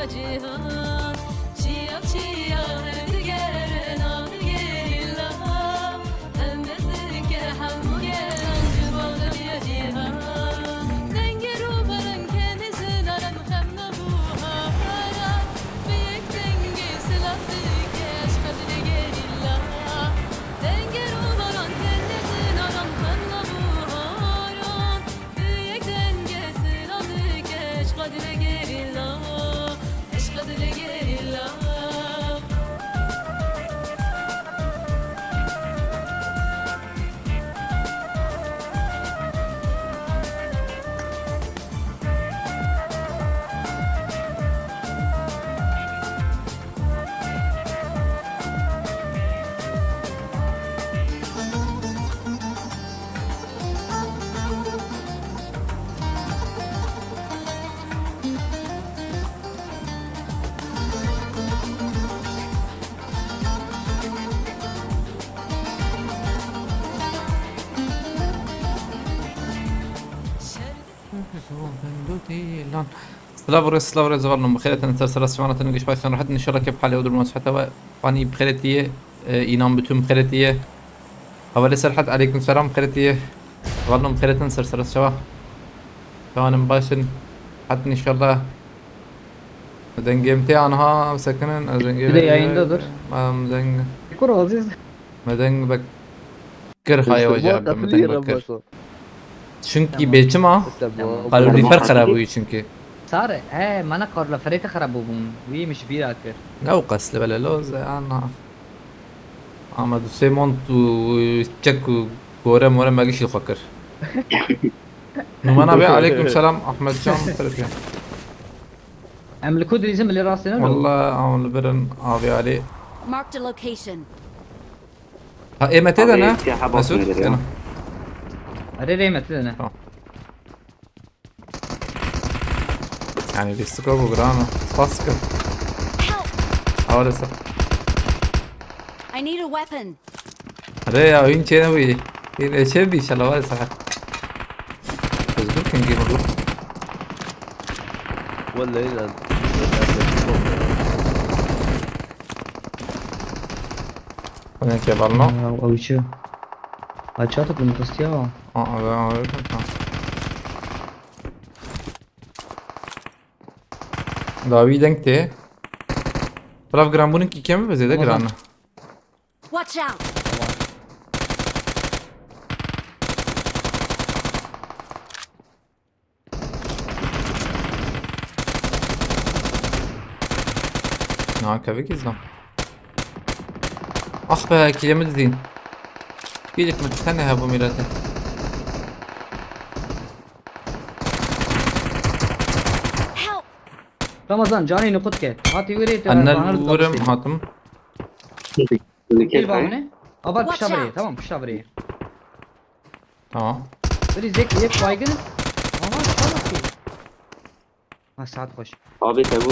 cihan Çiya çiya digerin al gerilla Hem bezike hem mugeran Cıvalı ya cihan Denge rubarın kendisi darım hem nabuhara Büyük denge silahlı keş kadri gerilla Denge rubarın kendisi darım hem nabuhara Büyük denge silahlı keş kadri gerilla Kadri gerilla سلاور زغلنا بخيرة نترسل سمعنا تنقش بايثون راح ان شاء الله كيف حالي ودر مسحتها واني بخيرتيه اينام بتوم بخيرتيه اول سرحت عليكم السلام بخيرتيه زغلنا بخيرة نسرسل سوا فانا مباشن حتى ان شاء الله مدنجمتي عنها سكنن Bir de yayındadır. مدنج Kur Aziz. مدنج بكر خايا وجاب مدنج بكر çünkü Tamam. belçim ha kalorifer خرابوي çünkü Sare, mana karla ferite خرابو بون. ويمش بير اكر. او قسل بلا لوز انا اما دو سيمونت وتشك كوره مورا ما جيش يفكر نمانا بي عليكم السلام احمد جان فرقه Em الكود لازم اللي راسنا له. والله عمل برن ابي علي Marked a location ها ايه متى ده انا سياحة باص مسعود نقدر انا Arı reymet lana. يعني بيستكوب وجرانا باسكل Help حوالي سر I need a weapon ريا وين شنوي هنا شبي شلوه صح بس دول كان جيم ولا هنا انا كيبالنا او شو. Açatık bunu kastıyor. اه داوی دنگ ته براف گران کی کمی بزیده گرانه Watch out نه کبی کیزم آخ به کلمه دین بیدک متکنه هبو میراته Help Ramazan cani nukut ke. Hati vereyim. انا ورم هاتم Gel bana ne? Abar pişa buraya. Tamam pişa buraya. اه Böyle zek baygın. Ama tamam ki. Ha saat hoş. abi tabu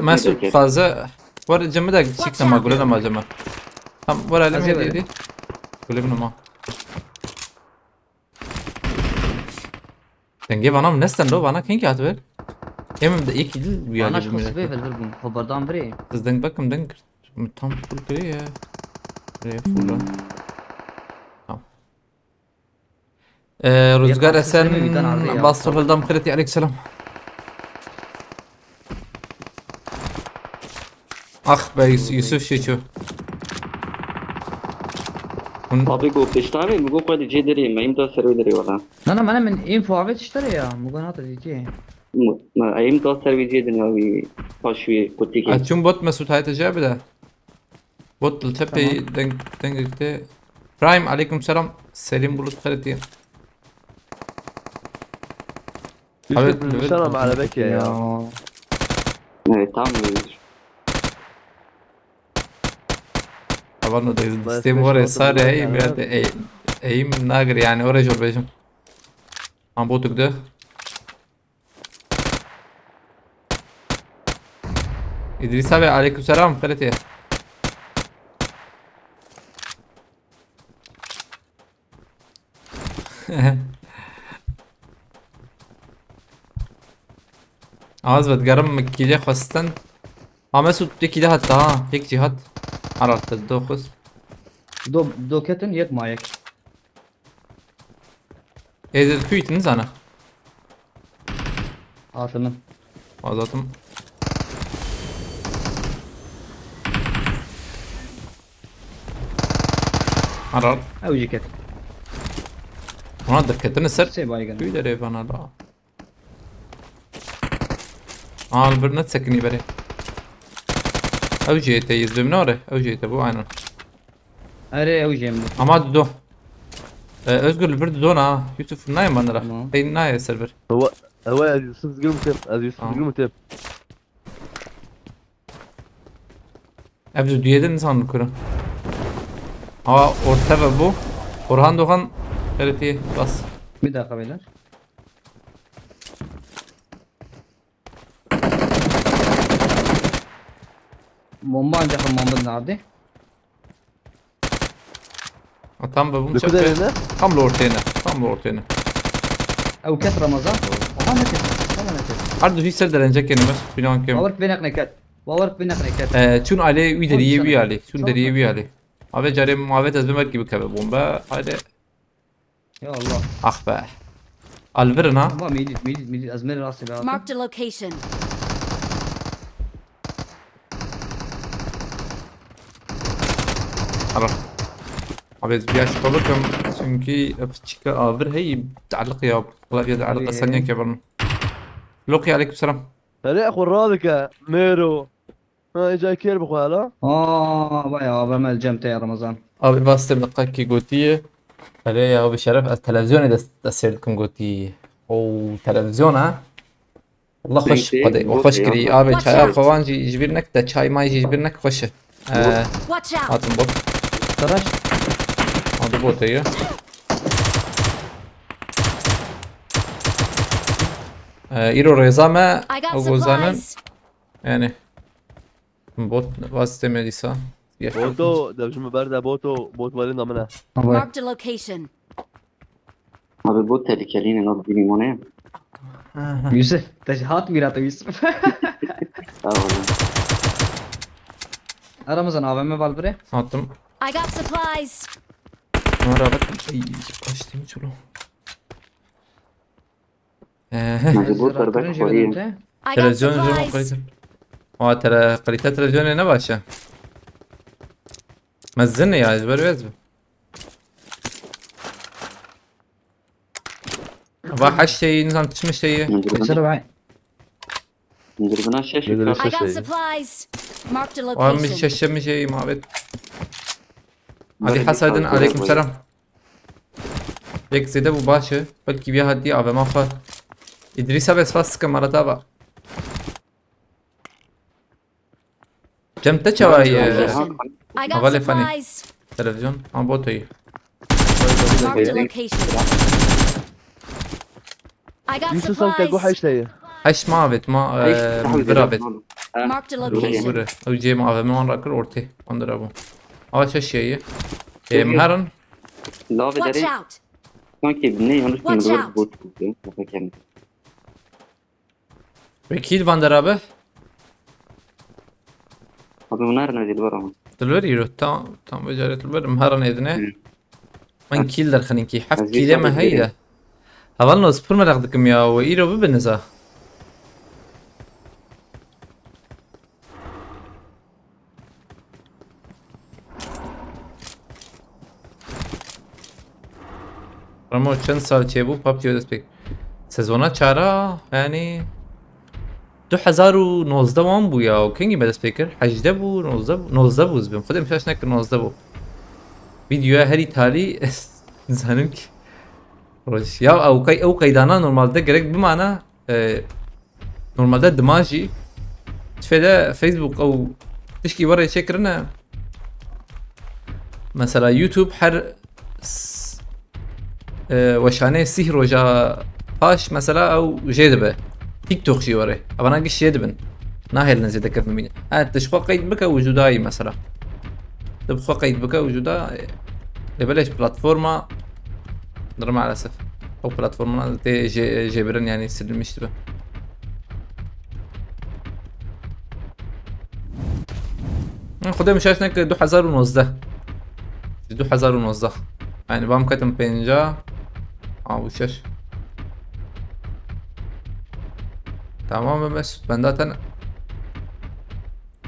مسعود فازه ور جمع ده شيك ما قولنا ما جمع هم ور علم أزي هدي دي قولنا ما دنگه بانام نستن رو بانا کین که هاتور یمم ده یکی دل Bana بیاجی şu بمیره sıvı verir bunu. Haberdan buraya. از دنگ بکم دنگ tam full kırıyor ya. Buraya full lan. Tamam. Rüzgar Yaklaşık Esen bir tane ardı ya. Abbas Sofal'dan kredi aleykümselam. Ah be Yusuf Şeço. abi go piştami mi go koydu cederi ma imta servideri wala Nana bana men info avet işleri ya. Muganata diyeceğim. ma imta servideri abi paşvi kutiki Açım bot Mesut Hayat Acaba da. Bot tepe dengekte. Prime aleykümselam. Selim Bulut kredi. يوسف المشرم على بكيا يا evet tam Havanı da sistem var ya sarı hey biraz da eğim nagar yani oraya jor bejim. Am botuk da. İdris abi aleykümselam kredi. Az بتقرم مكيلة خاصة مسعود يكي ده حتى ها هيك جهات عرفت الدوخس دو كتن يك مايك. إذا كويت نزانا Atının. وضعتم عرفت Avcı ket. هنا دكتنا السر Şey baygın. كوي دري بنا لا البرنت سكني بري او جيت يزبم نوره او جيت ابو عينه Are avcı mı? اما دو özgür البرد دونا يوسف نايم بنا راح تمام. اي نايم السيرفر هو از يوسف تقول متب از يوسف تقول متب ابدو ديدن insan kuru ama orta ve bu Orhan Doğan evet bas Bir dakika beyler. Bomba ancak Muhammed nerede? tam bu بكل هنا tam da ortaya tam da ortaya أو كت رمضان. والله ما كت. والله ما كت. ardu hiç serdelenecek yani bas filan kem وورك بينك نكت. وورك بينك نكت. çun ali üderiye bir ali çun deriye bir ali abi cari muhabbet ezmemek gibi kabe bomba hadi يا الله. ah be alverin ha والله ميلي أزمير راسي بقى. Marked a location. خلاص abi bir yaş kalırken çünkü çıkar alver hey تعلق يا والله بيد علقه ثانيه كبرنا لوقي عليكم السلام هلا اخو الرابكة ميرو ها جاي كير بخوالا بقى يا بعمل جمت يا رمضان. abi bastım دقيقة قوتية عليه يا ابو شرف التلفزيون دسيلكم قوتية او تلفزيون ها والله خوش بيتي، قدي وخوش بوتي، كري آه. ابي Watch çay out. kovan يجبر لك ده çay ما يجبر لك خوش Watch out. هاتم بوت تراش. هذا بوت ايه ايرو ريزامة I got او زانن supplies. يعني بوت واسطة مديسا بوتو ده مش مباردة بوت ولينا منها أبوي. Marked a location. Abi bu tehlikeli ne bileyim o ne? Yusuf. تجهات ميراته يوسف. Tamam. رمضان AVM var buraya. attım I got supplies. numara bak ay kaçtım çulu Abi bu tarafa koyayım. I got تلفزيون جو supplies. قريت اه ترى قريت تلفزيون هنا باشا مزني يا زبر يزبر بقى شيء نظام تشمش شيء Geçer bay. Buna şaş Nedir yukarı. I got şey? supplies. Marked a وهم location. ششم شيء ما بيت علي حسد عليكم سلام ليك زيد ابو باشا بلكي بيها هدي ابا ما خا ادريس بس فاس كاميرا تابع جمت شواي I got أغلى فني. supplies. تلفزيون اه بوتي Marked a location. I got يوسف سانتا جو supplies. حاجة هي ايش ما بيت ما برابط Marked a location. بره او جي ما ابا ما راكل اورتي اندر ابو اول شيء مهرن La Watch vedere out. sanki ne yanlış Watch bilmiyorum out. bu çıkıyor. Bakın. وكيل فاندر ابا Abi bunlar ne dedi var ama. تلبر يرو تام بجاري تلبر مهرن اذنه من كيل در خنينكي حف عزيز كيله ما أبو هيدا هذا سبر ما لقدكم يا ويرو ببنزا رمو چند سال چه بو پابجی دست بک سزونا چارا یعنی 2019 وان بو یا کنگی به دست بکر 18 بو 19 بو زبیم خودم شاش نکر 19 بو ویدیو هری تالی زنم ki روش ya او kaydana normalde gerek bimana normalde dimaji tfede Facebook او تشكي ورا يشكرنا مثلا يوتيوب حر وشانه سير وجا باش مثلا او جيدبه تيك توك شي وري ابنا قش يدبن ناهل نزيد كيف مين تشخوا قيد بك وجوداي مثلا تبخوا قيد بك وجودا بلاش بلاتفورما نرى مع الاسف او بلاتفورما جبرن يعني سلم مشتبه خدای مشاشنك 2019 2019 يعني بام كتم 50 او شش تمام بس بندات انا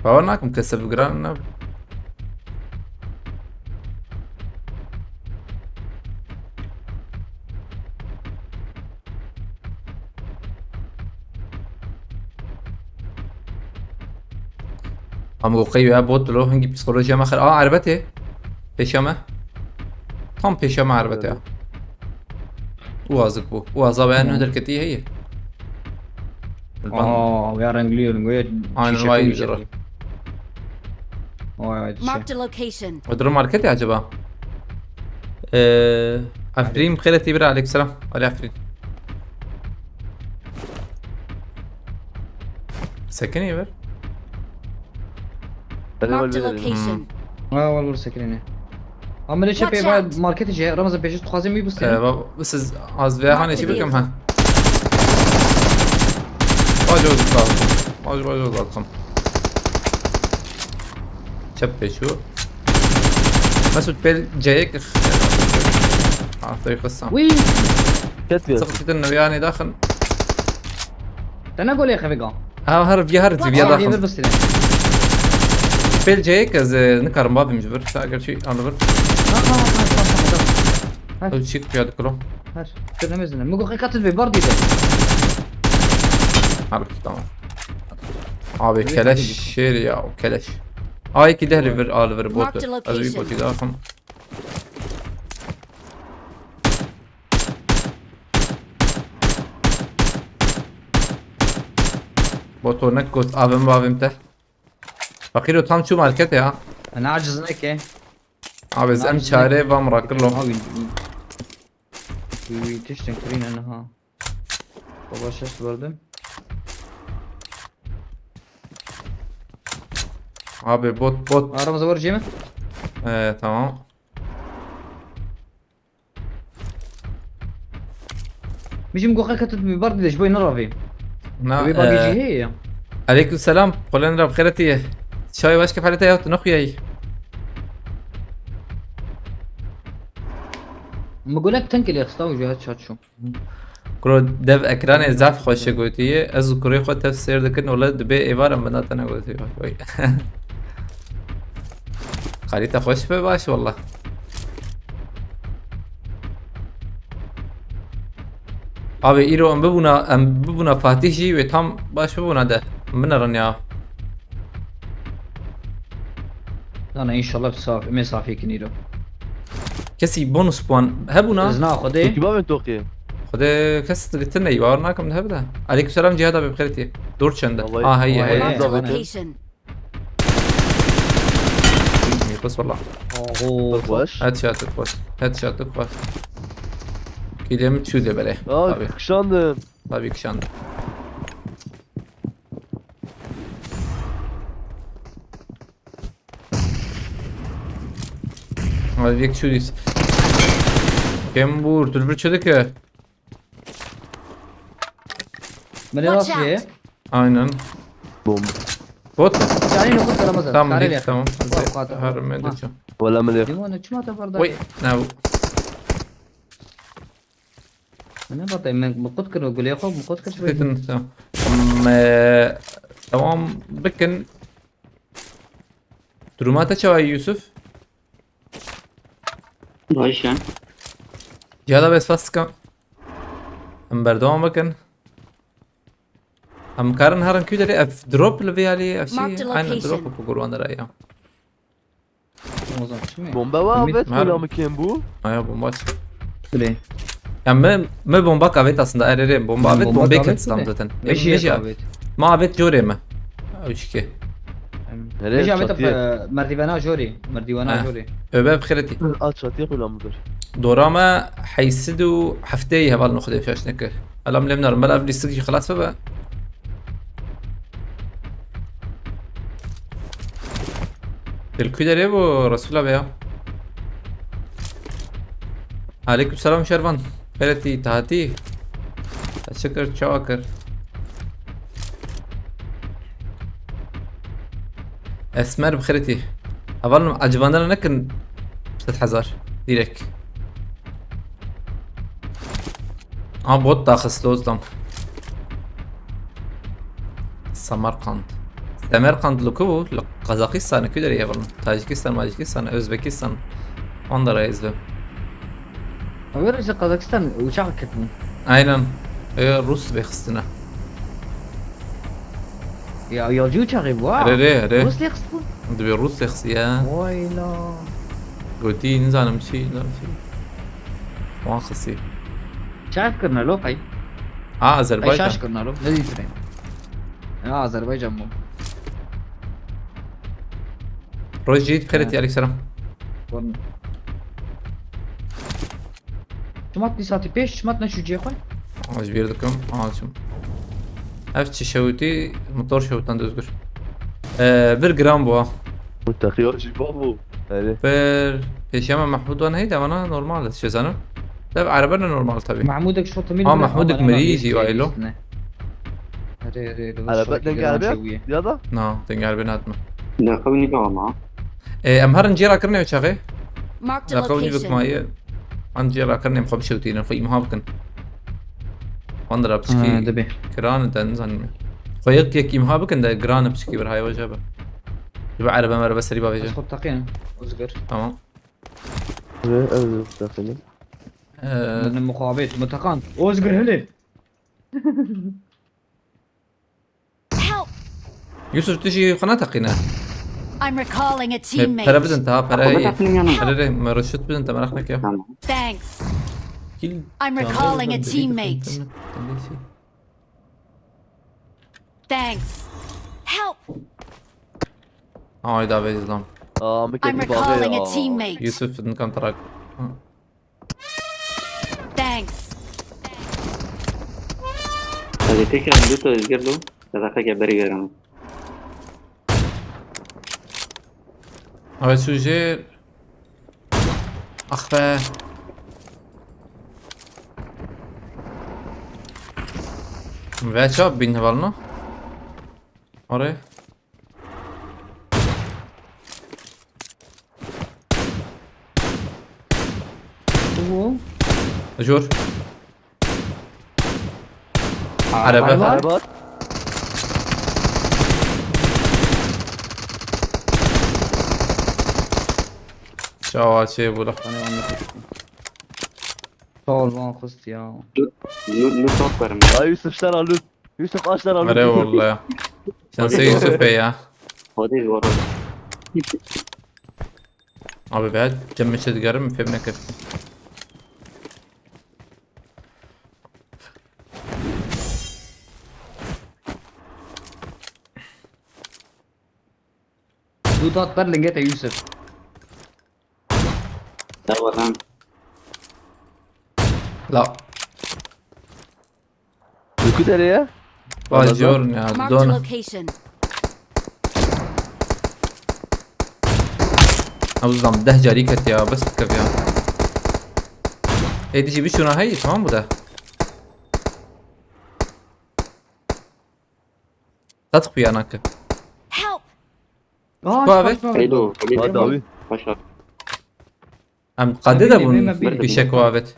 باورناك مكسب جران هم قوي بوت له هنجي بسيكولوجيا ما خير عربته بيشامه هم بيشامه عربته وازك بو وازا انه دركتي هي ويا رنجلي انا وايد جرى Marked a location. ودرو ماركتي عجبها عفرين بخيرتي برا عليك السلام علي عفرين سكني بر Marked a location. والله سكرينه اما ليش Watch بي out. ماركت جاي رمز بيجي تخازم مي بس بابا بس از بيا هاني Marked شي the بكم vehicle. ها واجوز ضغطكم واجوز ضغطكم شبه شو مسعود بيل جايك طريق قصة وي سقطت انه يعني داخل انا اقول يا اخي بقى هرب يا هرب بيا دي داخل بس بيل جايك از نكر مبابي مجبر تاجر شيء انا بر اول شيء بيا دكلو هاش كنا مزنا مو قتل ببردي ده عارف تمام ابي كلش شيريا وكلش هاي كده ليفر بوت Marked a location. ازوي بوتي داخل بوتو نكوت ابم تحت فقيرو تام شو ماركتي ها انا عاجز نك ابي زم شاري بامرا كله تشتن كرين انا ها بابا شفت بردم ابي بوت رمز اور جيمه ايه تمام مش مقول كتب ببردي ليش بوي نرافي نا باقي جي هي عليكم السلام قول لنا بخيرتي شاي واش كيف حالتي يا نخوياي بقول لك تنكل يا اخي جهات شات شو كرو دف اكراني زعف خوش قوتي اذكري خو تفسير دكن ولا دبي ايفار بنات انا قوتي وي خليته خوش باش والله ابي ايرو ام ببونا فاتيشي وتام باش ببونا ده من رنيا انا ان شاء الله بصافي ما صافي كنيرو كسي بونus بوان هبونا ازنا خدي كيباب من توقي خد كس قلت لنا يورناكم من هبدا عليكم السلام جهاد ابي بخيرتي دور شنده والله. هي والله. Marked a بالضبط. location. بس والله اوه واش هاد شات كويس كده متشوده بله طبيعي كشان طبيعي كشان هذا بيك شو ديس كم بور تلبر شدك من Watch راسي out. aynen بوم بوت يعني نقول رمضان tamam تعالي dik يا اخي tamam قاتل. har med det ولا مليح ديمون كما تبرد وي ناو انا برضه من قد كنت اقول يا اخو من قد كنت شوي تمام tamam بكن durumata çavay Yusuf باش يعني جهادا بس فاسكا ام بردوام بكن ام كارن هارن كيدري اف دروب لفي علي اف Marked شي a عين location. دروب بقول وانا رايا رمضان شو بومبا وابت Merhaba. ولا مكيمبو ايا bomba ليه yani me bomba kavet aslında erere bomba avet Bomba bomba kavet ketsam mi? zaten ايش Meji هي abi. ما avet jore mi وشكي ليش عم شاتيه مرديوانا جوري مرديوانا آه. جوري öbe بخيرتي شاتيه ولا مدر دوراما حيسدو حفتي هبال نخدم فيش نكر الام لمنا الملا قبل يستجي خلاص بقى الكيدر يبو رسول الله بيا عليكم السلام شرفان خيرتي تهاتي شكر شواكر اسمر بخيرتي اظن عجبانا نكن 3000 ديريك بوت داخل سلوزدم سمرقند لكو قزاقستان كدر يا والله تاجيكستان ماجيكستان اوزبكستان انظر يا زلمه وين رجع قزاقستان وشعب كتمو aynen Rus بيخستنا يا جو شغي واو ري روس لي خصو دبي الروس يخس يا ويلا قلتي نزال نمشي ما خصي شايف كرنا له اي اذربيجان شاش كرنا له لذيذ ترين اذربيجان مو روز جيت بخيرتي عليك سلام شمات دي ساعتي بيش شمات نشو جي خوي اجبير لكم شم افتش شوتي موتور شوتان دزغر bir gram bu والتخيل شي بابو هذه bir peşeme محمود وانا هيدا وانا نورمال شو زانو طيب عربنا نورمال طبيعي محمودك شو طمين محمودك مريجي وايلو على بدك قلبك يلا نعم تنقال بيناتنا لا خليني بقى معه امهر نجيرا كرني وشاغي Marked a لا قولي بك location. معي عن جيرا كرني مخبش شوتين في مهابكن واندرا بشكي دبي كران دنزن فيك يك مهابكن ده جران بشكي برهاي وجبه يبقى عربه مره بس ريبا بيجي خد تقين اصغر تمام داخلين من المخابئات متقان اصغر هلي Help! يوسف تجي قناتك قنا I'm recalling a para teammate. بدن تا para هي ما رشت بدن تا مرخنك يا Thanks. كل I'm recalling a teammate. Thanks. Help! هاي دا بيزلام I'm recalling a teammate. يوسف بدن كم تراك Thanks. هذه فكرة مدوتو يزجر له هذا حاجة بريئة هاي سوجير اخفى Veća binnevalno. Oraya. هو جور. عربة. عربات شو شيء بولا. طول ما خست يا لو توبر يوسف اشترى لوت يوسف اشترى لوت أري والله. شانسي يوسف يا. هذه ورا أبي بعد جمشت قرم في ابنك كيف. دو تات پر لنگه تا يوسف اولا لا. كده ليه؟ باجورني Marked a دون. location. أوزام ده جاريكت يا بس كيف يا. إيه تجي بيشونا هاي تمام بده. تدخل أنا ك. Help! بابي. حلو داوي ما شاء الله أم قديدة بون بيلي. بيشكوا بيت.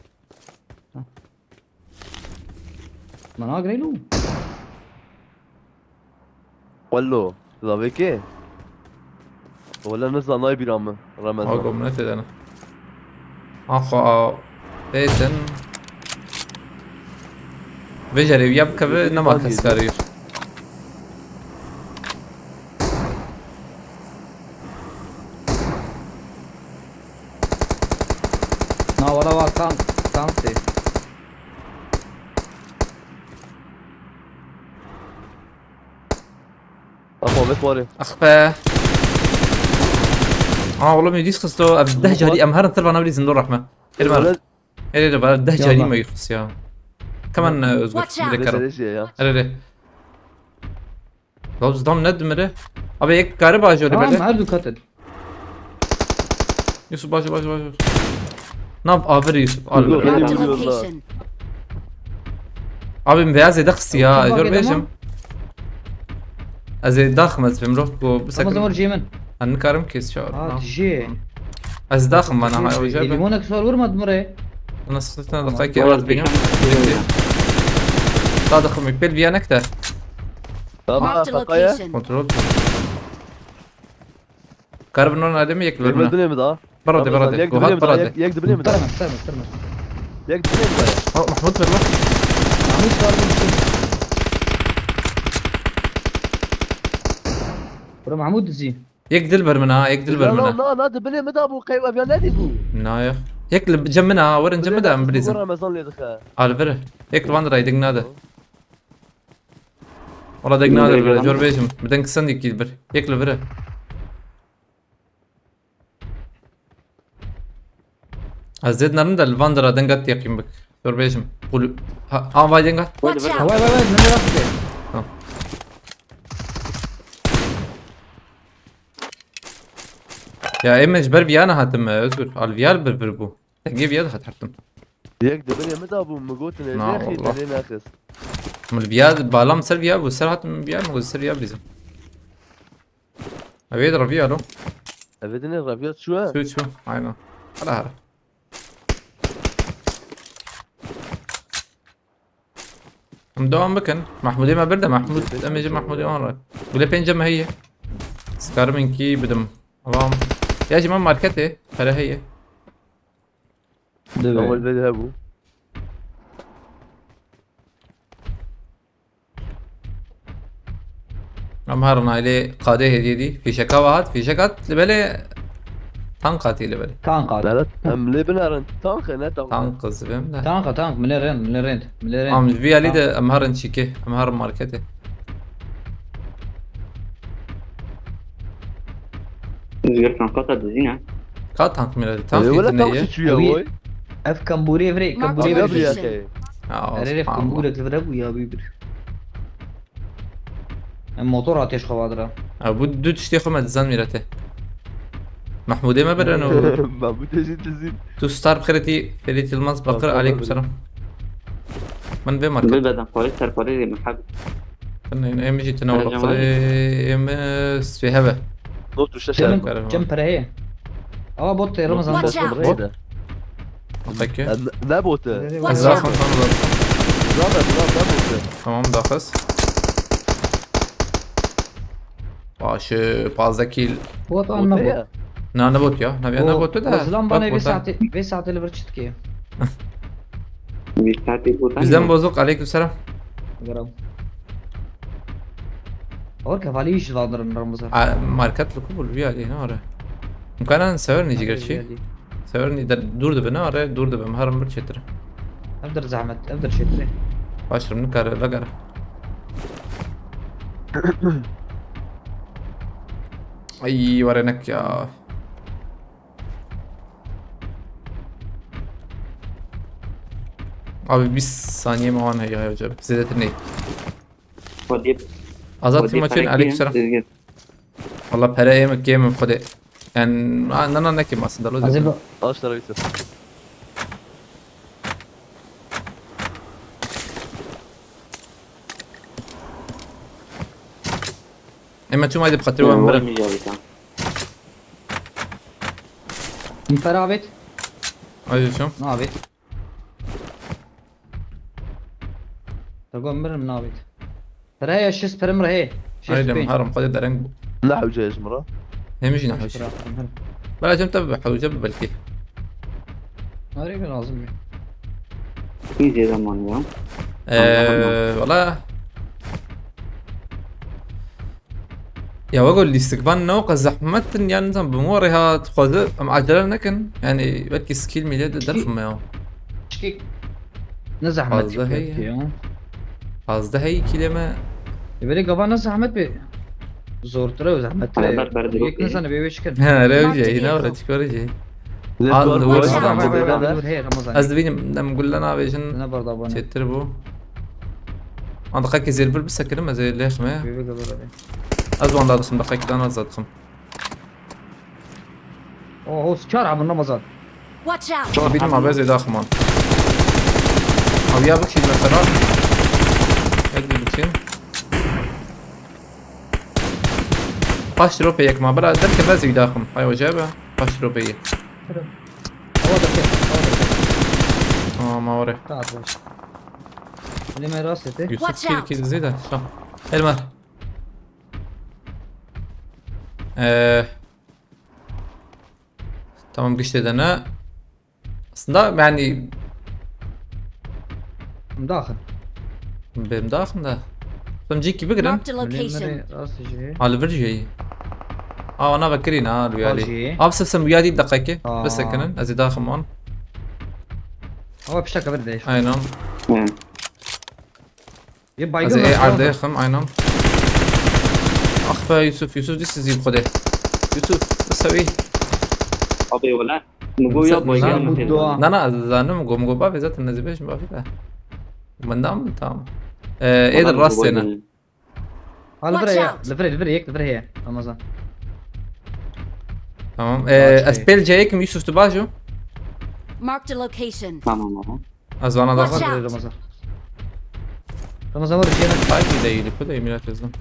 ما انا اقري له ولو داوي كي ولا نزل نايبي رامن رامن أقوم نتد أنا. أخو بيتن. بيجري يبكى نما كسكارير. نا ولا واقع كانتي ابو بكوري أخفى. والله ما يديس خصته أبده جاري أمهرن ترى أنا بدي زندور رحمة. إلما إيه ده بده جاري ما يخص يا. كمان أزور Watch out. بذكر. ليش يا إيه لو زدام ند مره. أبي يك كارب أجوري ما بله. عرضو كتل يوسف باجو. ناب آفر يوسف. Marked a والله. location. أبي مبيعز دخس يا أجور بيجم. از داخم از بمروح بو رمضان بسكن ورجي من أنا كارم كيس شعر تجي از داخم أنا هاي وجابه ليمونك سؤال ورمد مري أنا سخطنا دقائق يا ولد بينهم صادق مكبل بيا نكتة Marked a location. كنترول كارب نون آدمي يكبر يقبل منه بني مدا برادي برادي يقدر وهات بني مدا برادي يقدر بني مدا ترمس يقدر بني مدا محمود بالله محمود سؤال ورا محمود زي يقدل برمنا يقدل برمنا لا لا بني مدا ابو قيب ابي نادي بو نايا يقلب جمنا ورن جمدا من بريزن رمضان اللي دخل على فره يقلب واندرا يدق نادا والله دق نادا جور بيجم بدن كسن يكيد يقلب فره الزيد نرندا الفاندرا دنقت يقيم بك جور بيجم قول ها باي دنقت Watch out. واي من راسك يا ايمج بر فيانا هاتم ازور على الفيال بربو تجيب يد هتحتم يقدر بني مدا ابو مقوت لا يا اخي والله. تاني ناقص من الفيال بالام سر فيال والسر هاتم فيال مقول سر فيال بريزن ابي يضرب فيالو ابدني رافيات شو شو عينا على هذا مدوام بكن محمودي ما برده محمود امج محمودي مرة ولا بين جمع هي سكار من كي بدم اللهم يا جماعة ماركته فلا هي اول بذهبوا امهرنا الي قاده هديدي في شكاوات في شكات لبلي تنقاتي لبلي تانك لا لا ام لبنان تانك انا تنقز بهم لا تانك من رين ام في علي ده امهرن شيكي امهر ماركته زغير كان قطع دزينة كات تانك من التانك ولا يتنيه تمشي شويه وي اف كمبوري فري Marked كمبوري a قبل يا location. اخي عرف كمبوري تفرق يا بيبر الموتور هتيش خوادرا ابو دو تشتيخو متزان ميرته محمودي ما برنو ما بتجي تزيد تو ستار بخيرتي فريتي الماس بقر عليكم السلام من بين ماركت بالبدن قاري سر قاري من حد ام جي تناول يا جماعة. قري ام في هبه نوت الشاشه كم فرهي بوت رمضان Watch out. بوت اوكي لا بوت Watch داخل out. لا بوت تمام داخل باشه 15 كيل بوت انا بوت نا نبوت يا نبي انا بوت ده زلام باني بساعتي اللي برشتكي بيستعطي بوتان بزن بوزوق عليكم السلام قرب اور كفاليش فادر رمضان ماركت لكم بالبيع دي ناره ممكن نسوي جيجر شيء سويرني دور ده بناره دور ده بمهرم برشتره ابدر زحمت ابدر شتري باشر من كار لقرا اي ورينك يا ابي 20 ثانية ما هون هي وجب زيادة النيت ودي أزات ماچين عليك السلام زغير والله بهراي ما كيم خده يعني أنا نكيم ما صدلو عزيز اشتريت إما شو ما يدي بخاطر وين ولا برا مجاوبة انفرابت أيوة شو نابت تقول مر نابت فرهي شس برمر هي هاي محرم قد درنج نحو جيش مرة هي مش نحوش بلا جم تبع حوجب بالكي هاري لازم في زي زمان يوم والله يا وقول لي استقبال نوق زحمة يعني نظام بمورها تخوذ أم عجلة لكن يعني بلكي سكيل ميلاد درخم يا شكيك نزح قصده هي. قصده هي كلمة يبقى قبل نزحمت بي زور ترى وزحمت على بر برد هيك نزل بيوش كده ها رجعي هنا ولا تكورجي هي رمضان أزدبيني نقول لنا بيجن انا برضه ابونا تتربو أنا دقيقة زي البل بس كلمة زي اللي خمة بيبقى قبل أزوان لا دخم دقيقة أنا زاد خم هو شارع من رمضان Watch out. بيجي مع بيزي داخمان أو يا بكشي مثلا هيك بكشين 5 روپیه ما برای درک بعضی داخم های وجبه 5 روپیه هو ده كده هو ده كده ما وره تعال باش اللي ما راسته يوسف Watch كيل out. كيل زيادة شو المر tamam قشت انا اصلا يعني مداخل بمداخل ده تمجيكي بقرن Marked a location. راسي جي على الفرجي انا بكرين الويالي فرجي. بس ويادي دقيقة بس آه. كنن ازي داخل مان هو بشكل برد ايش اينام يبقى ازي يقوم ايه عرض خم اينام اخفى يوسف ديس زي بخده يوسف بس هوي ابي ولا نقول يا باي لا، مدة. لا زانم قوم بابي ذات النزبيش ما في ده من دام تمام ايه الراس هنا Watch out. الفري هي رمضان تمام شيء. اسبيل جايكم يوسف تباجو Marked a location. تمام ازوانا Watch داخل out. رمضان ورجينا طيب يدي كده يميل تزلم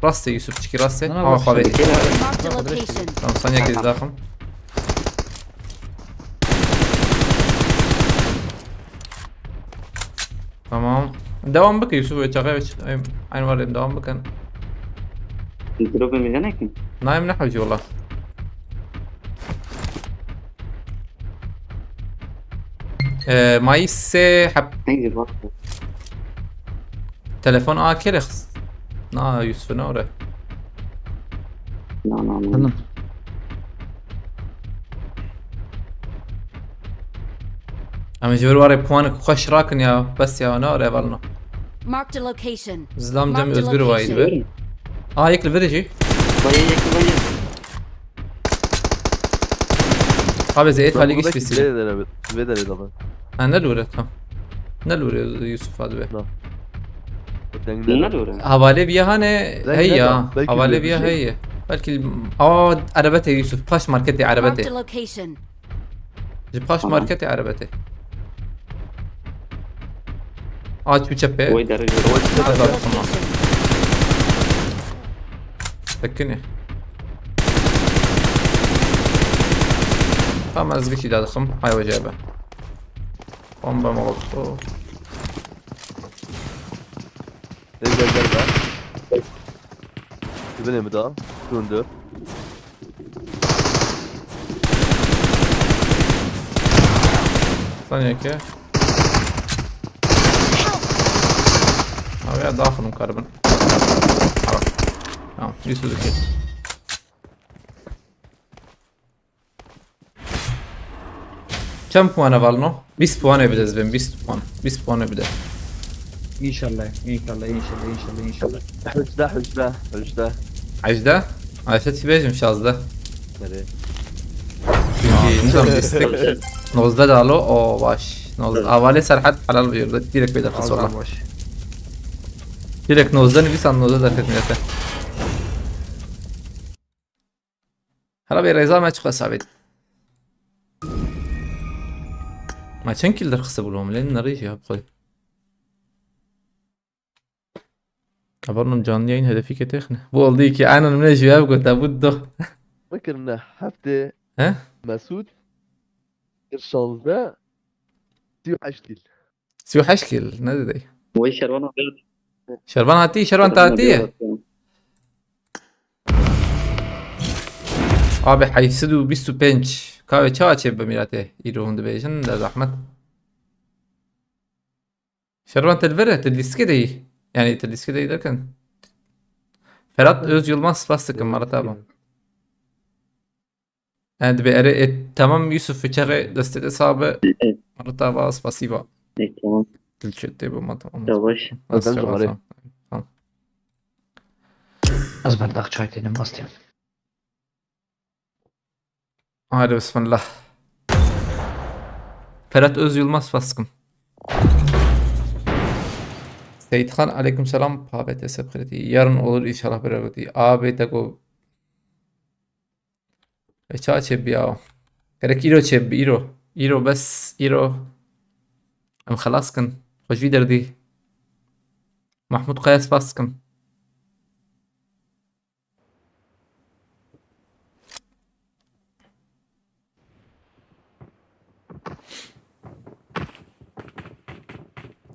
راستي يوسف تشكي راستي أنا اه بس خوابيتي Marked a location. تمام ثانية كده داخل تمام دوام بك يوسف يتشغل عين ورد دوام بك تضرب من هناك نايم نحوجي والله مايس حب هيجي برضه تلفون كيرخس نا يوسف نوره لا لا لا تمام اما جبر وري بوانك خوش راكن يا بس يا نوره بالنا Marked a location. زلام جمي Marked a ازبر وايد بر هيك الفيديو باي abi زي خليك ايش بيصير بدري طبعا انا نلورة تمام نلورة يوسف هذا بيه نلورة حواله بیا هنه زي هي ندى. بلكي حواله بيبي بیا شيء. هي بلكي عربته يوسف باش ماركتي Marked a عربته location. جي باش تمام. ماركتي عربته شو تشبه وي درجة Marked a هذا location. فكني ما ازقش ده خم هاي وجابه قوم بمغلطه gel. Benim bir daha. Döndü. ثانية كده يا داخل مقاربا يوسف كده كم puanı var no? 20 puanı yapacağız ben 20 puan. 20 puan yapacağız. ان شاء الله ان شاء الله ان شاء الله ان شاء الله ان شاء الله Hücre. Ajda? Ajda tibejim şazda. Nereye? Çünkü nizam destek. Nozda dalo o baş. Avale serhat halal bir direkt beyler الله sonra. باش Direkt nozda nisan nozda da ketmeyete. Hala bir reza maç sabit. Maçın kildir kısa bulmam. Lan narıyı ya bu. Kabarnım canlı yayın hedefi ketexne. Bu oldu ki aynen من الجواب قلت بده. فكر انه حفته He? مسعود الشانزده سيو حشتيل سيو حشكل نادي دي. وي شروانة شربان هاتي شربان تاتيه. Abi حيسدوا بيستو بنش كاوي تشاتشي بميراته يروحون دبيشن ده زحمة شربان تلفره تدليس كده يعني تدليس كده ده كان Ferhat Öz Yılmaz bastık مرة تابع and tamam Yusuf Fıçarı destek hesabı مرة تابع spasiba تمام تلشت bu ما tamam يواش tamam از برداق چای تینم باستیم hadi bismillah Ferhat Öz Yılmaz baskın Seyithan aleykümselam Pabet hesap kredi. Yarın olur inşallah beraber. Abi tako. Eça çebbi ya. Gerek iro çebbi iro. Iro bes iro. Am خلاص كن. خوش في دردي. محمود قياس باسكن.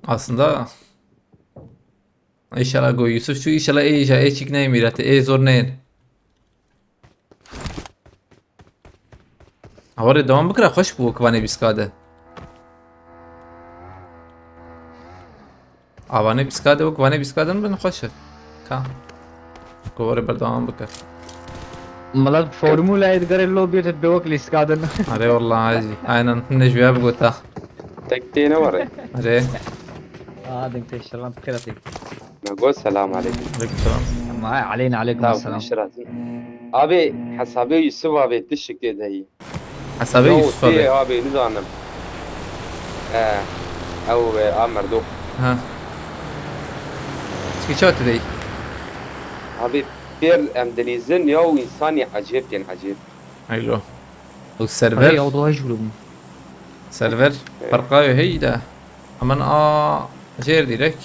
Aslında İnşallah go Yusuf şu inşallah iyi çıknayım mirate zor neyin. Avare devam bıkıra hoş bu kavane biskade. Avane biskade o kavane biskaden ben hoş. Ka. Kovare berdam bıkır. मतलब फॉर्मूला इधर लो भी तो बेवक लिस्ट का देना Are vallahi aynen necviye bugota. تكتين ورا Are. دمت الشرام بخير فيك نقول السلام عليكم Aleykümselam. ما علينا عليكم لا السلام بشرات ابي حسابي يوسف ابي تشك كده هي Hasabe Yusuf abi. ابي نظام او امر دو Ha. Çıkışa değil. ابي بير ام دليزن يو انسان عجيب كان عجيب Hayro. Bu هي server. اوضاع يجلو Server farkı hey de. Aman جير direkt.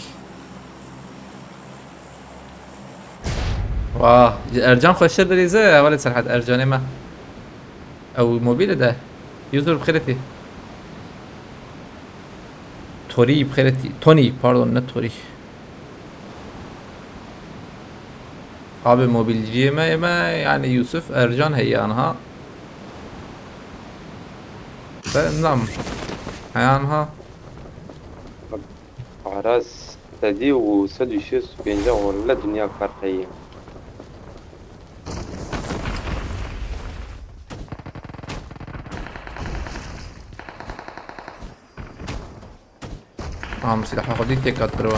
واه ارجان خوشر دريزه ولد سرحت ارجاني ما او موبيل ده يوزر بخيرتي توري بخيرتي توني باردون نه توري abi mobilciye ما يعني يوسف ارجان هي انها نعم هيانها عراس تدي وسد يشوس بينجا ولا الدنيا فرقيه سلاح خدي تيكات بروا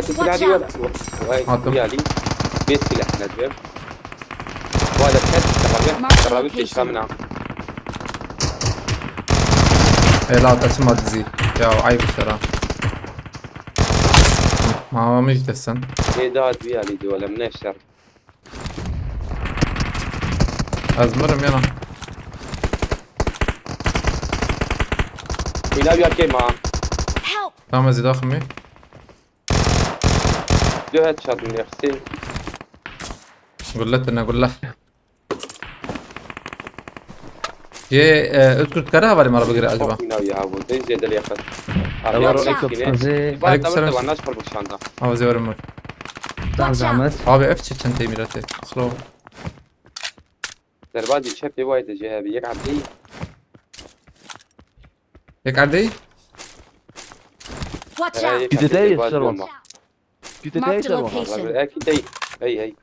تسلع دي ولا حاطم. يا لي بيت سلاح نجيب وهذا الحد قربت يشامنا لا تسمع تزي يا عيب الشرا ما مش دسن ايه داد ويا لي دي ولا من الشر ازمرم يلا ولا بيا كيما Help! تمام زي داخمي دو هيد شوت من يختي قلت انا قول له جي اذكر تكرهها بالي مره بقرا اجبا فينا ويا ابو زي زيد اللي ياخذ زي بعد السلام. تبغى الناس فرق الشانطه او زي ورمك تعال زعمت ابي افتش انت ميراتي اخلو دربادي شفي وايد جهابي يقعد لي هيك عدي Watch out! Gidin değil, Servan. Git Marked a edersen bana. location. اكيد اي اي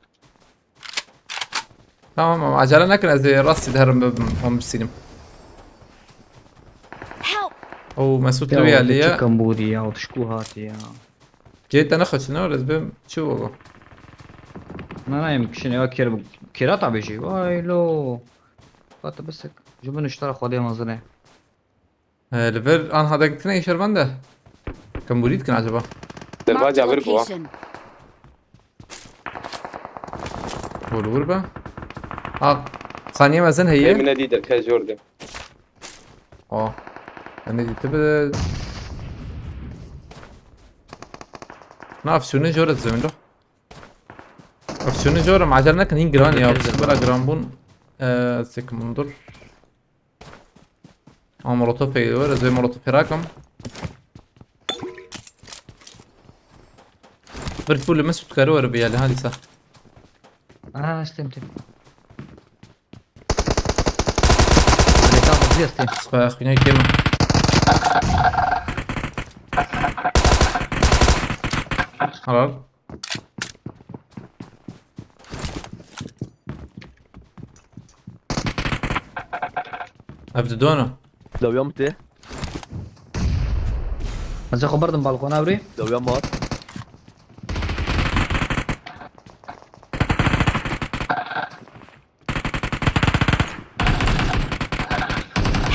تمام عجله لكن زي راسي دهرم هم بالسينما Help! او مسعود لويا ليا كمبوديا وتشكو هاتي يا جيت انا اخذ شنو لازم شو والله انا يمكن يا كيرات عم بيجي واي لو فات بسك جبنا اشترى خديه مزنه ليفر انا هذا قلت لي شربان ده كم بريد كان عجبه Marked دربادي a عبر بوا location. هو الغربه ثانيه مازن هي هي من دي دركا جوردن انا دي تبدا نعرف شنو جورة زمن له شنو جورة مع جرنا كان ينجران يا بس بلا جرامبون سيك منظر مولوتوف يدور زي مولوتوف راكم برد فول مسود كارور بيالي هذه صح استمتع اللي تاخذ زي استمتع فاخويا كلمة خلاص ابتدونه لو يوم تي بس اخو برضه بالكون ابري لو يوم مات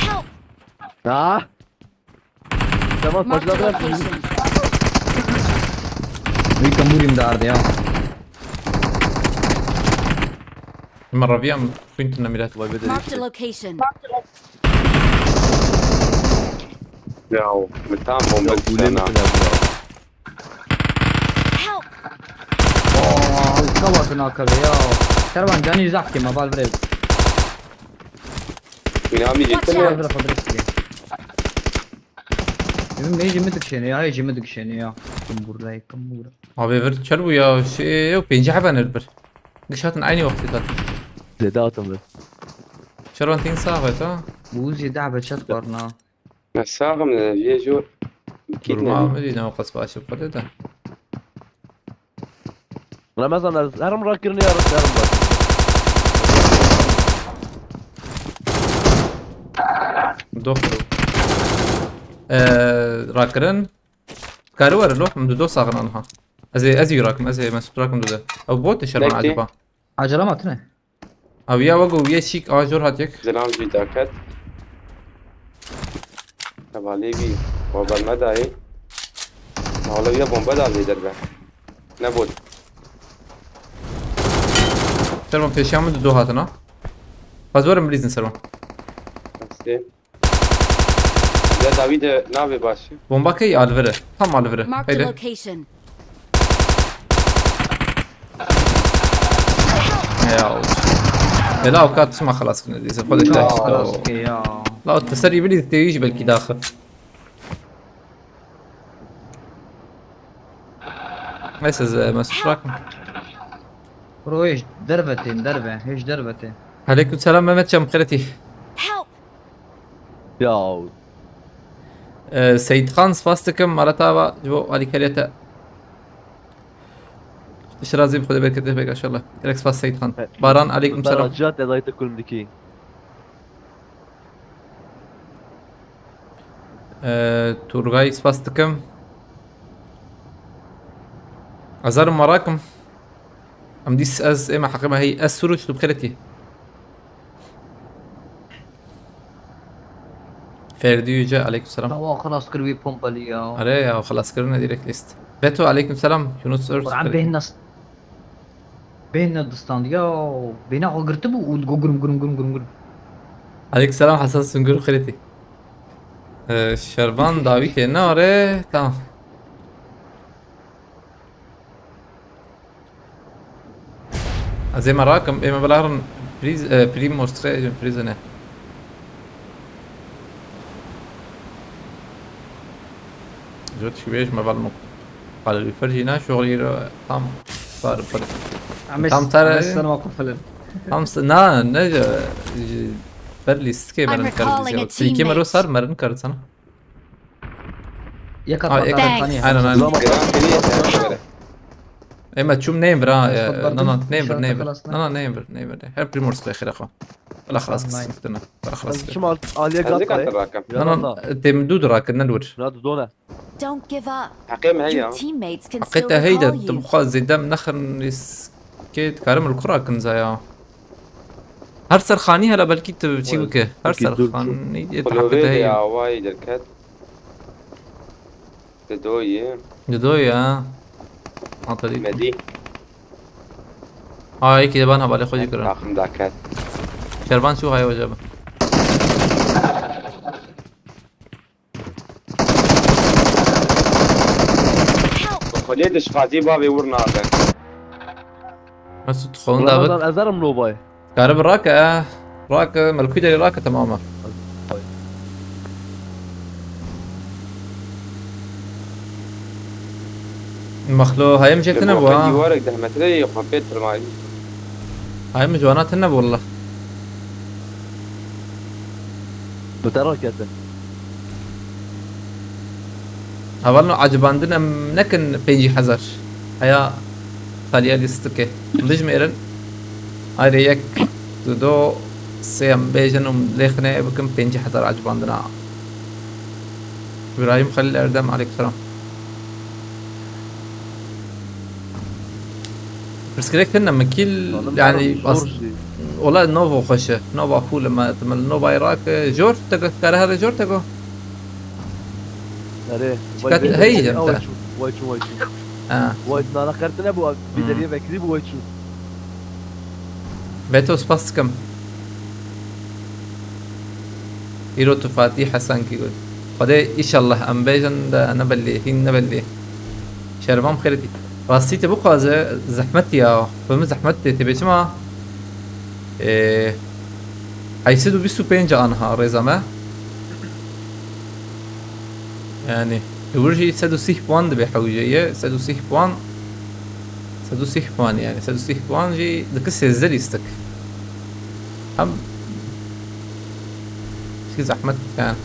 Help! تمام Marked a فجأة location. وي كمبودي مدار يا مرة فيها كنت نميلات ما بدري Marked a location. ياو متام بومبل ولين انا Help! اوه الكوات هناك يا ترى جاني زحكي ما بال بريد من عمي جيت Watch لنا out. بريد فدرس لي يجي مدك شنو يا يجي مدك شنو يا كمبورة كمبورة Abi ver çarbu ya şey yok penci haber ver. Gışatın aynı vakti zaten. زيداتهم بس. Şarvan tin sağ ta. بوزي دعبة شات برنا مساغة من الفيجو أكيد Durma نبي. Medine o kasba açıp kaldı da. رمضان هرم راكرني يا رب هرم راكر. Doktor. راكرن كارو ور لوح من دو صاغنا انها. ازي راكم ازي مسؤول راكم دو. او بوت شرvan Bekle. acaba. عجلة ما تنه Abi ya vago ya şik ajur hatyak. زلام جيتاكت تبع ليبي وبالمدى ايه أولوية بومبدا في دربه نبود Şervan peşamı do hatına. Fazvarım bilizin Şervan. بس ده داويد نابي باشي Bomba kay alvere. Tam alvere. Marked a Haydi. location. يا لا وكات ما خلاص كنا دي خذ الداش خلاص يا لا التسري بلي تيجي بالكي داخل بس مسؤول برو ايش دربتين دربة ايش دربتين عليكم السلام مهمت شام خيرتي Help! يا سيد خان سفاستكم مرتابا جو علي كريتا ايش رازم خذ بالك بك ان شاء الله ركس فاس سيد خان باران عليكم السلام درجات اذا كل مدكي. تورغاي سفاستكم ازار مراكم ام ديس از اما حقيقة هي السروج بخيرتي فردي يجا عليكم السلام هو خلاص كروي بومبا لي يا أري يا خلاص كرنا ديريكت ليست بيتو عليكم السلام يونس ايرث عم بيننا بيننا دستان يا بينا قرتبو وقرم قرم قرم قرم قرم عليكم السلام حساس سنقول خيرتي شربان داويتي ناري تمام زي ما راكم اما بلاهرن بريمو ستري بريزنه جوت شويش ما بالمو قال لي فرجينا شغلي تام صار فرق عم تام ترى السنة واقف فلن تام نا نجا برلي سكي I'm مرن recalling كارد a سي كي مرو teammate. صار مرن كارد سنه يا Thanks. كارت ثانية انا جرام كريه اما تشوم نيمبر تفضل. لا إن نيمبر شاء الله نيمبر خلصنا. لا نيمبر هي بريمورس في الاخير اخو لا خلاص نايم. كسبتنا لا خلاص شو مال عليك هذيك انت قطع. راكب يا الله. انت مدود راك نلور لا تدونا. Don't give up. حقيم هي Your teammates can still حقيقة هيدا recall you. تبقى زي دام نخر نسكيت كارم الكرة كنزايا هر سرخاني هلا بلكي تبشي بك هر أكيد دول سرخاني قلوبي يتحقق يا هي واي دركات تدوي جدويا عطلي مدي هاي كده بانها بالي خذي كرة راقم داكات شربان شو هاي وجبه Help! خليت شفاتي بابي ورنا هذا بس تدخلون دابت رمضان ازر من نوباي. قارب الراكة راكة ملكوجة راكة تماما مخلو هاي مشيت خلي نبوا ورق ده متري وحبيت في الماي هاي مجوانات النب والله بتراك انت. هبالنا عجباندنا نكن بيجي حذر هيا خليها ليستكي مدجم إيرن هاي ريك دو سيام بيجن ليخنا بكم بيجي حذر عجباندنا إبراهيم خليل الأردم عليك السلام بس كده كنا مكيل يعني والله نوفو خشه نوفو أخو لما تمل نوفو يراك جور تقو كاره هذا جور تقو اري. كانت هي أنت. وايد شو وايد انا كرتنا ابو بدري بكذب وايد شو. بيتو سباستكم إيرو تفاتي حسن كي يقول خدي إن شاء الله أم بيجن ده أنا بلي هين نبلي شربام خيرتي راستي تبقى زحمتي يا فهم زحمتي تبي ما هيسدوا بيسو بينجا عنها رزمة يعني ورجي 130 بوان دبي حوجية 130 بوان 130 بوان يعني 130 بوان جي دكس الزر يستك هم شي زحمة كان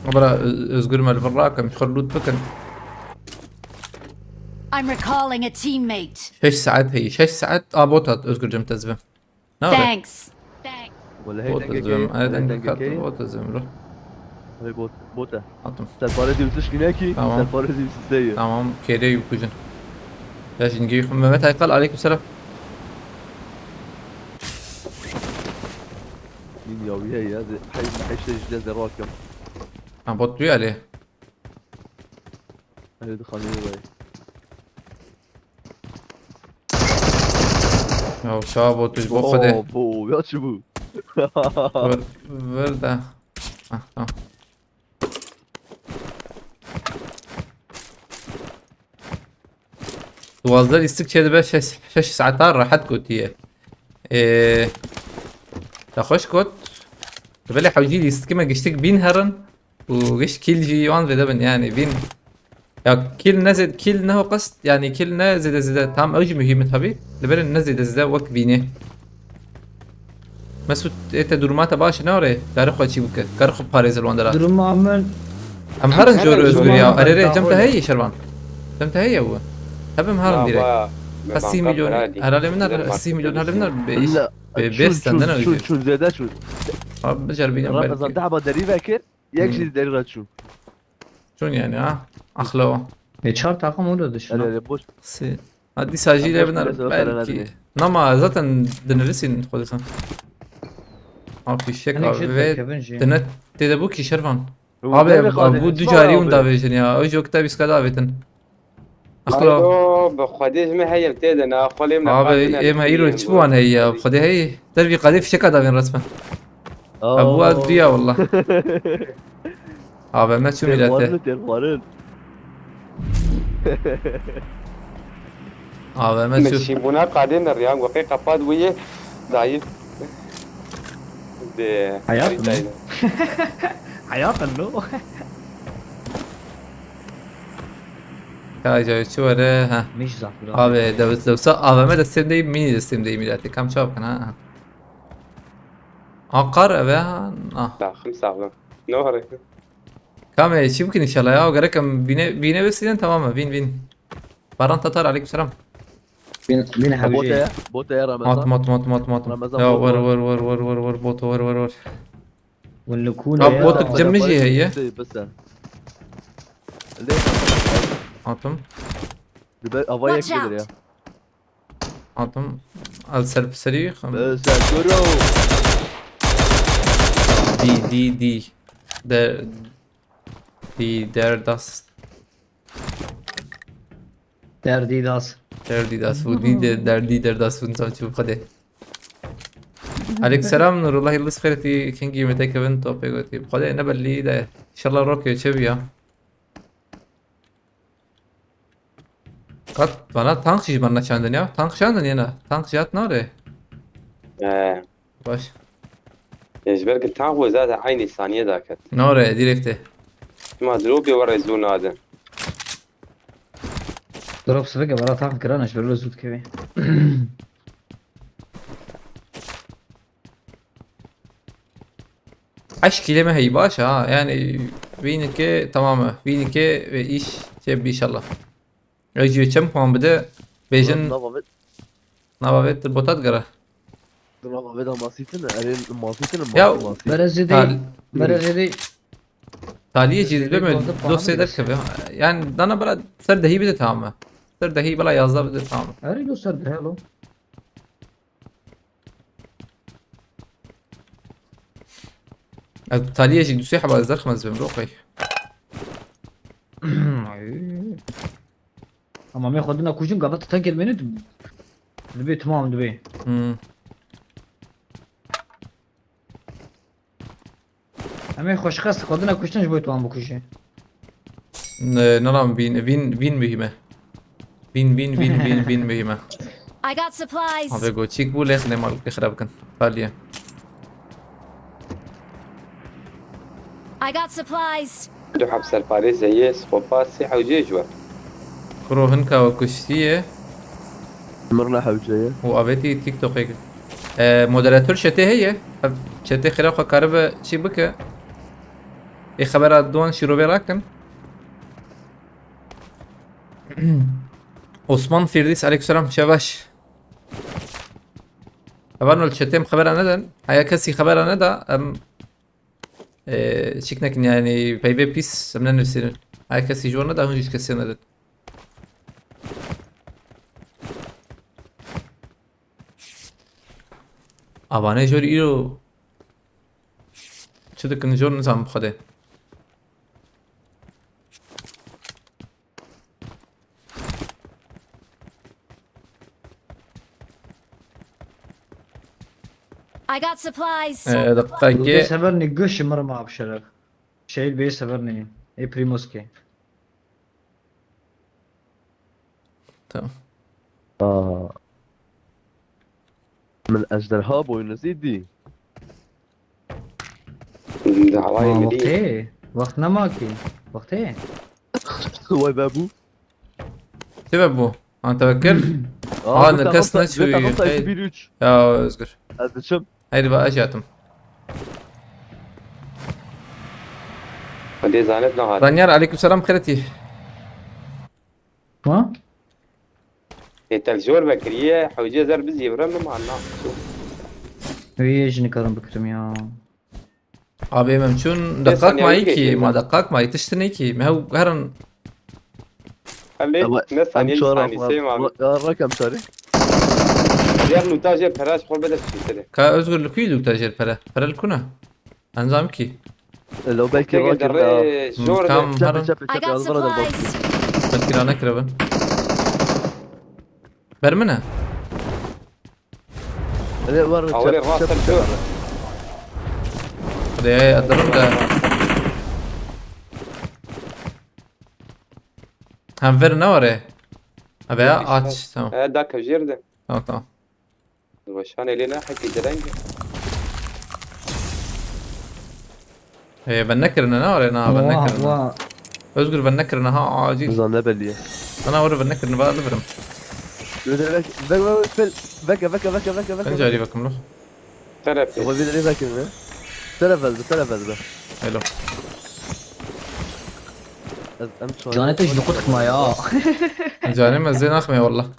برا ازقر مال براك مش خلود بكن I'm recalling a teammate. 6 ساعات هي 6 ساعات بوتات ازقر جمت ازبم Thanks. ولا هي بوت تنجا ازبم كي انا ولا دنك تنجا كي بوت ازبم روح هي بوتا حطم سالفارزي وتشكيناكي تمام. سالفارزي وسيسية تمام كيري وكوجن ليش نجي متى يقال عليكم السلام مين يا وياي هذا حيشتري جديد راكم عم بوت ويا عليه هي دخلني وياي يا شباب بوت بوخده بو يا شبو ورده تمام توازل يستك به 6 ساعات راحت كوتيه تخش كوت تبلي حوجي لي يستكما قشتك بين هرن وقش كيل جي وان بدبن يعني بين يا كيل نزد كيل نه قصد يعني كيل نزد زد تام اوجي مهمة هبي لبرن نزد زد وك بينه مسعود انت درمات باش نوري كارخو تشي بك كارخو باريز الوندرات درم عمل ام هرن جور ازغر يا ما اريري بدأ جمتها أقول. هي شربان جمتها هي هو تبم هرن ديريكت 10 مليون هرالي من 10 مليون هرالي من بيش لا بيست عندنا شو زيادة شو بجربين راب زاد دعبة دريبة كير يكشي دريبة شو شون يعني اخلو يتشار تاقم ولدش أنا بوش سي هادي ساجيلة أبوش بنا بس أوصل أنا بلكي أدري. نما زاتن دنرسين خودسا في الشك انا جد فيت كبنجي دنت تدبوكي شرفان ابو دو جاري وندا فيجن يا اوجو كتابي سكادا بيتن اخلو اخلو بخديج ما هي بتدنا خلي من ابي ما يرو تشبوان هي خدي هي تربي قديف شكا دافين رسمه ابو ادريا والله ابي ما تشوف ميلاته تلفارن ابي ما تشوف مشيبونا قاعدين الرياض وقي قفاد ويه ضعيف ده حياتنا. حياة له كاجا شو ها مش زعل ابي دو سا ابي ما دستم دي مين دستم دي ميلاتي كم شاب كان ها اقر ابي لا 5 نهر كم شي ممكن ان شاء الله يا وقركم بينا بس تماما بين باران تطار عليكم السلام بين حبيبي بوتا يا موت رمضان موت موت موت موت رمضان يا بوت ور بوت ور والنكون بوت جمجي هي بس ليه عطم افايك Watch كده يا out. عطم السلب سريع بس كرو دي در دي در داس دردي داس در دي داس ودي در داس ونسان شوف خده عليك السلام نور الله يلص خيرتي كينجي متى كبن توبي قلتي خده نبل لي ده ان شاء الله روكي تشبيا قد bana tank şiş bana çandın ya. Tank çandın yana. Tank جات ناره. باش. يجبرك التعوى زاد عيني ثانية ذاك ناره ديريكت. ما دروبي ورا الزون هذا ضرب سفقة برا تاخذ كرانش بلو زود كذي 10 kelime هي باش يعني بينك تماما بينك ايش تبي ان شاء الله. اجي كم puan بده بيجن نبابت البوتات قرا. يا برزدي برزدي تاليه جديد بما دو سيدر كبه يعني دانا بلا سر دهي بده تماما سر دهي بلا يازدا بده تماما اريد اوصل هلو تاليه جديد سيحه بلا زرخ مزبم روقي اما ما ياخذنا كوجين قبل تنقل منت دبي تمام دبي اما خوش خاص خذنا كوشتنش بوي تمام بكوشي نرام بين مهمه بين مهمه I got supplies. Abi goçik bu leh ne mal ki خراب كن فاليا I got supplies. دو حبس الباريس زي سخوبات سيحة وجيجوا كرو هنكا وكشتيه مرنا حوجيه وابيتي تيك توك هيك مودراتور شتي هي شتي خلاف كهرباء شي بك اي خبرات دوان شيرو براكن عثمان فيرديس عليك السلام شباش طبعا الشتيم خبر ندى هيا كسي خبر ندى ام شكنك يعني باي بيس سمنا نفسنا هيا كسي جور ندى هونجيش كسي ندى ابانه جور ایرو چه دکن جور نظام بخده I got supplies. دقيقة بيسبرني قش مرة ما أبشرك شيء بيسبرني إيه بريموسكي تمام من اجدرها بوينو زيدي دعواي وقت مليء إيه وقت نماكي وقت إيه هو بابو سببه انت فكر انا كسنا شوي بيروتش يا ازقر هذا شب هيدي بقى اجاتم ودي زانتنا هذا رانيار عليكم السلام خيرتي ما الجور بكرية حوجي زر بزي برم معنا شوف ويجني كرم بكرم يا ابي ممشون دقاق معيكي ما دقاق معي تشتنيكي ما هو قهرن خلي ناس ثانية ثانية سيما الرقم شاري دير نتاجر فراش خور بدأ تشي كده كا ازقر لكويلو تاجر فرا الكنا انزامكي لو باكي تيجي راجل دري جور كام شاب هرن شاب I شاب got الغرض البطل supplies. فكر انا كربن برمنا لا ورد أولي الراس الجور خدي ادرم ده هم فير نوري ابي اتش تمام داك جير ده تمام وشان لنا حكي درنج هي بنكر نوري انا بنكر واه ازقر بنكر انها عاجي نظام نبليه انا ورا بنكر نبقى لبرم بكا بكا بكا بكا بكا انجا لي بكم له ثيرابي هو بيدري بكا تلفز حلو جانتش نقطك ما يا جاني مزين اخمي والله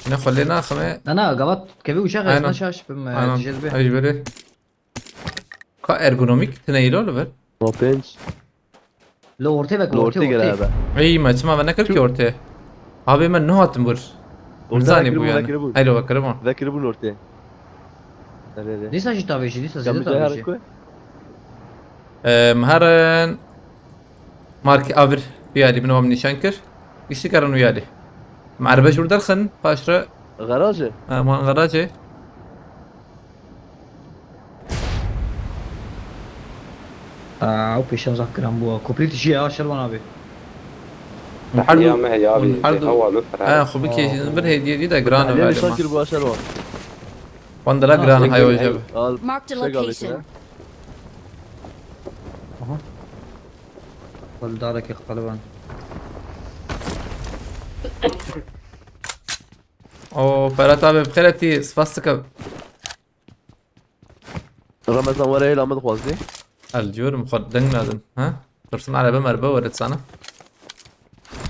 ناخذ لنا اخمي أنا قبضت كبير وشغل أنا. نشاش بما انا تجذبه ايش بري كا ارجونوميك تنيلو لبر مو بينش لو ورتبك لورتي هذا اي ما تسمع بنكر كيورتي ابي من نهو تمبر ولزاني بويا حلو بكرمون ذاكر ابو لورتي ليش أجي تابيش ليش كم أجي جاي تابيش هركوي مهرن مارك افر ويالي بنو من شانكر يشتكرن ويالي مع ربش ودرخن فاشره غراجه ما غراجه أو بيش أذكر هم بوا كوبريت شيء شلون أبي يا ما هي يابي ونحلو- هو لفر خو بكي بر هي دي دا جرانا عليه غالي شاكر بو شلون وندرا جرانا هاي وجب Marked a location. ولدارك يقلبان او فرات ابي بخيرتي صفصك رمضان ولا لا مدخوازي الجور مخدن لازم ها ترسم على بمربى ورد سنة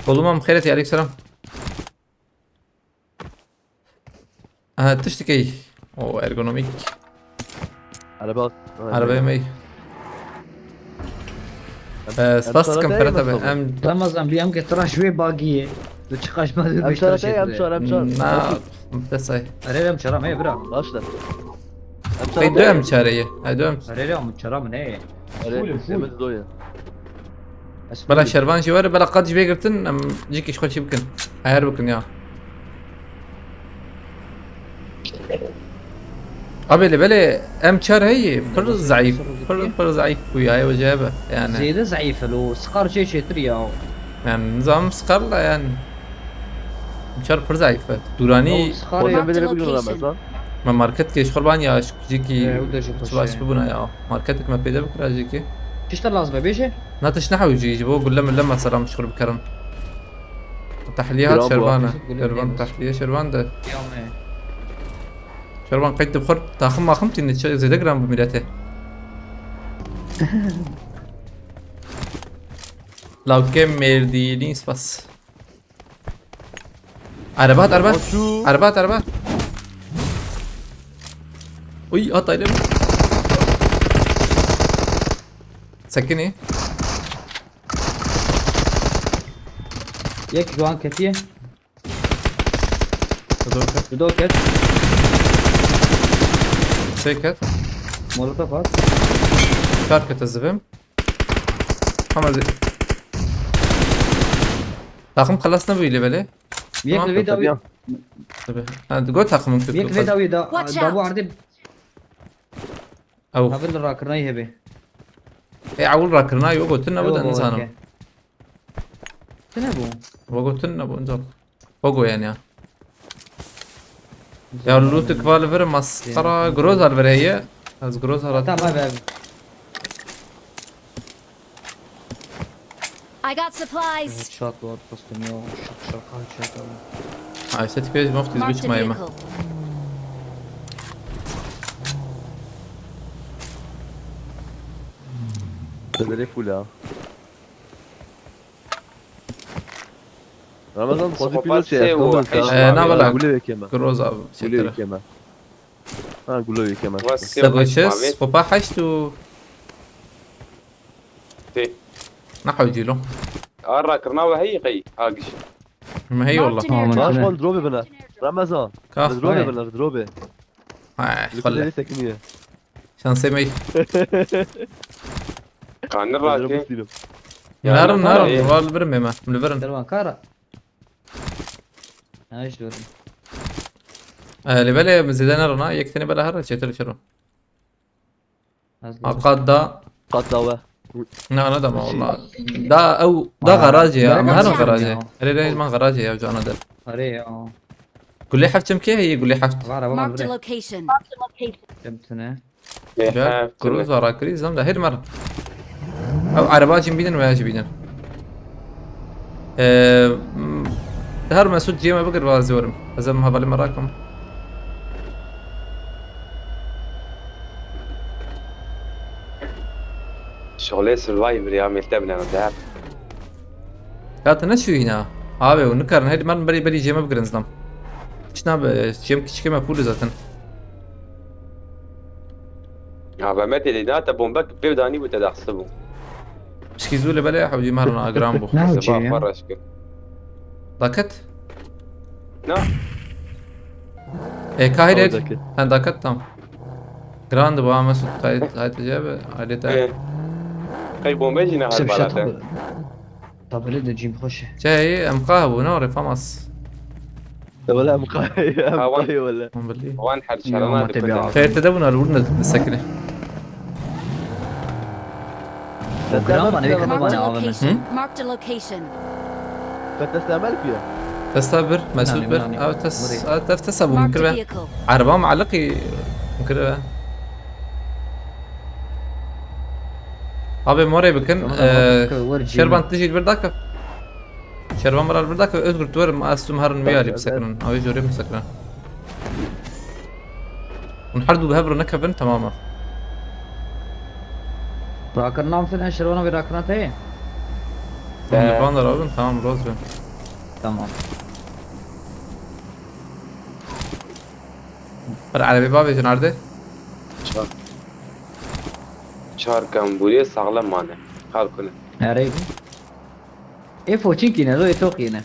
والله ما بخيرتي عليك سلام تشتكي او ارجونوميك على بالك على بمي صفصك فرات ابي ام رمضان بيام كترى شوي باقية لتشقاش ما ادري امشار امشار نا متساي اريد امشرا ما يبرا اشتر اي دوام شاريه اي دوام اريد امشرا من ايه يمد دويا بلا شربان شوار بلا قد بيقرتن ام جيك ايش شي بكن هيربكن يا قبل بلي ام شار هي بر ضعيف بر ضعيف وياي وجابه يعني زيادة ضعيفة لو سقار شيء تريا يعني نظام سقر لا يعني مشار پر ضعیفه دورانی سخاري Marked a بدري بقول location. رمضان ما مارکت که قربان یا جيكي وده شو سواش ببنا يا ماركتك ما بيدا بكره جيكي تشتغل لازم بيجي ناتش نحو يجي يجيبوه قول لما صار مشغول بكرن تحليات برافو. شربانة قول لي شربان بس. تحلية شربان ده يوم شربان قيد بخور تاخم ما خمتي إن زي دقرام بميلاته لو كم ميردي لينس بس عربات عربات وي طايله سكني يك جوان كتيه بدو كت سكت مولوتوفات شاركة الزبم محمد طاقم خلصنا بيلي بلي يك تمام. الفيديو انت قلت طاقم يك ممكن الفيديو دا Watch دابو out. عردي او هبل راكرناي هبي اي عول راكرنا يو قلت لنا بدا انسان تنبو وقلت لنا بنزل فوقو يعني يا اللوت كفالفر مسخرة جروز هالفر هي از جروز تا هالات ما باب I got supplies. شات وات قسطنيو شرخان شات هاي ست بيج مفتي Marked زبيش a ما يما vehicle. بدري فولا رمضان خوزي بيلوت سي وحش نا بلا قول لي كما جروز او قول لي كما قول لي كما ساقوشس فوبا حشتو تي نحو يجيلو راكرنا وهي قي هاقش ما هي والله Marked an ماش airdrop. مال دروبي بنا رمضان كاخ دروبي بنا دروبي خله لي سكنيه شان سيمي كان الراتي نار والبرمي ما من البرن دروان كارا ايش دور اللي بالي مزيدان رنا يكتني بلا هرة شيتر شرو قد دا قد دوا لا ده ما والله ده او ده غراجي يا ما هرم Watch out. غراجي اللي ما غراجي يا جانا ده هري قول لي حفت كي هي قول لي حفت غارة Marked a بابا location. جبتنا كروز ورا كريز زم ده هيد مرة او عربات جنبيدن ويا جنبيدن هر مسود جيما بقر وازورم ازم هبالي مراكم شغلي سرفايفر يا عمي تبني انا تعرف كانت نشو هنا abi ونكر هيد مرة بري جيما بقر نزلم شناب جيم كشكي ما بقول زاتن بعمتي اللي داتا بومبك بيوداني وتدحسبه مش كيزولي بلا حوجي مهرنا اجرام بو نعم صباح جي مرة اشكر ضاكت نعم ايه كاهيد ذاك هان ضاكت تام جراند بو عمس هاي تجاب عليتا ايه قي بومبيجي نهار سب شات بلاته طب ريد جيم خش جاي ام قهوة نوري فمص ولا مقاي ولا بالله وان حد يوم ما شرنا تبيع. خير تدونا الورنا السكنة جرام انا بيك Marked a طبعا location. Marked a location. فتستعمل فيها تستبر مسؤول نعم، بر نعم. او تفتسب Marked ممكن a بقى vehicle. عربة معلقي ممكن بقى ابي موري بكن شربان تجي البرداك شربان مرة البرداك اذكر تور ما استمهر ويالي بسكرن او يجوري بسكرن ونحردوا بهبر نكبن تماما راكرنا في الاشرونه براكرنا تاي نبان رابن تمام روز بن تمام على بابي جنارده شهر كامبوريا ساغلم مانه خال كله هري ايه فوتشين كينا لو يتوقينا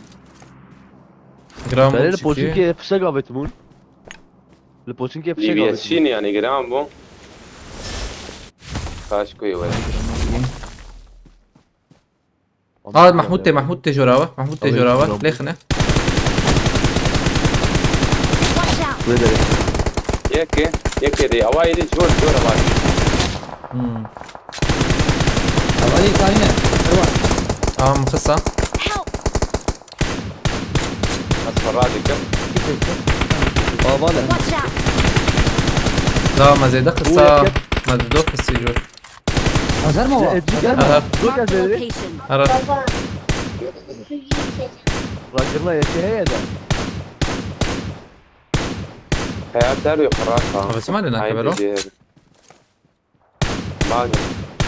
جرام بعدين البوتشين كيف فشقة بتمون البوتشين كيف ليبيا فشقة شين يعني جرام بو خاش كوي ولا محمود تي جوراوه محمود تي جوراوه ليخنه Watch out. يك دي اوايد جور باي اولي كاينه مخصة Help. اصفر رادك فوالا Watch out! لا ما زي ده قصة ما دوق السجور هزار ما هو أهر Marked a location. أهر راجلنا يا شي هي ده حياة دارو يقراها بس ما لنا كبروا ما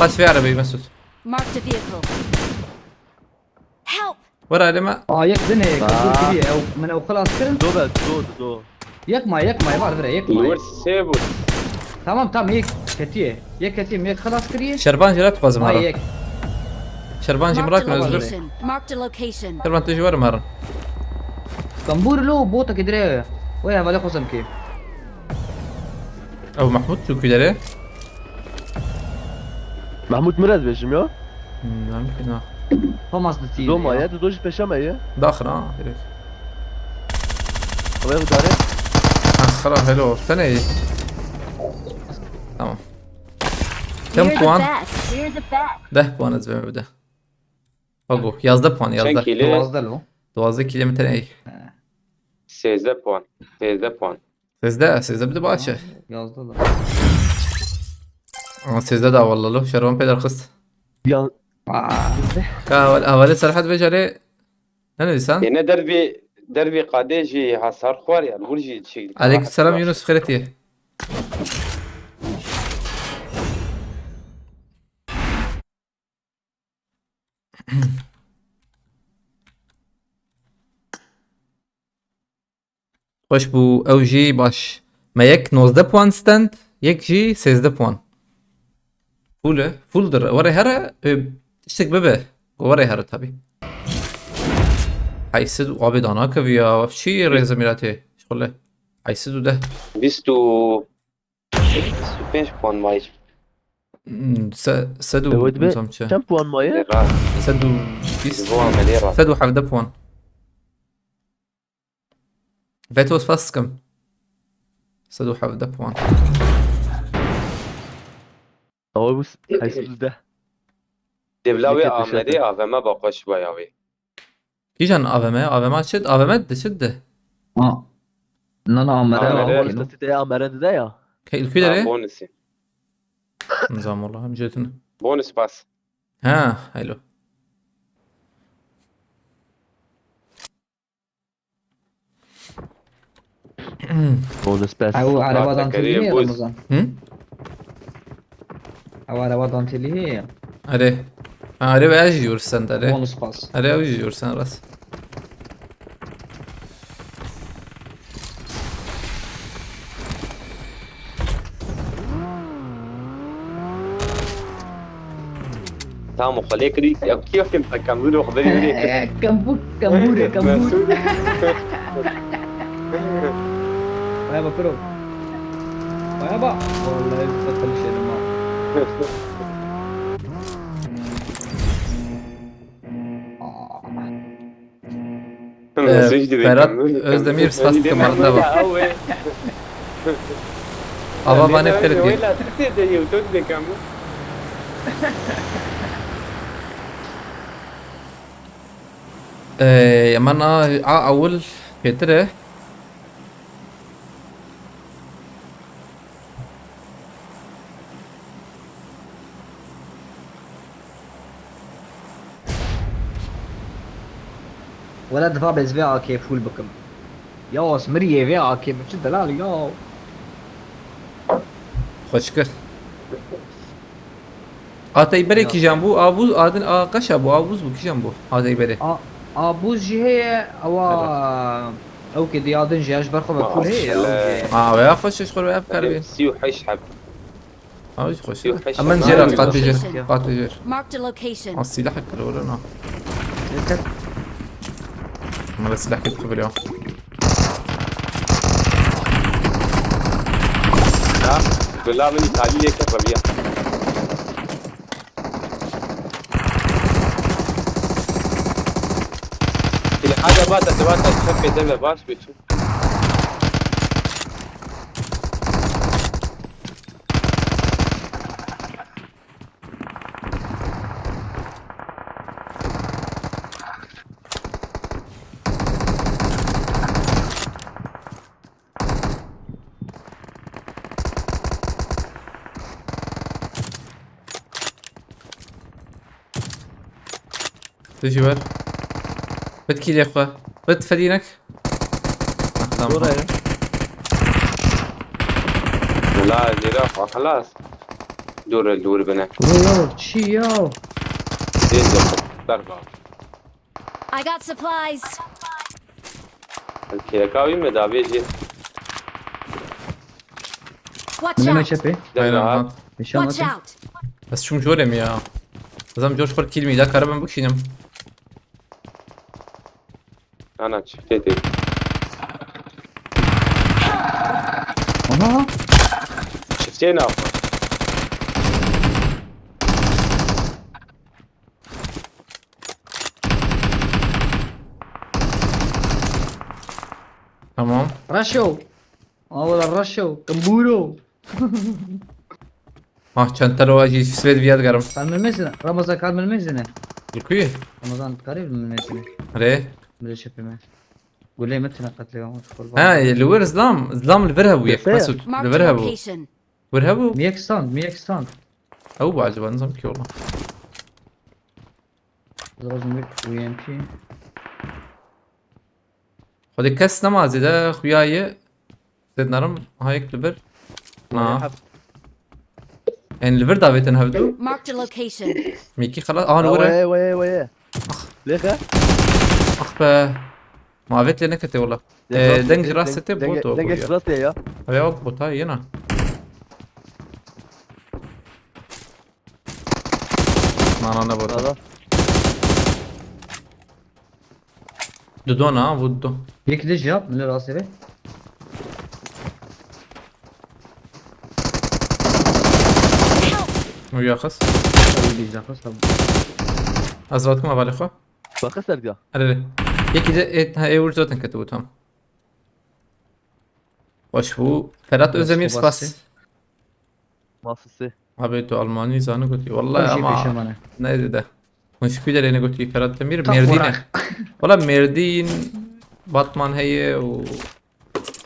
قاش في عربي مسود Marked a vehicle. Help! ورا لما يك دنيا كبور كبير او من او خلاص كرن دو بس دو يك ما يبغى فرق يك ما الورس سيبو تمام يك كتيه يك كتيم يك خلاص كريه شربان جرات باز ما مرة يك شربان جي Marked a مراك نزل location. Marked a location. شربان تجي ورا مرة كمبور له بوتا كدري ويا بالك قسم كيف أبو محمود شو كده ليه؟ محمود مراد بيجم يا ممكن فماس دتي دو ما يا دوش بشما يا داخل هيك الله ياخذ عليه خلاص حلو ثاني تمام كم We're the puan? best. We're the best. 10 puan az benim de. Ogu yazdı puan yazdı. شنكي خلاص له 12 kilometre ey. 16 بوان 16 بوان Sizde bir de bahçe. yazdı له Ama sizde de vallahi şervan peder kız. يا Havale sarhat becari. Ne diyorsun? يعني دربي قاديجي هاسار خواري الورجي شيء Aleykümselam Yunus Feretiye. خوش بو او جی باش ما یک 19 puan stand یک جی 13 puan فول در ورا هره تشتك ببه ورا هره tabi حيسد وابد انا كفيا شي ريزميلاتي شغله حيسد ده 25 بوان مايش سدو ود بي مسامچه كم بوان مايا سدو بوان مليرة سدو 17 puan فيتوس فاس كم سدو 17 puan هو بس حيصير ده دبلاوي يكتب آمدي آفما باقاش باياوي كيجان AVM شد AVM شد انا عمره. عمره تتي امرد ده يا الكيلر بونسي نظام والله هم جيتنا بونس باس ها حلو بونس بس او على بعد وضع كريم انتلي بوز. رمضان هم او على وضع انتلي Are ve yiyorsan da بونus باس Are yiyorsan ras. تامو خليك دي كيف كنت كملوا خبري هيك كمبورة ويابا برو ويابا والله يدخل شيء ما Ferhat Özdemir spastik marda bak. Aba bana Ferhat diyor. يمنا أول فترة ولا دفع بس فيها كيف فول بكم يا سمرية فيها كيف شو دلال يا خوشكر آتای بره کی جنبو آبوز آدن آقاش ابو آبوز بو کی جنبو آتای بره ابوز جي هي او كده يا دن جاش برخو بقول هي ويا خوشش خور ويا بكار بين سيو حش حب اوش خوش يوحش. اما نجير قات بيجر قات بيجر Marked a location. السلاح كله ولا نا ما السلاح كده خبر يوم بالله من تعالي لك الربيع اللي حاجة بات تخفي دم باش بتشوف تجي ور بتكي لي اخوة بت فدينك تمام ورايا لا زيرا خلاص دور بنا يو شي يو زين ضربة I got supplies. الكيكاوي مدابيجي Watch من out. شبه Aynen. نشان Watch out. بس شو مجورم يا زعما جورج فور كيلمي دا كهرباء بكشينم انا شفتي اها شفتينا تمام رشو والله الرشو كمبورو چند تا رو اجي في سويد بياد قرم كان من المزنة رمضان كان من المزنة الكوي رمضان قريب من المزنة ري مدري شبه ما قول لي متى قتل يوم ها اللي وير زلام الفرهبو يك بالفعل. مسود Marked a الفرهبو location. ورهبو ميك ستاند او بعجبه نظام كي والله لازم ميك وي ام بي خدي كاس نمازي ده خوياي زيد نرم هايك ليفر يعني ليفر دافيتن هبدو Marked a location. ميكي خلاص نوره وي ليك اخ ما عرفت لي نكتي والله دنج راس ستي بوتو دنج راسي يا هاي وقت بوتا هنا ما انا بوتا هذا دودونا بودو يك ديش جاب من راسي به ويا خص ديش جاب طب ازراتكم ابالي خو بخسر جا اري يكي ده هاي ورزوتن كتبوتهم وش هو ثلاث زميل سباس ما في عبيتو الماني زانو قلت والله يا ما شمانه نادي ده مش كده لاني قلت لي فرات تمير ميردين والله ميردين باتمان هي و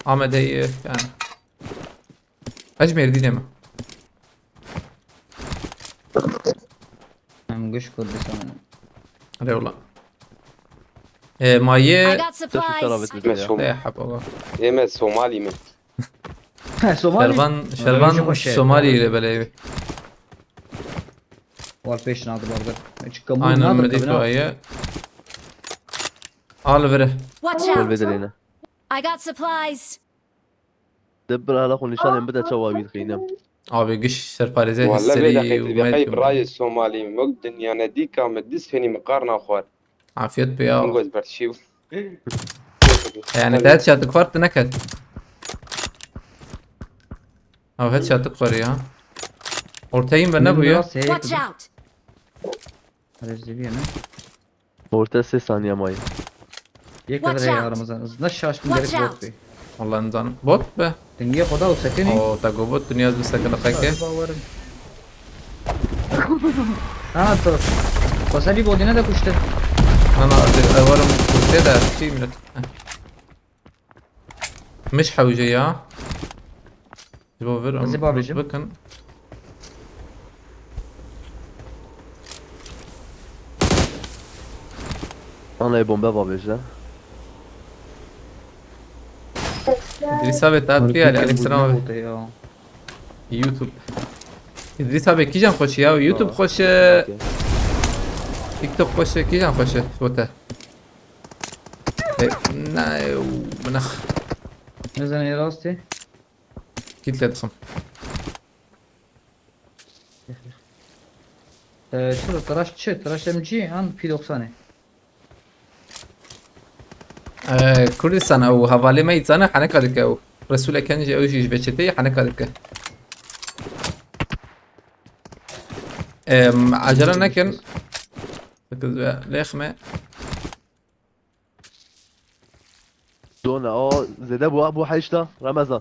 احمد هي يعني ايش ميردين يا ما من قش كردستان لا والله I مايه got supplies. مسوم لا حب والله يما الصومالي من سومالي شربان الصومالي بلاي والفيش ناظر برضه هيك كمون انا ناظر مديتو كبناء هي الفره Watch out. البدلينا I got supplies. دبر هلا خو نشان بدا شواوي خينا ابي قش سرباريزي والله بيدا خيت هستري بخي وميت براي الصومالي مقدن يعني ديكا مدس فيني مقارنة اخوان عافيت بيا نقول برشيو يعني هيد شات كفرت نكد او هيد شات كفري ها اورتين بنبو يا Watch out. رجبيه من مورتا 6 ثانية ماي يك Watch بدري يا out. رمضان نشاش من Watch درك out. بوت بي والله نزان بوت به تنجي خدا وسكني او تاكو بوت دنيا بسكن خاكه انا طرف بس اللي بودينا ده كشت انا اورم كده شي من مش حوجي ها زي بابجي. بكن انا بومبا بابجا ادريس ابي تابي على السلام يوتيوب ادريس ابي كيجان خوش يا يوتيوب خوش تيك توك خوش كيجان خوش فوتا نا منخ نزل راستي كيت لدخم شو تراش ام جي عن في 90 كردستان او هوالي ما يتزانا حنكا دكا او رسول كنجي او جيش بچتي حنكا دكا عجلة نكن ليخمة دونا زيد ابو حيشتا رمضان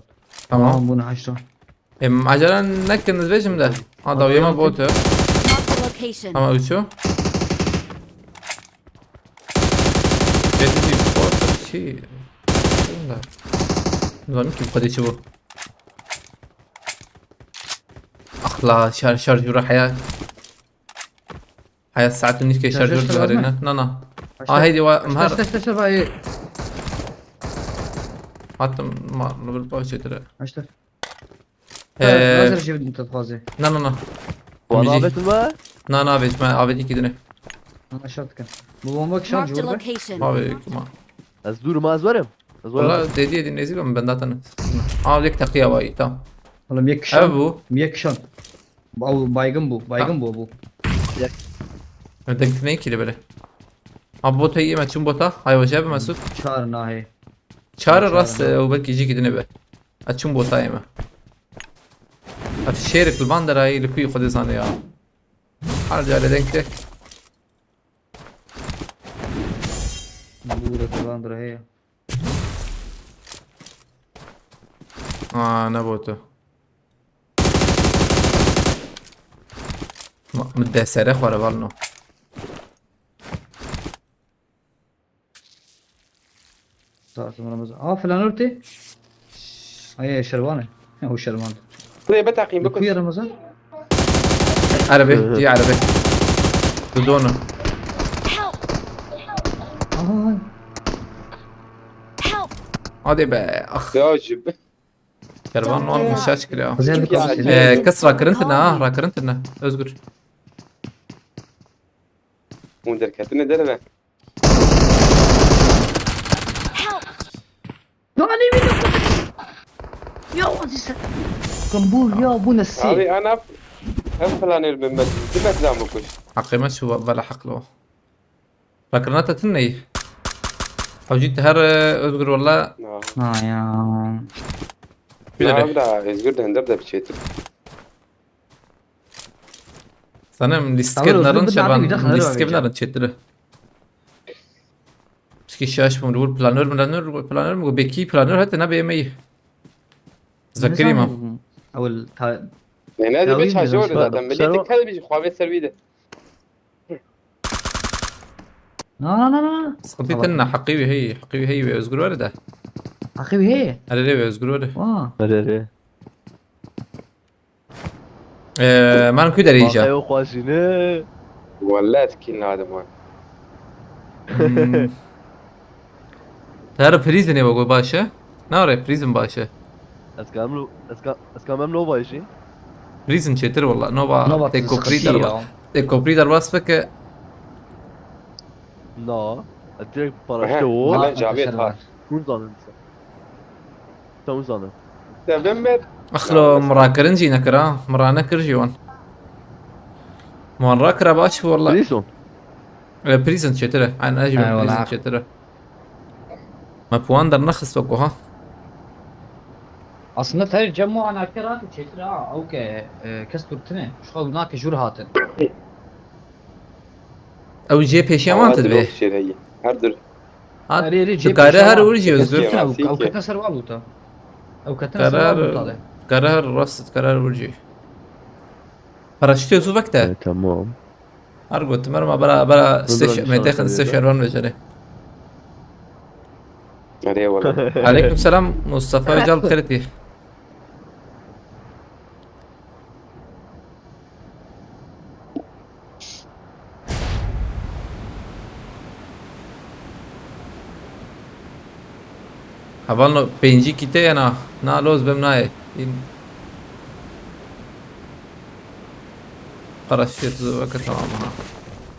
تمام بونا هشتا عجلة نكن نزبيجم ده هذا ويما بوتو Marked a location. اما اوشو جديد بوتو شي نظام كيف قد يشوفه اخ لا شارج جرا حياة هاي الساعة تنيش كي شارجر شارجر ظهرنا نا هيدي مهار اشتر باي حتى ما بالباش ترى اشتر آه، لازم اجيب انت تفازي نا وانا بيجي. عبيت الماء نا بيج ما عبيدي كده انا شرط كان بومبك شارج Marked a جوربك location. ما بيك ما ازدور ما ازورم والله دي نزيل من بنداتنا ليك تقيا واي تمام والله ميك شان ابو ميك شان او بايجن بو ابو بدك نيكي بله ابوت هي ما تشوم بوتا هاي وجاب مسود شار ناهي شار الراس وبلكي يجي كده نبه اتشوم بوتا يما اتشارك الباندر هاي اللي كوي خد زاني يا حاجه على دنك بورة تباندر هي نبوتو مدة سرخ ولا بالنو صارت مرة فلانورتي هي شروانه هو شروان طيب بتعقيم بكل كوي رمضان عربي جي عربي بدونه Help! اه Help! هذا بقى اخ يعجب كربان نوع مش اشكال يا زين كس راكرنتنا راكرنتنا اصبر مدير كاتنا درنا Help! يا ودي قنبول يا ابو نسي هذه انا فلان الممد دمت لا مكش حقي مش هو بلا حق له راكرنتها تني او جيت هر اصبر والله يا لا ابدا يزقد هندبدا بشيت sana listke Tamam, narın özür dilerim, bir dakika, şerban nereye listke bakacağım? narın çetire. Çünkü şaş mı rul planör mü beki planör hatta ne beyemeyi. ذكري ما او يعني هذه لا، مش هجور وين اذا بس؟ مليتك هذا بيجي خوابيت سرويده لا صدقتي تنا حقيقي هي ويزقر ورده. اخي هي على ليه ويزقر ورده. واه مريري ما نكو دريجة. ايوه خواشيني ولا تكيلنا هذا ما تعرف بريزن يا بقول باشا. ناري بريزن باشا. اسكام نو بايشي بريزن çetir والله نوبا تيكو بريدر بس فك لا اديك أها. باراشوت والله جابيت ها كون زانن تون زانن تبمر اخلو مراكرن جي نكرا مرانا كرجيون. مون راكرا باش والله. بريسون بريزن çetir. عن اجمل والله بريزن عارف. çetir. ما بواندر نخس وكوها. اصلا ترى جمعوا انا كرات تشتري اوكي كستورتني شغل هناك جور هاتن او جي بيشي ما تدبي. شيء هي هردر تكاره هر ورجي وزبر. او كتنا سروالوتا او كتنا سروالوتا قرار راست قرار ورجي. فرشتي زو وقتها. تمام ارجوت مرة بلا إن ميتين شاء الله. استشهر وان وجري. عليه والله عليكم السلام مصطفى جال بخيرتي. حوالنا بينجي كيتي انا لوز بمناي قرشت زوك تمامها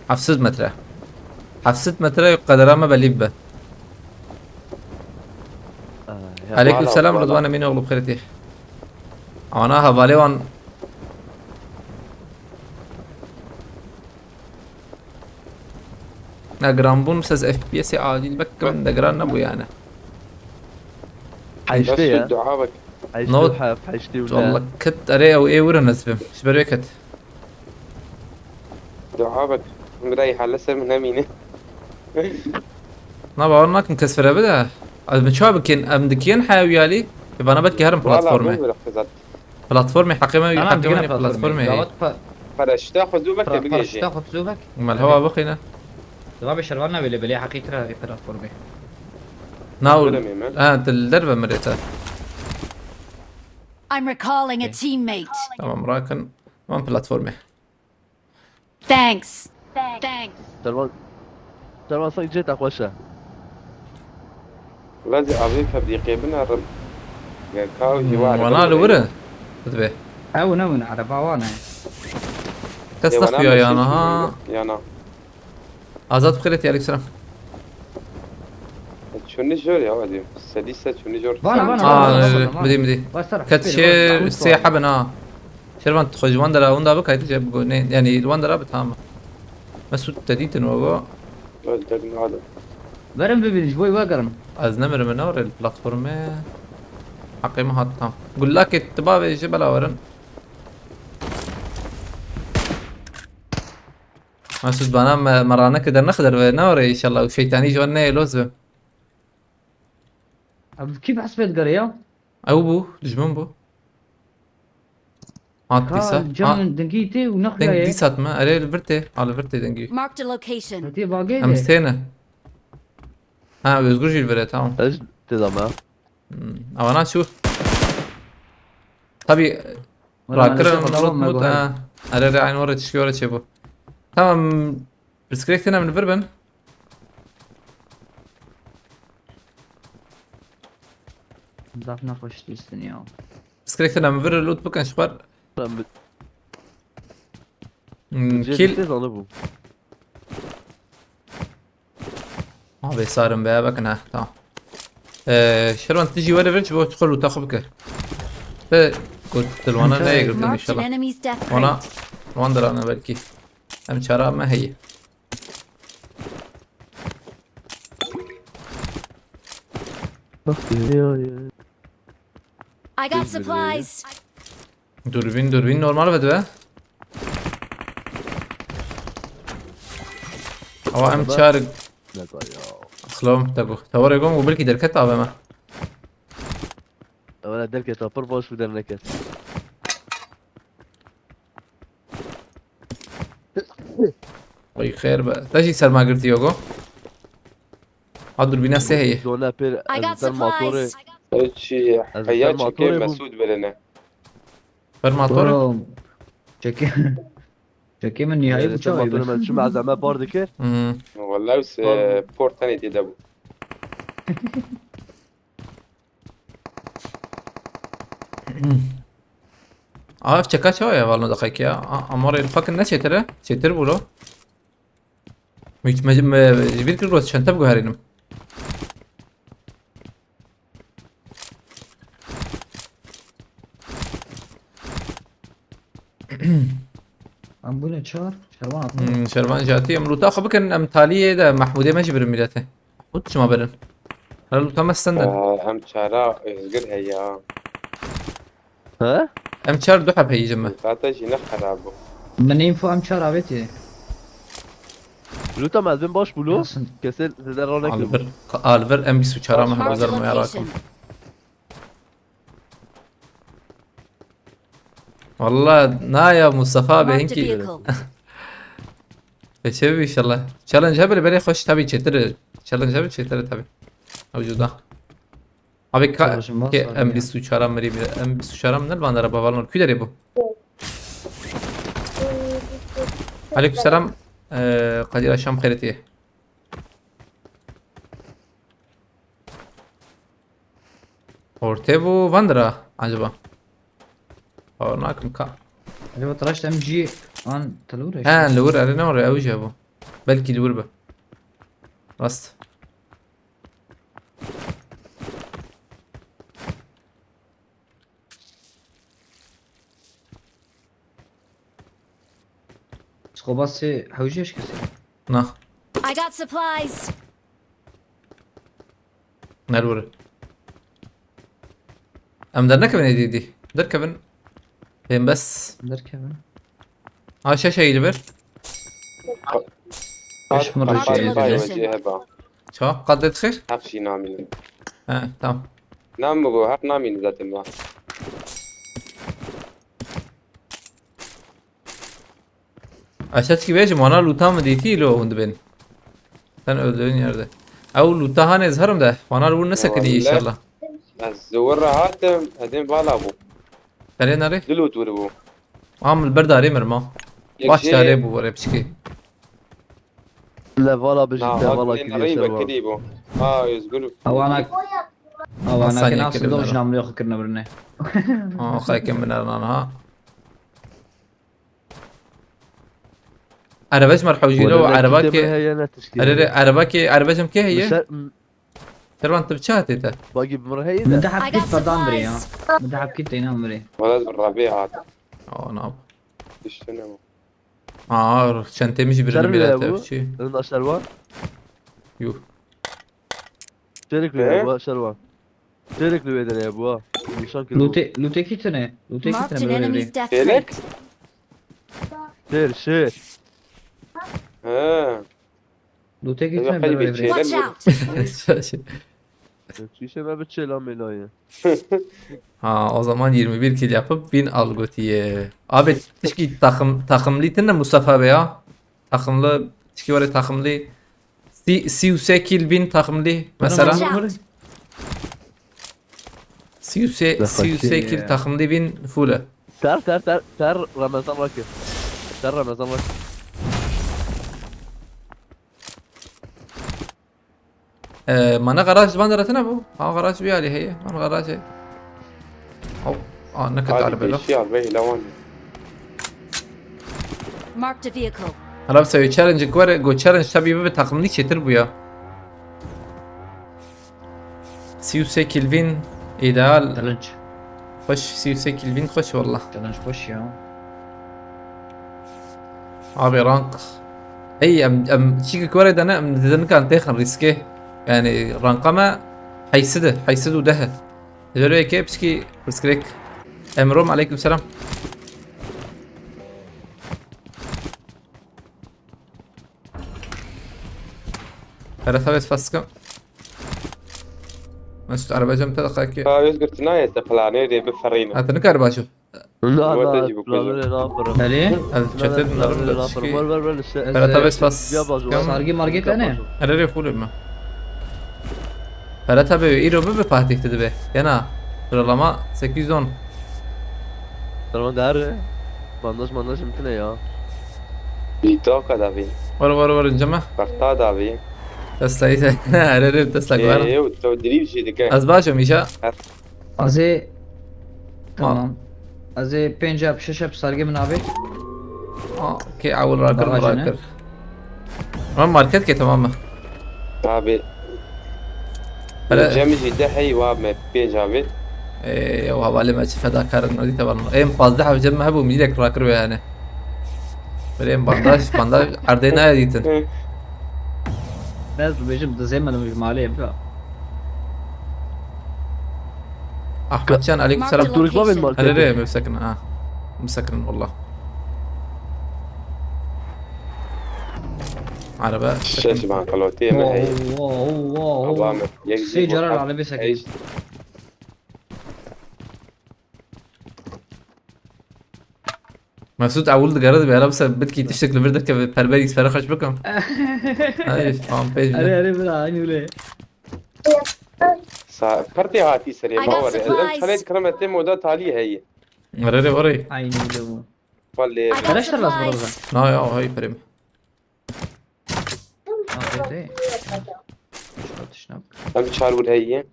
حفصد متر قدرها ما بليبه. عليكم السلام رضوان مين يغلب بخيرتي. انا حوالي وان نجران بون ساز اف بي اس عادي بك من نجران نبو يعني. بس حيشتي شد عابك حيشتي نوت. الحاف حيشتي والله ولا كت اري او ايه ورا نسبه مش بريكت. دعابك مريح على لسه من همينه نبا ورناك مكسفره بدا. مشابكين امدكين حيويالي يبقى انا بدك هرم بلاتفورمي بلاتفورمي حقيقة بلاتفورمي فلاش تاخذ ذوبك تبقى شيء تاخذ زوبك مال هو بخينا دابا شروالنا بلي بلي حقيقة في بلاتفورمي ناول انت الدربة مريتها I'm recalling a teammate. تمام راكن ما بلاتفورمي. Thanks. Thanks. سلمان صك جيت أخوشه لازم أبي فبديقي بنا رب كاو جوار وانا لورا تبي او نون على باوانا تصدق يا انا ها يانا ازاد بخيرتي عليك سلام شوني جور يا ودي سديسة شوني جور بدي كاتشير سياحة بنا شربان تخرج واندرا وندا بك هاي تجيب جونين يعني الواندرا بتهام مسود تديت نوغو دقنا هذا برم ببيدش بوي واقرن از نمر من اور البلاتفورم حقي ما حطها قول لك التباب جبل اورن مسود بنا مرانا كده نخدر نور ان شاء الله وشيطاني جوانا لوزه كيف حسبت قريه؟ او بو دجمن بو هات ديسا جان دنقيتي ونخلي دنگ ديسات ما اري الفرتي على الفرتي دنگي Marked a location. هتي باقي امستينا ها بيزغوش الفرت تمام ايش تضمع او انا شوف طبي راكر المفروض موت اري عين ورا تشكي ورا تشبو تمام بسكريكتنا من بربن ضاف نخش الدنيا بسكريكتنا من بربن لوت بكن شبر جيت كيل تضربه ما بيصارم بها بكن تمام شرون تجي ورا فرج بو تدخل وتاخذ بك قلت الوانا لا يقرب ان Marked شاء an الله enemy's death وانا rate. واندر انا بلكي ام شراب ما هي I got supplies. دوربين نورمال بده او ام شارق خلوم تاكو توري قوم وبلكي دركت ابا ما انا درك تابر باش بدل نكت وي خير بقى تاجي سر ما قلت يوغو هادور بينا هي جونا بير I got الموتور supplies. شي حياتي كيف الموتور مسود بلنا فرماتور شكي شكي من نهاية الموتور بتشاوي من شو مع زعما باردكر والله بس بور تاني تدبو عارف چکا چاوه والله دقیقی امار الفاکن نه چطوره؟ چطور بولو؟ جبیر کرد روز چند تا بگو هرینم أمبولة شهر شهران عطنا شربان جاتي امروتا خو بكن امثاليه ده محموديه ما جبر ميلاته محمود شو ما برن هلا لو تم استندن هم شارع يزقر هيا ها ام شار دو حب هي جمه تعطي شي نخرابو من ينفو أم شهر عبيتي لوتا مازن باش بولو أصلاً. كسل تدرونك الفر ام بي سو چارا ما Marked a بازار ما يراكم location. والله نا يا مصطفى Marked a بهنكي vehicle. بشوي ان شاء الله تشالنج هبل بري خوش تبي چتر تشالنج هبل چتر تبي موجوده ابي كا كي ام بي سو چارا مري ام بي سو چارا من الباندر بابالنور كي دري بو عليكم السلام قدير الشام خيرتي اورتيبو فاندرا عجبا او ناكم كا اللي طرشت أم جي أنا تلورة ها اللور علينا ورا اوي جابو بلكي اللور به راست سخوباسي حوجيش كسي نا I got supplies. نالور ام درنا كبن دي در كبن بين بس دركبن شاشة يلبر ايش مرة Marked a شيء location. هبا شو قدرت خير هفشي نامين تمام نام بقو هات نامين ذات ما اشتكي بيش وانا لوتا مديتي لو هند بين تن اولين يرده او لوتا هان يظهرم ده وانا لو نسكني ان شاء الله الزور هاتم هدين بالابو خلينا نري دلوت وربو عامل برد عليه مرما باش عليه بو ولا بشكي لا فوالا بجد نا فوالا هاك كذي قريبة شروان كريبو يزقلوا أوانا الثانية كنا كده أصلا بنلعب. نعمل ياخذ كرنا برنه خايك من انا ها عرباش مرحوجي له عرباك هي انا تشكيل عرباجم كي هي مش ترى انت بتشاتي انت باقي بمرهي من ده تحت I كيف got فردان بري supplies. من تحت كيف ينام بري ولد بالربيع هذا نعم يشتنموا عشان تمشي شرب يا بالرميلات ابو شي لنا شروان يو شارك له يا ابو شروان شارك له يا ابو مشان كله لوتي كيتنا لوتي Marked an كيتنا enemy's بري death فينك؟ rate. شير لوتي إذا كيتنا قلبي بري تشيل. Watch out. شيشه ما بتشيل امي O zaman 21 kill yapıp 1000 al Goti'ye. Abi tişki takımlıydı ne Mustafa Bey ya? Takımlı tişki var ya takımlı. Si kill 1000 takımlı mesela. Watch out. Si kill takımlı 1000 full. تعال رمضان راكب تعال رمضان راكب Mana garaj banderatına bu. Ha garaj bir hali هي. Mana garaj هي. أو نكت هذه على بالك. بيشيال به لوان Marked a vehicle. Hala بسوي challenge كوره جو challenge tabii bir takımlı çetir bu ya. Si kill 1000 ideal. تلنج خوش Si kill 1000 خوش والله. تلنج خش يا Abi rank اي ام شيك كوري ده انا من كان تاخن ريسكي يعني رانقما حيسده ده دلوقتي كيف بسكي بسكريك امروم عليكم السلام ثلاثة بس فاسكم مسجد عربية جم تدخلك يذكر تناية تقلعني دي بفرينا هات نكار باشو لا هو لا تجيب كله. لا نافر هلي الشتت نرم ثلاثة بس فاس صارقي ماركت انا أنا فول ما ثلاثة بيرو بباتيك تدبه ينا sıralama 810 ترى دار bandaj mümkün ya بيتوكا دافي ور الجمع فرتا دافي تسلا أنا تسلا كوارا ايه والتدريب شي دكا از باشو ميشا ازي تمام ازي بينجاب ششب صارقي من ابي كي اول راكر دراجة راكر تمام ماركت كي تمام دافي هلا جمجي دحي واب بيجابي ايه وهبالي ما تشوف هذا كار نودي تبرنا ايه مفاضحة بجمع هبو ميلك راكر ويانا بريم بانداج عردينا ديتن لازم بيجيب ده زي ما انا مش معليه بقى احمد شان عليكم Marked a السلام تورك ما بين location. هلا ماركت مسكنا مسكنا والله عربة الشاشة مع قلوتية ما هي واو عوامل سي جرال على بيسك ايش مسعود عولد جرد بيلبس بدكي تشتكل بردك بربريس فرخش بكم ايش بيج اري بلا عيني ولا فرتي هاتي سريع I ما got وري supplies. خليت كلمتين مودات علي هي وري وري عيني ولا واللي I got بلاش ترى supplies. لا يا هاي بريم ام تشارول هي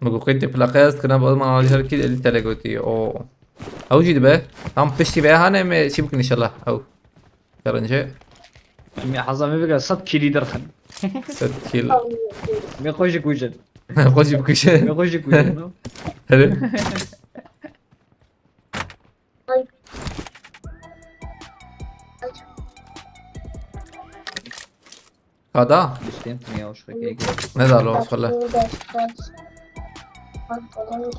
بقول كنت في القياس كنا بعض ما على هالكي اللي تلاقوتي او او جد بقى هم بشتي بقى هنا ما شبك ان شاء الله او كرنجة مي حظا بقى صد كيلي درخن ست كيل مي خوشك وجد قوسي بكشة مي خوشك وجد هذا استنتني يا وش فيك ne da lo valla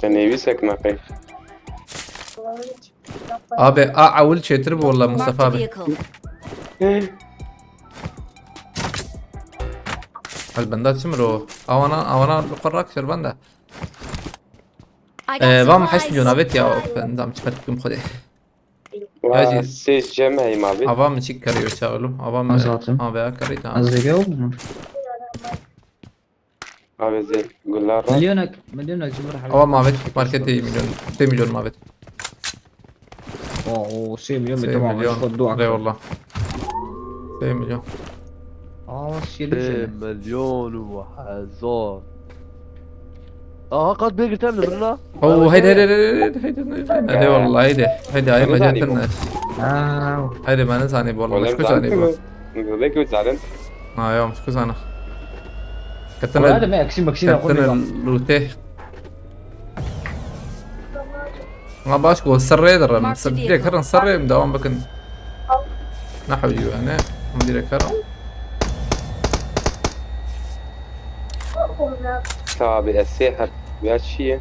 كان يبيسك ما قيف abi اول شيتر والله Marked مصطفى a abi vehicle. البندات شمرو اوانا بقراك شربنده I got vamos حش مليون supplies. ابيت يا نظام تفككم خدي وسيس جمع هي ما بيت avam için karıyor çağırlı avam Azatım. abi karıyor tamam قصدي جو هذا زين قول لا مليونك جمر حلو avam mavet markete milyon 2 milyon mavet اوه سي مليون 2 طبعا milyon خد دوعك eyvallah 2 مليون. شيل 2 مليون وحزار. قد بيجي تعمل برنا. اوه هيدا والله هيدا هاي ما جاتنا. هيدا ما نزاني والله مش كوزاني بو. ليك زعلان يوم مش كوزانا. هذا كتنا ما يكسي مكسينا لوته. ما باشكو السري درا من سبدي كرن سري مداوم بكن. نحو يو انا مدير كرن. صعب الساحر بهالشيء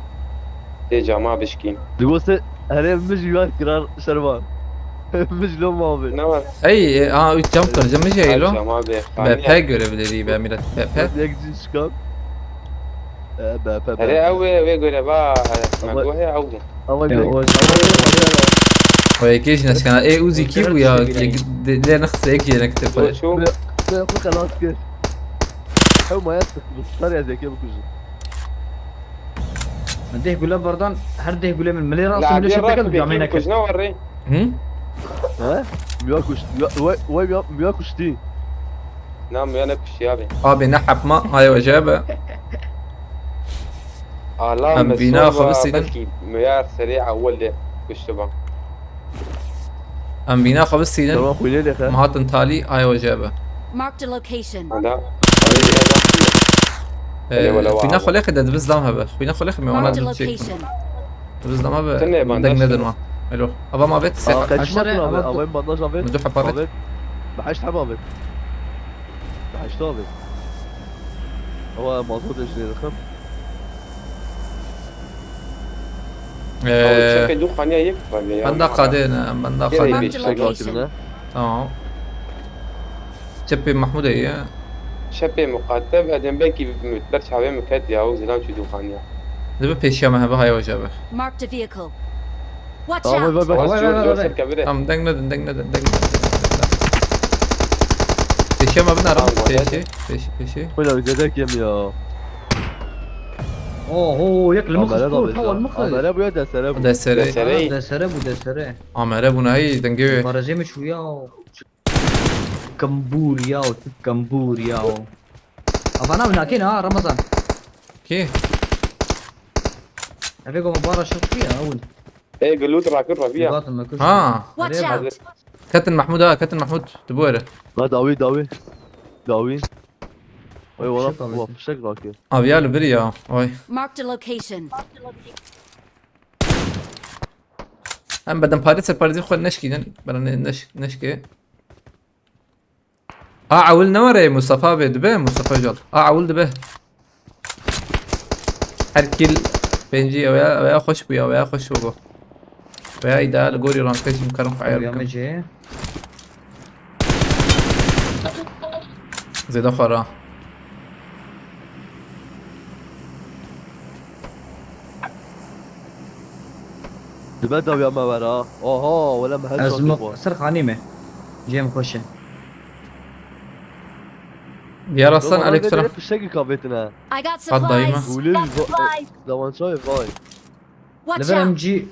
تيجي ما بشكي دقوسي هري مش يوان كرار شربان. مش لو ما بي. نعم اي جمبر جمجي ايلو. ما بي باباجو بدي باميرات بابا. يجي شكاب. هري أوي ويقول با مقوله أو ويكيش ناس كان اي اوزي كيو يا ليه نخص هيك نكتب. شو خلاص كيف. هو ما يسك بالطريقة زي كيف بكوجي. من ده يقول بردان هر ده يقول من ملي راسه لا ملي شبكه بيراك بيعملنا بيجي كده. وري ها؟ مياكوش تي. نعم أنا كشيابي بنحب ما هاي وجابه. لا أم بيناخذ بس بلكي ميار سريع أول ده كشتبان ام بيناخذ بس سيدن تمام خويا لي خير. مهاتن تالي هاي وجابه. Marked a location. هذا بيناخذ لك ده بس دامها به بيناخذ لك ما Marked a انا location. بس دامها به استنى يا بدك بندر. ندن ما الو ابا ما بيت سيح قديش مثلا وين بنداج عبيد؟ مدوحه بارت عبيد بحاجة حبابت. بحاجة طابت. هو مظبوط ايش رقم؟ شكل دوخ عني هيك بندا قادين بندا قادين Marked a location. اه شبي محمود هي شبه مقاتب ادم بكي متبرش حوالي مكاد ياو زلام شي دوخ عني دبا بيشيا ما هبا هاي وجابه. Marked a vehicle. Watch اه out. باي باي. جوسر كبيرة ام دنگ ندن بيشيا ما بدنا رم بيشي خويا بجدك يا ميا. هو ياكل المخ عمال هو المخ. ابو يد سلام. ده سري سري ده سرب وده سرب. عمره بنا هي دنجي برازيل شو ياو كمبور ياو كمبور ياو. أبانا من هنا رمضان. كي أبيكم مباراة شوط فيها أول. ايه قلوت راكب ربيع Watch out. كابتن محمود كابتن محمود تبوره داوي داوي. وي والله هو في الشكل راكب. بيالو بريا واي Marked a location. ام بدن باريس خو نشكي بدن نشكي عول نوري مصطفى بدبه مصطفى جل عول دبه هركل بنجي ويا خوش بيا ويا خوش بو ويا ايدا الجوري رانكش مكرم يا عيالكم مجي. زيد اخرى دبدا ويا ما ورا. ولا ما هل أزمق سرق عنيمة. جيم خوشة. يا راسن عليك سلام في الشكل كابتنا. I got قد دايما. supplies. قولي لي زمان شايف باي. Watch ليفل ام out. جي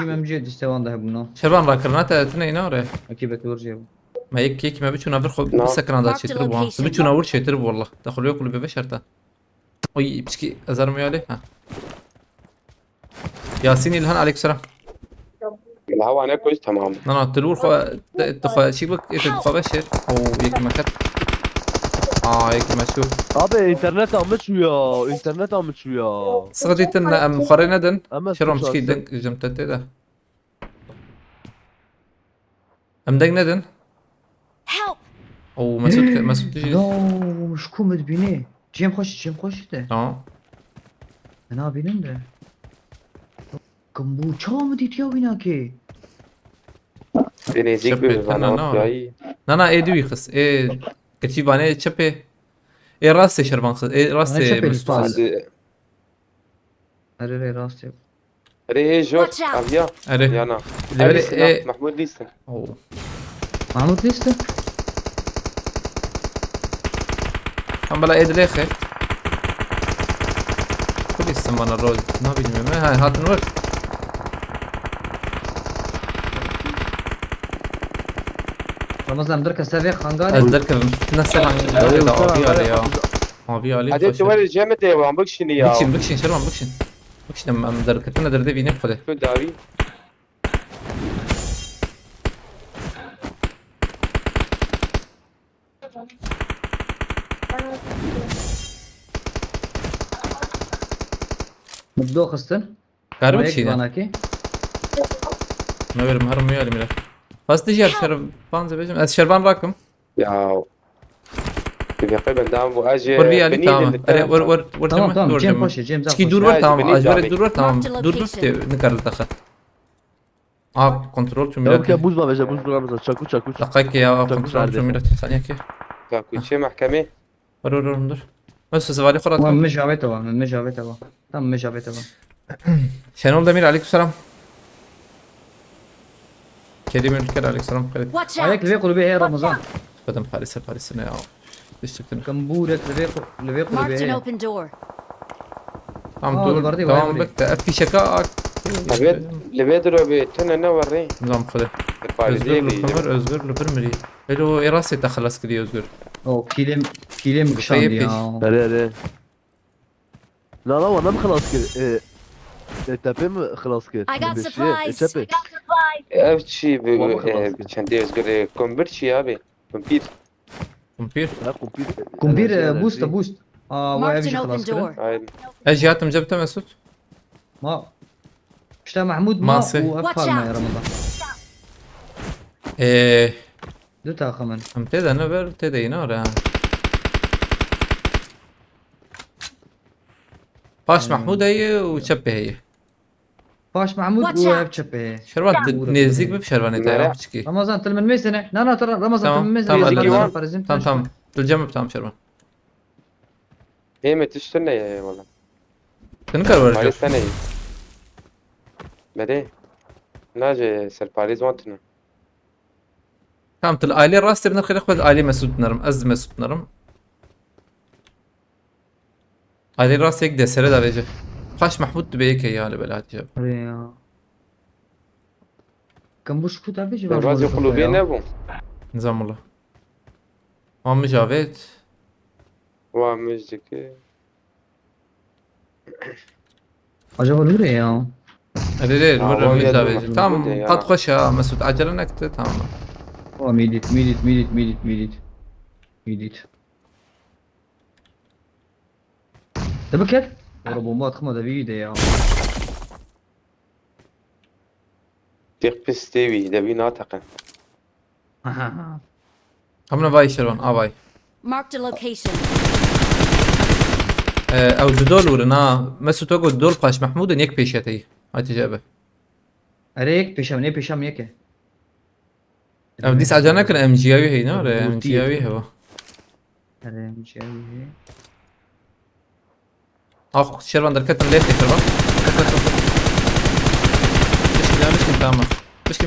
ام جي دستوان ده بنو. شربان راكرناتا تنين نوري أكيد بتورجي. ما هيك ما بتشونا برخو نعم. بسكران دات Marked شي تربو location. بتشونا ور شي تربو والله دخلوا ياكلوا ببشرته وي بشكي ازار ميالي ياسين الهان عليك سلام الهوا هناك كويس تمام انا تلور خو شي بك تخو بشر او يك ما كت يك ما شوف ابي انترنت عم شويا. صغديتنا ام خرينا دن اما شرم مشكي دن جمتت ده ام دق ندن Help. او مسعود تجي لا مش كومد بيني. جيم خوش ده. أنا بينم ده. كمبو شو مديت يا ويناكي. بنيزيك شبه بفنان تنا جاي انا اي دوي خص اي كتيبانه تشبه اي راسي شربان خص اي راسي شبه مستوز أري راستي. ري جوك Watch out. ابيا اري يانا اللي بالي اي محمود ليسن أوه. محمود لسه. هم بلا ايد ليخي كل السمان الرول ما بيجي ما هاي هات نور رمضان درك سافي خانقاري اتذكر نفس أيوة، العربي طبعاً. عليه ابي عليه هذه تولي جامد يا وان بكشني يا بكشن شرمان بكشن لما دركتنا درده بيني بخده شو داوي مبدو خستن قارب وهيك شيء باناكي ما غير مهرم ويالي ملف بس تجي شربان زبيجم شربان راكم يا في قبل دام واجي ور بيالي تمام ور تمام تمام ور جيم خوشي جيم تشكي زاف دور ور تمام بنيت اجبر دابي. دور ور تمام Marked a دور location. نكر الدخل كنترول شو يا بكي ميلاد بوز ما بيجي بوز رمضان شاكو شاكو دقيقة يا تاكل كنترول سعر شو ميلاد ثانية كي كاكو شي محكمه ور ندور بس سوالي خرط وين مش عبيتها مش عبيتها تم مش عبيتها شنو دمير عليكم السلام كريم الكر عليك السلام خالد Watch هيك out! اللي بيقولوا بيه رمضان قدم فارس يا اشتكتنا كمبورك اللي بيقولوا Marked an بيه open door. عم البردي دور وهاي تمام وري. بك في شكاك اللي بيدروا بيتنا نوري نظام خذه الفارزي özgür لكمر özgür لبرمري له إراسي تخلص كذي özgür او كيلم قشان طيب، دي عليه لا لا والله خلاص كده تابيم خلاص كده I got supplies. تشابي افشي والله خلاص. بتشندي ازقر كونفرتشي يا بي كمبيوتر كمبير لا كمبيوتر كومبير بوست واي Marked an بيجي open خلاص كده door. هاي اجي هاتم جبته مسعود ما اشتا محمود ما ما سي. وافعل ما يا رمضان ايه دوتا خمن هم تدا نبر تدا ينور باش محمود هي وشبه هي باش محمود Watch out. وبتشبه شربان نيزيك بشربان لا. تاع بتشكي رمضان تلمن ميسنة لا ترى رمضان تمام، تلمن ميسنة تمام، يزيد لا، لنا فرزين تمام الجمع بتاعهم شربان هي ما تشترنا يا والله تنكر ورجع باريس ثاني بدي ناجي سر باريس وانتنا كامت الآلي راستي بنرخي اخذ الآلي مسعود نرم از مسعود نرم آلي راستي يك دسره دا بيجي باش محمود بيك يا لبلاد جاب كم بوش كوتا بيجي الراجل قلوبين ابو نظام الله عم جافيت ومجدك عجبه الوري يا ليه هو ورا يدو جافيت محمود تمام يا قد خش يا مسعود عجلنك تمام ميديت تبكت وربو ما تخمد بيده يا تيق بستيوي دبي ناطقا همنا باي شربان باي Marked a location. او دول ورنا مسعود توقو دول باش محمود يك بيشتي هاي تجابه اريك بيشام يكه او ديس عجلنك ام جي اوي هي نار ام جي اوي هو اري مش قوي اخ شربان دركت ليت شربان مش تمام مش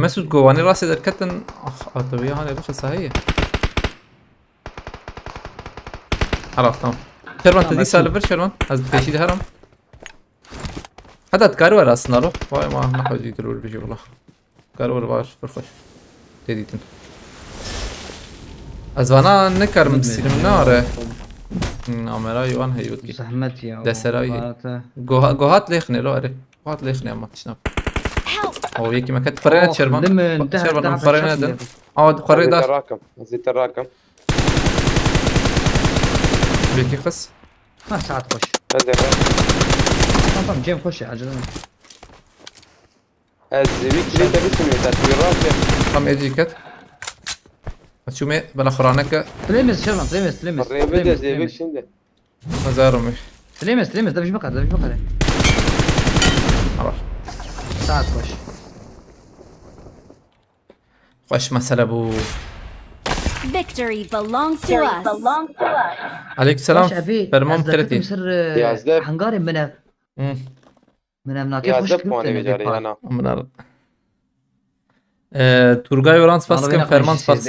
مسعود جواني راسي دركتن اخ طبيعي هاني رخصة هي خلاص تمام شربان تدي سالفر شربان از بيشي ده هرم حتى تكارو ولا اصلا رو واي ما نحوز يقولوا بيجي والله كارو ولا باش فرخش تديتن ازوانا نكر مسلم نار نعمرا يوان هي وكي زحمت يا دسراوي. جوهات ليخني لو اري جوهات ليخني اما تشناب Help! او يكي ما كانت فرينا شربان شربان من فرينا دن قري داش الراكم نزيت الراكم بيكي خص ما ساعات خش هذا طبعا جيم خش عجلنا الزبيك اللي انت باسمي تطويرات قام يجي كت شو بلا خرانك تلمس شرمان تلمس الريبيد الزبيك شنده مزارمي تلمس ده مش بقى خلاص ساعات خش خوش مسألة ابو Victory belongs to us. عليك السلام خش أبي برمام أصدق كرتي مصر يا أزدب. حنقاري من يا كيف زب وانا بجاري انا من تورغاي ورانس فاسكن فيرمانس فاس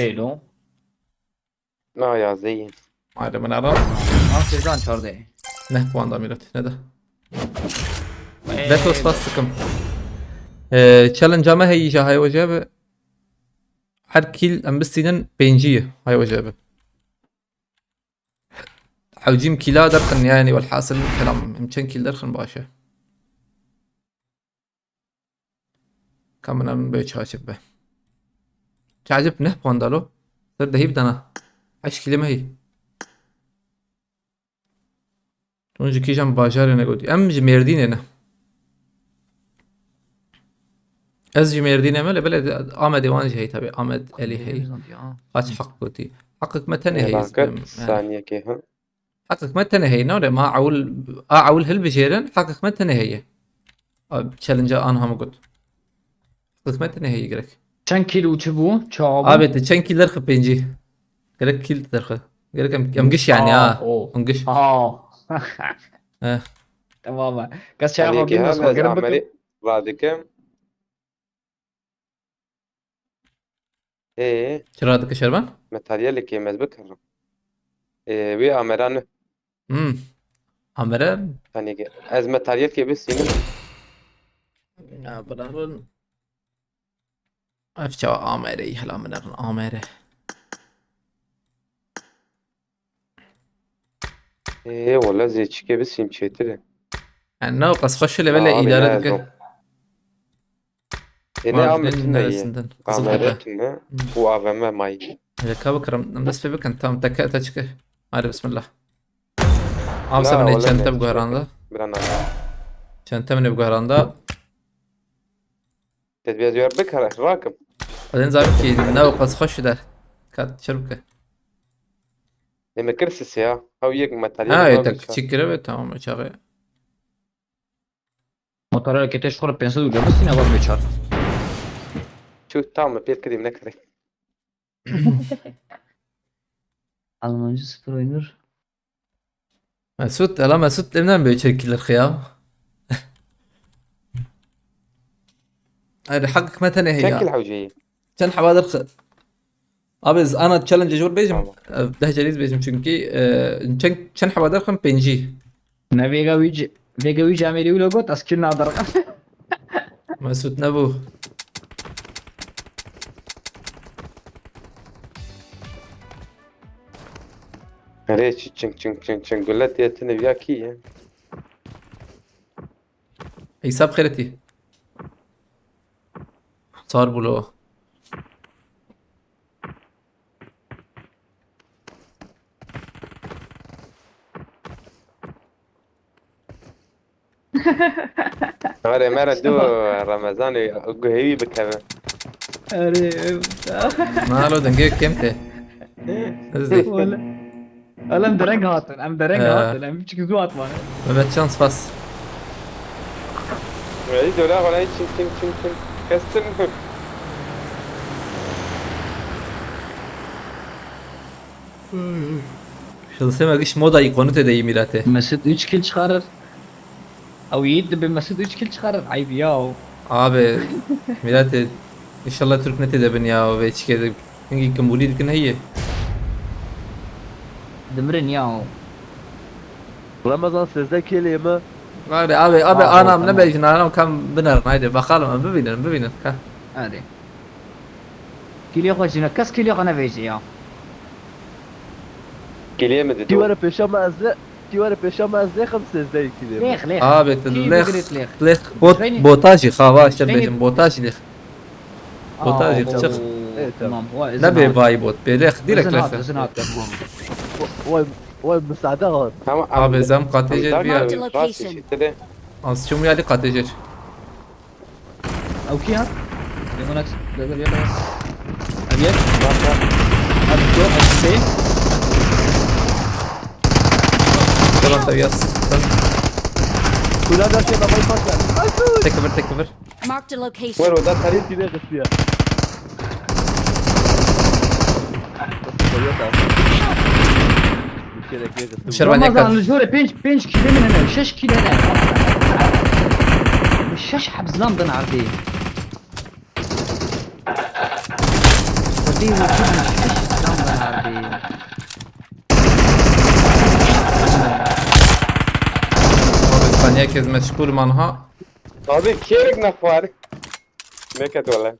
لا يا زين عادي من عرب ما في زان شاردي نه puan da millet ne de. Betos bastım. Challenge ama هي جا هاي وجابه. هر كيل ام بسينن بينجيه هاي وجابه. حوجيم كيلا درخن يعني والحاصل كلام يمكن كيل درخن باشا. كمان بيش هاشبه. تعجب نه puan دالو. صار ده بدنا. 8 كلمة هي. اونجا کیجم باجار نگودی ام جمردین نه از جمردین مال بلد آمد وانج هي تبع آمد الي هي قاش حق قوتي حقك متن هي ثانية كيف حقك متن هي نور ما عول هل بجيرن حقك متن هي تشالنج انا هم قلت حقك متن هي جرك چند کیلو چه بو؟ چابو؟ ابي تشن كيلر خبينجي جرك كيل درخه جرك ام قش يعني ام قش تماما كاس شايف ثانية بينا كيف بس صغير عملي بعد كم ايه شرا دك شربان متهيألي كي مزبك ايه وي عمران عمره ثانية كيف از متهيألي كي بس ينم يا برارون افشا عمري هلا من عمره ايه والله زي كي بس يمشيتله يعني ناقص خش اللي بلا إدارة إني عملتنا عملتنا وعملنا ماي إذا كابكرم بس في بكن تام تكا تشكه عارف بسم الله عاوز من الشنطة بقهراندا برانا شنطة من بقهراندا تدبير زيار بكرة راكم بعدين زعلت كي ناقص خش ده كات شربكة لما كرسس يا أو يك متهيألي يتك تشكره تمام شغال موتورا که تش خور پنسه دو بس این اول بیچار شو تام بيت كده منكري Almancı sıfır oynar. Mesut ala Mesut emden böyle çekilir ya. هذا حقك متى شكل هي حوجية كان حوادر ابز انا تشالنج جور بيجم ده جليز بيجم çünkü كان حوادر خم بنجي Ne Vega Vici ameli ulo got askin nadar. مسعود نبو ليش تشن قلت يا تني وياكي حساب خيرتي صار بلو مرة دو رمضان قهوي بكذا ما له دنجي كمته ازدي Oğlum dereng hatun, am dereng hatun, am küçük zu atma. Mehmet şans bas وعيد ولا ولا تشن كستن şılsema giş moda ikonu tedeyim ilate Mesut 3 kill çıkarır. Av yiğit de Mesut 3 kill çıkarır. Ayıp ya. abi milate inşallah Türk neti de ben ya ve çikede hangi kambuli dikin hiye Demirin ya. رمضان 13 كلمة abi anam ne tamam. bejin anam kam biner haydi bakalım bebinin ka Hadi. Kill yok hoşuna kas kill yok ana veci ya. كلمة تي دو ورا بيشاما أزرق تي ورا بيشاما أزرق 15 كلمة Leh leh. abi Kill leh bigrit leh. leh botajı hava şerbejin botajı leh botajı çık Tamam. ne be bay bot be leh direkt leh Zın hat. وين مساعدة abi zam katejer bir Marked a location. az çum yali katejer Av ki hat. Demonax. Level ya. Abiyet. Abi go açtı. tamam tabii yaz كل هذا شيء ما يفكر tekbir Marked a وين location. وده تاريخ كذا غسيا şerban Ramazan yakar الجورة 5 كيلو من هنا 6 كيلو هنا. الشاش حبز لندن عرضي. ودي لندن عرضي. يكز مشغول منها طبي كيرك نخوار ميكت والله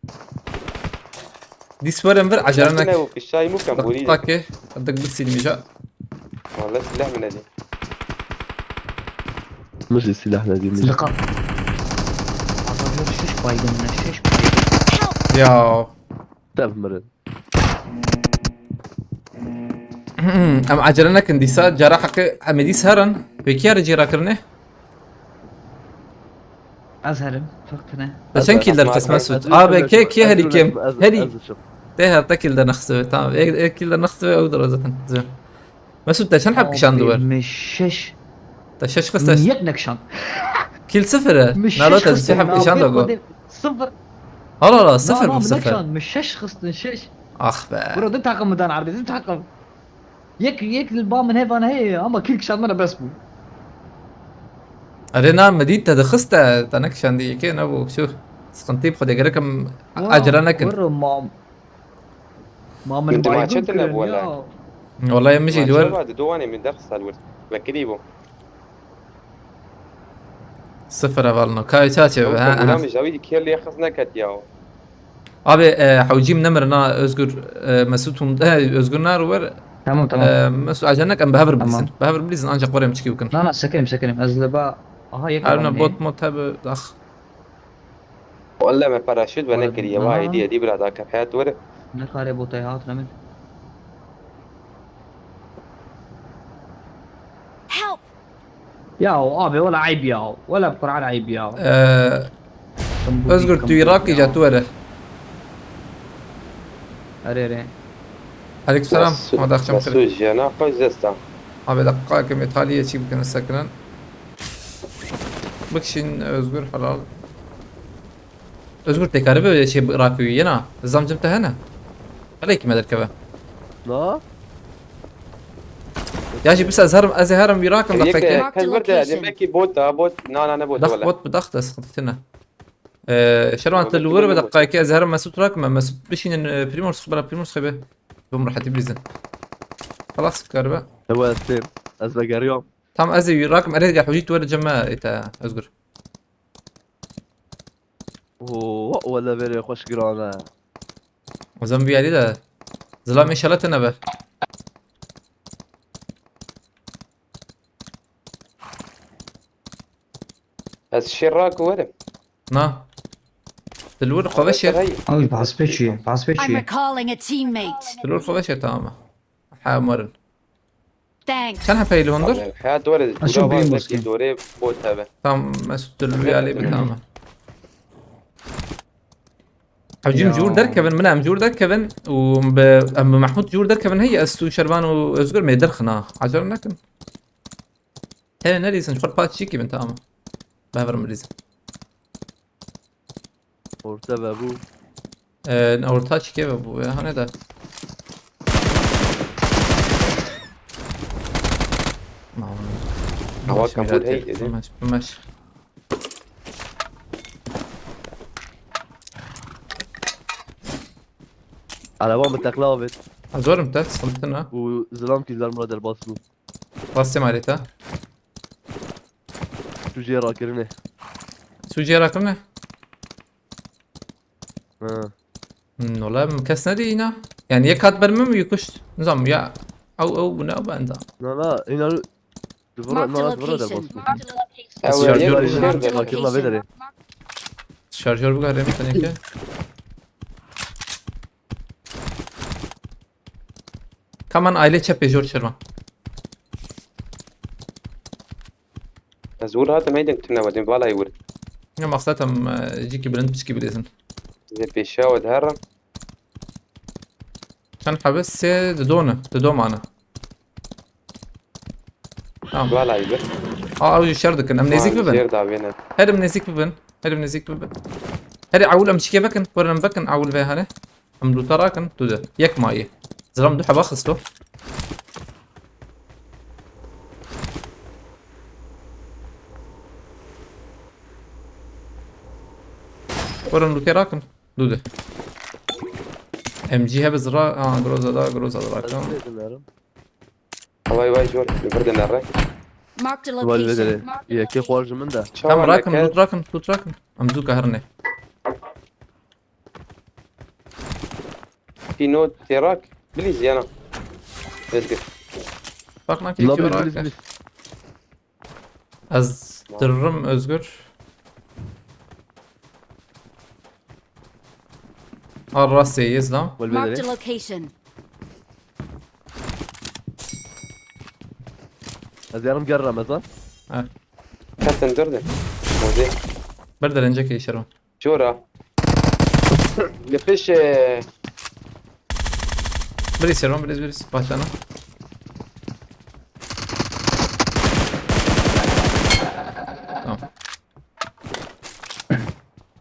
دي سوارم بر عجلانك عجلنا وفي الشاي مو كان بوريد دقيقة بدك بس المجا والله سلاح من هذه مش السلاح نادي مش لقاء شش بايدن شش بايدن يا تعرف مرن ام عجلانك انديسات جراحك امديس هرن بكيار جيرا كرنه ازهرم فقطنا عشان كيل در قسم اسود كي هدي كيم هدي تهر تكيل در نخسوي تمام كيل در نخسوي او در زتن زين مسود عشان حب كشان دور مش شش تشش قستش يك نكشان كيل صفر مش نالو شش تنسحب كشان دور صفر لا صفر لا بصفر نكشان مش شش خصن شش اخ بقى برو دنت حكم مدان عربي دنت حكم يك البام من هيفان هي اما كل كشان انا بس بو ارينا مدينة دخست تنكشان دي كي نبو شوف سقنطيب خد يقركم اجرانك برو ما من انت ما بايدن شفتنا ولا والله يمشي دور بعد دواني من درس الورد بكريبو صفر بالنا كاي تاتي ولا مش جاويدي كير اللي يخصنا كتياو ابي حوجيم نمرنا ازقر مسوتهم ازقر نار ور تمام مسو اجنك ام بهافر تمام. بليزن بهافر بليزن انجا قوري مشكي وكن لا سكرم ازلبا يك انا بوت موت هب اخ والله ما باراشوت بنكر يا واحد آه. دي بلا ذاك حياة ورد نخاري بوتيهات نمن Help! ياو ابي ولا عيب ياو ولا بقرعه عيب ياو ازقر تويراكي جات وره اريري عليك السلام ما داخل خير مسوج انا خوش زستا ابي دقائق ايطاليه شي بكن سكنن بكشين ازقر حلال ازقر تكاربه ولا شي راكوي انا الزام جبت هنا عليك ما دركبه لا يا شي بس ازهرم ويراكم دقيقه كان ورد هذه ماكي بوت لا انا بوت ضغط ولا بوت بضغط اسقطتنا شلون تلور بدقائق ازهرم مسوت راكم مسوت بشين بريمورس خبره بريمورس خبه بمرحة بليزن خلاص كهرباء هو السيم ازبق اليوم تمام ازي راكم اريد قاعد حوجيت ورا جما ايتا ازقر ولا بري خوش قرانا وزنبي علي ده ظلام شلتنا به بس شراك ورد نا تلور خوشة اوي بعصبيشي I'm recalling a teammate. تلور خوشة تمام حامرن Thanks. كان حفاي لهندر حياة ورد أشوف ودابا بين ماكي مسكين. دوري بوت هذا تمام مسوت تلوي علي بتمام حوجيم جور دركبن منام جور دركبن ام محمود جور دركبن هي استو شربان وازقر ما يدرخنا عجر لكن هي نريزن شفر باتشيكي بنت تمام بهبر مريزن ورتبه ابو اورتاش كيف ابو هنا ده هو كان بود هي ماشي على بام التقلابت ازور متى صمتنا وزلام كيزار مراد الباصلو راسي ماليتا شو جي راكرني سوجي راكمنا اه والله مكسنا دينا يعني يك هات برمم يكش نظام يا او بنا باندا لا هنا Marked a مراد location. الباصلو راكرنا location. بدري شارجر بقى رمي ثانيه كده كمان aile çapı جورج شرما زور هذا ما يدك تنا بعدين بالا يورد يا مقصدهم جيكي بلند بشكي بالإذن زي بيشاود هرم كان حبس ددو معنا tamam بالا يورد او شردك ام نيزيك ببن زير دابينا هذا منيزيك ببن هذا منيزيك ببن هذا عول ام شكي بكن ورن بكن عول فيها هنا ام دو تراكن دو يك ماي زلام دو حبا خصلو ورن دو تراكن دو ام جي هب زرا جروزا دا راكن هواي واي جور البرد النار Marked a والبدري location. يا كي خارج من ده تم راكن لوت راكن لوت راكن امزوكا هرني في نوت تراك بليز انا ازقف Bakma ki لا iki بليز var بليز arkadaş. بليز Azdırırım Özgür. Al Rasya'yız lan. Marked a والبدري location. زيارة مقرمة صح؟ كابتن دردن موزي Berder önceki işerim. شورا لفش Bir işerim bir başlana. Tamam.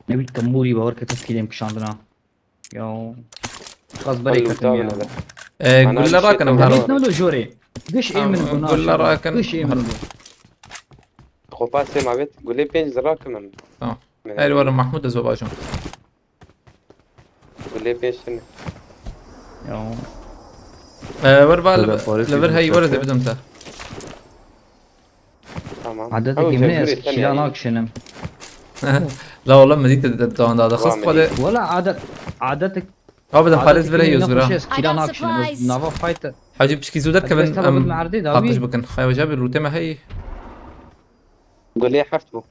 نبي كموري باور كتفكيري مكشاندنا يو خلاص بري كتم يا Güller rakanım her بيت نولو جوري قش ايه من البناء Güller rakan. قش ايه من البناء خوفات سيما بيت قول لي بينج زراك من Tamam. Hayır varım Mahmut Ezba bacım. قول لي بينج شنو يو Var bal Güller Paris lever hay gibi var bir dedim ta. تمام عددك أول يمناس جزوري الثانية شيلان يعني. اكشنم La والله ما ديك الدوان ده خاص قد ولا عددك بدهم خالص بلا هي Özgür ha. كيلان I got اكشن supplies. نافا فايت حاجب بشكي زودت بس تبع كمان بالمعرضي داوي. حطش بكن خايو جاب الروتة ما هي قول لي حفتو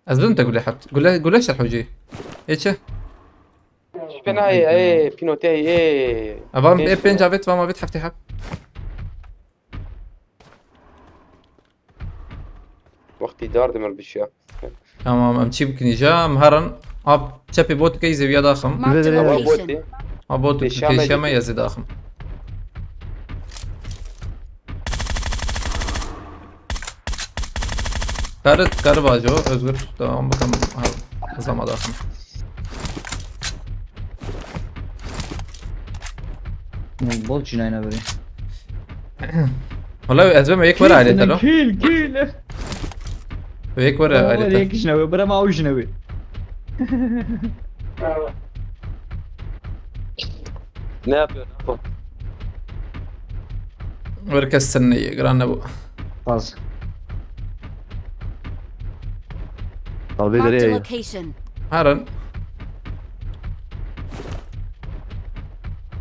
أزبط أنت قول لي حبت قول لي شرح وجهي إيش شفنا هاي ايه بينوتي ايه أبغى إيه بين جابت فما بيت حفتي حب وقتي دار دمر بالشيء تمام أمشي بكني جا مهرن أب شابي بوت كي زي ويا ضخم Marked a أول location. بوتي أبوت في الشام في شام يجي. يزيد ضخم كار باجو özgür tamam bakalım zaman ضخم بول جناينا بري والله أزبط ما يك ورا عليه تلو كيل ويك ورا عليه هيك جنوي برا ما هو جنوي نابل وركز السنية قران أبو خلاص Marked a البدري location. هرن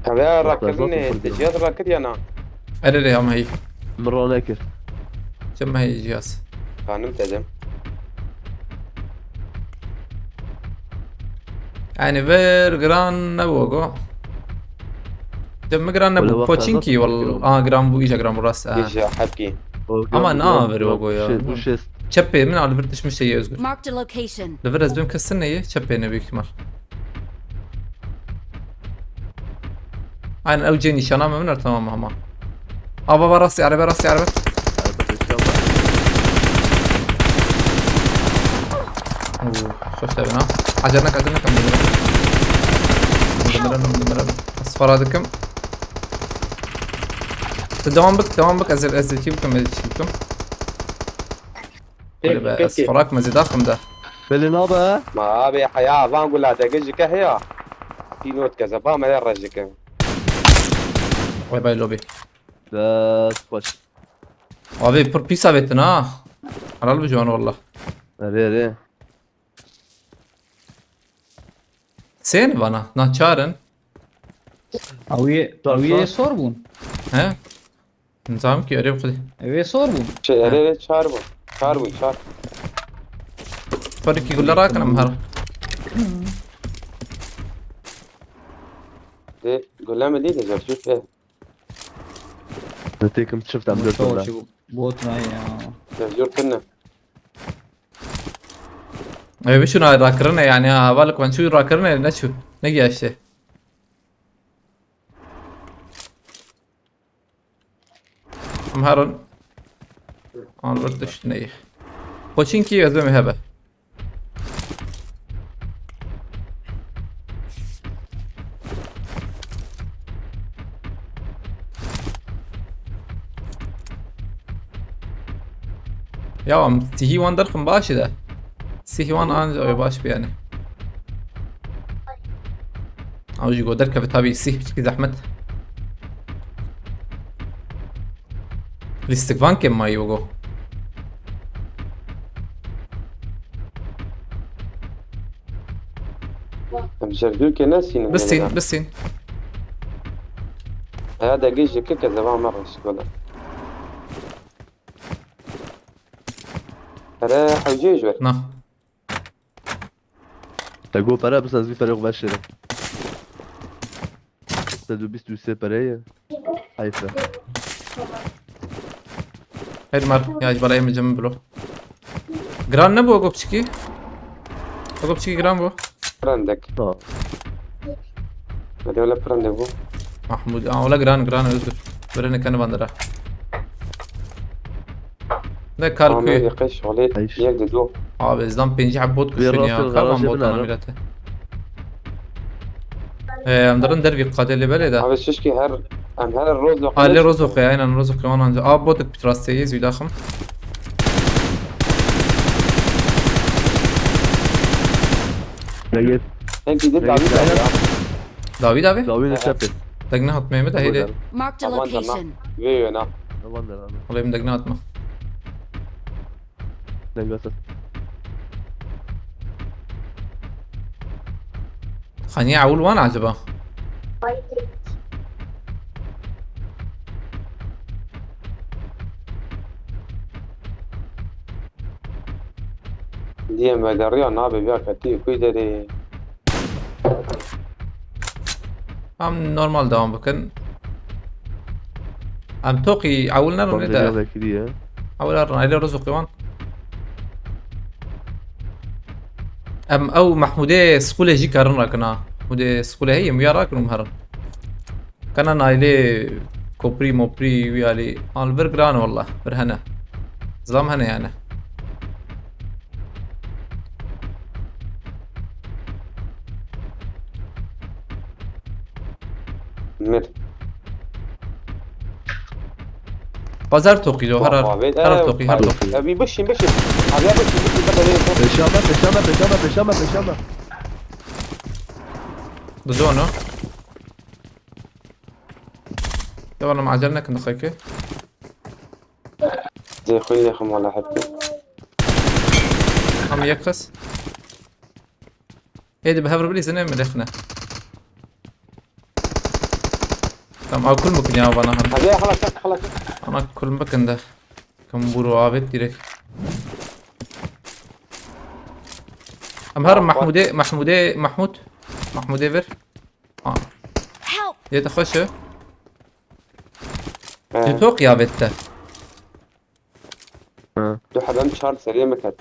هذا راكبني تجيات راكد يا انا أري هم هي مرة ناكر كم هي جهاز كان متدم يعني فير جران نبوغو جم جران نبو ولا بوتشينكي وقت ولا جران بو إيجا جران براس ايش حبكي Ama ne haber o ya? وش Çepe min al bir düşmüş şey Özgür. Marked a location. Lever ezbem kesin neyi? Çepe ne büyük ihtimal. Aynen evce nişana memnun tamam ama. Aba rastı araba rastı araba. شو سوينا؟ عجلنا مدمرنا اصفرادكم دوام بك ازل كيفكم ازل اصفراك مزيداكم ده بلي نابا ما ابي حياه ما نقول لها دقيقه هي في نوت كذا با ما يرجك Vay bay lobi. ده سباش Abi pis avettin ha. Halal bir juan valla. ري Sen bana naçaren. اوي صوربون He? Nizam ki arayıp kudi. اوي صوربون شاربون شار Farki gulla rakana mhar. قول لها مدينه زين شوف ايه نتيكم شفت عم دور بوت معي زنجور كنا Abi şunu rakırına yani ha balık ben şu rakırına ne şu ne giy işte. Mharun. Anlat işte neyi. Koçinki yazmam hebe. Ya am tihi wandarkım başı da. سيهوان أنا باش يعني أو يجي قدر كيف تابي سيه بشكل زحمة الاستقبال كم ما يوجو بجردو كناسين بالسين بالسين. هذا جيش كيكا زمان مرة شكولا راح وجيج ور نعم. تقول برا بس لازم فريق بشرة. تدو بيست دوسي برا. حيفا. هيد مر يا جبال من جنب بلو. جران نبو أقوبشكي. أقوبشكي جران بو. فرندك اه. هذا ولا فرندك بو محمود ولا جران يزور. بريني كان بندرة. ده ما كالكوي. يقش وليت عيش. يجدو بزدان بينجي حبوت في كشني راس يا الغراج كابان بوت أنا بنعرف. ميلته. مدرن دربي قاتل اللي بالي ده. هذا ششكي هر ام هر الروز لو اللي رزق يا أنا رزق كمان عنده. بوتك بتراستيز ويداخم. لقيت هيك دي دعوة داويد أبي. داوين الشابل. دقنا هات ميمة ده هيدا. Marked a طبعاً تمام. location. ويو انا والله والله يمدقنا هات ما. لقيت. خانية عول وانا عجبه. دي ما دريا نابي بيا كتير كوي دري نورمال دوام بكن. توقي عولنا طب نرد. هذا كذي. عول أرنا إلى رزق كمان. أو محمودة سكولة جي كارن راكنا. محمودة سكولة هي ميارا كنو مهرن. كنا نايلي كوبري موبري ويالي. البرجران والله برهنا. ظلام هنا يعني. مر بازار توقي جو هرر. هرر توقي هرر توقي. ابي بشي ابي بشي بشامة. دزونو. طبعا مع جلنا كنا خيكي. زي خويا خم ولا حتى هم يكس. هيدي بهفر بلي زنين من اخنا. تمام او كل ممكن يا بنا هم. هذا خلاص انا كل مكان ده. كم برو عابد ديريك. هرم محمودة فير. Help! يتخش. يتوق يا بيتا. دو حدا شهر سريع مكت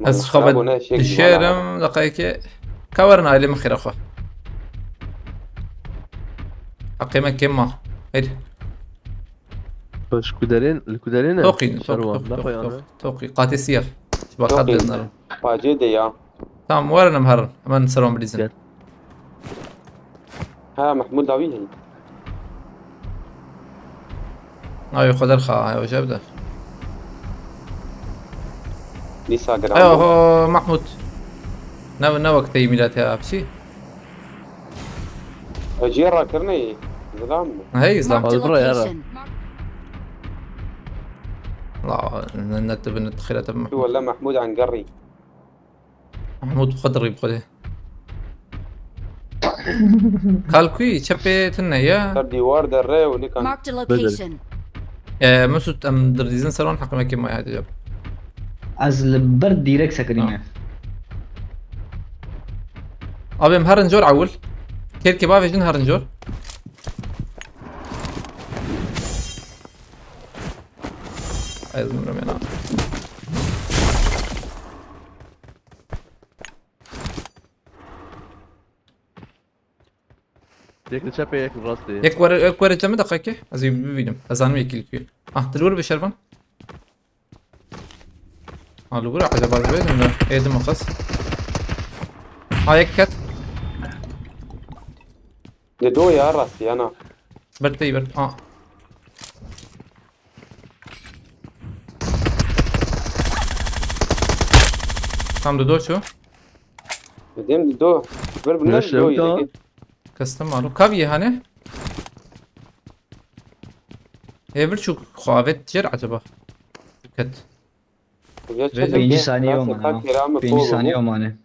بس خبد الشيرم دقيقة كورنا اللي مخير أخوه حقيمة كيما هيد باش الكودارين توقي قاتل سيف شبا قدرنا واجد يا تمام ورنا مهرن أما نسرون بليزن ها محمود داوي أيوة خد الخا أيوة جاب ده ليسا جرام أيوة محمود نو وقت ميلاد يا أبشي جيرا كرني زلام هاي زلام Marked a location. لا نتب ندخلها تب ولا محمود عن قري محمود خضري بخده كالكوي تشبي تنيا تردي وارد الري واللي كان Marked a location. مسوت أم درديزن سلون حقا كيما هذا جاب از البرد ديريكت سكريمه أبي مهرنجور عول كير كبابي جن هرنجور أيضا من رمينا يك تشابي يك راستي يك ور جمع دقيقة أزي ببينم أزانم يكيل كيل تلور بشربان لور عجب عجبه ولا إيه ده مخص يك كات دو يا راسي انا برتي برت tam دو شو بديم دو بربنا ليش دو يا يدي كستم معروف كافية هاني هي برشو خوافت جر عجبه كت Ya çabuk Birinci ya. saniye Nasıl olmadı ha. kalk kiramı Birinci kolu saniye mu? olmadı.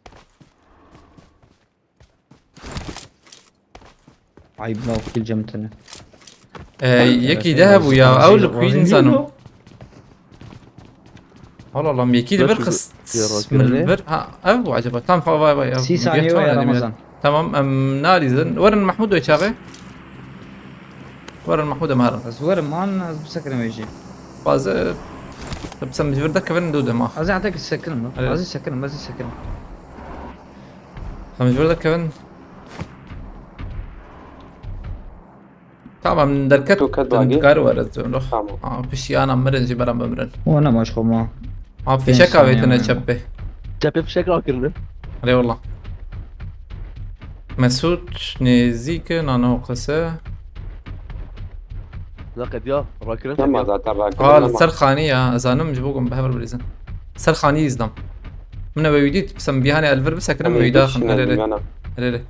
Ay bu kill cemtini. یکی ده بو یا اول خوین زنم والله والله یکی ده Nasıl برخص bir من rakı ne? البر ها او عجبه تمام فا باي 3 saniye ya Ramazan. تمام ام ناري زن ورن محمود وشافي ورن محمود مهرن Az varım man az بسكرم يجي. باز بس مجبر ده كفن دوده ما Az اعطيك السكرم. أيوة. Az السكرم az السكرم. مجبر ده كفن tamam دركت تو كد باقي؟ تنكار ورد روح Tamam. بشي انا مرن جبران بمرن وانا مشغول ما. في شكا ثانية. بيتنا شبه Çapı fişek rakırını. علي والله مسعود نزيك انا قسا Naked ya rakırını. Ama zaten rakı. قال سرخانية ازانم جبوكم بهبر بريزن سرخاني يزدم من بيوديت بسم بيهاني الفر بس اكرم ويدا خن هلي هلي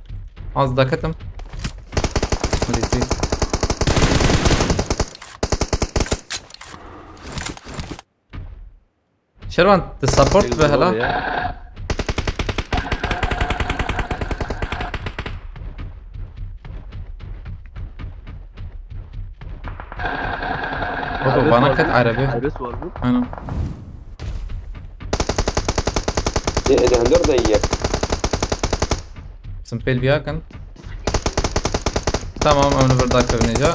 عاوز دا كتم شروان تسابورت بهلا برضو بانك كانت عربي Arbes var mı? انا إذا هندور دقيقة. سمبيل بيها كان تمام امن بردار كبنيجا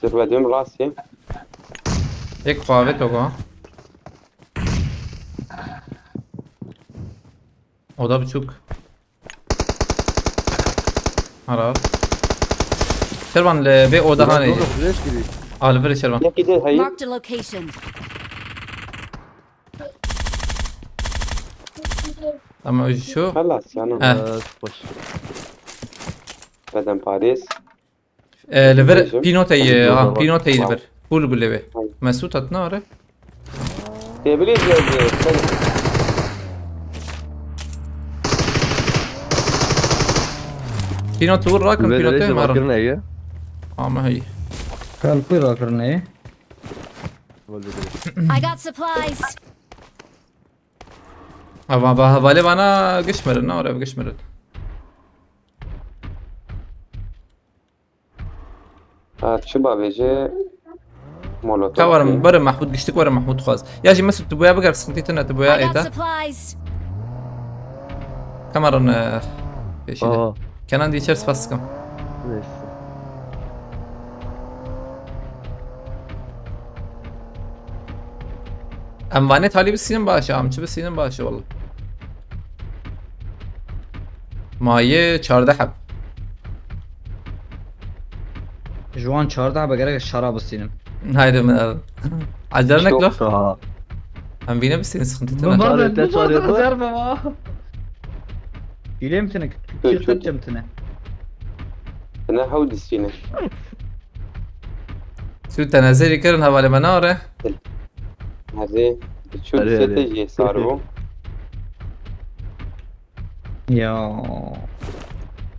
سروديم راسي. एक ख्वाबे तो को o da buçuk خلاص شربان لبي اوضه هاني Leş gibi. الفر شربان يا كده هي. Marked a location. اما شو خلاص يعني. Baş. بدن باريس. ليفر بينوتي ها بينوتي واو. ليفر قول قول لي أي. مسوت اتناره تبريد يا بينوت تقول راكن Ve بينوتي de مره rakırını ya. ما هي قال كل کرنا ہے. I got supplies. اما بهبالي بانا قشمر النار قشمر شو بابيجي مولوتوف. كورم برم محمود قشتك ورم محمود خاص يا شي مسوت تبويا بقى سخنتيتنا تبويا I got ايتا supplies. كاميرون ايش Aa. كان عندي تشيرس فاسكم Neyse. اموانيت هالي بالسينم باشا عم بالسينم باشا والله مایه 14 حب جوان 14 بقرا شراب السينم. هايدا من عجلنك له Aa. هم بينا بالسين سخنتيتنا Tuvalette çağırıyor mu? ضربه ما. يلمتنك كل قد جمتنا. أنا هودي السينة. شو تنازلي كرن هوالي مناره هذي شو هذي. تستجي صاروا. يا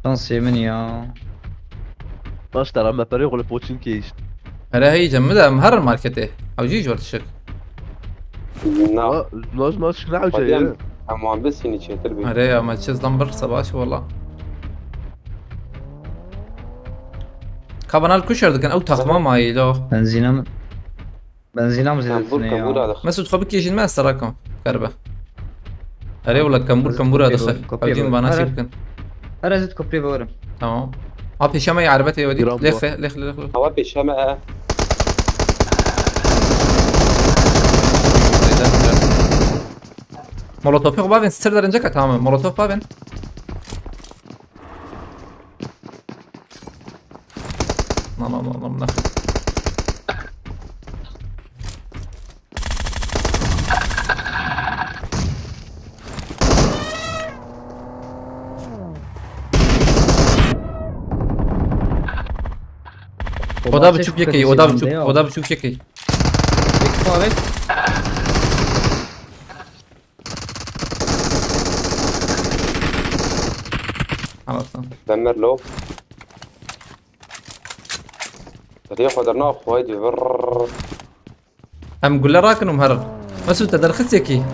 شانس من يا. Baş taraf maperi yolu poçin ki işte. هلا هي جمدها مهر ماركته او جيج ورد الشك نا. Naz naz şuna uçay ya. بعدين هم عم بسيني شيء تربي. هلا يا ما تشيز لمبر صباش والله كابانال كشر كان او تخمه ماي لو بنزينام كمبور زيدتنا كمبور يا. هذا. مسعود خبك يجي ما استراكم كربه هلا ولا كمبور هذا خاوجين بانا شيكن ارزت كوبري بورم. تمام ابي شمي عربتي ودي جرام ليخ ليخ ليخ هوا بشمعة. مولوتوف بابن سر درنجا تمام مولوتوف بابن لا لا لا لا oda buçuk yeki oda buçuk yeki خلاص دمر له. هدي خدرنا خويدي بر هم قول له راكن ومهرر مسعود تدرخت يكي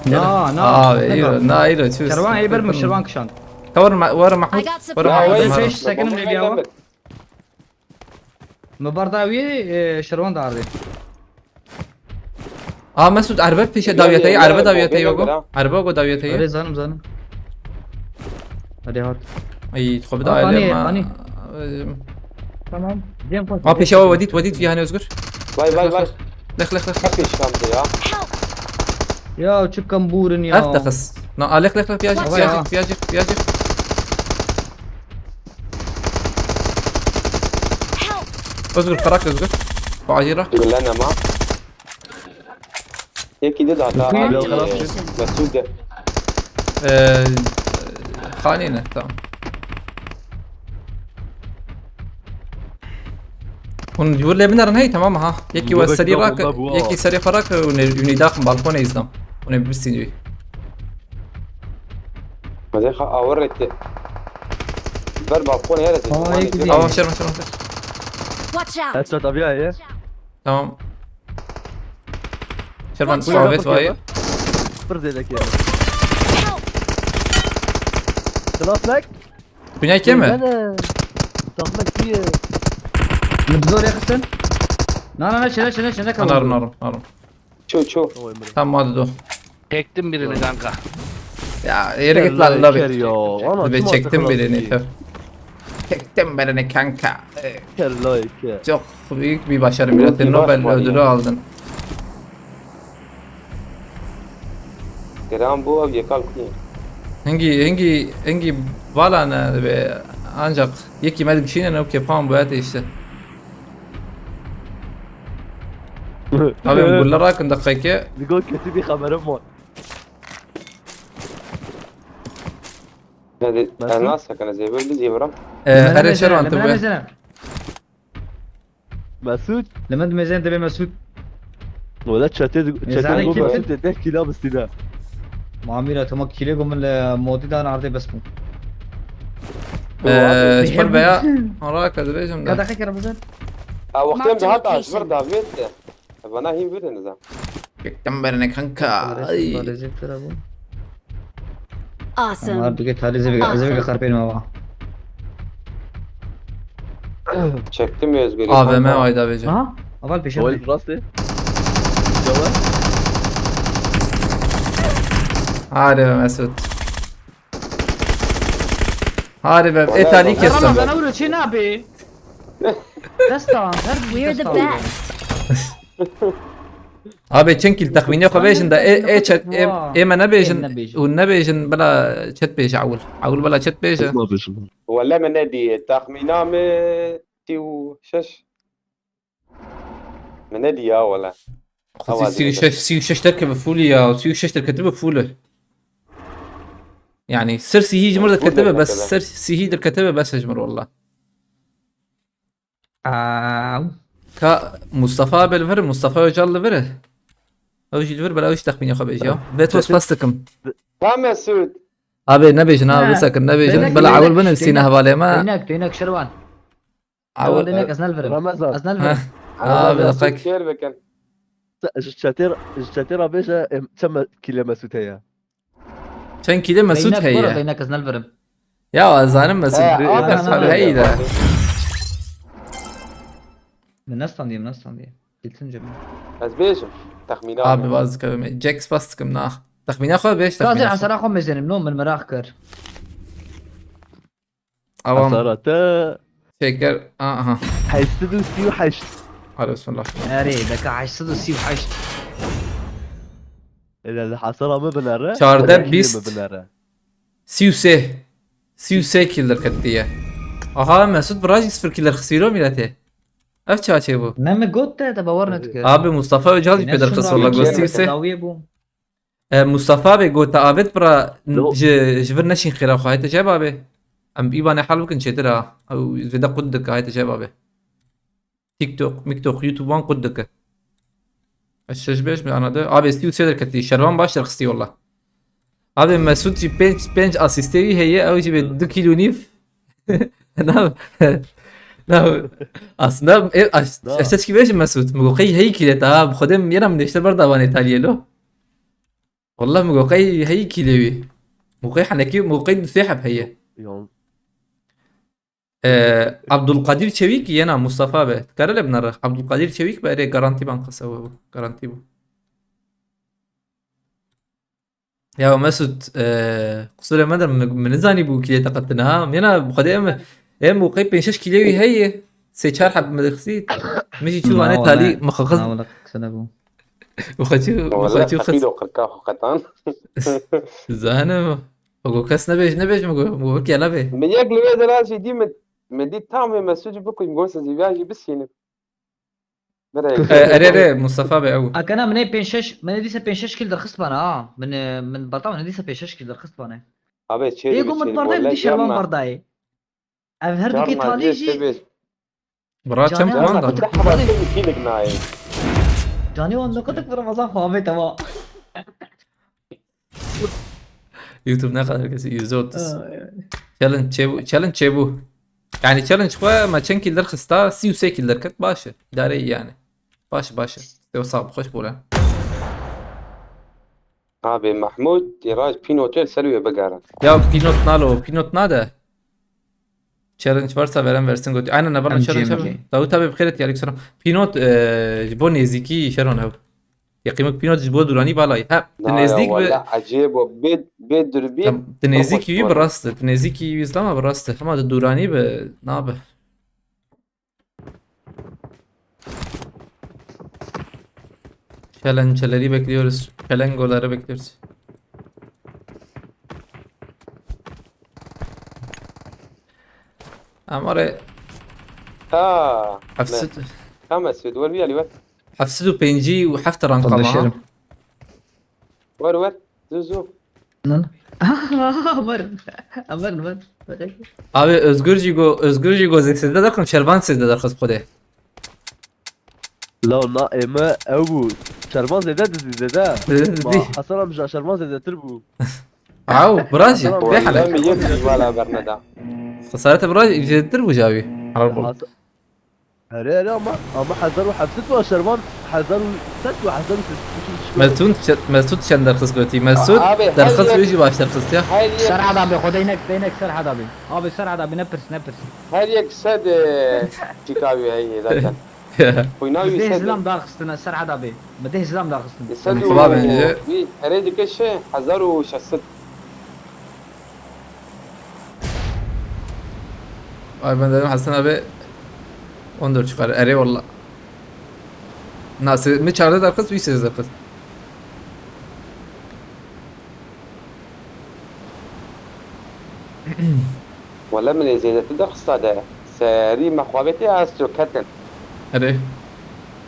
نا نا ايوه نا ايوه شو شروان اي برمك شروان كشان ورا محمود I got ورا supplies. محمود وين مهرر. فيش سكن من اليوم مبرداوي شروان داردي مسعود عربه پیش داویتایی عربه داویتایی بگو عربه بگو داویتایی اري زانم ادي هات اي خب آنی، داویتایی آنی. تمام زين فوت پیش وديت فيها هاني اصغر باي باي باي لخ خفيش كامتي يا يا تشكم بورن يا افتخس لخ بياجر اصغر خراك اصغر وعجيرة تقول لنا ما هيك يدد على Marked a خلاص. location. مسعود خانينا تمام ونجور لي بنر نهي تمام ها يكي بابا وسري كتاب راك بابا. يكي سري فراك وني داخل بالكون يزدم ونبستي جوي ما زي اوريت بربع بكون هي هيك دي. شرم Watch out. هسه طبيعي ايه تمام شرمان Watch out. صعبت واي فرد لك يعني خلاص لك بنياي كم انا طمك كثير متزور يا خسن لا شنك نار شو تمام ما دو Çektim birini kanka. ya yere git lan lobi والله bir çektim birini çektim birini kanka لايك çok büyük bir başarı milletin Nobel ödülü aldın كلام بو ابي كالكين hangi valana ve ancak yeki medik şeyine ne yapalım bu hayatı işte abi بقول لك دقيقة بيقول كتبي خبر امه هذه مسعود؟ انا ناسك انا زي برا أنا شرو أنت بقى ميزان مسعود لما انت ميزان تبي مسعود ولا تشتت زعلان تشتت كيف؟ مسعود تحكي لا بس لا معاميرة تمك كيلو من الموضوع ده انا عرضي بس مو شبر بيا وراك أدريجم كذا ده حكي رمضان وقتين Marked بهات location. اشبر دافيت انا هي بيت نزا çektim birini kanka ay Awesome. हमारे तो के थाली से भी कर पे मावा çektim ya özgür AVM ayda bece ها اول بيشوف وين راسي جوا hadi be Mesut hadi be etali kestim رمضان اول شيء نابي دستان We're the best. abi çenkil takvini yok bejin da chat ما نبيجن والنبيجن بلا chat بيج عول بلا chat بيج ما فيش ولا من نادي تخمينا تيو شش من نادي يا ولا سيو شش تركب فولي او سيو شش تركب فوله يعني سرسي هي جمر الكتبه بس سرسي هي الكتبه بس اجمر والله كمصطفى بالفر مصطفى وجال فره اوش الفر بلا اوش تخمين يا خبيج يا بيتوس بلاستيكم تمام يا سود ابي نبيجن بس نبيجن بلا عول بن نسينا هبالي ما هناك شروان عول هناك اسنال فرم رمضان اسنال فرم بدقيق كير بكن شاتيرا بيجا تم كيلو مسعود هي كان كده مسعود هي هناك اسنال فرم يا زانم مسعود هيدا من الناس تاندي قلتن جميل از بيش تخمينا ابي بازك جاكس باستكم ناخ تخمين اخو بيش لازم تخمين على صراحة ميزان منهم من مراخكر اوام صارت شكر اها حيستدو سيو حيش هذا بسم الله اري دك عشتو سيو حش اللي حصل ما بنرى شارده بيست. بنرى سيوسي كيلر كتية اها مسعود براجي صفر كيلر خسيرو ميلاته اف چاچه بو نعم قلت تبورنا تكر abi Mustafa Öcal peder kısırla gösterse Mustafa abi قلت آبت برا جبر نشين خير أخو هاي تجاب abi ام إيبان حلو كن شترا أو فيدا قدك هاي تجاب abi تيك توك ميك توك يوتيوب وان قدك الشش بيش من أنا ده abi استيو سيدر كتير شروان باشتر خستي والله abi مسعود جي بنج أسيستي هي أو جي 2 كيلو نيف نعم لا اصلا اشتكي بيش مسعود مقوقي هي كيلتا بخدم ينا من اشتر برضه وان ايطاليا له والله مقوقي هي كيلوي مقوقي حنكي مقوقي نصيحة بهي يوم عبد القادر شويك ينا مصطفى به تكرر ابن عبد القادر شويك بقى جارانتي بانك سوى جارانتي بو يا مسعود قصور مدر من زاني بو كيلتا قطنها ينا بخدم مقوقي بينشش كيلوي هي سيشار حب مدرسيت مشي شو انا تالي مخخص والله سنبو والله وخشو خفيد خص وقركاه قطان زانه وقو كاس نبيش مقو بكي على به من ياك لويد راسي دي من دي تام مسوج بكو يمغوس زيفاجي بس هنا اري مصطفى به او انا من بينشش من ديسا بينشش كيل درخص بانا من برطا من ديسا بينشش كيل درخص بانا ابي تشيري يقوم متبرداي بدي شربان برداي هردو كي تالي جي برات كم جانا كمان كنت ده برداي فينك ناي جاني وانا كنت في رمضان خوابي تمام يوتيوب ناقد كسي يزوتس تشالنج شيبو يعني تشالنج خو ما كان كيل درخص تا سي وسي كيل دركت باشا داري يعني باشا تو صعب خوش بولا ابي محمود يراج بينو اوتيل سلوي بقارة يا بينوت نادا تشالنج فرصة برام versin قلت أنا نبرنا MG. تشالنج لو تابع بخيرت يا عليك بينوت جبون نزيكي شرون هو يقيمك بينوت جبون دوراني بالاي ها تنزيك والله عجيب بيت دربين تنزيك يو براسته تنزيك يو إسلام براسته ما الدوراني بنابه Challenge'leri bekliyoruz. Challenge'ları bekliyoruz. Amore ها حفصت خمس في دول الوقت حفصته بينجي وحفتر عن تفضل قمعة شرم. والوقت زوزو امر Abi Özgür Jigo sizde de Şerban sizde de kız kode. لا لا اما ابو شرمان زيدا زيدا دي حصل مش شرمان زيدا تربو عاو براجي والله بيح عليك لم يجي ولا برندا خسارة براجي يجدر وجابي على البول هري اما حذروا حبسته شرمان حذروا ست وحذروا Mesut şender kız götü. Mesut Abi, der her kız yer- yüzü başlar kız ya. هاي سرعة دابي خدينك بينك سرعة دابي ابي سرعة دابي نبرس هاي يكسد تشيكاوي هي ذاك ويناوي بديه يسد زلام دار خستنا سرعة دابي بديه زلام دار خستنا يسد طبعاً بنجي. هريد كشه حذروا شست Ay ben dedim Hasan abi 14 çıkar. Ere valla. Nasıl mi çağırdı der kız bir ses der kız. ولا من زي تدخل هذا سري مخوابتي استو كتن Ere.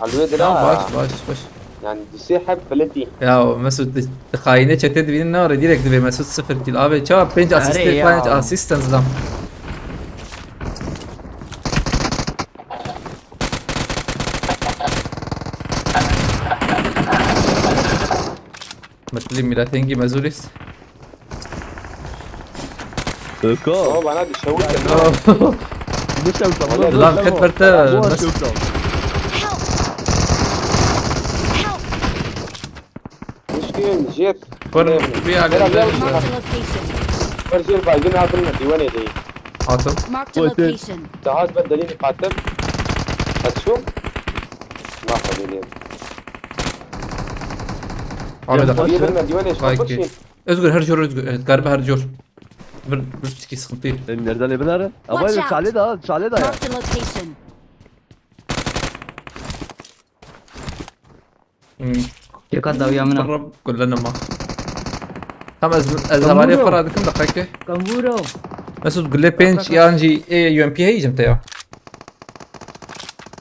الويد Tamam لا baş. يعني تسيحب فلتي Ya Mesut خاينه çete dibinin ne var direkt ve Mesut 0 kill abi çabuk 5 asist Ere ya. 5 assistance lan. مثل ميلاتينجي مازوريس كو هو انا بشوت مش والله lan ketberte nasıl مشكلة جيت Kor bir Marked agak a location. فرجل باقين هاتلنا ديواني دي atım. Marked a location. جهاز بدليني قاتل هتشوف ما خليني Abi de طيب لنا ديواني ايش Like بخشين Özgür her jor Özgür evet galiba her jor. Bir tiki sıkıntı değil. nereden يبنار اما Watch out. شالي ده يا Marked a location. يقعد ويامنا قرب كلنا ما tam الزمالية Tamuro. فرا كم دقيقة كامبورو Mesut قل لي بينش يعني يو ام بي هي جمت يا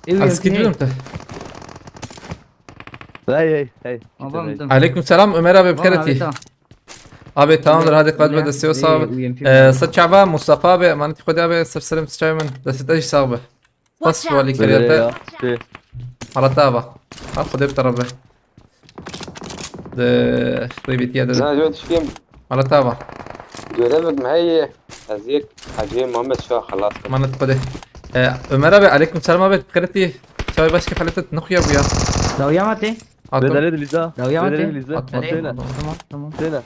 اسكيد جمت هي عليكم السلام Ömer abi بخيرتي abi tamamdır hadi kad bede سيو صاحب صد شعبان مصطفى abi emanet خد abi سر سلم تشايمن بس تاجي صاحبه بس Watch ولي out. كريتا على تابع خد بتربه ده ريبيتيا ده انا جوت فيهم على تابع جربت معي ازيك حجي محمد شاه خلاص emanet خده Ömer abi aleykümselam abi بخيرتي شوي başka palete نخويا ابويا دويامتي attım. بدل ليزا دويامتي بدل ليزا Atma. حطينا تمام تمام حطينا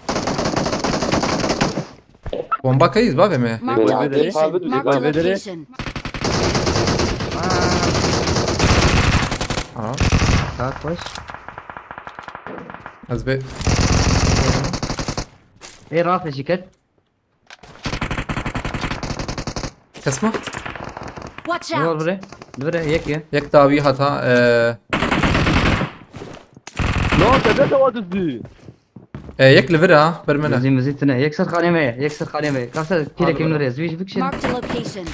Bomba kayız baba mi? Marked a Well, they location. have it, Marked a they have it. location. Aa. ها كويس Azbe. ايه رافع شكل Kesma. Watch دور out. بري بري هيك يا Yek davi hata. لا تبدأ تواتزي Yek livra برمنا. زين مزيد تنا يكسر خانه مي يكسر خانه مي كاسر كده كم نريز فيش فيكشن Marked a location.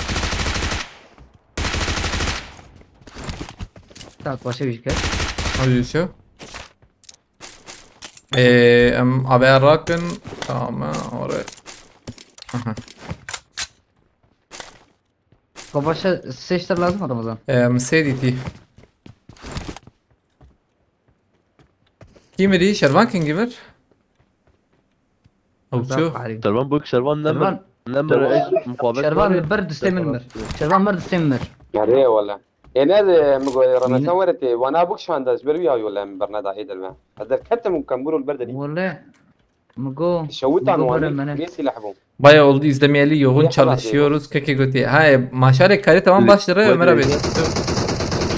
تعال باشه فيش كده Hadi şu. Abi Rakın. Tamam oraya. Aha. باشه سيشتر لازم رمضان Mercedes. Kim edi? Şervan kim giver? Avçu. شربان بوك شربان نمر شربان نمر ايش مقابل شربان البرد استمر شربان برد استمر يعني والله يعني هذا مقول رمضان ورتي وانا ابوك شو عندك بربيا ولا من برنادا عيد الماء هذا كنت ممكن برو البرد دي والله مقو شويت عن مقو واني برمنا. ليش يلعبون Bayağı oldu izlemeyeli yoğun Yapma çalışıyoruz. Keke götü. Ha maşallah kare tamam başları Ömer abi.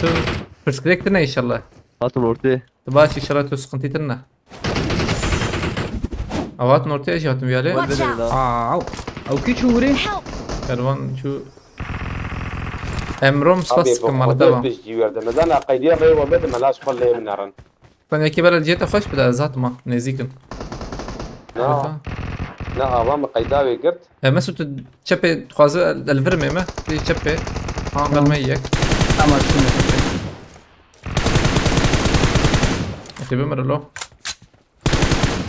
Tu perspektifine inşallah. هاتم اورتي Baş inşallah tu sıkıntı Avat ortaya jatım yani. Watch out. او او كي تشوري Help. Kervan şu Emrom ابي spas kamalı بقدر devam. بيجي ورده مازال قيديه غير وبد ملاش خليه من نارن Ben yaki bela jeta hoş bir de zatma nezikin. لا لا امام قيداوي قرت Mesut çepe tuazı elverme mi? Bir çepe. Hangal meyek. اما شنو Atibe merlo.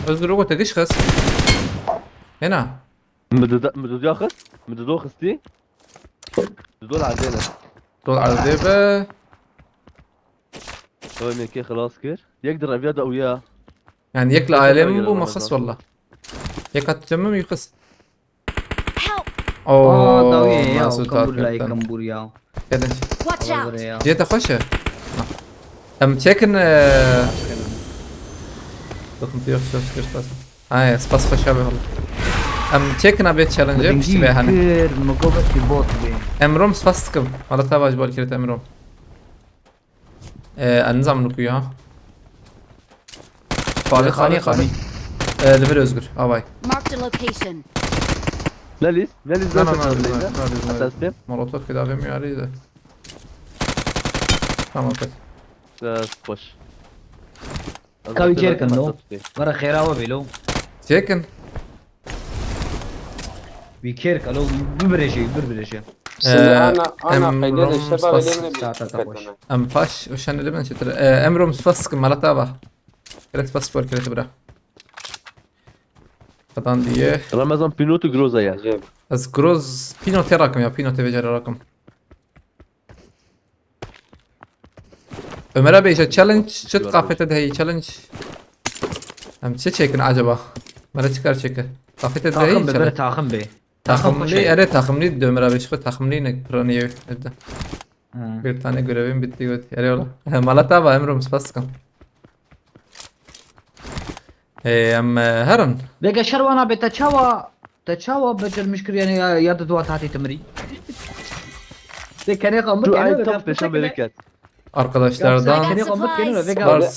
Özgür o tediş khas. Hena. مدود ياخذ مدودو خستي مدودو عندنا Dol aldibe. هو ميكي خلاص كير يقدر ابيض وياه Yani yekle ailem bu makhas valla. Yek atacağım yukas. Help. اه داوي يا Mesut كمبور لا hakikaten. كمبور يا Kedin. Watch out. يا Jeta hoşa. Am çekin Sıkıntı yok söz göstersin. Ay spas hoş abi valla. Am çekin abi challenge yapıştı be hani. كثير مقو بس بوت بي Emrom spas sıkım. Valla tabac bol kiret Emrom. Anzam nuku ya. Fali خاني خاني Lever Özgür. Avay. Marked a location. لا ليس لا ليس لا لا لا ليس لا حتى ستيب Molotov keda ve müyarıydı. Tamam peki. خوش كاوي جيركن لو ورا خيراوه بيلو Çekin. بيكيرك لو بربرشي انا أم قيديه روم الشباب سباس. اللي من تعال. Am paş. Uşan ele ben şetir. Emrom spas sıkım. Malataba. Kiret spas bol kiret bıra. Kadan diye. رمضان بينوتو جروزا يعني عجيب Az groz. Pino te rakım ya. Pino te vecer rakım. Ömer abi işte challenge çıt kafete de hey challenge. Am çekin acaba. Bana çıkar çeki. Kafete de hey تاخم ببر challenge. تاخم بي Takımlı, evet takımlı Ömer abi çıkıyor takımlı ne praniye evde. Bir tane görevim bitti göt. Yere oğlum. Malata var emrim spaskam. Am herın. بقى شروانا تتشاوا بجر مشكل يعني يا دوا تاتي تمري كان يقوم شو عايز طفش شو بركات Arkadaşlardan كان يقوم بكينو var بقى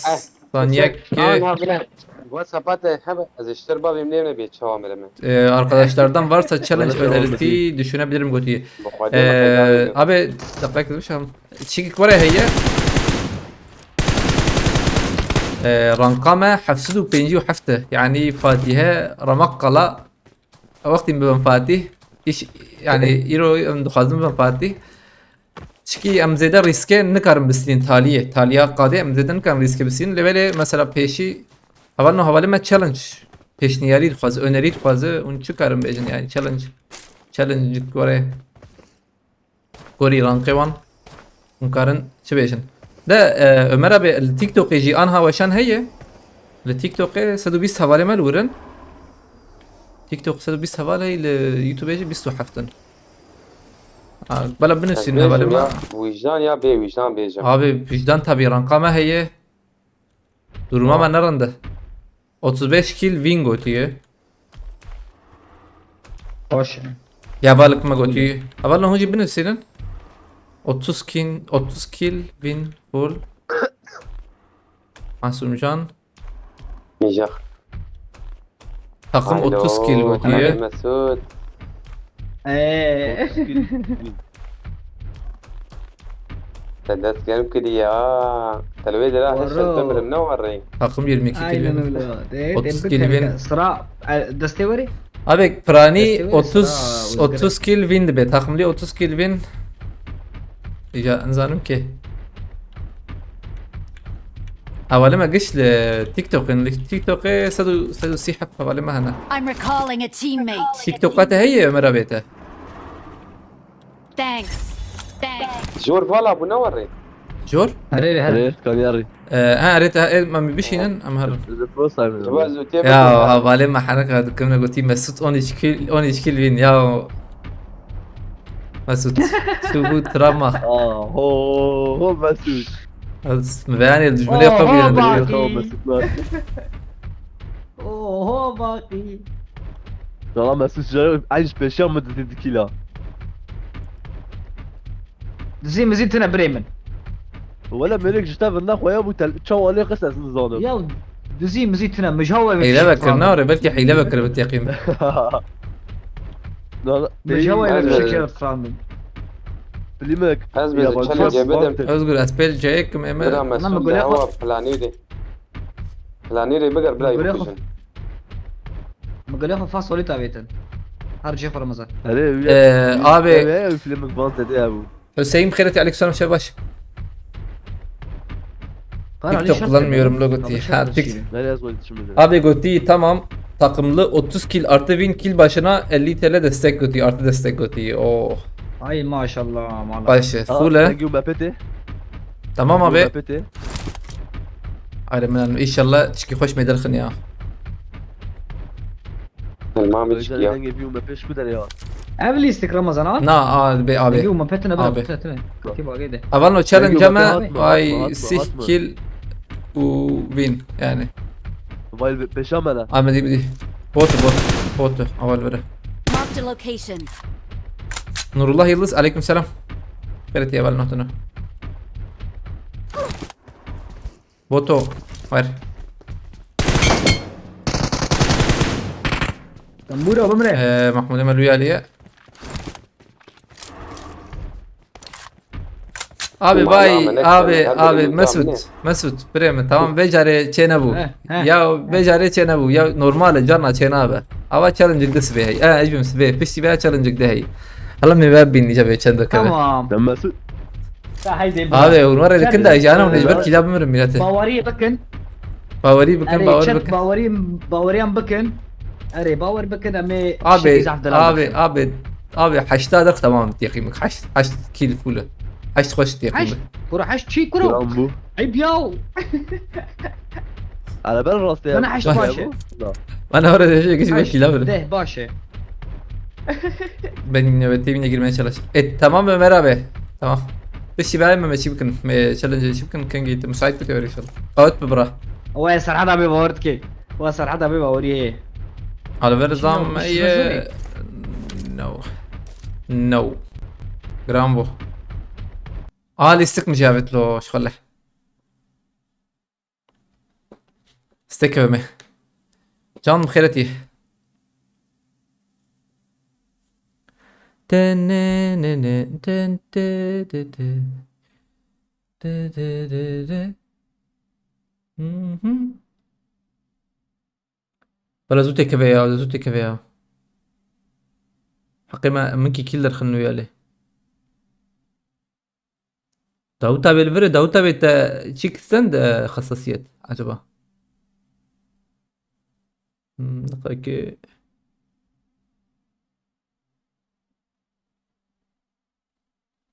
sanyak ki واتسابات هم از اشتر بابي منين بيت شوامل من arkadaşlardan varsa challenge önerisi düşünebilirim götü. Abi dakika demiş am. Çekik var ya heye. رقمه حفظه بينجي وحفته يعني فاتحة رمق قلا وقت بمفاتيح إيش يعني يرو دخازم بمفاتيح شكي أم زيدا ريسكي نكارم بسين تالية قادة أم زيدا نكارم ريسكي بسين لبالي مثلا بيشي أولنا حوالي ما challenge پیش نیاری خواز öneri خوازه اون چه کارم بیشن yani challenge کوره کوری رانقي وان اون کارن چه بیشن ده Ömer abi التيك توك يجي انها وشان هي التيك توك 120 حواله مال ورن تيك توك 120 حواله اليوتيوب يجي 27 بلا بنفسي هذا بيجم ما يا وجدان يا بي وجدان بيجم. abi vicdan tabii rankama heye duruma ben nerede 35 kill win götüyor باشه ya balık mı götüyor avalan hoca bنفسinin 30 kill win full Masumcan ميجا. takım 30 kill ألو، götüyor مسعود. ايه تدس كلام كده يا تلويد لا ورو. هشل تمر منورين. takım 22 kill aynen win öyle. 30 kill win. Sıra Dasteveri. abi Prani Festival 30 sıra 30 kill win be takımlı 30 kill win ya انزانم ki أولي ما قش لتيك توك إن التيك توك سدو سيحب أولي ما هنا I'm recalling a teammate. تيك توكاتها هي مرة بيته Thanks. Thanks. جور فالا منورين. جور هريري هريري. Arif kan yari. أريتها ما بيشينن أم هرن The first time. جواز وتيبل. يا أولي ما حرك هذا كمنا قلتي مسوت أوني شكيل فين يا مسوت شو بو تراما هو Mesut. مبياني الجملة قبل باقي. هو Mesut var. اوه باقي. Valla Mesut جاي عايش باشا مدة كيلا. زي ما زيت انا بريمن. ولا ملك جتا في النخ ويا ابو تشاو عليه قصة نظام. يا زي ما زيت انا مش هو حيلا بكر نار بلكي حيلا بكر بالتيقين لا مش هو أزبل. بشكل فرامل. بليمك أزبل تشالنج بدم. أذكر أسبيل جايك بدم ميمة مسعود بقول ده يا هو فلانيري. فلانيري بقر بلا بقول يا يبوكشن. ما قال ياخذ فاص وليتا بيتن. هرجع في رمضان. abi. فيلمك بانت دي ابو. Hüseyin خيرتي عليك سلام شباش قال TikTok kullanmıyorum logo diye. Ha, Nereye yazmayı düşünmedin? Abi Gotti tamam. Takımlı 30 kill artı win kill başına 50 TL destek Gotti artı destek Gotti. Oh. اي ما شاء الله مالك. Başı. Full Giu Mbappé. Tamam abi. Mbappé. Aynen inşallah çıkı hoş meydarın ya. المام Özel يشكي. denge Giu Mbappé şu kadar ya. ابليستك رمضان ها؟ Na abi abi. نجيو ما بيتنا بلا أبي. تمام كيف قاعده. Avalno challenge ama atma, ay atma, 6 atma. kill u win yani. Weil Beşamela. Ahmet ibdi. Botu. Aval vere. Marked a location. Nurullah Yıldız aleyküm selam. Veret ya aval notunu. Boto. Ver. تنبوره بمره. Mahmud Emel Uyali'ye. Abi Umarım bay Ahmet, abi her abi bölüm Mesut Bremen tamam becare çene bu. He. Ya becare çene bu ya normal cana çene abi. Ava challenge de sbe. Ecbim sbe. Pişti be challenge de hay. Allah mi bab bini jabe çende kare. تمام. Ben Mesut. هايدي Abi onlara yakın da jana onu ecber kilabı mırım millete. باوري بكن. Bavari bakın اري bavari شت bakın. باوريان بكن. اري باور بكن امي Abi 80 tamam diyeyim. 8 kill full. 8 hoş diyeyim. حش كرة حش شي كرة Kram bu. عيب ياو. Ala ben rastı ya. Bana haş başı. Bana orada şey geçiyor kilabı. ده باشا. Ben nöbetliğine girmeye çalış. Tamam Ömer abi. Tamam. بس شباب ما ماشي يمكن تشالنج يمكن كان جيت مساعد بتوري ان شاء الله. قوت ببرا. واسر حدا بيبورتكي. واسر حدا بيبوريه. على برزام مش اي مزوري. نو جرامبو. ليستك مجابت له شغله. استك بمي. جان بخيرتي. ولا زوتي كفيا ولا زوتي كفيا حقي ما منكي كيلر خنو يالي داوتا بالفري داوتا بيت تشيك ستاند خصوصيات عجبا دقيقة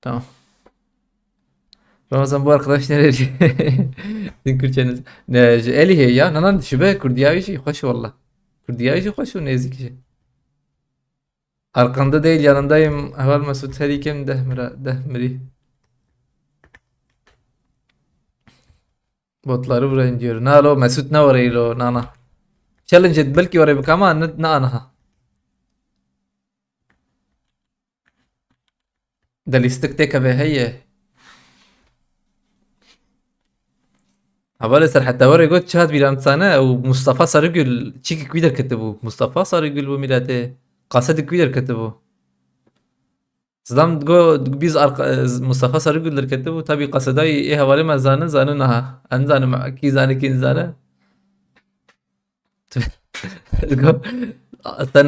tamam. Ramazan bu arkadaş nereli? Din Kürtçeniz. Ne eli he ya. Nanan şube Kürdiyavi şey hoş valla. Kürdiyavi şey hoş o nezik şey. Arkanda değil yanındayım. Heval Mesut Herikem dehmiri. Botları vurayım diyor. Ne lo Mesut ne orayı lo nana. Challenge et belki orayı bak ama ne anaha. ده الاستك به هي حوالي سر حتى وري قلت شهاد بيلام سنة او مصطفى صارقل تشيك كويدر كتبو مصطفى صارقل وميلاته قاصد كويدر كتبو صدام تقو بيز مصطفى صارقل در كتبو تابي قصداي ايه حوالي ما زاننها انزان كي زانه كي زانه تقو sen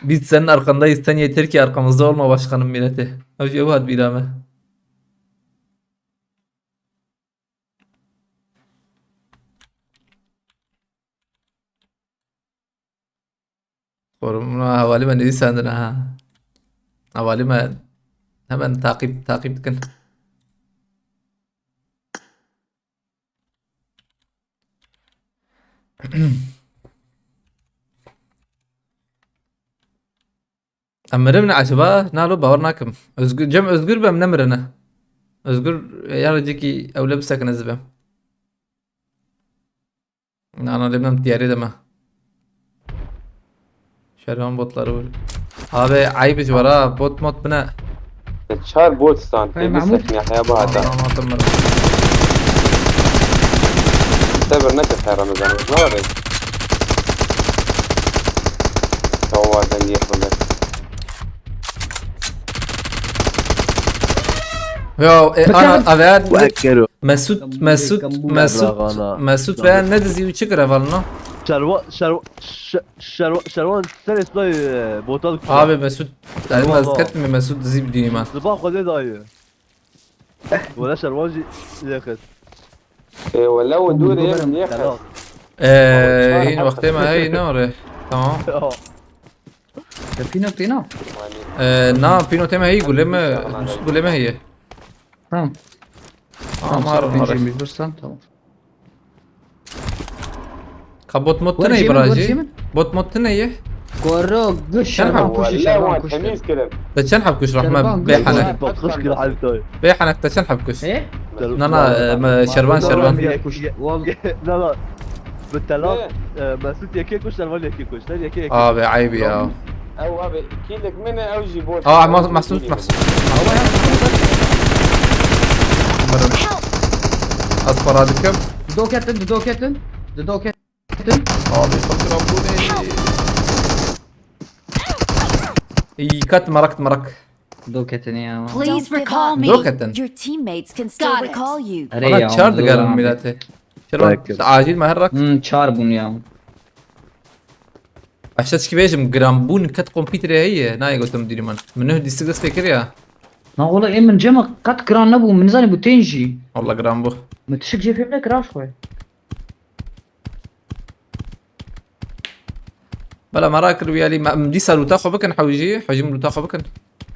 biz senin arkandayız. Sen yeter ki arkamızda olma başkanım milleti. Avcı hadi bir rağmen. Forumuna havali ben dedi sandın ha. Havali ben hemen takip tıkın. أمرنا عشباء نالو باورناكم özgür Cem özgür ben nemrene özgür yarıcıki ev lebsek nezbem ana lebnem diyari deme şerhan botları var abi ayıp iş var ha bot mod bine تشار بولستان في محمود. مسك يا حيا بهذا صبر نكت يا رمضان ما وري هو هذا اللي يحصل yo ana evet وأكلوا Mesut veya ne dizi çıkar evalno شروان سنة اسمه بوتال abi Mesut yani mazket mi Mesut dizi bir düğme صباح قضية ضايع ولا شروان ياخذ ولو ندور ايه من يخس خلاص yine vakti mi hey ne oraya tamam فينا فينا na pino tema هي قول ما هي تمام مهارة بنجي بستان تمام كبوت موت وين تني جيمن؟ براجي وين جيمن؟ بوت موت تني كورو قش شربان شربان كوشي ولا شربان هو كوشي تميز كده ده شنحب كش رحمة شربان بيحنك بطخش كده حالتاي بيحنك تشنحب كش ايه انا شربان والله لا لا بالثلاث مسوت يكيكوش شروان يكيكوش ثاني يكيك اه بعيبي اه او هذا كيلك منه او جيبوت اه محسوس اصفر هذا كم دوكتن دوكتن دوكتن اه بيفكر ابوني اي كت مرك دوكتن يا Please recall me. دوكتن. Your teammates can still Got it. recall you. انا تشارد قال الميلاتي شربان ركز. عاجل مهرك شاربون يا اشتاش كبيجم جرامبون كت كمبيوتر هي ناي قلت مديري منه دي استقدس فكر يا ما والله ايه من جمع قد كران نبو من زاني بوتنجي والله جرامبو متشك جي فينا كراش خوي بلا مراكل ويالي مدي سالو تاخو بكن حوجي ملو تاخو بكن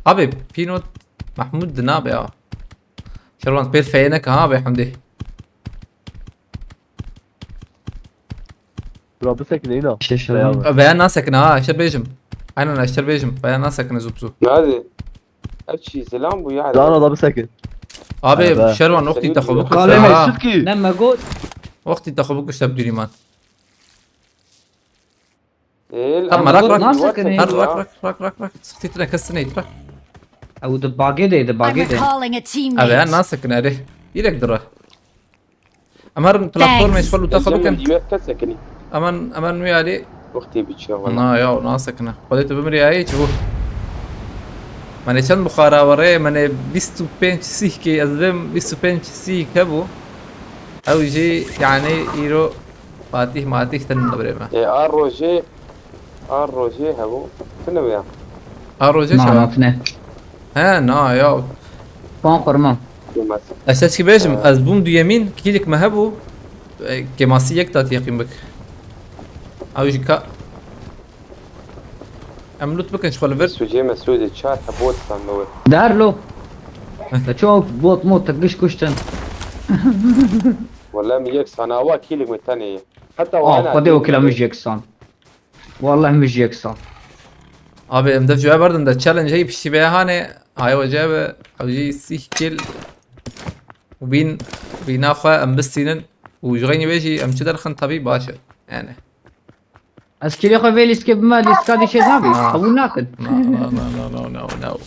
ابي بينوت محمود دنابي اه شربان بير فينك ها ابي حمدي رابسك هنا شربان بيان ناسك ها اشتر بيجم انا اشتر بيجم بيان ناسك زبزو هذه ابشي سلام بو يعني لا انا رابسك ابي أبا. شربان اختي تاخو بكن قال شتكي لما قلت اختي تاخو بكن شتاب ديريمان ايه اما راك ناسك إني- راك سختيتنا كسنيت راك او دباقي دي I'm دباقي دي recalling a ابي teammate. ناسك ناري يلك درا امر بلاتفورم يشفلو تاخو بكن جيمات كسكني امان ويالي اختي بتشوف نا يا ناسكنا خديت بمري هاي شوف من چند بخارا وره من 25 سیح که از بهم 25 سیح کبو او جي يعني يرو فاتح ماتيح تن بريما ايه ار روجي هبو شنو وياه اروجه ما شباب عرفنا ها نا يا فان قرمان جيمات اشتاش كي بيجم از بوم دو يمين كيلك مهبو كماسي يكتات يقيم بك او جي كا املوت بكن شغل فرد سوجي مسعود تشار حبوت صنوي دار له تشوف بوت موت تقش كشتن ولا ميكس انا اوا كيلك من الثانيه حتى اه وانا قديو كلا مش يكسان والله مش يكسان Abi em def جواب بردن ده تشالنج هي بشي بها هاني هاي وجابه او جي سيح كيل وبين بيناخوا ام بستينن وجغيني بيجي ام كدر خن طبيب باشا يعني اسكيل يا خوي سكيب ما دي شيء نابي قبول ناكل نو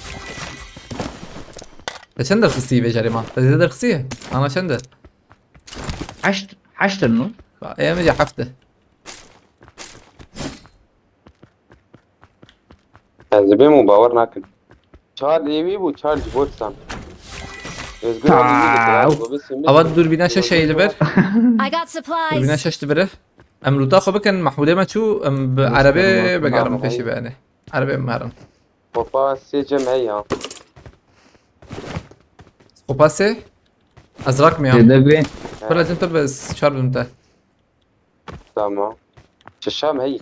شندر خصيه بيجري ما تقدر خصيه انا شندر حشت انه ايام جا حفته زبي مو باور ناكل تشارل ايوي بو تشارل بوتسان اود دوربينا شاشه لبر I got دوربينا supplies. شاشه بره ام لوتا خو بكن محموده ما شو ام بعربي بقارم كشي بانه عربي مهرم بابا سي جمعية وباسي ازرق مياه دبي كل لازم تلبس شرب انت تمام ششام هي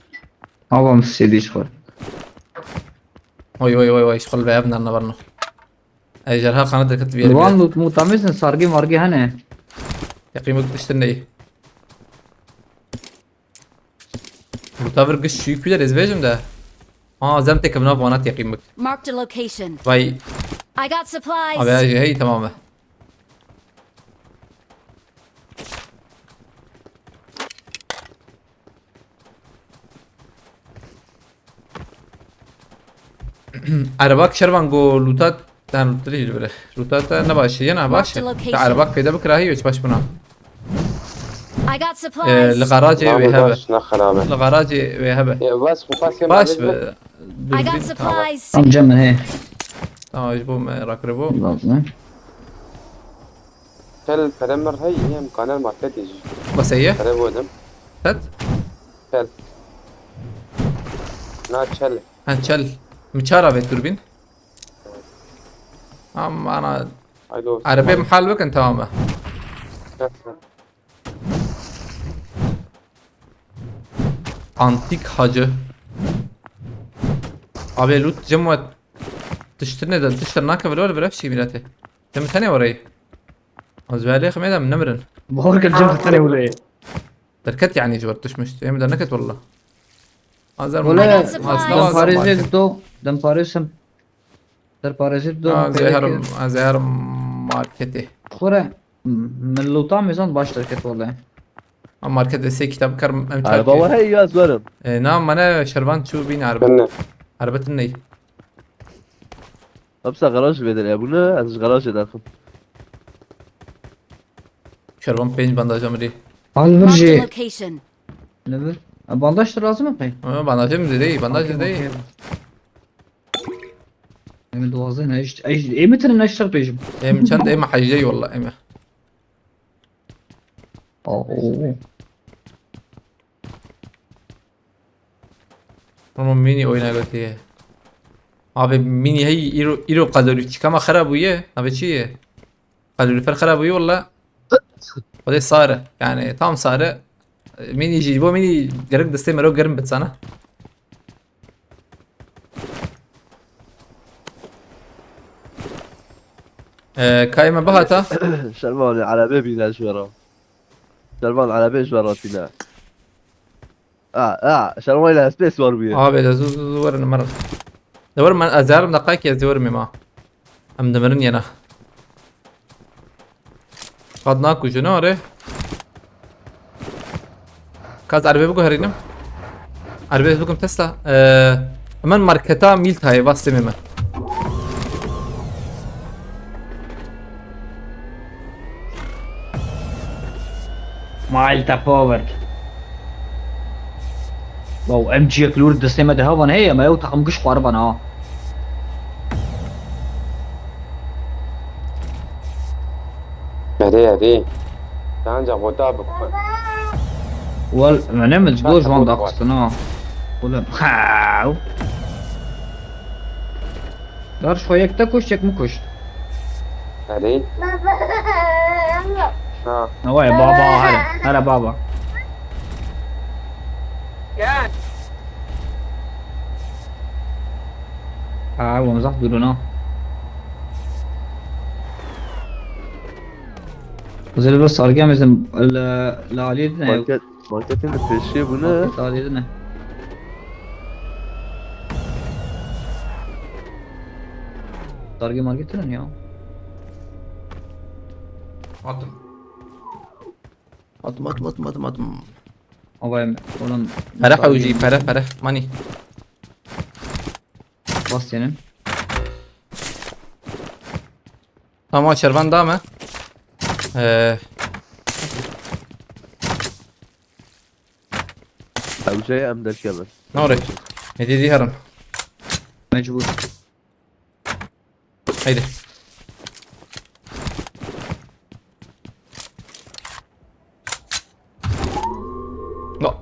هو مسيديش خور وي شغل بيابنا انا برنو اي جرها خانه كتب الوان مو تامسن سارجي مارجي هنا يقيمك تشتني متابر قش شو كده ريزفيجم ده زمتك بنا بوانات يقيمك Marked a location. باي I got supplies. ابي اجي هي تمامه عرباك شربان جو لوتات تان لوتري بره لوتات نباش ينا باش عرباك كده بكره هي باش بنا I got supplies. الغراجي ويهبه نخرابه الغراجي ويهبه بس مفاسي باش I got supplies. ام جمع هي تمام يجيبوا راكربو لازم تل فرمر هي امكان الماركت يجي بس هي ترى دم تت تل نا تشل هنشل متشارة بالتوربين انا ايدو عربي محل بك انت تمامه antik hacı abi loot جمعت تشتري ده تشتري ناكا ولا بنفس شيء ميلاتي تم ثاني وراي ازبالي خميده من نمرن بورك الجنب الثاني ولا ايه تركت يعني جورتش مش يم ده نكت والله هذا ولا I got supplies. دم باريزيت دو دم باريسم در باريزيت دو زهر ماركتي خوره من لوطا ميزان باش تركت والله ماركت سي كتاب كرم عربة وهي يا زلمة نعم انا شربان شو بين عربة كنا عربة الني أبسا غراج بدل يا ابونا از غراج داخل شربان بينج بانداج امري al Marked a verji location. ne ver bandaj da lazım mı pey بانداج مدري بانداج دي من دوازين ايش اي متر نشتغل بيجم من كان ايما حجي والله ايما اوه Ama mini oyuna götüye. Abi mini هي إيرو قدروا كما خربوا إياه أبي شيء قدروا الفرق خربوا إياه والله وده صار يعني تام صار مين يجي يبغى مين جرق دستي مرو قرن بتسانة كايما بهاتا شلمان العربية بينا شورا شلمان العربية شورا فينا شلمان لها سبيس وار بيه abi da زورنا مرة دور من أزار من دقائق يزور مما أم دمرن ينا قد ناكو جناره كاز عربي بقو هرينم عربي بقوم تسلا من ماركتا ميلت هاي واسطة مما مالتا باور واو ام جي كلور دستي ده هون هي ما يوتا خمقش قربنا هذه تانجا مطابق وال ما نعمل دوج وان داقصنا ولا خاو دار شوية تكوش يك مكوش هذه نوايا بابا هلا بابا ومزح دولنا زي بس ارجع مثلا العليدنا ماركتين في الشيء بنا العليدنا Dargı mal getirin ya. Attım. Attım. Havaya onun Para حوجي para money. bas senin. Tamam şervan daha mı? ابو شيء ام ده الكامل Ne oraya? Ne dediği harun. Mecbur. Haydi.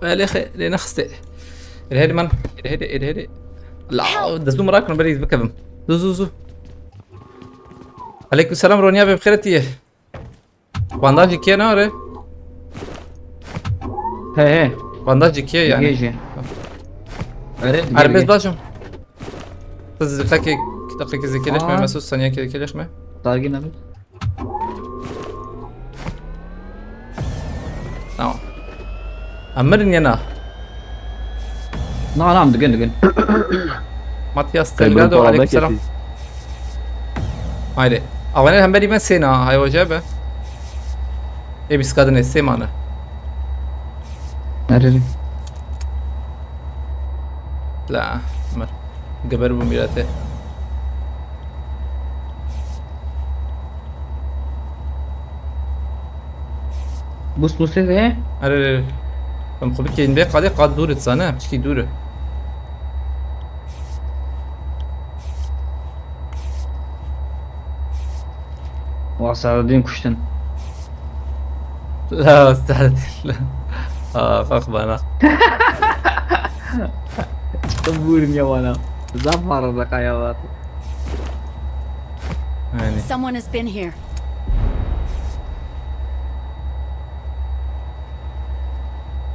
لا يا اخي لنخسئ الهيدي من الهيدي لا دزو مراكن بريز بكبم زو عليكم السلام رونيا بخيرتي بانداج كي ناره He. بانداج كي يعني Gece. Evet. عربيز باشم تزقك دقيقة زي كده آه. ما مسوس ثانية كده ليش ما Dargı abi. نعم أمرني أنا Na'am dugin. ماتياس تلقادو عليكم السلام هايدي أولا هم بدي من سينا هاي وجابه إيه بس قادن السيمانة Nerede? لا مر قبر بميراته Bus ne? أرى من قبل كين بيق قادي قاد دورة سنة بشكي دورة Vasadin kuştun. لا استعد لا فخ بنا Taburim ya bana. Zafar da kayavat. يعني Someone has been here.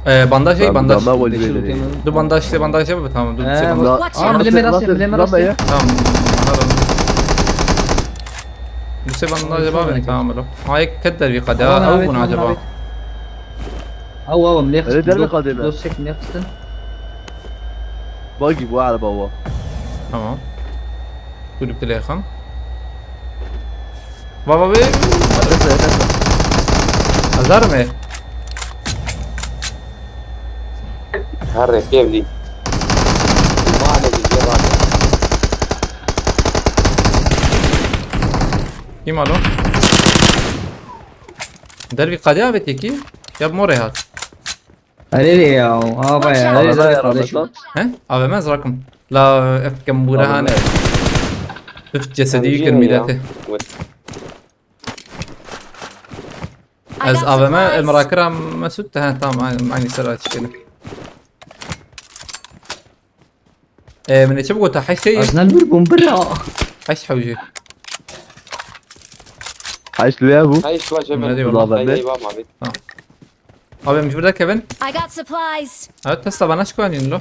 بانداج ايه بانداج ما ولي بدري دو بانداج يا تمام دو آه، سي بس- بانداج Watch out. Bileme rastlayın. تمام دو سي بانداج بابا تمام لو هاي كدر في قدا او منعجبه او مليخ. أنا دربي قادمة. دوسك مليخستن. باقي بوا على بوا تمام كل بتلاخم بابا بي ازرمه هري كيف دي ما على دي کی معلوم دربی قدیا بیتی کی یا موري هات Hadi ya. Abi Watch ya. out. Hadi لا يا kardeşim. رمضان ها ابي ما ازركم لا افكم برهانه شفت جسدي كرميلاته I از got ابي ما supplies. المراكره ما سدتها تمام معني سرعه كده من ايش بقول حي شيء Aslında bir bomba. حيش حوجي عايش له يا ابو هاي شو هذه جبل والله. هاي باب ما بي ابي مش بدك كيفن I got supplies. هات تسلا بناش كوانين له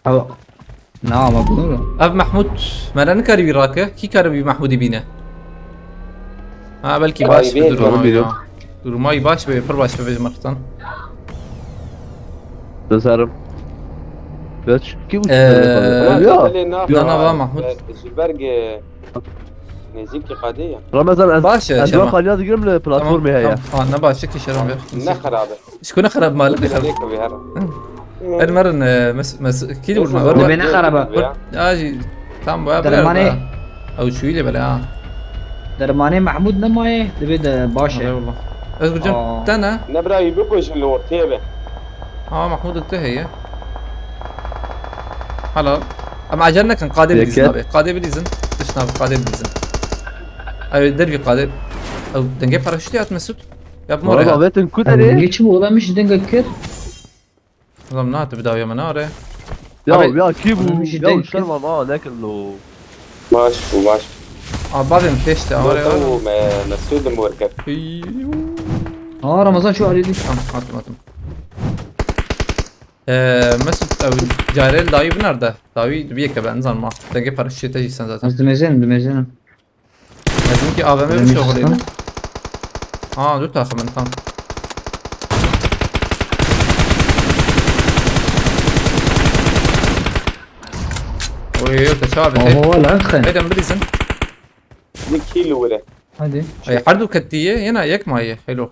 Hava. Ne ama bunu? اب محمود ما انا كاربي راكه كي كاربي محمود بينا ها بلكي باش قريبين. بدرو ماي باش بفر باش بمرتان تسارم بس كيف أنا بقى محمود. الزبرق نزيك قادية رمضان باشا از شباب. قناه جرم البلاتفورم هي انا باشا شرم نخرب شكون خرب مالك خرب هذيك بهرب المرن مس كيلو Debe ما ne karaba? اجي تام بقى درماني. او شو اللي بلا Dermane Mahmud ne maye? Debe de اي başı. والله اذكر جنب انا نبرا يبقوش اللور تيبه محمود انتهي حلال اما اجلنا كان قادم يا بليزن كيف؟ قادم بليزن ايش ناب قادم بليزن اي دربي قادم او دنجي باراشوتي مسود يا ابن والله موري بيتن كنت عليه Geçim olamış denga kır. والله منات بدايه مناره يا أبي- يا كيبو مش يا دايك. شرما ما ناكل له ماش وماش بعض متشت اوري تو مسود المركب Aa Ramazan şu halde. حاطم مسود او جاريل داوي بنرده داوي بيك بنزل ما دنجي باراشوتي جيسن zaten Az demezenim. لازم كي افم Demiş بشغل sana. اه دو تاخذ من تام وي تشابه هو لا تخن هيدا بريزن 1 كيلو ولا هادي اي حردو كتيه هنا يك مايه حلو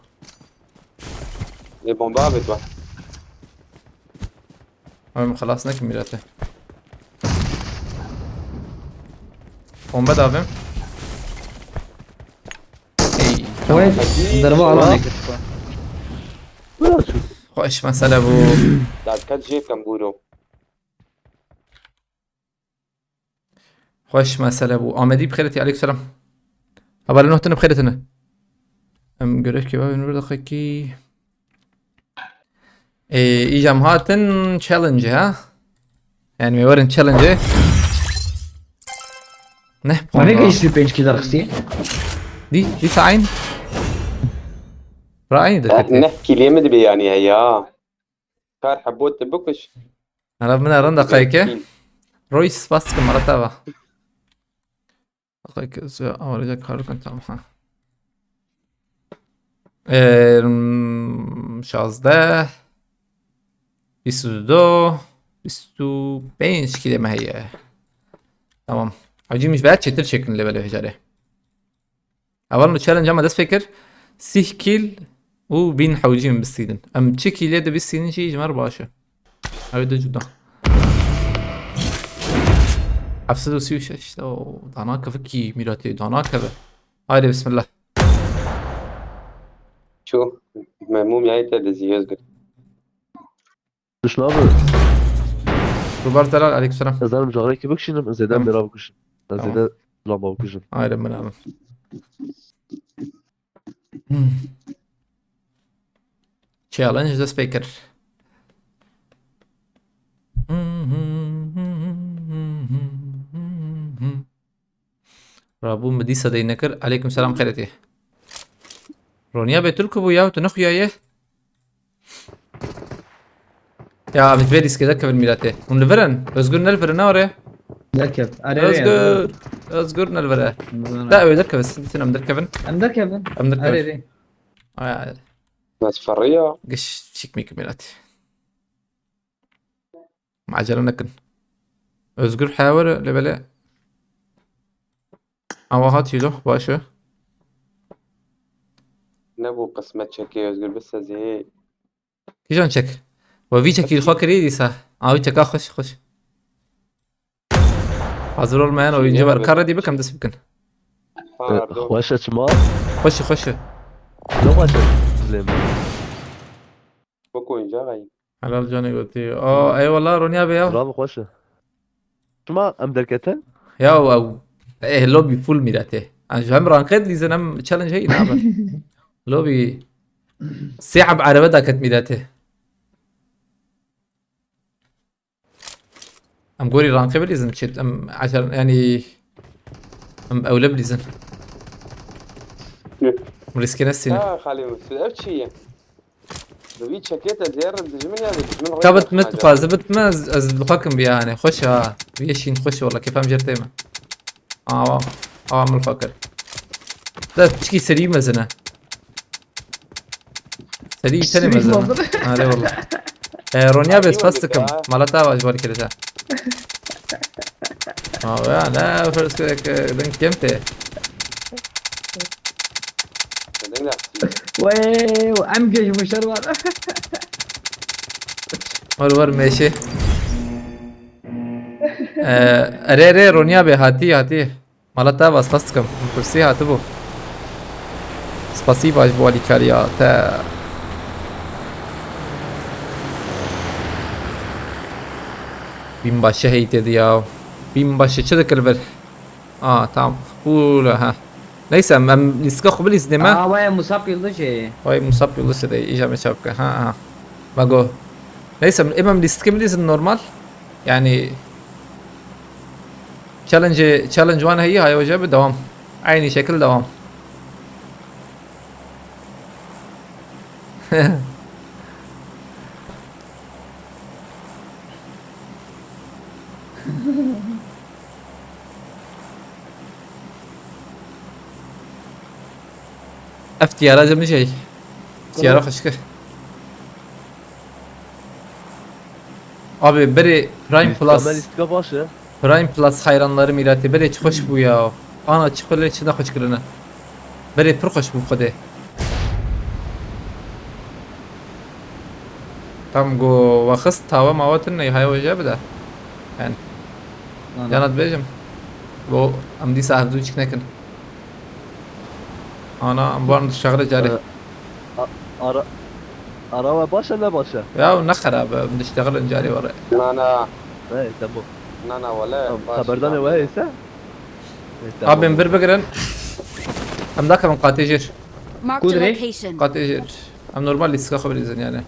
البومبابت واحد المهم خلاص نكملاته قوم بدا بهم اي وين ضربوا على ولا شو خوش مسألة بو بعد كات جيب كم بورو خوش مسألة بو آمدی بخیرتی علیک سلام اولی نهتن بخیرتنه ام گرش که بابین برده خیکی ای جمعاتن چالنج ها يعني ميورن تشالنج نه ما فيك يشتري بنش كذا رخصين دي ساعين رأيي دكتور نحكي ليه مدري يعني هيا كار حبوت تبكش انا من رند دقيقة رويس بس كم مرتبة دقيقة اول جاك خارج كنت عم 16 22 25 كده ما هي تمام عجيب مش بعد شتر شكل اللي بلا هجاره اول تشالنج اما داس فكر 6 كيل وبين حوجين بالسيدن ام تشيكي ليدا بالسيدن شي جمار باشا هيدا جدا افسدو سيوش اشتو داناكا فكي ميراتي داناكا هايدي بسم الله شو مهموم يعني تلزي يزقر شنو روبرت دلال عليك السلام زلمه جاريك بكشن زيدان تمام. بيرا بكشن زيدان لعبه بكشن هايدي من الان تشالنج ذا سبيكر رابو مديسة دينكر عليكم السلام خيرتي رونيا بيتلكو بويا وتنخيا يه يا متبيديس كذا كفر ميلاتي ونلفرن özgür نلفرن نوري مركب özgür نلفرن لا يذكر بس انت مدركبن مركب مدركبن اريري ناس فرية قش شيك ميك ميلاتي معجلة نكن özgür حاول لبلا هات يلو باشا نبو قسمة شكي يزقر بس زي كيجان تشك وفي تشكي الخاكري دي صح تشكا خش حضروا المعين ويجيب الكارة دي بكم دس بكن واشت ما خش لو واشت زين بكو إنجا غاي على الجاني قلتي اي والله رونيا بيا رام واشت شما ام دركتن يا او ايه لوبي فول ميداته انا هم رانقد لي زنم تشالنج هي نعم لوبي ساعة بعربة داكت ميداته ام قولي رانقب لي زن شت ام عشان يعني ام اولى بليزن مريسكي نسينا خالي مسؤول شيء دوي شكيت زير الجمل يا الجمل كابت مت فازبت ما از بخاكم بيها يعني خشها بيشين خش والله كيف هم جرتيما عوام الفكر لا تشكي سليم مزنة سليم تاني مزنة لا والله رونيا بس فاستكم مالتا واجبار كده لا فرس كده دنك يمتى وي وعم جيش مشروع ور ماشي اري رونيا به هاتي مالتا بس فاستكم كرسي هاتبو Спасибо, Валикария. Binbaşı heyti ya. Binbaşı çede kalber. Tamam. Ula ha. Neyse ben niska قبل izleme. وي مصاب يلدش Vay musab yolu sede icame çapka. Ha. Bago. Neyse imam liskemlisin normal. Yani challenge وانا هي هاي وجبه devam. Aynı şekilde devam. افتيارات من شيء افتيارات خشكه abi beri Prime كمان Plus يسكا باشا Prime Plus hayranları mirati bere hiç hoş bu ya. Ana çıkılı içinde hoş kırına. Bere pür hoş bu kode. Tam go vakıs tava mavatın ne hay hoca bida. Yani yanat bejim. Bu amdi sahibdu çıknekin. Ana ambarın dışarıda cari. Ara araba başa ne başa? Ya ne خرابة بنشتغل جاري ورا. نانا Hey tamam. نانا ولا Haberden ne var ise? Abim bir بقرن. Am da كمان قاتجر. Marked a Kudri? location. قاتجر. Am normal liska خبر yani.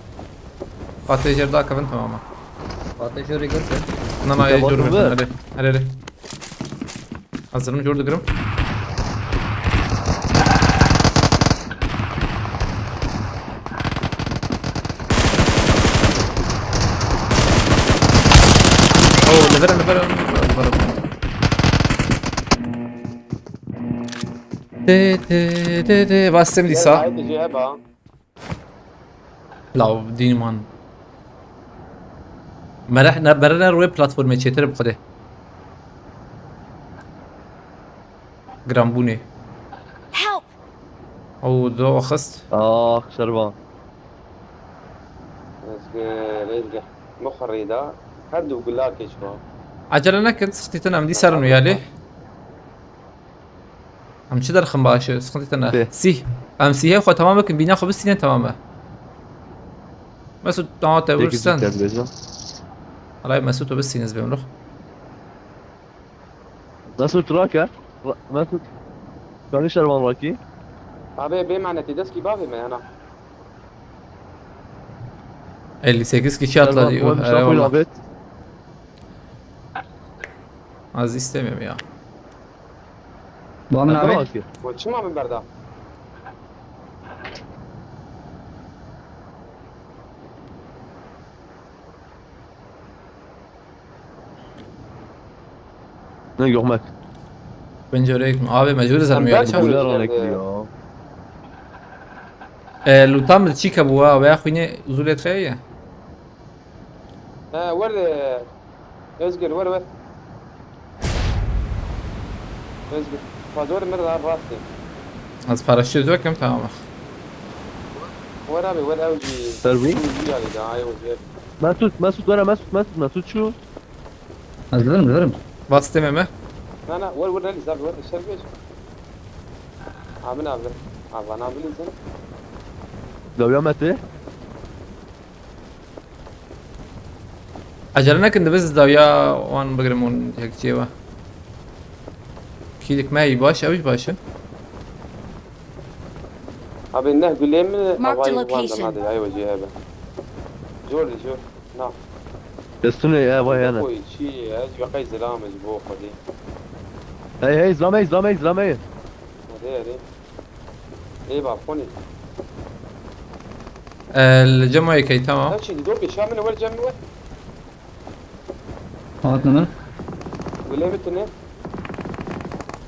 قاتجر da كمان تماما. Ateş oraya götür. Nana Tamam, جور ver. hadi. Hadi. Hazırım jor dıkırım. Oh, leverim. De. Vassem disa. هاي تجي هبه لا ديني مان. مرحنا برنا روی پلتفرم چیتر بخوده. گرامبونه. Help! او دو خست. Ah şerban. رزق مخريدا هدو قلار كيشكو عجله نکن سختیتن هم دی سرن ویالی. هم چی در خم باشه سختیتن به. سی. هم سیه خو تمام بکن بینا خو بسینن تمامه. مسعود تعال تورستن. الله مسعود تو بسینز بیم Nasıl trak ha? Nasıl? Kanı şerban raki. ابي بي معنى تدسكي بابي ما انا 58 kişi atladı. Eyvallah. Abi. Az istemiyorum ya. Bu amin abi. وشو ما من بردا Ne görmek? Bence oraya gitme. Abi mecbur ezelim ya. Ben Çabuk. Güler anekliyor. لوتام تشيكا بوا وياخذني زولت خيا. ها ور ازقل ور ازقل فادور مرة على راسي Az paraşüt yok mu tamam. ور ابي ور اوجي Servi. يعني دا اي وزير Mesut bana Mesut şu. Hazırım. Bas dememe. لا لا ور اللي زاب ور الشرب ايش عامل عامل عامل عامل زين Devameti. أجلنا كنا بس داويا وان بقرمون هيك جيوا. كيدك معي باش أوش باشا. ابي انه قول لي من Mark the أبغى location. هذا اي وجه هذا جوري شوف نعم Destine ya vay ana. اخوي شيء اجي بقي زلام اجبوه خدي Hey izlemeyiz. هذه ايه بعرفوني الجمع كي تمام. لا شيء دور بشام من اول جنب Hat numara. قول لي متى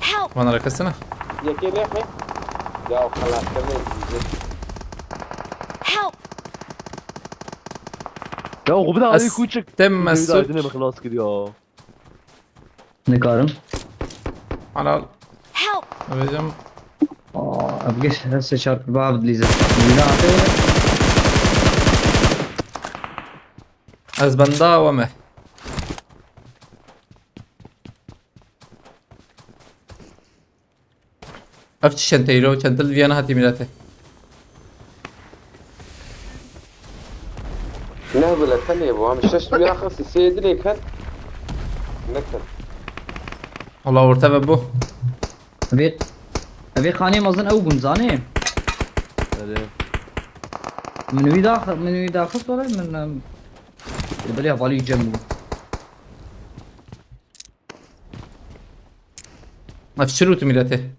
Help! وانا ركزتنا. يا كيف يا اخي يا خلاص كمل Help! Ya o bir daha Ali küçük. Tem Bir daha Mesut. yine mi klas gidiyor? Ne karım? على Help! بجم. أبقيش هسه شارك باب ليزر. لا أعطيه. از بندا ومه. أفتش شنتيرو شنتل فيانا هاتي ميلاته. نهبل الثانية يا ابو مش شفت يا اخي السيد لي كان نكتب والله ورتبه بو. أبي خاني مزن أو بمزاني. Hadi. من وي داخل ولا من يبليها بالي جنبه. أفتش روت ميلاته.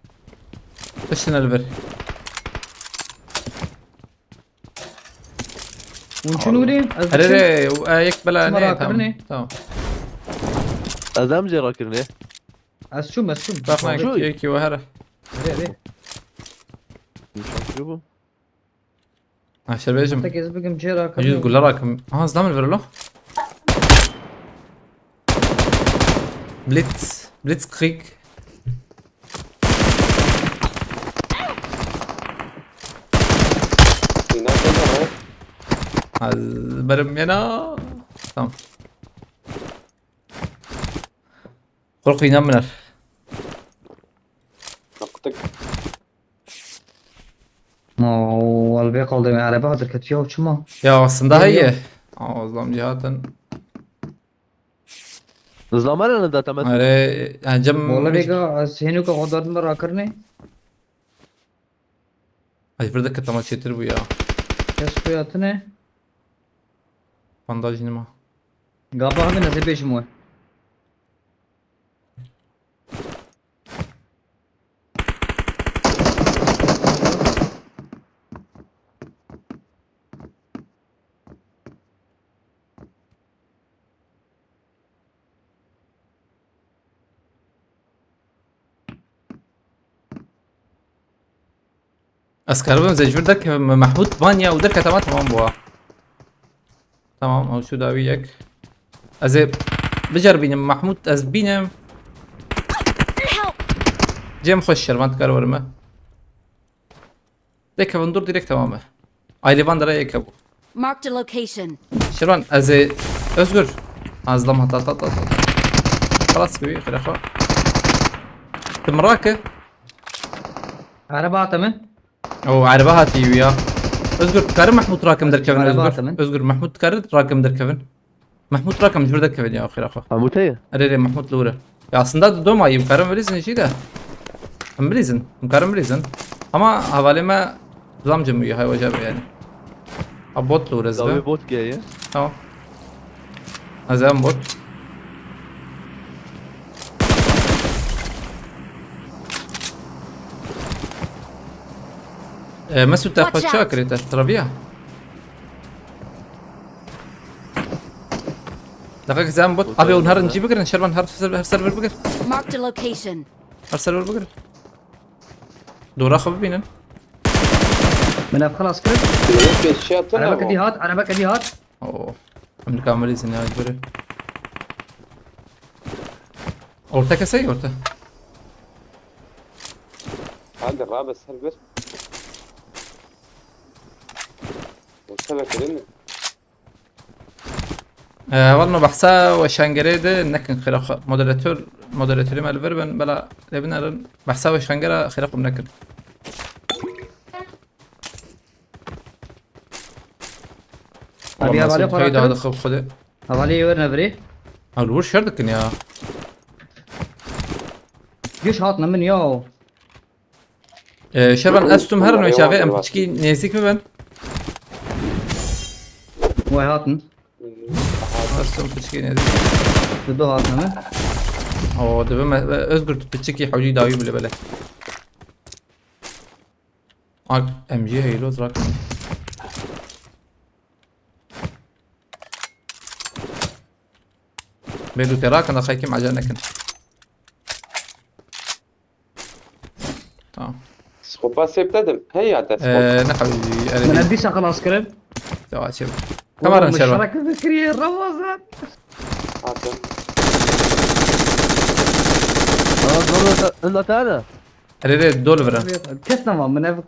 أشتنا البر. وشنو لي؟ أري يقبل شو مراكب تمام. ني؟ تمام. Azam cerakir ne? أسشوم باقنا شو؟ يكي وهره. أبي Şu bu. عشر بيجم. تكيز بقم جيرا يجوز تقول له راكم. زلام الفرلو. بليتس كريك. في ناس هنا البرم ينا تمام. خلق ينام منر نقطك والبي قلدم araba hadır kötü yok çuma. يا aslında هي أعظم جهاتا زمان انا ذات امت أري يعني جم Bola bega seni ko odadın da rakır ne? أجبر ذاك تمام شيتر بويا Kes koyatı ne? bandaj نما Gaba abi nasıl peşim o? أسكاربم زي جبر ذاك محمود بانيا وذاك تمام بوا تمام أو شو داويك أزي بجربينم محمود أزبينم Help! جيم خوش شرمانت كار ورمه ذاك بندور ديريكت تمامه عائلة باندرا يكبو Marked a location. شرمان أزي أزغر أزلم هتا خلاص كبير خلافة تمراكه Araba atı mı? او عربها هاتي وياه اذكر كارم محمود راكم در كفن عربها اذكر تمام. اذكر محمود كارد راكم در كفن محمود راكم جبر در كفن يا اخي اخو عموت هي اري محمود لورا يا aslında دوما يم كارم بريزن شي ده ام بريزن كارم بريزن اما حوالي ما زام جمعيه هاي وجاب يعني ابوت لورا داوي زبا بوت جاي تمام ازام بوت مسعود تاخذ Watch out. شاكر ترى دقيقة زام بوت ابي ونهار نجيب بقر نشرب هر سيرفر بقر Marked a location. هر سيرفر بقر دورا خب بينن Ben hep خلاص كده. في الشيء طلع Araba kedi hat, araba kedi hat. اوه امريكا ماليزيا يا جبري اورتا كسي اورتا هذا الرابع سيرفر وصلك لنا والله بحسا وشانجريد نكن خلاص مودراتور مال فيربن بلا لبنا بحسا وشانجرا خلاص نكن Abi havale خيدا هذا para خب خده havale yer ne bre? اول شردكن يا Geç hat namin ya. شربن استم هرن وشافي ام تشكي نيزيك ببن Vay hatın. استم تشكي نيزيك Dudu hat namin. او دبا اذكر تشكي حوجي داوي بلا بلا ام جي هي لوز راك بيدو تراك انا خايكم عجانكن تمام سكوبا سيبتدم هي هذا نحوي Ben اريد hep خلاص كده. تمام شوف كاميرا شربن مشترك ذكري الروازات. هذا انا انا اريد دولفرن Kes tamam ben hep.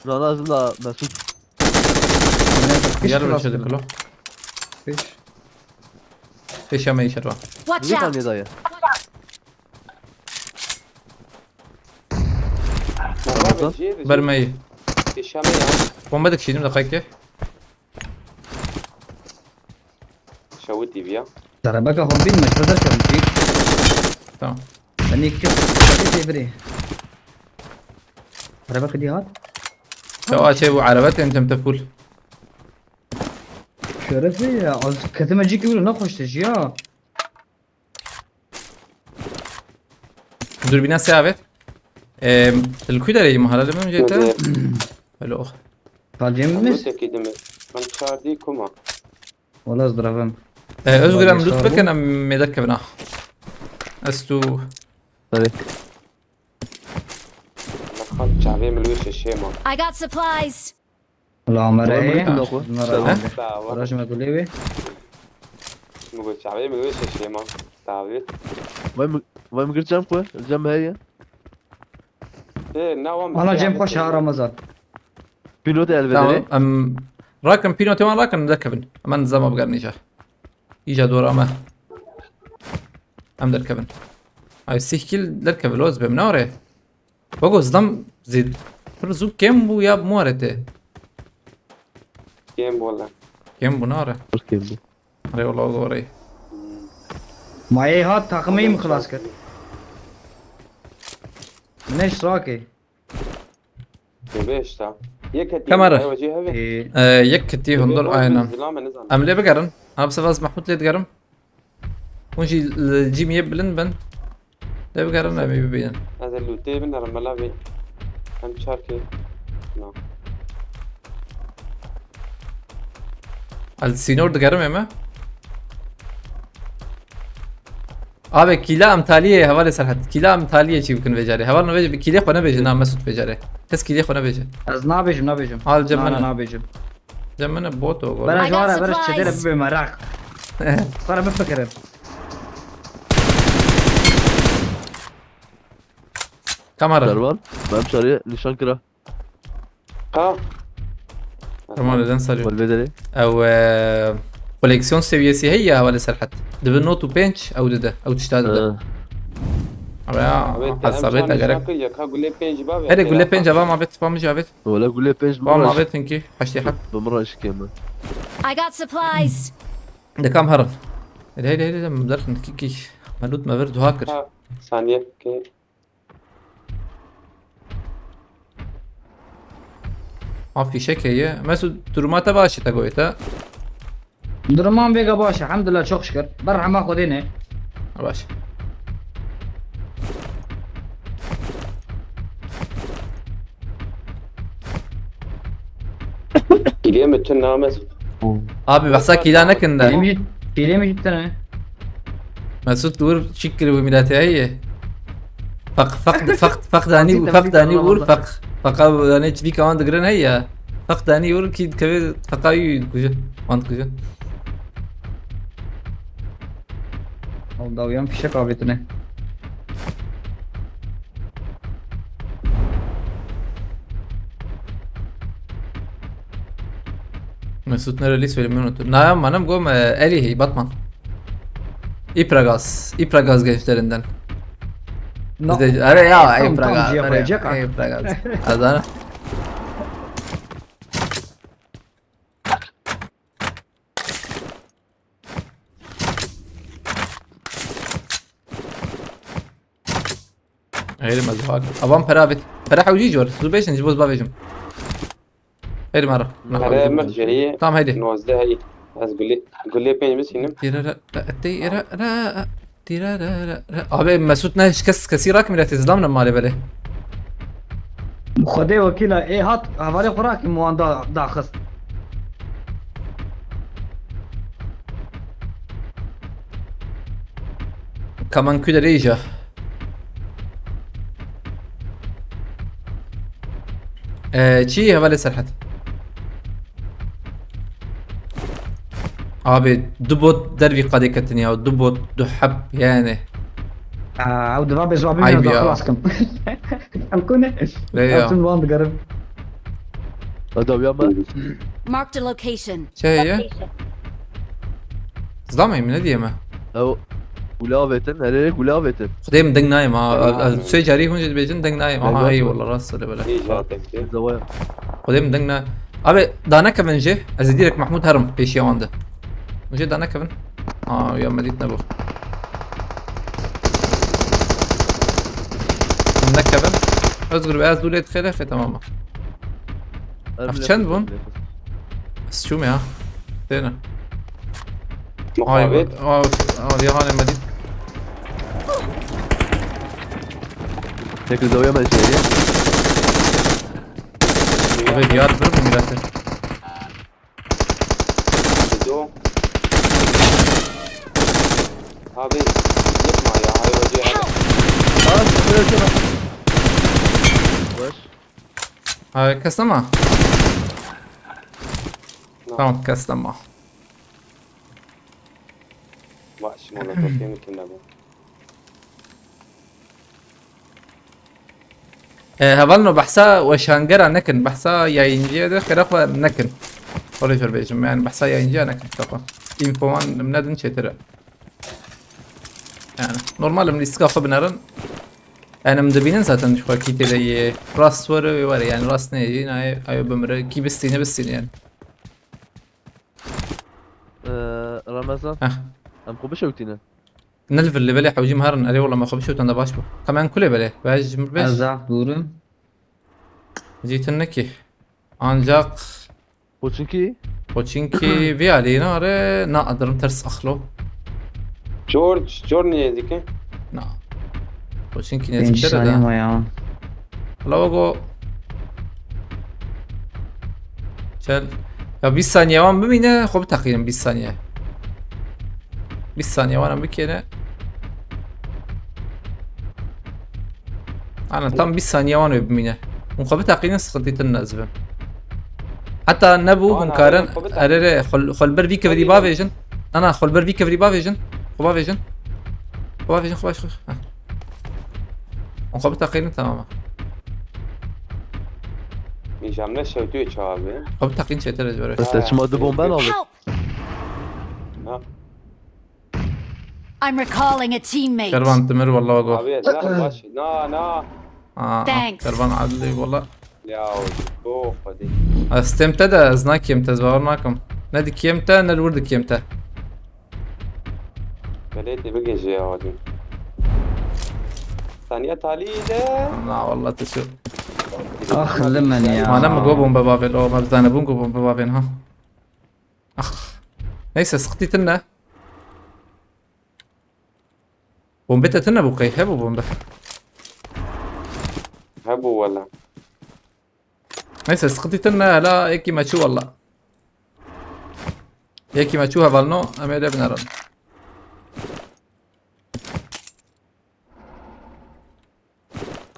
انا لازم مسعود يلا شو كله Fiş. فيش يا مي شربن Watch ليه كان out! يضيع برمي في الشام يا بومبدك شيء دقيقة شوتي بيا Araba ka hobbin مش بدر كم فيك. تمام Ben ilk kez hadi bre. Araba kedi hat. سواء شيء عربتي انت متفول Şerefi ya. Az katımacı gibi ne koştuş ya. دور بينا ساعة الكويدة اللي مهلا لما جيتها حلو Kalcemiz. قلت اكيد من شاردي كوما Valla ızdırabım. ازغر ام لوت بكن ام مدكبنا استو طيب دخلت شعبي من الوش الشيما I got supplies. Valla amare. والله أخوة. Nara. Rajma kulevi. نقول شعبي من الوش الشيما تعبت وين قلت جنبه الجنب هي ايه ناوم انا جيم خوش ها رمضان. بينوتي تمام الفيدري ام راكن بينو تمام راكن دركبن امان زما بقرنيجا يجا دور اما ام دركبن هاي سيكل دركب لوز بمنوره بقول زدم زيد فرزو كم بو ياب مورته جيم ولا كم بو ناره كيف هاي والله غوري ما ايه هات تقميم خلاص كده. ليش راكي؟ باش تا يكتي كاميرا. وجهها به ايه يكتي هندور اينام ام ليه بقرن انا بس محمود ليه تقرن ونجي الجيم يبلن بن ليه بقرن ام يبين هذا اللي تبين لما لا بي هم شاركي نعم السينور دقرم اما abi kila amtaliye havale serhat kila amtaliye çi bukun vecare haval no veje kila khona veje na mesut vecare kes kila khona veje از نابجم نابجم. Al cemene. انا نابجم. jamana bot o بلا I got جوارا بلا supplies. شدير بمراق. صار بفكر. kamera سروال ما مشاري نشانكرا ها tamam neden sarıyor والفيدري او koleksiyon seviyesi هي havale serhat دبن نوت وبنش او ده او تشتغل ده abi ya hasabet agarek يا قول لي بينج بابا hadi gulle penca ba mabet ba mı cavet ولا قول لي بيج ba مرة mabet inki haşti hat بمرة ايش كمان I got supplies. ده كام هرن هيدا مدرك كيكي مالوت ما برد هاكر ثانية اوكي في شك هي مسود duruma başı ta goyta درمان بيقى باشا الحمد لله شوخ شكر برا ما خذينه. baş جيم تشنا مس abi baksa kilanek inde كيلي مش جبتنا. Mesut dur şükür bu millete هي فقداني ور فقا يعني تبي كمان دقرن هي فقداني ور كيد كبير فقاي كوجا وانت كوجا والله ويام في شك عبيتنا. Mesut nereli söylemiyor unuttum. Nayam manam gom Elihi Batman. İpragaz gençlerinden. No. Bizde ara ya Tam İpragaz. yapacak ha. İpragaz. Adana. غير مزواج أبام برابت فرح وجي جور زوبيشن جبوز بابيجم غير مرة هذا مرجعية تمام هيدي نوزدها هي بس قول لي بينج بس هنا Abi Mesut ne kesirak millet izlamna mali böyle. خذيه وكيله ايه هات هذا خوراك مو داخل. Kaman küleri iyice. Çiğ havale serhat. Abi dubot dervi kadekatın ya dubot duhab yani. عود بابي زوابي عيب من يا. خلاص كم. الكونه. لا يا. أبتن واند قرب. هذا ويا ما Marked a location. Şey ya. Zlamayım ne diyeyim ha. او ولا بيتن هلا ولا بيتن Kudayım deng nayım ha. Şey cari hunca bejin deng nayım. Aha iyi والله راس böyle. هي جاتك زوايا Kudayım deng nayım. Abi dana kavınca azidirek Mahmud Harım peşi yamandı. Muce dana kavın. Ya medit ne bu? Ne kavın? Özgür beyaz dule etkilefe tamam mı? أفشان بون؟ شو يا فين مقابل اليابان المدينة هيك زوايا ما شيء أبي ديار برب ميراته دو هذه يسمع يا هاي وجهها واش كاستما tamam كاستما ماشي مولوتوف يمكن نبو هفلنو بحسا وشانجرا نكن بحسا ياينجي ده خرافة نكن وريجر بيجم يعني بحسا ياينجي نكن تقا إنفوان منادن شترا يعني نورمال من إسقاف بنارن أنا مدبينن zaten şu vakit de rast var yani rast ne yani ay bömre ki bistine yani. رمضان ها ام خوبش وقتنا نلف اللي بلي حوجي مهرن أري والله ما خبشوا تندا باشبو كمان كله بلي باج مربش ازعف durum. جيت النكي ancak وشنكي Koçinki bir aleyna are na adırım ters akhlo جورج نيزيكي na Koçinki ne 5 zikre saniye da var ya. Lavago Çel Ya bir saniye var mı yine hobi takayım bir saniye Bir saniye var mı bir kere Ana tam bir saniye var mı yine Muhabbet takayım sıkıntı الناس حتى نبو أنا مكارن أعرف قبل اريري خل بر فيك فري بافيجن انا خل بر فيك فري بافيجن بافيجن بافيجن خلاص مقابل تقييم تماما ميجامنا شوتو شبابي مقابل تقييم شيء ترى جوري بس شما دو بومبان aldık. Help! ها I'm recalling a teammate. كربان تمر والله وقو ابي لا ماشي نا Thanks. كربان عدلي والله يا اوف دي استمتى زناك يمتى زبرناكم نادي كيمتى نالورد كيمتى بليتي بقي جي هادي ثانية تاليدة لا والله تشوف اخ لمن يا. ما انا مقوبهم ببابل او ما بدانا بنقوبهم ببابل ها اخ ليس سقطيتنا بومبتتنا بوقي هبو بومبه هبو ولا ليس سقطيتنا لا ايكي ما شو والله ايكي ما شو هبلنو امير بنرن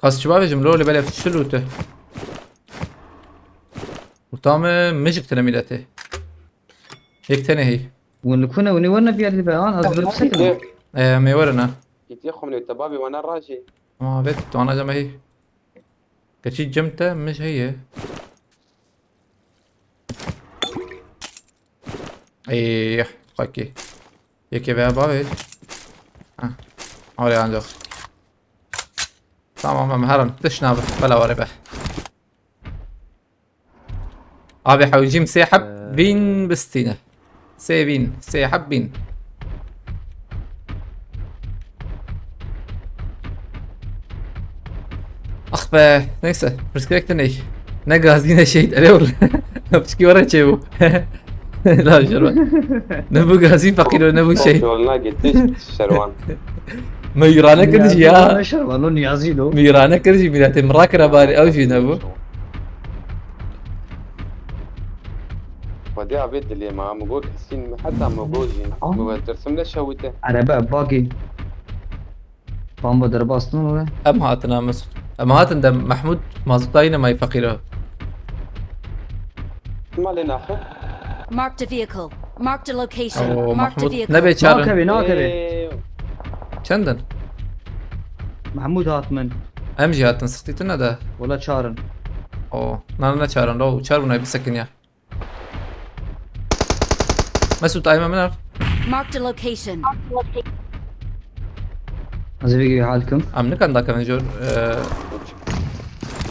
خاص شباب جملو اللي بلا في شلوته وطعم مجك تلاميذته هيك تاني هي ونكون ونورنا في البيان اصبر بسكن. ميورنا يتيخو من التبابي وانا راجي ما بيت وانا جمع هي كشي جمته مش هي ايه اوكي يكي بقى بابي اولي عندك tamam مهرن تشناب بلا وربه ابي حوجيم سيحب بين بستينه سيبين سيحب بين اخ نيسا برسكريكتني نقازين شيء اليول بشكي ورا شيء لا شروان نبو غازين فقير نبو شيء والله قديش شروان ميرانا كدش يا نشر والله يازيدو. ميرانا كدش ميرات مراكرة باري او شي نبو ودي عبيد اللي مع مقول حسين حتى مقولجي مقول ترسم له شوته عرباء باقي. بامبو درباستون ولا؟ ام هاتنا مسعود ام هاتن دم محمود مازطاينا ما يفقيره ما لنا اخو Marked a vehicle. Marked a location. او Marked a محمود vehicle. نبي تشارن ناكبي ناكبي. إيه. شندن محمود هاتمن امجي هاتن سختيتنا ده ولا تشارن. او نانا تشارن لو تشارن بسكن يا مسعود ايمن منر Marked a location. زي حالكم. ام نكن ذاك من جور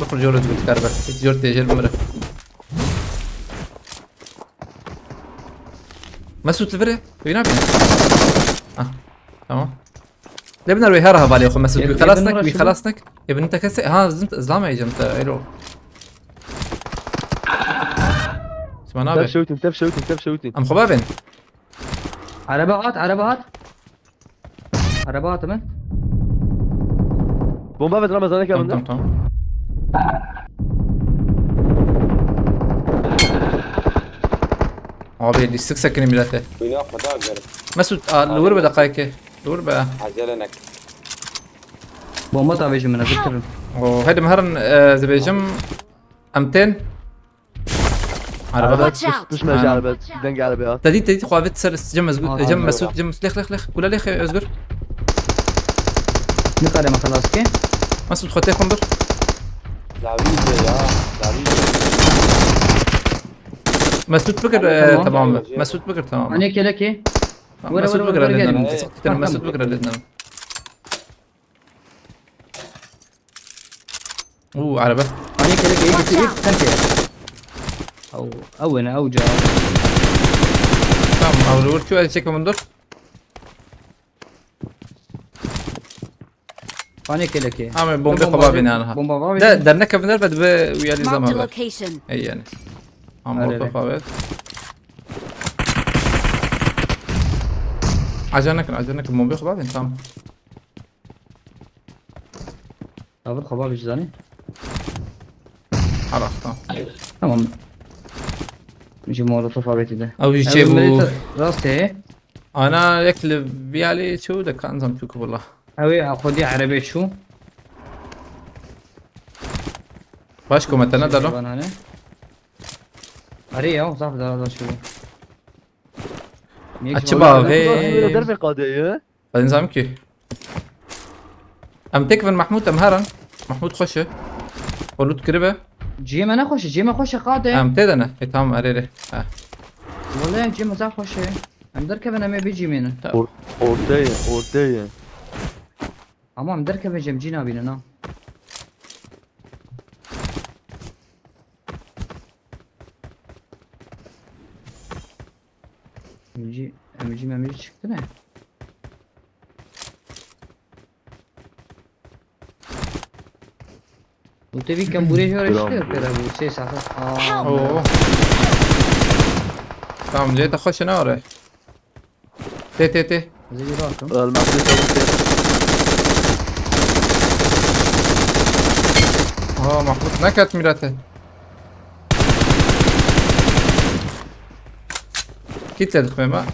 بخر جور جبت كاربر جور تيجر بمره مسعود الفرع وين بينا تمام لبنا روي هرها بالي اخو مسعود يا بخلاصنك ابن بخلاصنك يا ابن انت كسي ها زلمه زلمه يا جمت ايرو سمعنا تف به شوتين تف شوتين تف شوتين ام خبابين عربات عربات. عربات من؟ بومبا في رمضان تمام كمان تمام هو بيدي 6 سكن ميلاته وين اخو داقر مسعود الوربه دقائق الوربه عجلنك بومبا تابيش من ذكر. وهيدا مهرن زبيجم امتين عربة Watch out. بس ماشي عربات دنق عربيات تدي خوافت سرس جم مسجود جم أيوة. مسعود جم ليخ ولا ليخ ازقر نقاري ما خلاص كي مسعود خوتي خنبر داويد يا داويد مسعود بكر تمام. تمام مسعود بكر تمام أنا كي لكي ورا مسعود ورا بكر ورا لدنا قاعد. سقطت انا مسعود بكر لدنا عربة أنا كي لكي يجي يجي تنتهي أو أنا أو جا تمام او لو شو تشيك من دور أنا كي لكي عامل بومبي قبابين انا بومبا بابي ده درنك في بد ويا لي Marked a زمان location. اي يعني عم أري. بوقف عجنك البومبي قبابين تمام أول خباب إيش زاني عرفت تمام نجي مولوتوف بيتي ده او يجيبوا راسته انا يكل بيالي شو ده كان زم فيكم والله أوي أخذي عربي شو باشكو مثلا ده طبعاً هنا أري أهو صح ده شو الشباب هي درب قادية بعدين زعمكي ام تكفن محمود ام هرن محمود خشه قلوت كربه جيما خوش قاده ام تدنا تمام اريري والله جيما زاك خوش ام دركب انا ما بيجي مين أورتية اما ام دركب جم جينا بينا نا ام جي ما بيجي شكتنا وتبي كم بوري هو رشته ترى ابو 6 ساعات اوه تمام جيت اخش نار تي زي راكم المعطية محمود نكت ميراته كيت تدخل ما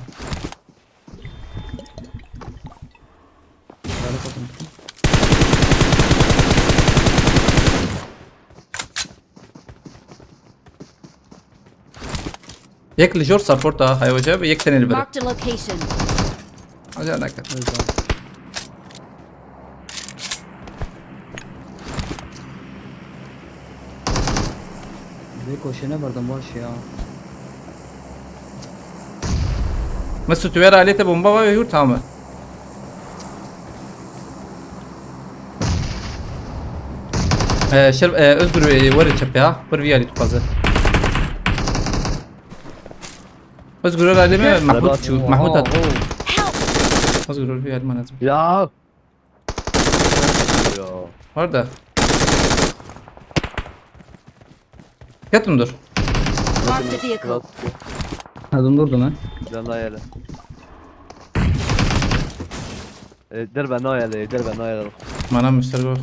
يك لجور سبورتا هاي وجب يك تاني البلد Marked a location. عشان نكت زي كوشنا بردم باش يا مسو تويرا عليه تبون بابا يور تمام شرب اذكر ورد شبيها ورفيا لي تقازه اذكر عليه محمود شو محمود هات اذكر ورفيا ما لازم يا ورده كتم دور Marked a vehicle. هذا دردم ها لا يلا درب نايل ما انا مشترك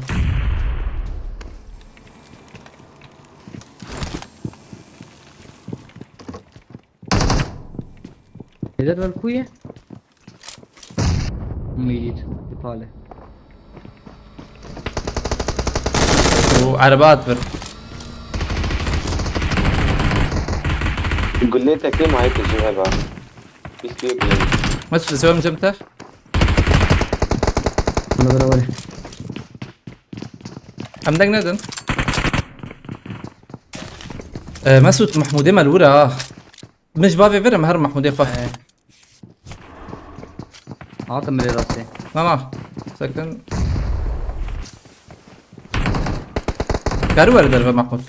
إذا بالكوية ميت يباله وعربات بر قول لي تكلم معي تجيبها بقى بيستوي مسو تسوي من جمته ولا ولا ولا عمدك ندن مسعود محمودي مالورا مش بافي فيرم مهر محمودي خف عاطم لي راسي لا سكن كارو ورد الباب محمود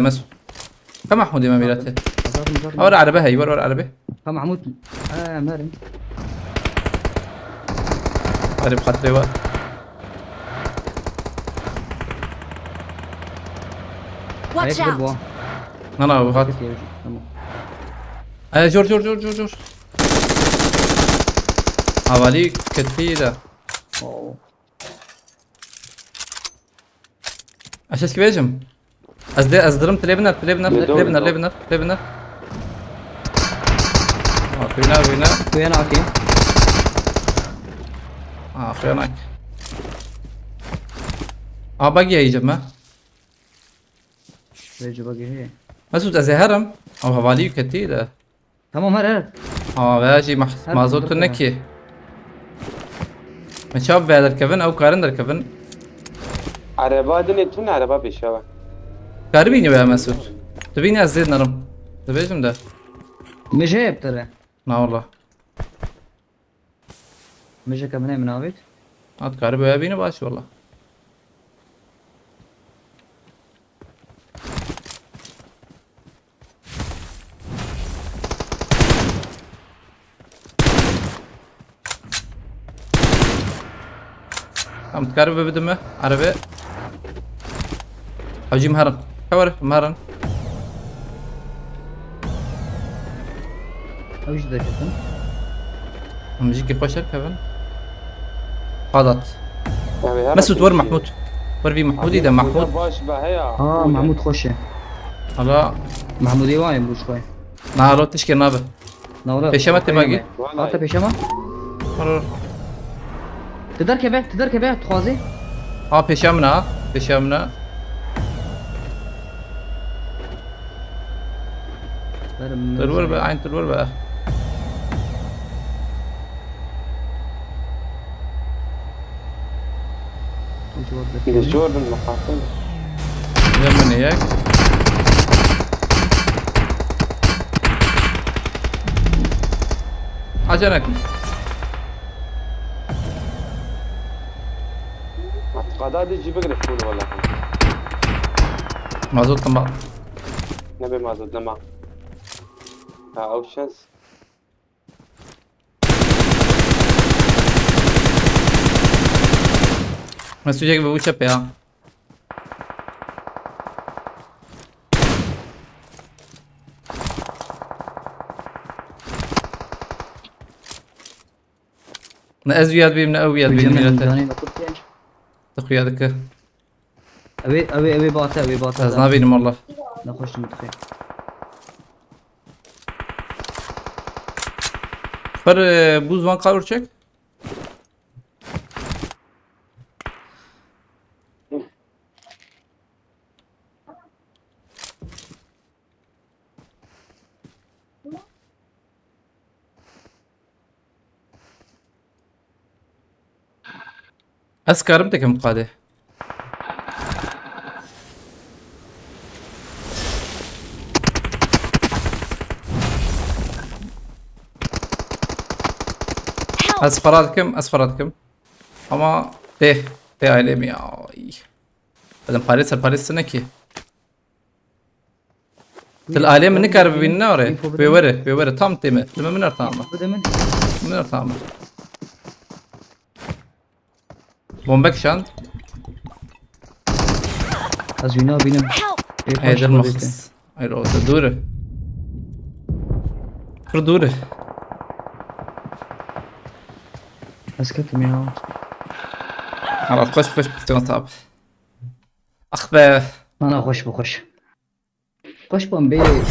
مسعود كم محمودي ما ميراته ورا عربي هي ورا عربي محمود مرن قريب خاطري وا Watch هيك out. بوا انا وغات جور حوالي كثيرة اشاش كبيجم ازدرمت ليبنر فينا وين عاكي خيانك باقي يا جماعة بيجو باقي هي مسعود ازهرم او هوالي كتير تمام هر اه باجي هر مازوت بندر نكي من شاب بعد الكفن او كارن در كفن عربا دني تون عربا بيشوا كاربيني يا مسعود تبيني ازيد نرم تبيجم ده مش هيب ترى لا والله مش كمان من عبيد هات كاربي يا بيني باش والله عم تكاربي بدمه عربي حوجي مهرن كور مهرن وش ذا كفن عم يجيك خوشك كفن قاضت يعني مسعود ور محمود ور في محمود اذا محمود باش بهيا محمود خوشه هلا محمود يواين بوش خوي نارو تشكي نابه نورا پیشمه تباگی آتا پیشمه تدر که به تخوازی ها پیشمنا پیشمنا تلور بقى عين تلور بقى جوردن محاصيل من اياك عجنك اعتقادات يجي بقرا فول ولا مازوت طماط نبي ما زدنا ما اوشنز مسعود جاك بوچه پیا من ازوياد بي من اوياد بي ميلته تخيادك ابي باتا از نابينم والله نخش متخيل فر بوز وان قارور çek اسكارم تكم قاده اسفراتكم اما ته ailemi ay بدن باريس سنكي تل ailem ne kar binne oraya بيوره tam teme من ارتامه من ارتامه بومبك شان از وینا بینم هيدا المخص ايرو دوره دوره از کتم یا خلاص خش بتنطاب اخبار انا خوش خوش بام بيلو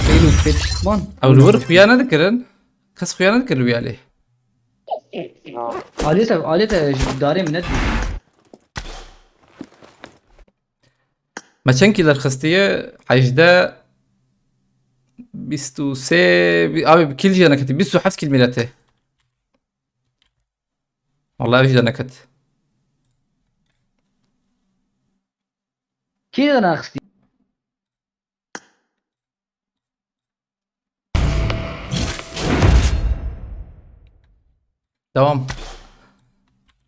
بيتشمان او الور خيانه ذكرن كس خيانه ذكر ويا عليه عادته داري من ندي ما چند کیلر خستیه 18 23 abi بكل جي انا كتب 27 كيل ميلاته والله وجد انا كت كذا انا اخستي Tamam.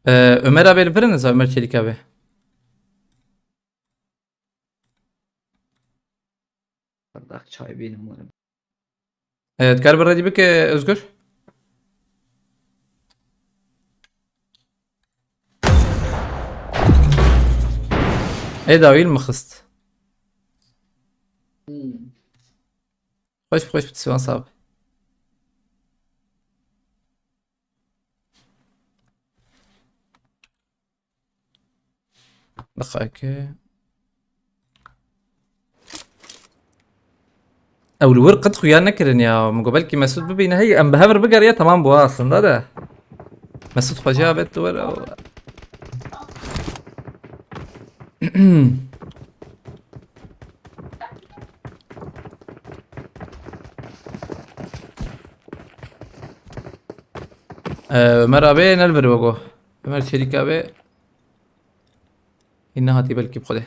Ömer abi veriniz Ömer Çelik abi. bardak çay benim umarım. Evet galiba Radibik Özgür. ايه داويل مخست خوش بتسوان صعب دقائق او الورق قد خويا نكرن يا مقبلك مسعود ببين هي ام بهبر بقر يا تمام بوا اصلا ده مسعود خجا بيت ور Ömer abi nelveri bago. Ömer Çelik abi. İnne hati belki bkhode.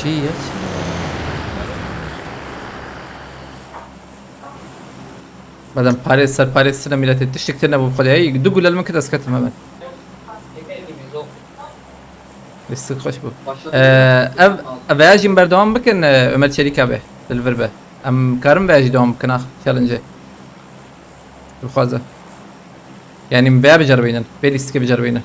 Çiğ ya. بعدين باريس صار باريس سنة ميلاد تشتك تنا ابو بخدي هي دقوا للمن كده اسكت ما لسه خوش بو اب اجي بردوام بكن عمر شريك ابي الفربه ام كارم باجي دوام كنا تشالنج الخوازه يعني مبيع بجربينا بيليست كيف بجربينا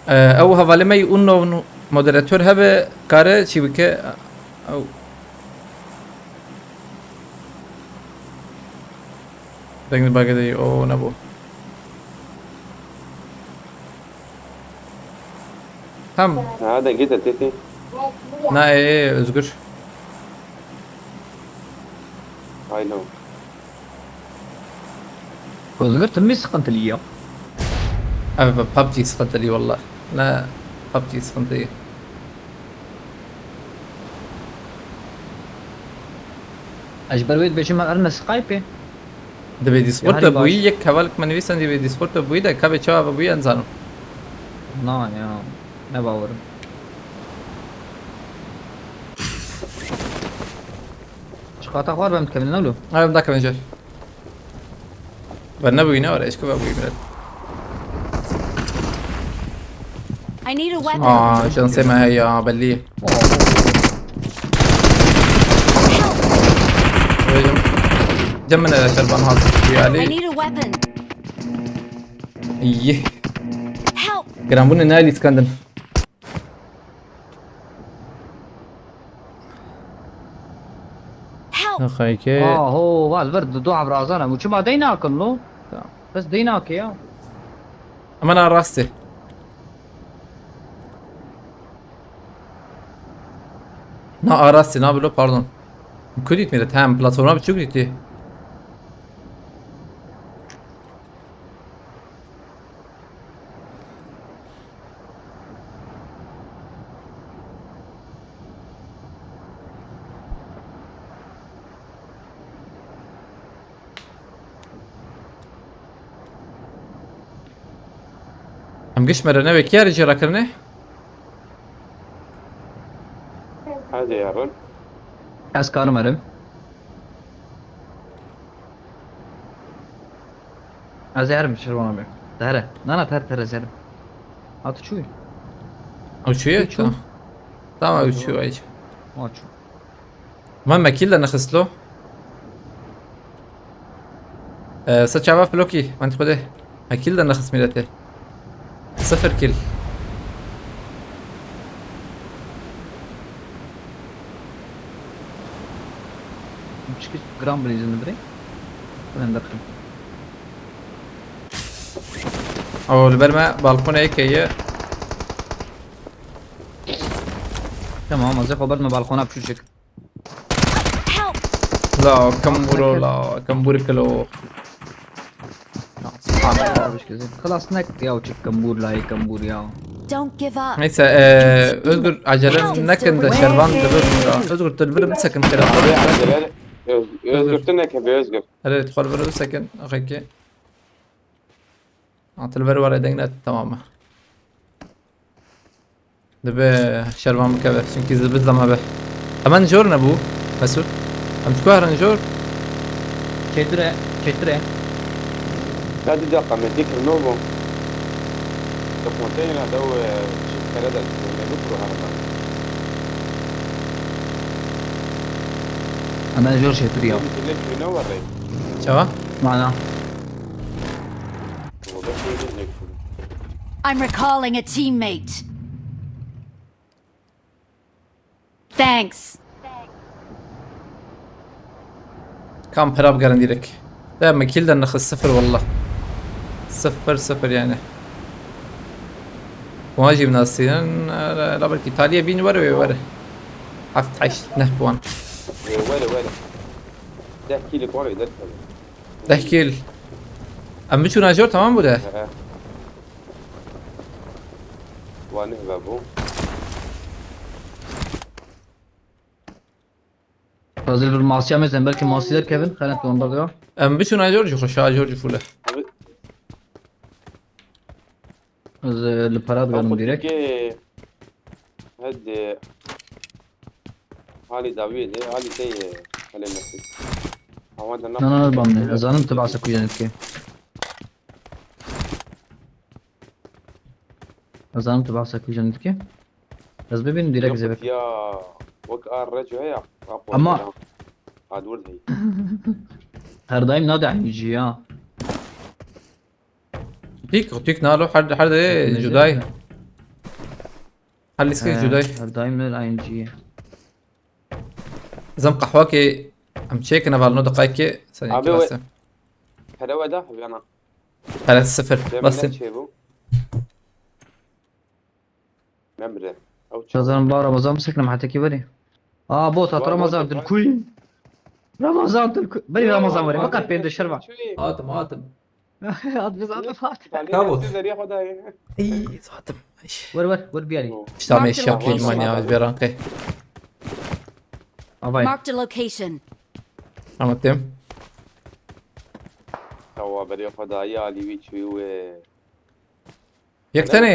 او هفالمي انه مودراتور هبه كاره شبكه او دنگ باگه او نبو هم هذا جدا تيتي نا ايه özgür I know. Özgür تمي سقنت ليا. ببجي سقطت لي والله لا ببجي سقطت لي اجبر ويد بيجي ما ارنا سقايبي. دبي ديسبورت هاري ابوي باش. يك حوالك من ويسن دبي ديسبورت ابوي ده كابي شباب ابوي انزانو نا يا ne باورم. شقاطة خوار بهم تكملنا له. انا بدك من جاي برنابوي نا ولا ايش كباب ابوي ملاد I need a weapon. شانسي ما هي بليه جمنا شربان هذا I ويالي need a weapon. ايه Help. جرامبون نايل اسكندن Help. اخيكي هو البرد دو عبر راسنا وشو ما ديناك له. بس ديناك يا. اما انا راسي نا راسي نا بلو باردون كوديت ميلاد هم بلاتفورما بتشو كوديتي هم قش مرة نبي كيا رجي راكرني هذا يا رن. از کارم ارم. از yarım şervan abi. Tere. Nana tere zerim. Atı çuy. او شوية شو؟ تمام او شو ايش Aç. المهم كيل نخس له ست شباب بلوكي ما انت خده كيل نخس ميلته 0 كيل Çıkış gram bile izin bre. Ben de kırım. او البرمة بالكون هيك هي Tamam az خبرت ما بالخونه بشوشك. Help. لا كمبورو لا كمبور كيلو سبحان الله بش كذا. خلاص نك يا وشك كمبور لاي كمبور يا. Don't give up. نيسا özgür acele nekin de şervan dırır özgür tülbür مسكن كده يزقر تنك بيزقر. هلا تدخل برو مسكن اخيكي تلبر ورا دينات تماما دبي شربان مكبه çünkü zıbızlama be hemen jor ne bu Mesut hem تكوهرن جور Çetire. لا دي دقة مديك النوبو. دقمتين هذا هو شيء كندا اللي بكره هذا. Ana jor çetire ya. اللي في نور ري. شوا Mana. I'm recalling a teammate. Thanks. كان براب قرن ديرك دائما كل ده النخ الصفر والله 0-0 يعني مهاجم ناسيان لا برك ايطاليا بين ورا عرفت عايش نهبوان ولا ده احكي لك ورا ده ده كيل ام شو ناجور تمام بوده وانا بابو نازل بالمعصية مثلا بلكي معصية كيفن خلينا نكون برضه ام شو ناجور جو خشا جورج فوله از البارات قالوا ديريكت هاد هالي دافيد هالي تي هالي نفسي هو انا انا بامني ازانم تبع سكويا نتكي ازانم تبع سكويا نتكي بس ببين ديريكت زي بك يا وقع الرجل هي أما- عاد ولد هي هر دايم نادي عن يجي ها تيك نالو حد ايه جوداي حل سكيك جوداي هر دايم نادي عن يجي زم قحواكي ام تشيك انا فالنو دقايقي ثانية أبي بس هذا هو ده حبيبي انا 3-0 بس شيبو نمره او رمضان با رمضان مسكنا محتى كبري بوت رمضان الكوين رمضان الكوين بري رمضان وري فقط بين الشربة آتم كابوس اي آتم ور بيالي اشتعمل الشاكي مانيا بيرانقي باي Marked a location. عمتم هو بدي ياخذ عيالي ويتشوي و يك تاني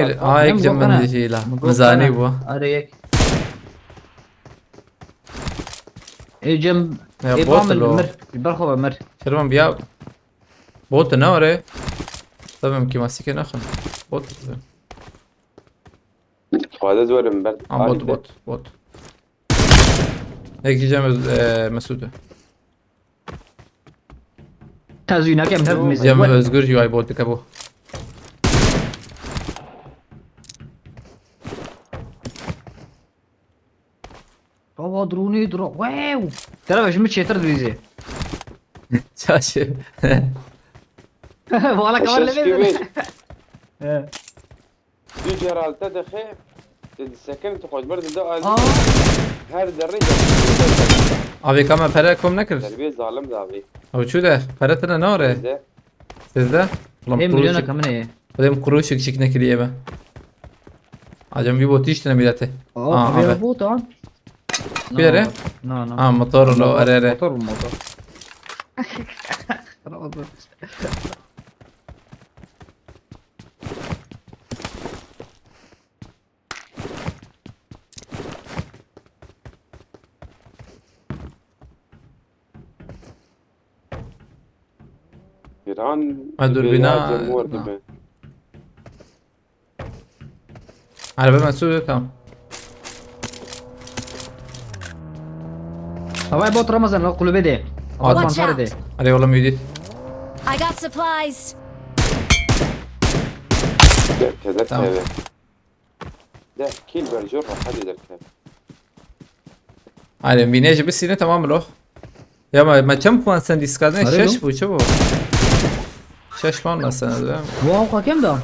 يك جمن دي لا مزاني بوا اريك اي جنب يا اي بوت بعمل لو مر البرخو بمر شربان بيا بوت نوري طبعا كي ماسك نخن بوت هذا زور من بعد بوت هيك جنب مسودة تازوينا كم هرب جنب ميزان ازغور جواي بوت كابو دروني درو واو ترى باش متشي تردويزي شاشة والله كمان لبيت دي جرال تدخل سكنت تخرج برد الدقة هذا الرجل ابي كما فرقكم نكر تربية ظالم ده ابي او شو ده فرقتنا نوري ده سيزده ايه مليونة كمان ايه بدهم كروشك شيك نكر يبا عجم بيبو تيشتنا بيدته ابي أبي. ابو طبعا بيره لا لا موتور لو اريري موتور إيران أدور بنا- جمهور نعم. كمان. على بال مسؤول تمام هواي بوت رمضان لو قلوبي دي Watch صار out. دي علي والله ميديت I got supplies. ده تمام. كذا ده كيل برجر حد ده كذا علي بينيج بس هنا تمام له يا ما كم فان سندي سكادن أريدو. شش بو شبو شش فان مثلا واو كم ده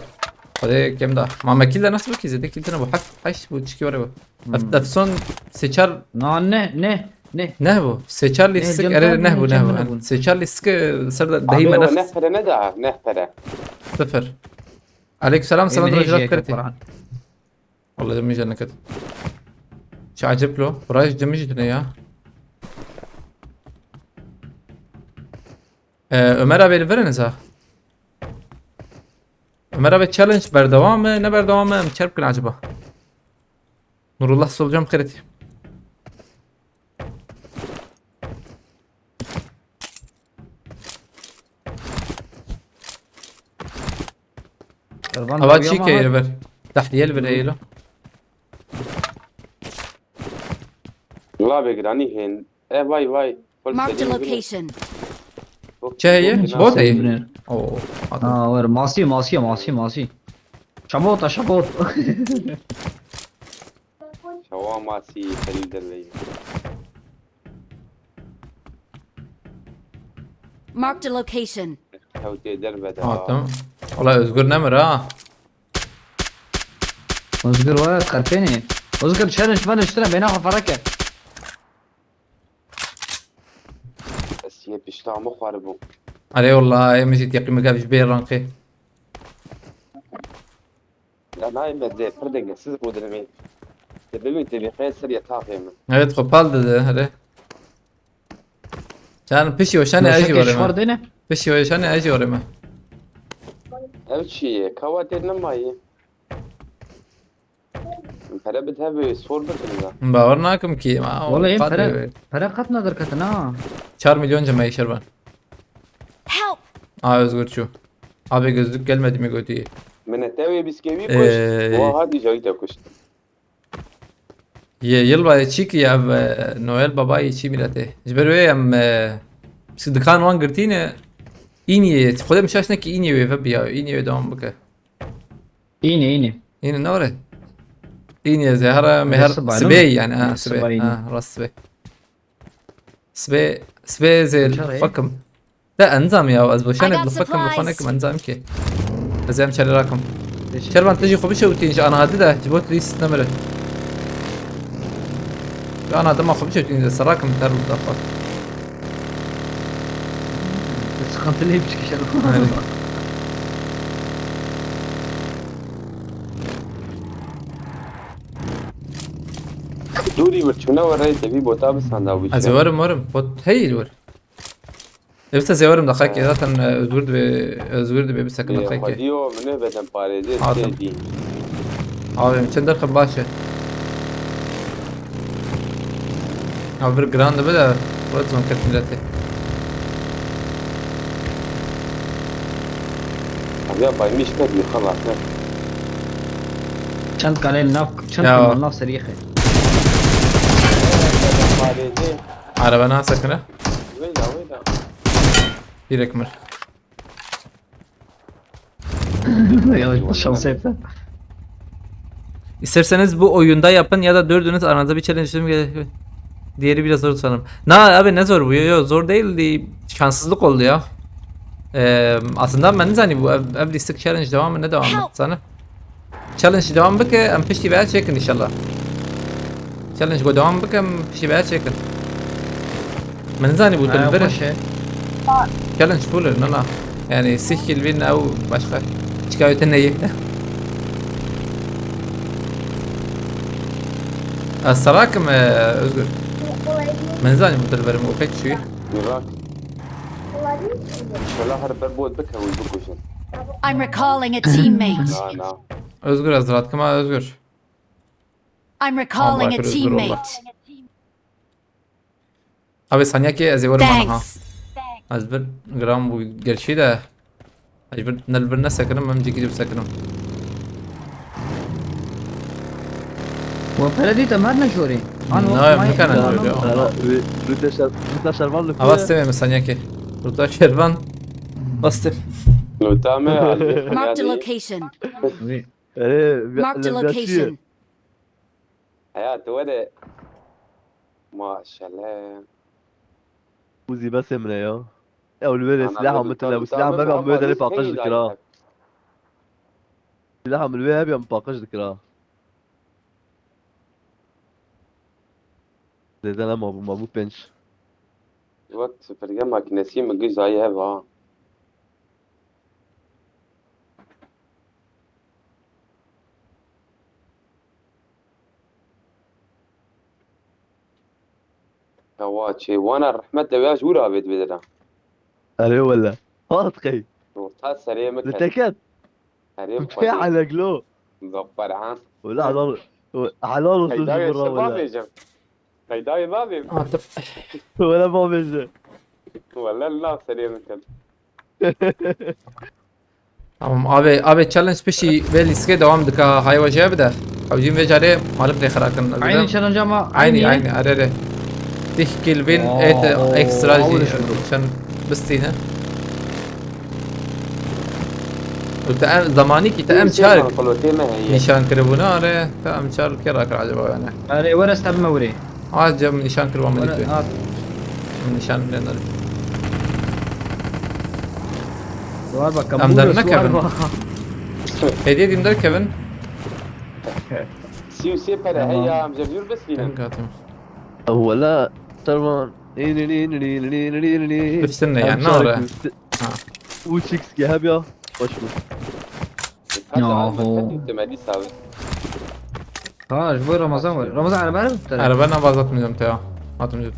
خدي كم ده ما كيل نفس بكي زي كيل تنا بو حق حش بو تشكي ورا افسون سيچار نه نهبو سيچار لي سك جنب اري نهبو، نهبو جنب نهبو نهبو. سيچار لي سك سر دهيما نفس نحفر ندعه نحفر 0 عليك سلام سلام رجلات كرتي والله دمي جنة كده شو عجب له برايش دمي جدا يا عمر ابي الفرنزا عمر ابي تشالنج بردوام نه بردوام مچرب کن عجبه نور الله سولجام خيرتي ابا تشي كي الفر تحت يلبر ايلو لا بيقراني هين ايه باي باي Marked a location. شو هي؟ بوت ايه اوه ور ماسي شبوطة شبوط. شواماسي خليل دربي. Marked a location. توتي دربه تمام. والله özgür نمر ها. اصبر وين خربيني. اصبر تشالنج ما نشتري بيناخذ فركة. بس هي بيشتغل مخاربو. علي والله مشيت يقي مقابش بين رانقي. لا ما يبدأ فردق سيزك ودرمي. تبي تبي خير سريع تاخي من. Evet kopaldı de hadi. Can pişi o şane acı var شوار ama. دينا. Pişi o şane acı var ama. أول شيء كواتر نماي. فلا بتهبي صور بتنزا. Bağır nakım ki ma. والله يم فرقت نظر كتنا. 4 milyon cama işer ben. Help! Aa özgür şu. Abi gözlük gelmedi mi götüye? من التاوي بسكيبي إيه. كوش. وهذه جايته كوش. Yılba çiki ya Noel babayı çi milate. Jberoye yam dükkan wan girtine İniye. Xodem şaşna ki İniye ve biya İniye devam baka. ايني ايني. İni ne var? İniye zehra meher الصباع، sbey yani ha الصباع sbey. إيني. Ha ras sbey. Sbey زي شرعي. الفكم. لا انزام يا از بوشانك I got بفكم supplies. بفنك انزام كي. ازام شاري راكم. شربان تجي خو بشو تيجي انا هادي ده جبوت ريس نمره. انا هذا ما خو بشو تيجي سراكم تر بالضبط. سخنت لي بشكي شنو. دوري برشونا وراي تبي بوتا بس عند أبو شيء. ازورم ورم بوت هي الور. بس زورم دقيقة ذاتا ازورد بسكن دقيقة. خديو منه بدن باريزي عظم. تدي. Abi çender خباشة. Abi bir grand bile وزن كت ملتي. هذا باي مش كدي خلاص. شنط قال الناف شنط يا. الناف سريخه. باريزي. Arabana sakına. ويدا ويدا. Bir ekmer. يا شمسيته. İsterseniz bu oyunda yapın ya da dördünüz aranızda bir challenge diğeri biraz zor sanırım. Abi ne zor bu? Yo, zor değildi. Şanssızlık oldu ya. Aslında ben hani bu evlilik challenge devam ne devam sana? Challenge devam bak am pişti veya çekin inşallah. Challenge go devam bak am pişti veya çekin. Ben zani bu delvere. Challenge full ne? Yani sihil bin او başka şikayetin neyi? الصراحة özgür. من زاني مدربر مو فيك شوي. مراك. ولا هرب بربود بكها ويبكوشن. I'm recalling a teammate. لا لا. Özgür Hazret kama özgür. I'm recalling a Allah kırıyor, dur Allah. teammate. Abi saniye ki azı var bana ha. Thanks. Az bir gram bu gerçi de. Az bir nelbirne sakınım hem ciki sakınım. وفردي تمرنا شوري. لا مكان öyle. Rüta şervan lütfen. Avas temem saniye ki. Burada şervan. Bastım. لو تامي Marked a location. Marked a location. حياة ولد. ما شاء الله. Uzi بس من يا. يا الولد سلاحهم مثل ابو سلاح ما بيعم بيقدر يفاقش ذكراه. سلاحهم الوهاب بيعم يفاقش ذكراه. زي ده انا ما ابو بنش. وقت في الجامعة كنسيم الجيش هاي هبها. كواتشي وانا رحمت ويا جورا بيت بدنا. عليه ولا؟ هات خي. وقتها سريع مكان. لتكت. سريع كفايه على قلو. مظفر عام. ولا حلال حلال وصوص هيداي برا الشباب ولا يجم. هيداي بابي. ولا ما بيجي. ولا لا سريع مكان. Tamam abi challenge peşi ve liske devam dıka hay vajaya bir de. Avcım ve cari malum de kharakan. عيني شنو جما عيني arere. Tihkil bin et ekstra sen bistine. وتأم زماني كي تأم شارك قلوتي ما هي نشان كربونا ره تأم شارك كراك عجبه يعني اري ورا استب موري عجب نشان كربونا ورا مليك نشان لنا سؤال بكم أمدرنا كيفن. هدي دي مدر كيفن سي سي بلا هي مجبور بس فينا كاتم هو لا سلمان بستنى يعني نارة وشيكس جهاب وش انت ما دي ساوي ها جبر رمضان رمضان على بالك عربنا باظت من متاع ما تمجد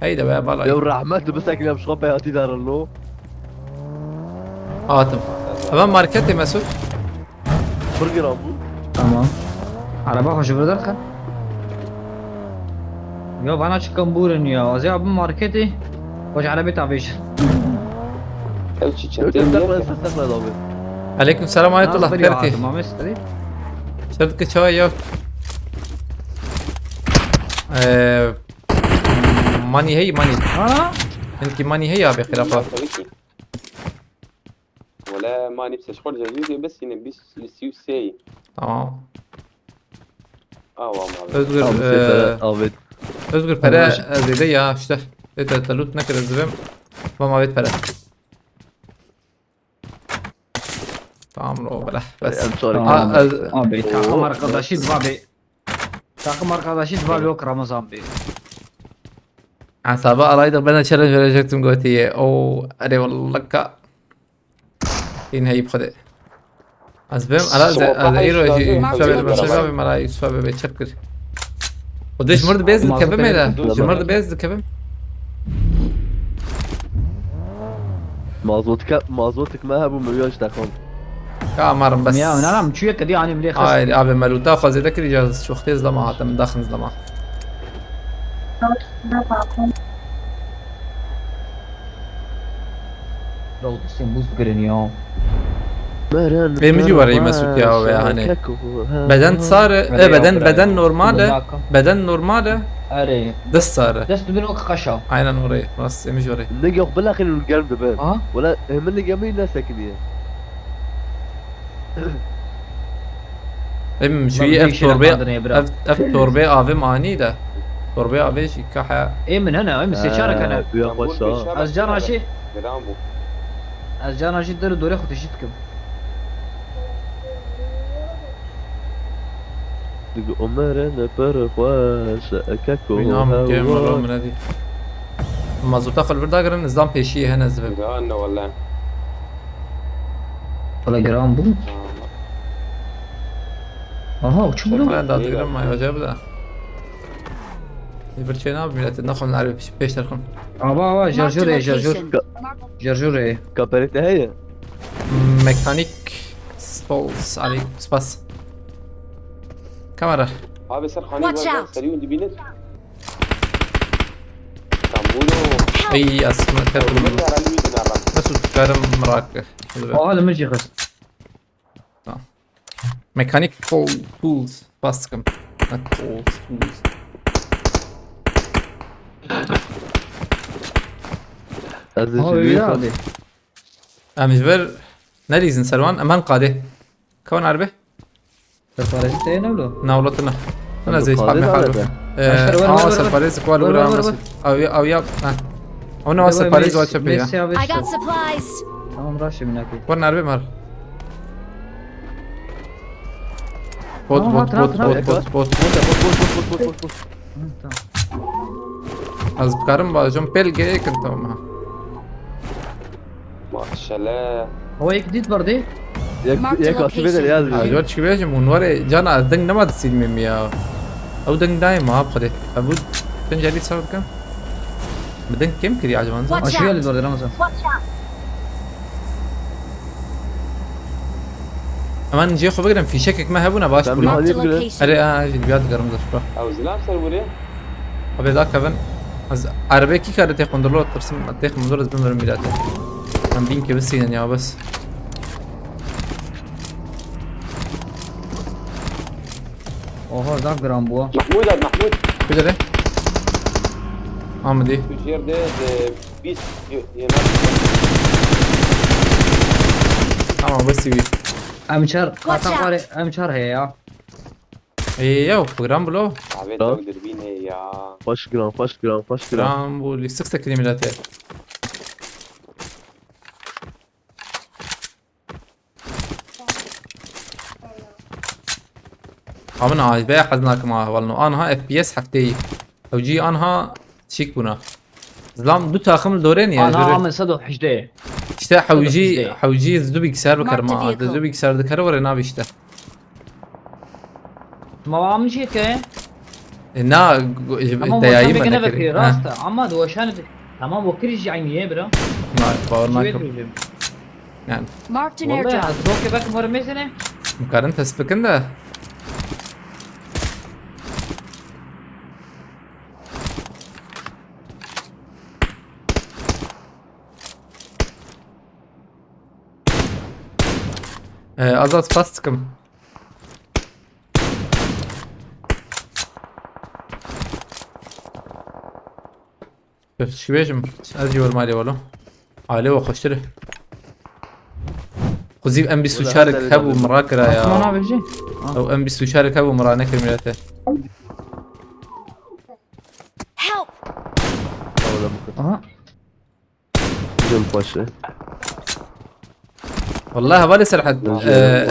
هيدا بقى يا بالا الرحمة بس اكل مش ربي هاتي دار له آتم أمام ماركتي مسود برجر ابو تمام على بالك جبر دخل يا انا شكمبورن يا زي ابو ماركتي وش على بيت عبيش كلشي استقبل تشتين استقبل ضابط عليكم السلام ورحمة الله خيرتي ما مستري شرطك شوية ماني هي ماني ها انك ماني هي ابي خلافات ولا ما نفسي اشغل جاجوزي بس ينبيس لسيو سي تمام والله اذكر ضابط اذكر فراء زيدية اشته انت تلوت نكر الزبم ما بيت فراء تمام رو بلا بس ابي تاخمر قداشيد بابي تاخمر قداشيد بابي وك رمضان بي عصابة رايدر بنا تشالنج ريجكتم قوتي او اري والله كا این هی بخده از بهم الان ایرو شباب بس شباب مرا شباب بتشكر وديش مرد بيز كبم هذا شو مرد بيز كبم مازوتك ما هبو مليونش تاخون كامر بس يا انا عم شو كدي يعني ملي خس هاي ابي ملوتا خذ ذكر جاز شو اختي زلمه هذا من داخل زلمه لو تسين بوز جرينيو بيمجي وري مسوك يا يعني بدن صار ايه بدن نورماله بدن نورماله اري دس صار دست بدون قشا عينا نوري بس يمجي وري نجي قبل خلينا نقلب دبان ها ولا من جميل ناس ساكنين ام شوي اف توربي افي ماني ده توربي افي شي كحا ايه من هنا ايه سيشارك انا يا ما شاء الله ازجار شي جرامبو ازجار شي دور دوري خو تشتكم أمرنا برخواش أكاكو بينام كيف مرة من هذه ما زوتا خل برداغر نظام بيشي هنا زبم جانا ولا ولا جرام بو اها وشو ما بلو عندها تقريبا ما يوجب ده يبرشينا بميلات النخل نعرف بيش ترخم ابا Marked a جرجور جرجور location. جرجور كابريتا هي ميكانيك سبولز عليك سباس كاميرا هذا صار خاني Watch out. سريون دي بينت كامبولو اي اسمع كرم على اليمين نرى بس كرم مراك هذا مجي خس ميكانيك تولز بس كم تولز هو يلعب امجبر ناليزن سلوان امان قاده كون عربي سفارتين ولا ناولتنا انا زي حامي حاله سفاريز كوال ولا او يا او نو سفاريز واتش بيا I got supplies. تمام راشي من هناك ورنا عربي مر بوت بوت بوت بوت بوت بوت از بكارم باجم بيلجي كنت معها ما شاء الله هو هيك جديد بردي ياك أصيبين الياز جوات شبيش من ورا جانا دنگ نما تسيل ميميا او دنگ دايم ما بخده ابود تنجالي تسوي كم بدن كم كري عجبان Watch اشياء اللي out. بردي رمضان امان نجي خو بقرم في شكك ما هبونا باش تمام. كلهم Marked a هذه location. اري البيات قرم دشبا او زلام سروري ابي ذاك كفن از عربي كي كارت يقندرلو ترسم تيخ مدرس بمر ميلاته ام بين كي بس يا بس اوه ذاك جرام بوا محمود هذا محمود كجري عمدي تجير ده بيس ينام تمام بس يبي امشار Watch قاطع امشار هي يا ايوه جرام بلو عبيد تقدر بيني يا Faş gram, faş gram, faş gram. جرام بولي 6 كلمات عمنا عايز بقى حزناك معه والله انها اف بي اس حفتي او جي انها تشيك بنا زلام دو تاخم الدورين يا انا جوري عامل صدو حجده اشتا حوجي حجدي. حوجي زدوبي كسار بكر Marked ما vehicle. زدوبي كسار ذكر ورنا بيشتا ما عم شيء كه نا اما دايما وشان بكنا بكي ذكر راسته اما وشان تمام وكريج عينيه برا ما باور شو ناكم يدري؟ يعني Marked an والله airdrop. هتروك بك مره مثلا مقارنة تسبكن ده azat fastım. شو بيجم ازي ورمالي والله عليه وخشره خذي ام بي سوشارك هبو مراكرة ما يا بيجي او ام بي سوشارك هبو مرانا كرميلاته Help! Valla mıkın. اها Güzel faşı. والله بالي سرحت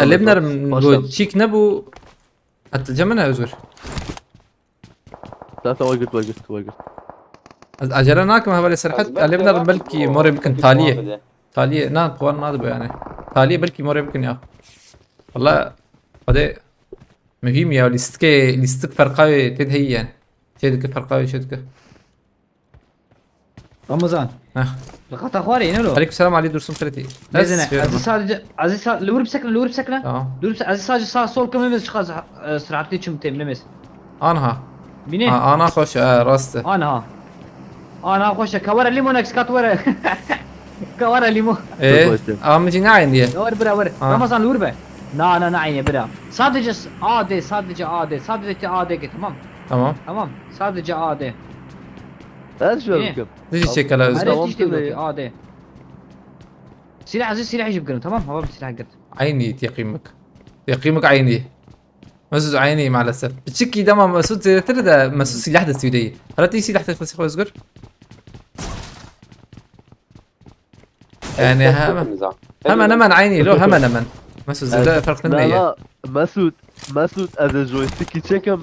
قلبنا من باشا. جود تشيك نبو الجمنة يزور Zaten vagırt vagırt vagırt. اجرناك ما بالي سرحت قلبنا بلكي موري يمكن تالية تالية نا بوان ما دبو يعني تالية بلكي موري يمكن يا والله هذا مهم يا لستك فرقاوي تدهي يعني تدك فرقاوي شدك رمضان ها لقطة اخواري نلو عليكم السلام علي درسون خلتي مزنة عزيز صادق عزيز صادق لور بسكنه لور بسكنه اه لور عزيز صادق صار صول كم مس خلاص سرعتي كم تم لمس انا بيني انا خوش راسته انا خوش كورا ليمونكس كاتورا كورا ليمون ايه مجي نعين دي ور برا ور رمضان لور به نا عيني برا صادق عادي tamam تمام sadece AD Her şey İyi. mıkın. تجي تشيك على عرفت tamam ايش تبغى كده. AD سلاح عزيز سلاح يجيب قرن تمام هو سلاح قرن عيني يقيمك عيني مسوس عيني مع الاسف بتشكي دما مسوس ترى ده مسوس سلاح السويدية هل تيجي سلاح تخلص يخلص قر يعني هم انا من عيني لو هم انا من مسوس ده فرق لنا اياه Valla Mesut az joystick'i çekem.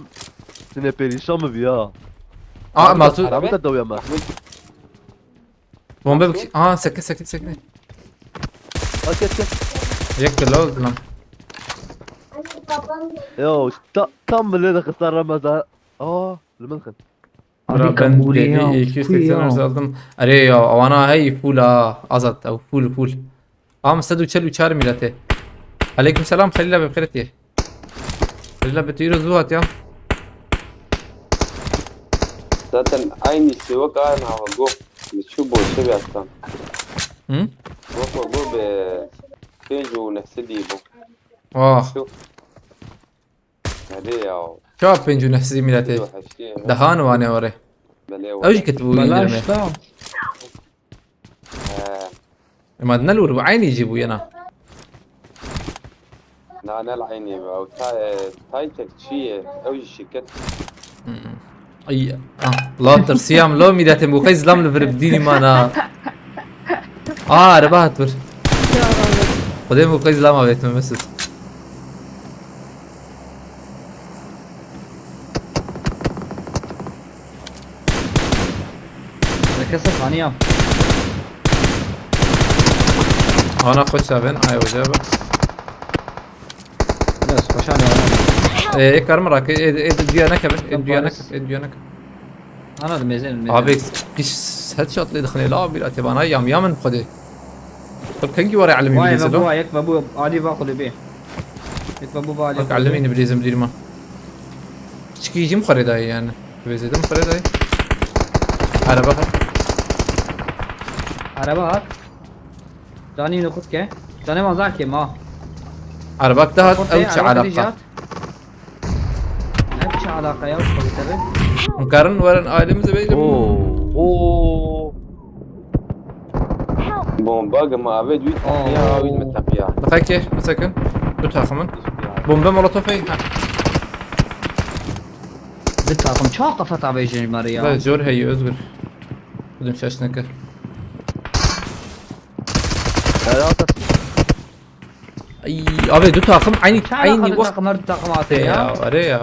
Sine perişan mı bir ya? ما تو Arabı da doyama. بومبا بك سكت Hak et. يك لو ظلم Yo tam böyle de kısar Ramazan. Aa, المدخل. هذه كمبورية كيف aldım اري يا وانا هي فولا ازت او فول مستدو تشلو تشار ميلاتي عليكم السلام خلينا بخيرتي خلينا بتيرو زوات يا zaten aynı سواك انا وقوف بتشوفه شبه اصلا هم وقوف بتنجو نفس ديبو واه شوف هدي يا شوف بنجو نفسي ميلاتي دهان وانا وري اوجي كتبوا بلاش يندرمي تا ما نلور عيني يجيبوا ينا لا انا العيني او تايتك شيء اوجي شيكت اي لا ترسيام لو ميلاتي مقيز لام لفربديني ما انا ربحت بر قدام مقيز لام بيت مسد كسر ثانية انا اخش سافن ايوه جابه بس خشاني ايه كرمراك ايه ديانك انا الميزان ابيك كيش هيد شوت اللي دخلني لا بيلا تبان ايام يا من بخدي طب كان جواري علمي واي انجليزي بابو لو يك بابو عادي باخذ بيه يك بابو بالي علميني انجليزي مدري ما تشكي جيم خريداي يعني بيزيد خريداي على بقى عربات ثاني نقط كه ثاني ما ذاك ما على بقى ده اوش علاقه اوش علاقه يا وش بتبي مقارن ورن ايلم زبيل Oo. بومباج ما ابيد ويت يا ويد متقيا دقيقه كيف مسكن دو takımın. Bomba molotof ey. Bir takım çok kafa tabi şey var ya. لا جور هي özgür. بدون شاشنك. Helal olsun. Ay abi du takım aynı Aynı aynı takım her takım atıyor يا ya. اري يا.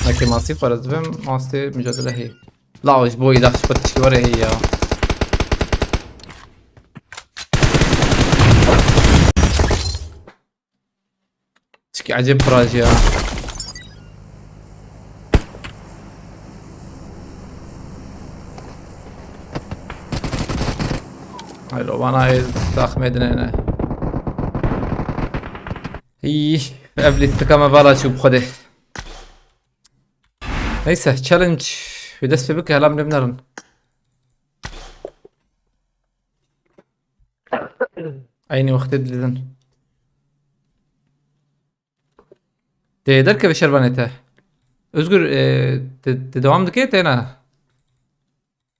لكن ما صفر زبم ما استي مجادله هي. لا وش بوي داخل بتشكي ورا هي يا. تشكي عجب براج يا. هاي لو انا داخل مدينه هي قبل التكامل برا شو بخده neyse challenge bir dest bebek helam nebnarın aynı vakit edildin değder ki şerbanete özgür devam dike tena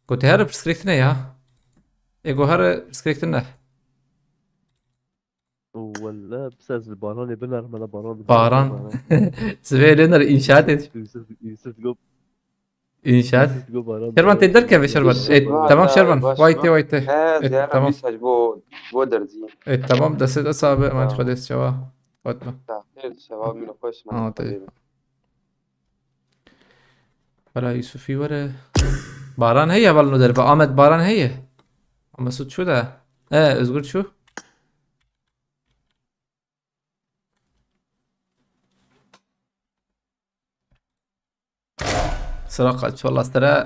gote her preskriptine ya ego her preskriptine ولا بساز الباران يبنر من باران Baran Zverener inşaat et يوسف جو inşaat يوسف جو باران Şerban teder ki şerban tamam şerban white white ها زيارة تمام. بيساج بو درزين tamam da size sabe ma تخدس شوا fatma تعطيل الشباب من خوش طيب ولا يوسفي ولا باران هي والله ندرب Ahmet Baran هي Mesut şu da Özgür şu Sıra kaç valla sıra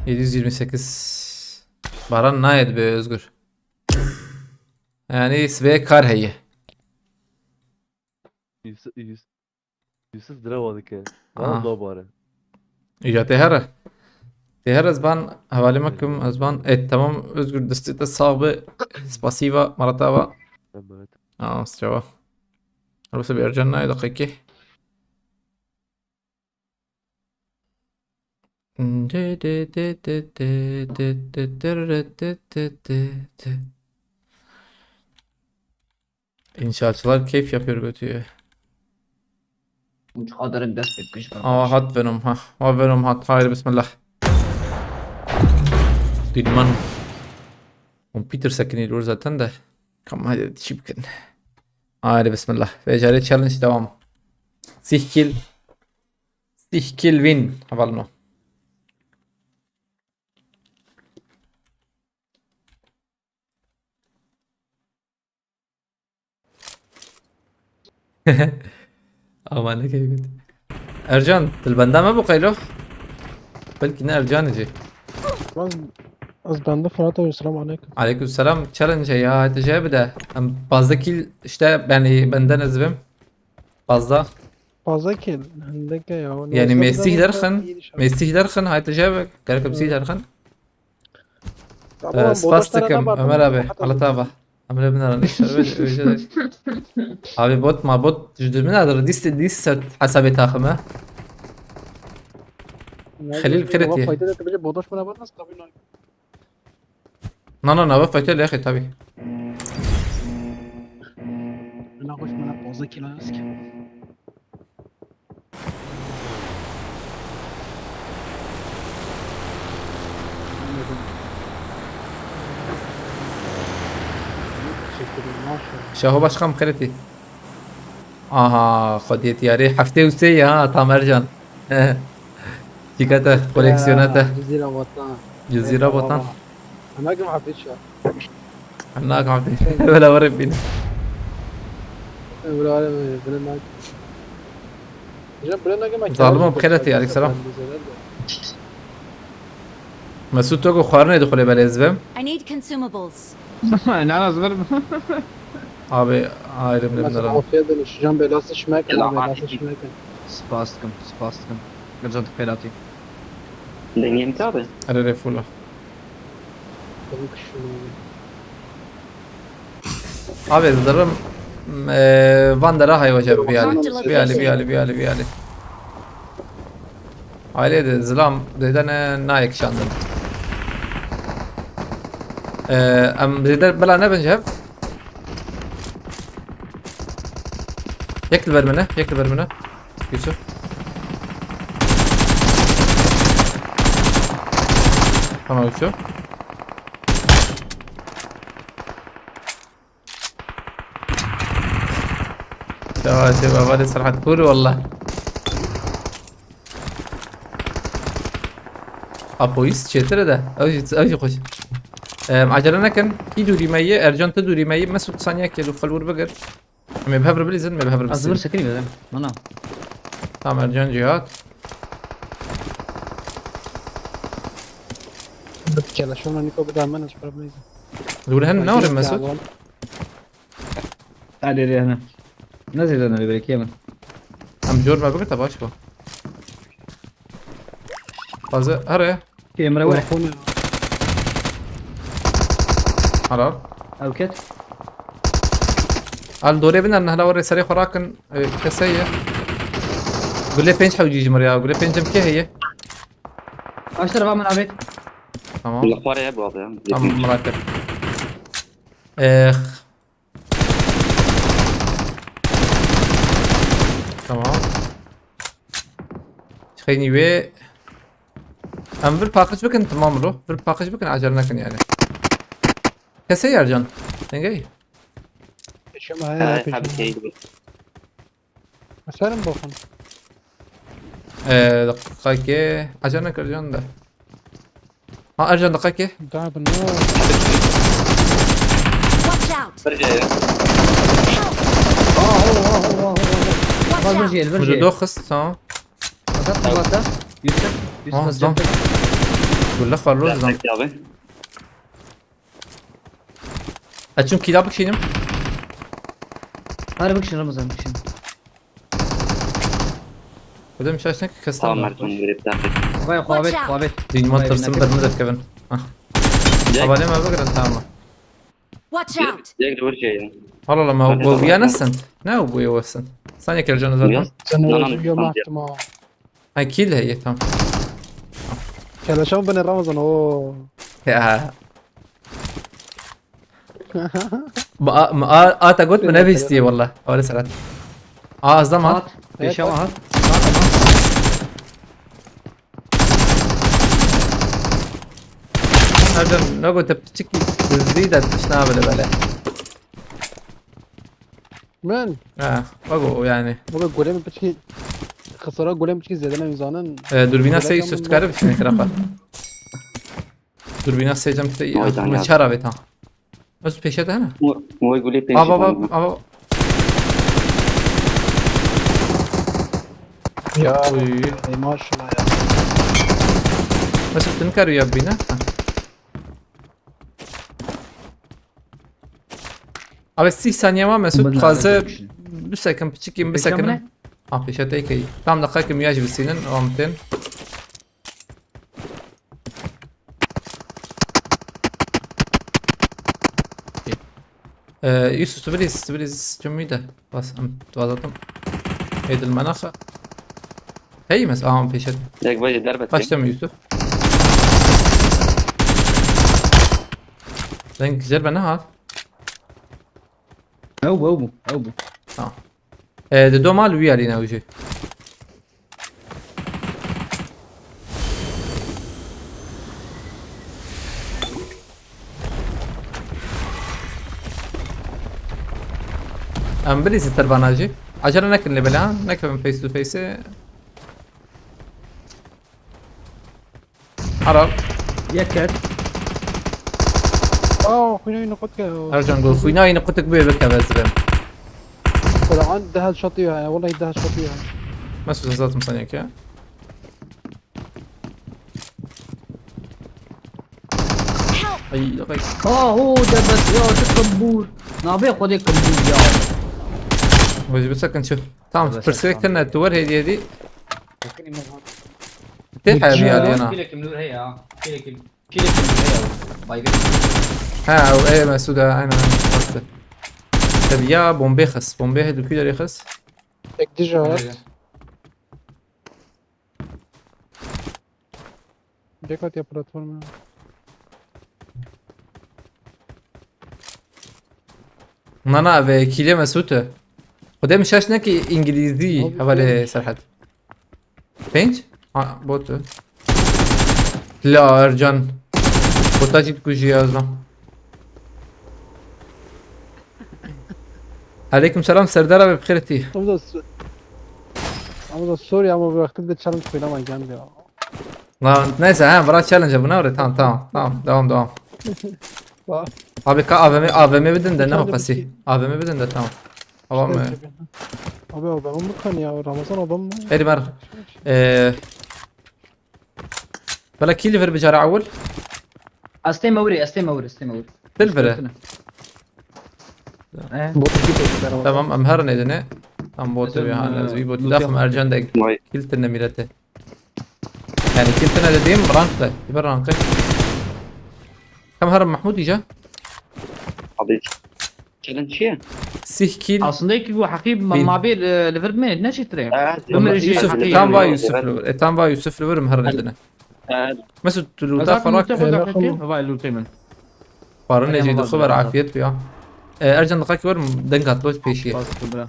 728 Baran nayed be Özgür yani sve kar heye يوسف دراوة ذيك آه. والله باران İca tehera zban havale makum zban tamam Özgür destete sahibi spasiva maratava استوى بس بيرجعنا دقيقة İnşaatçılar keyif yapıyor götüyor. Bu kadarın dest etmiş. Hat Venom ha. Venom hat. Haydi bismillah. Dilman. Computer sakiniyor zaten de. Kam hadi şipkin. Haydi bismillah. Becari challenge devam. Sihkil win. Havalno. Aman ne keyif. Ercan, dilbende mi bu kaylo? Belki ne Ercan ici. Az bende Fırat abi selam aleyküm. Aleykümselam. Challenge ya hadi şey bir de. Bazı kill işte benden ezbim. Fazla. Fazla ki hendek ya. Yani Mesih derken Mesih derken hadi şey gerek Mesih derken. Spastikım Ömer abi. Allah abi. Ömer abi nerede işte abi bot ma bot جدول من هذا ديس حسابي تاخمه خليل كرتي Fayda da tabii bodoş bana var nasıl tabii. لا وقفت يا اخي tabii Ben hoş bana fazla ki lan eski. شاهو başkan خرتي aha خديت يا ري حفتي وسي ها طام ارجان جيكاتا كوليكسيوناتا Cezire vatan. جزيرة وطن Ana kim hafif şu. هناك عبدي ولا ورب بينا Öyle böyle ne? ظالمه بخيرتي عليك سلام مسعود توقو خوارنا يدخل بالي زبم I need consumables. Ne azdır? abi ayrım ne Mesela bileyim ofya dönüşeceğim belası şmek. Belası şmek. Spastkım. Gazat pelati. الدنيا متابع اري فولا Tabii ki şunu. abi zırım Vandar'a hayvaca biyali aile de zılam dedene naik şandın am zeder bela ne bence ياكل برمنه ياكل برمنه يوسف تمام يوسف شباب هذه صراحة تقول والله ابويس چطوره ده اوجي خوش عجلنا كان كي دوري ميه ارجان تدوري ميه مسود ثانيه كيلو خلور بقر ما بهبر بليزن ما بهبر أصبر بس سكري بدم أنا تمام ارجان جهات كلاشون نيكو بدا منش برابليزا دور هن نور مسود تعال لي هنا نزل أنا ببريك يمن ام جور ما بقر تباش بو فازه هره كي مروح اخونا حرار أو كت قال دوري بنا ان هلا وري سري خوراكن كسيه قول لي بينش حوجي مريا قول لي بينجم كي هي أشتري بقى من عبيد تمام الأخبار يا أبو تمام مراتب اخ تمام خيني وي ام bir package بكن تمام رو bir package بكن عجلنا كن يعني كسي يرجان تنجي شو ما هي حابب شيء مثلا بوخن دقيقة عجلنا كرجان ده ارجان دقيقة دعم بالنار Watch out! برجع يا Watch out! برجي وجو برجي دوخس تمام وصلت الوقت يوسف اه يوسف صدام قول له خلوز لا صدام يا أبي اتشوم كتابك شينم هذا بكشن رمضان بكشن وده مش عشان تمام كستان مرتون غريب تاعتك باي خوابت خوابت دين ما ترسم برمجة كمان طبعا ما بقدر اتعامل Watch out! جاك برجع يا والله لما هو ويا نسنت نا هو ويا وسنت ثانية كرجان زاد سنة يوم احتمال هاي كيل هي تمام كلاشون بين رمضان اوه يا ما تقول من ابيستي والله اول سرعة قصدهم هات هات بيشام هات ارجع نقول تبتشكي تزيد تشناب اللي بلا من بقول يعني بقول جولين بتشكي خسارات جولين بتشكي زيادة ميزانا دوربينا سي سوست كارب شنو كرافة دوربينا سي جم تي مشارة بيتها بس بيشت هنا هو يقول لي بابا يا وي. ما شاء الله يا بس بتنكر يا بينا abi 30 saniye var Mesut fazla bir sakın çıkayım bir Peki ama sakın ne? peşete iyi tam dakika miyaj bisinin omten يوسف تبريز جميدة بس ام توازاتم هيد المناخة هي مس peşete جاك باجي دربت başlam Yusuf Lan güzel bana al أو tamam de domal ويا لينا وجه ام بريز الترباناجي عشان ناكل اللي بلان ناكل فيس تو فيس عرب يكت اه خوينا نقطك ارجع نقول خوينا ينقطك بيه بك بس بهم طلعان دهل شطيها والله يدهل شطيها مسوس زات مصنعك يا اي دقيقة هو ده بس يا تكبور نابي خذ كبور يا وجه بس نشوف تمام بس برسبكت لنا التور هذه لكني ما تلحق بيها انا كيلك من هي كيلك من هي باي ها او ايه مسودة انا قصدي طب يا بومبي خس بومبي هدو كيلر يخس اك دي جهات ديكات يا بلاتفورم نانا في كيلي مسوته خدای مشاش نکی انگلیزی حواله سرحد پنج؟ بوتو لا ارجان بوتا چی کجی ازم علیکم سلام سردار بخیرتی Ama sorry ama bıraktım da challenge oynamayın geldi ya. lan neyse ha bırak challenge bunu oraya tamam devam Bak. abi AVM بدن de ne yapası AVM بدن de tamam tamam mı Abi adamın mı kan ya? Ramazan adam mı? هادي مر بلا كيلفر بجارة اول استي موري سيلفر Bot gibi Ramazan. تمام امهرنا دنا ام بوت مثلا، يعني زي بوت لوتي داخل أحمد. ارجان دق واي كلتنا ميلته يعني كلتنا لديم رانقه يبر رانقه كم هرم محمود يجا قضيت challenge شيء سيه كيل aslında iki bu hakib Bil. mabir Liverpool ne çektire والله يجي يوسف حقيقي. تام با يوسف لور تام با يوسف لور مهرنا دنا مسد لوتا فراك vay lütfen قارن أيام يجي الله خبر بالله. عافيت يا ارجان دقاك ور دنق هتلوش بيشي bastı bura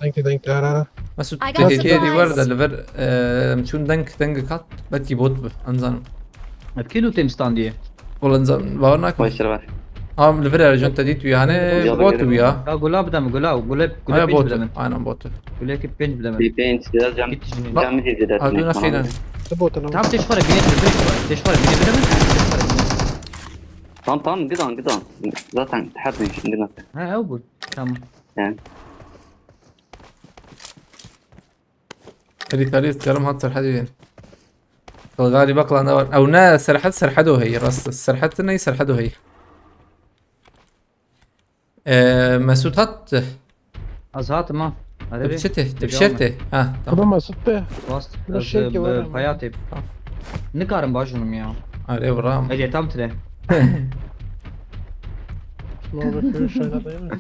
Thank you ara. مسد I got تيجي دي supplies. ورد الليفر مشون دنق كات بكي بوت انزان Hep lütfen stand diye والله انزان باورناك واي سربار ليفر ارجان تديت يعني يلا بوت يلا. ويا ya gulab da mı gulab انا pinç بوت bilemen انا بوت gulab ki pinç bilemen في بينت جام git şimdi جام جديد هذول فينا Ne bot lan? tam teş var teş var bilemen طن قدام zaten تحدي عندنا ha o bu tamam يعني اللي تاريخ كلام هات سرحدين الغالي بقلا نور او نا سرحدو هي راس سرحدتنا يسرحدو هي مسعود هات az hatım ha hadi تبشته ها Adam tamam Mesut be. bast Bu şey ki var ama. hayatı ne karın başınım ya عليه برام Ece tam tire Ne olur şöyle şeyler değil mi?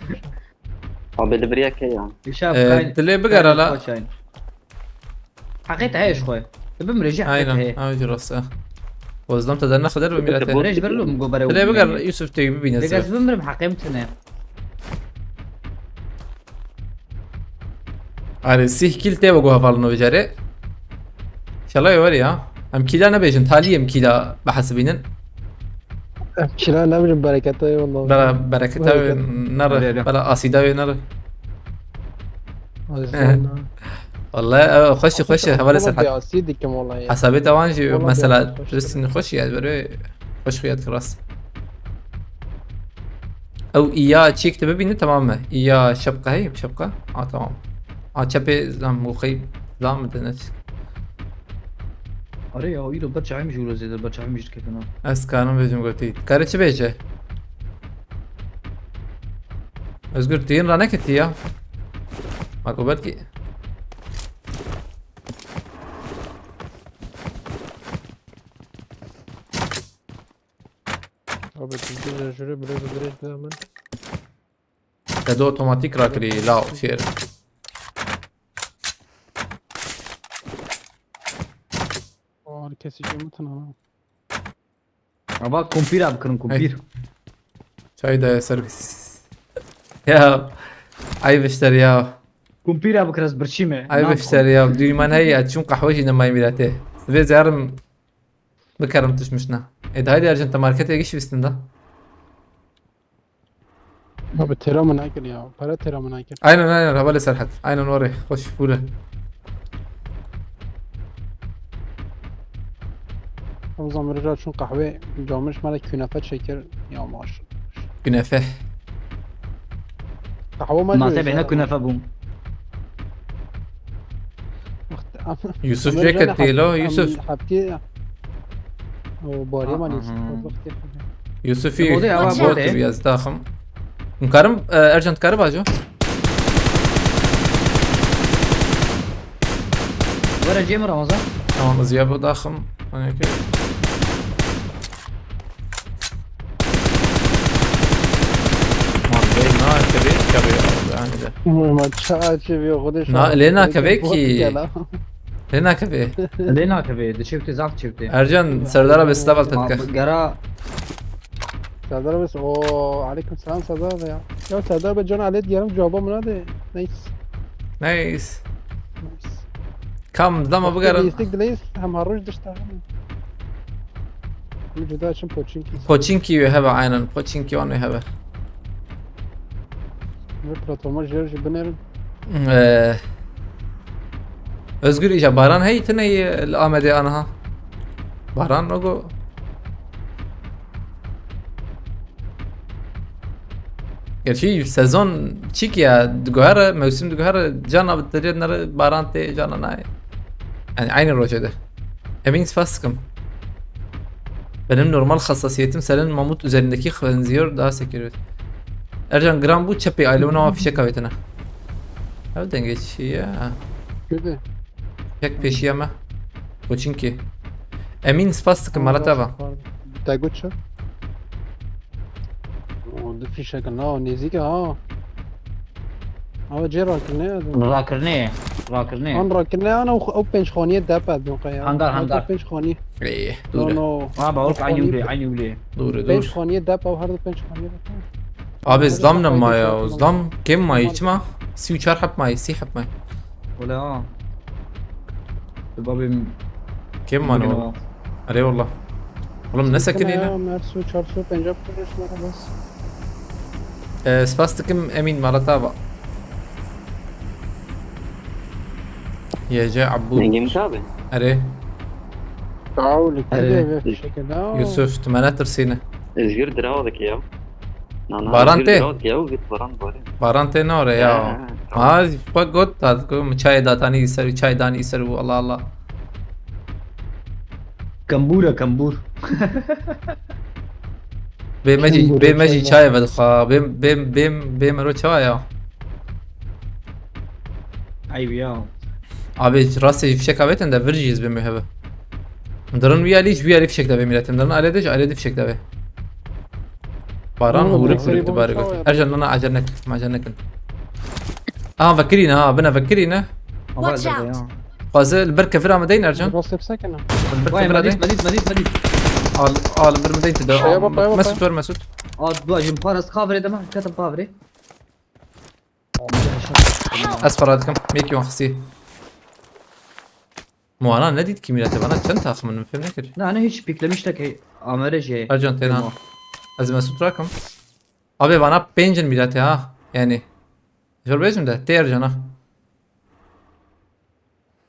قبل برياك يا şaf تلي بقرا لا حقيت عايش خويا بمرجع حقيت اينا هي اوجي راسه وزلمت تدرنا خدر بميلاته بريج برلو مقبره تلي بقرا يوسف تيجي بينزل دقاز بمرم حقيمتنا على سيه كيل تي بقوها فالنو بجاري ان شاء الله يوري ها ام كيلا انا بيجن تالي ام كيلا بحسبينن Kira ne bileyim bereketi eyvallah. بلا بركتها بركة. نر بلا قصيدة نر والله خش حوالي سرحة Siyasi kim vallahi ya. حسابي توانجي والله مثلا بيعرف يخش. درست اني خش يعني بري خش خيات كراس او اياه تشيك تبي تماما اياه شبكة هي شبكة تمام شبي زام مخيب زام دنت آره یا اینو بچه همین جور زیده بچه همین جور که کنم از كانوا بيجم قلتي كاري چه بيجه özgür تين رانا كتي يا ماكو بدكي Abi Türkiye jüri böyle bir hemen. كدو اوتوماتيك راكري لا شير Ağır kesici mi tanımam. Ama kumpir abi kırın kumpir شاي ده سيرفيس يا عيب اشتري يا kumpir abi kırız birçi mi? عيب اشتري يا بدي من هي اتشون قحوجي لما يميلاته سبي زارم بكرم تشمشنا اذا هاي ارجنت ماركت يجيش بستندا Abi teramın aykır ya. Para teramın aykır. aynen havale serhat aynen oraya hoş fule O zaman rıca şun kahve camış mala künefe çeker ya maşallah. كنافه Kahve ما تبعنا كنافة بوم يوسف جاكيت لو يوسف حبتي او باري مال يوسف الموضوع هو بوت موضوع. بياز داخم مكرم ارجنت كارب اجو ورا جيم رمضان تمام زياب داخم هيك ما كبير يعني ده ما تشاهدش في خودش لينا كبيكي لينا كبي لينا كبي ده شفت زعف شفت ارجن سردار بستقبل تدك قرا سردار بس اوه عليكم السلام سردار يا سردار بجون عليك جرم جوابا من هذا نايس نايس نايس كم لما بقرن يستيك دليس هم هروش دشتغل من جدا شن بوتشينكي بوتشينكي يهبه عينا بوتشينكي وانو يهبه بلاتفورما جيرج بنيرن Özgür iyice Baran hey tene الآمدة أنا ها Baran نقول gerçi sezon çik ya dugara mevsim dugara cana bittirir nere Baran te cana nay yani aynı rojede emin faskım benim normal hassasiyetim senin mamut üzerindeki benziyor daha sekürüyor Ercan gram bu çepi ailemi ama fişek kavetine evden geç ya كده Tek peşi ama. Koçinki. Emin spastık malatava. تاجوت شو ده في شكل اه نيزيكا اه اه جي راكلنا راكرني راكرني انا راكلنا انا او بنش خانيه دابا دونك هنقر. بنش خانيه İyi. نو Doğru. نو ما بقولك عيني ولي عيني ولي Doğru بنش doğru. خانيه دابا وهذا بنش خانيه Abi zlam ne ma ya? Zlam kim ma içma? Si uçar hap ma, si hap ma. ولا بابي Kim ma ne? Arey wallah. Oğlum ne sakin yine? مرسو چارسو پنجاب کرش مرا بس Spastıkım emin malatava. Yece Abbud. نجي متابع Arey. تعاول أيه. كده في شكل اه Yusuf tümenetir sine. ازجر دراودك يا باران تي؟ يا وقت باران باران Baran te ne oraya ya? Ha bak got tat ko çay datani iser çay dani iser bu Allah Allah. كمبورة كمبور بمجي çay بدخا بم رو çay ya. عيب يا Abi rastı fişek kavetin de vereceğiz benim hebe. Dırın viyali fişek de milletim. Dırın alede fişek de. Baran والله هورك بالأكثر هورك يبغون تبارك شوية. ارجع لنا عجلنك ما عجلنك فكرينا بنا فكرينا Watch out. قازل البركه فرا مدين ارجع راس بسكنه البركه واي فرا مديد مدين مديد مديد مديد ال برمدين تدا يابا. مسعود ور مسعود دوا جمبارس خافري ده ما كتب خافري اسفر هذكم ميكي وخسي مو انا نديت كميلات انا كنت اخ من فهم نكر لا انا هيك بيكلمش لك هي امرج هي ارجع تينا از مسعود راكم ابي bana 5 ميلات ha yani شو بيجم ده تيرجع انا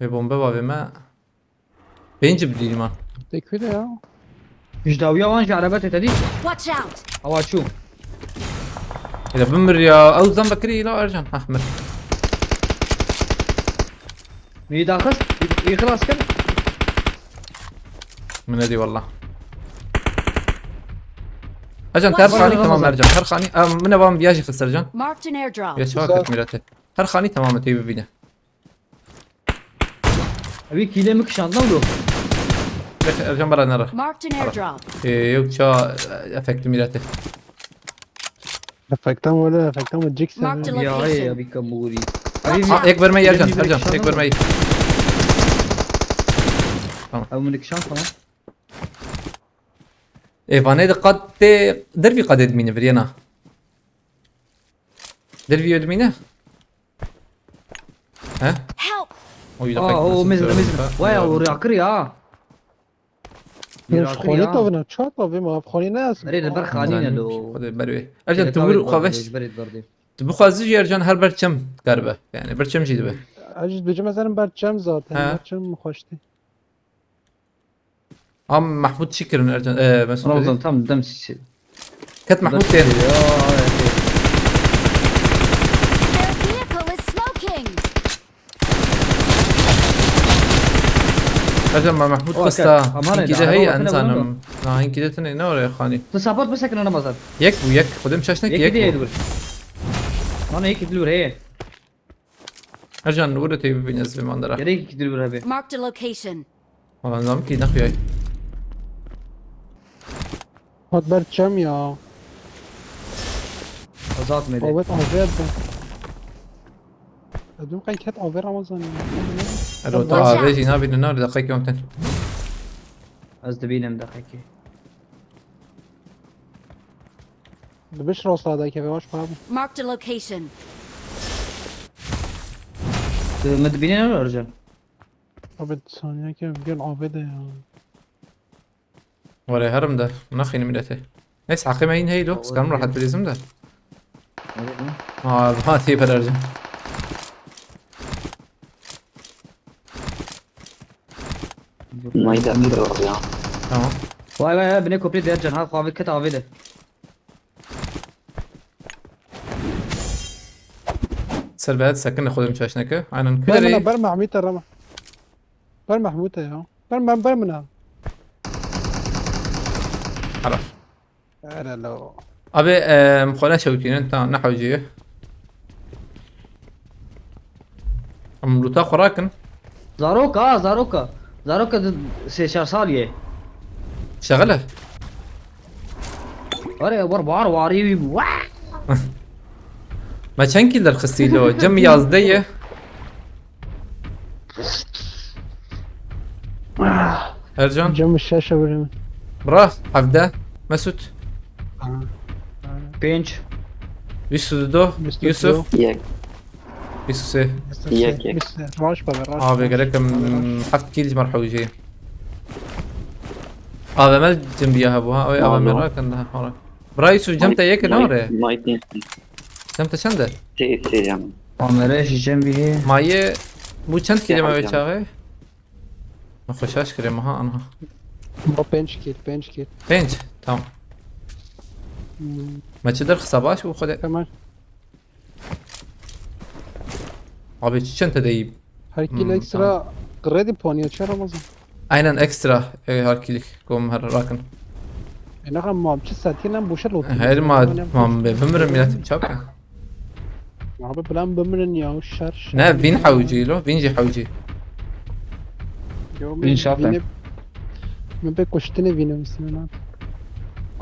ve bomba babime 5 بدي ما كده يا مش داوية وانج عربات تدي Watch out. او شو اذا بمر يا او ذنب بكري لا ارجع احمر مي داخل يخلص كده من هذه والله ارجع هر خاني تمام ارجع هر خاني من بام بياجي في السرجان Marked an airdrop. يا شباب كميلاته هر خاني تمام تيجي بينا ابي كيلو مكشان نولو ارجع برا نرى Marked an airdrop. يوك شا افكت ميلاته افكتام ولا افكتام الجيكس Marked a يا هي location. ابي كموري يكبر مي ارجع يكبر مي او منك شان خلاص فانيد قد دربي قد ادمينه فرينا دربي ادمينه ها Help. هو مزر واي وراكري خوني تو تشاطا بما خوني ناس بريد البرخانين لو بروي ارجع تمر خافش بريد بردي بخوازي ارجع هر برچم قربه يعني برچم جيده اجد بجي مثلا برچم ذات ها. برچم خوشتي عم محمود شكر من ارجع مسعود رمضان تم دم كانت محمود تاني Their vehicle is smoking. ارجع مع محمود أوه، قصة أمانة كده ده، هي أنا انسان بقول هين كده تاني نور يا خاني تصابت بس انا مازال يك ويك خدم شاشنك هيك دي يك يدور انا هيك دلور هي ارجع نور تي بينزل من درا يا ريت دلور هبه Marked a location. والله نظام كي نخوي هاد برچم يا وزات ميدي قوت اوفر ده بدون قاي كات اوفر رمضان لو طلع ريجي نابي النار دقيقة يوم تاني از دبينم دقيقه بش راست هذا كيف واش فاهم Marked a location. مدبينين ولا رجال؟ عبد ثانية كيف بيقول عابدة يا ولا هرم ده نخيني ملته ناس عقيمين هيدو سكان راحت بالاسم ده ما تي برجع ما يدافع يا تمام واي واي بني كوبريت يرجع هذا قابل كتا عابده. سلبيات سكن خذ مشاشنك عن برمنا كدري برمع ميتا رمى برمع حموتة يا برمنا خلاص لا لا ابي مخونا شوكين انت نحوجيه املوتا خوراكن زاروكا سي صاليه شغله اري وربع واري ما شنكي للخستيلو جم يازديه ارجون جنب الشاشة برمنا برا حفده مسوت بينش يوسف يوسف ياك يوسف ياك بس راش بقى راش بقالك حفت كيلز مرحوجي مال جنبيها ابوها او مرا كان هورا برا يوسف جمتا يك نوري ما يتنين جمتا شنده تي يعني عمرش جنبي هي مايه مو چند كلمه بچاغه ما خوشاش كلمه ها انا با بنش كيت بنج تمام ما تقدر خصاباش وخد كمان ابي چند دايب هر كيل اكسترا قريدي بونيو چرا مزن اينن اكسترا هر كليك كوم هر راكن انا خم ما بچ ساتين ام بوشل لوت هر ما بمر ميلات بچاك ما بلان بمرن يا شر نه بين حوجي له بينجي حوجي بين شاطئ. من بكشتني فينا مسلمات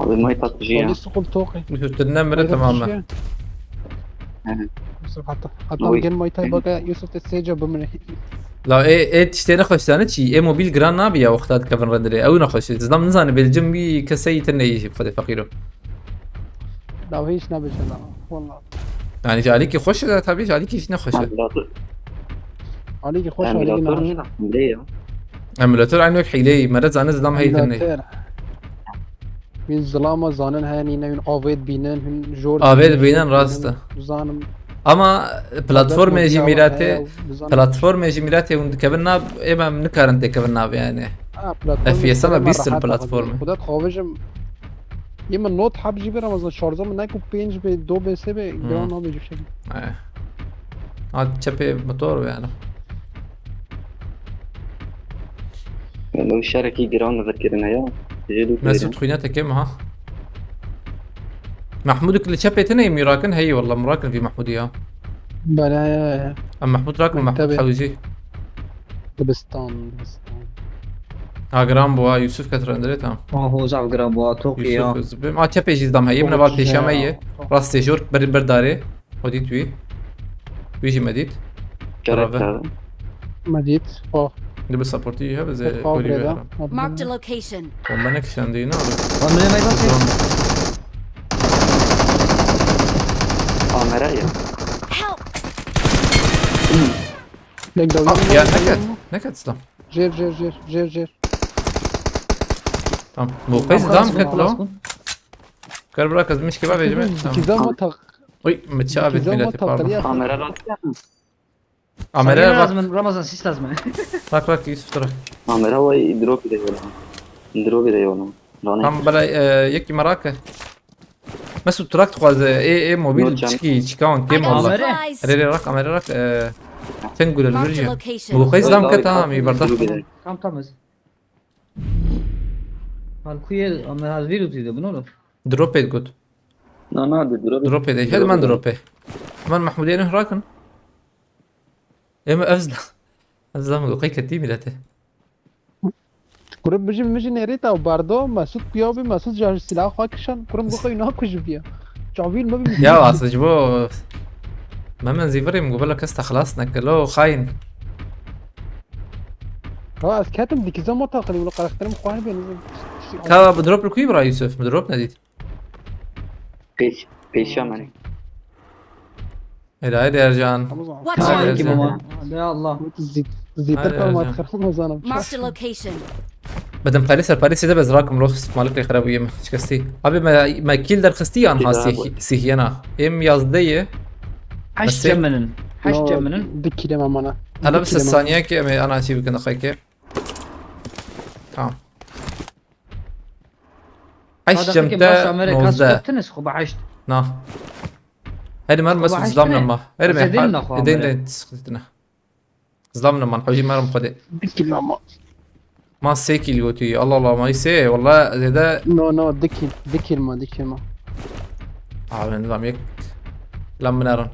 هذا ما يتطجي ولي سقل توقي تدنا مره تماما يوسف حتى وي. جن ماي تاي بقى يوسف تسيجا بمرن لا ايه تشتري خوشتانه شي ايه موبيل جران نابيا وقتات كفن رندري او نخش زدام نزان بالجنبي كسي تني بخد فقيرو لا هيش نبي لا والله يعني جاليكي خوش تابي جاليكي شنو خوش عليك خوش عليك نعم امولاتور عندك حيلي مرات زانه زدام هي تني من ظلامة زانن هاني نين عابد بينن هن جور عابد بينن راسته. زانم اما بلاتفورم يجي ميراته بلاتفورم يجي ميراته وندكبنا اما منكارنت كبرنا يعني في سما بيست البلاتفورم خدات خوجم يما نوت حب جيبي رمضان شارجه من نايكو بينج به دو به سه به جران ما بيجي شيء عاد تشبي موتور يعني لو الشركة جيران نذكرنا يا تجدوا مسعود خويناتك كم ها محمود كل شبه تني مراكن هي والله مراكن في محمودية بلا اما محمود راكن محمود منتبه. حوجي دبستان ها جرام بوا يوسف كتر اندري تمام هو زعف قراب توقي يوسف ما شبه جيز دام هي من بعد بيشام هي راس تيجور برداري ودي توي ويجي مديد كرهت هذا مديت دبل سبورتي هذا زي اوليفيرا Marked a location. ومنك شاندينا من ما يبص مرايا Help! لك دو يا نكت سلام جير تمام مو قيس دام كتلو كربلاك از مش كباب يا جماعه كذا ما تغ وي متشابه كذا ما ميلاتي بارد تغ كاميرا عمري لازم رمضان سيس لازم راك يوسف ترى كاميرا هو يدرو كده يولا هم بلا يكي مراكه مسو تراك تخواز اي موبيل نوت جام. تشكاون I كيم got والله supplies. ريري راك عمري راك تنقل Marked a الفيرجن location. مو قيس دام كتا يبرد كم تمز هالكوي اما هالفيديو تيجي بنوله دروب ات جود لا دروب ات هذا ما دروب من محمودين راكن اما افزلا مو قيس كتيم لته كرم بيجي نريتا وباردو مسعود بيابي مسعود جاش سلاح خاكشان كرم بخو ينها كوش بيا جابيل ما بي يا واسه جبو ما من زيفري مقبل لك خلاص نكلو خاين اه كاتم ديك زمان تاقني ولا قرختنا مخوان بين كا بدروب الكوي برا يوسف بدروب نديت پیشا منی هيدا ارجان Watch هاي out! Kim ama. Ya Allah. زيتر هاي كل ما أرجع. تخرب مزانا Marked a location. بدم باريس ده بزراكم روخ مالك لي خرابيه ما شكستي ابي ما كيل در خستي ان هاسي سيهنا ام يازديه Haş بس- cemmenin. Haş cemmenin. دكي لما مانا هلا بس الثانيه كي انا اشي بكنا خيكي تمام عيش Baş جمتا Amerika نوزده kaptınız خب عشت. نا هيدي مرة مسؤول عشت ظلامنا ليه؟ ما هيدي بس يدينا أخو دين عمري. دين سكتنا ظلامنا ما نحوجي مرة مخدي دكي لما ما سيكي اللي قلتي الله الله ما يسي والله زي ده نو دكي لما من نظام يك لما نرن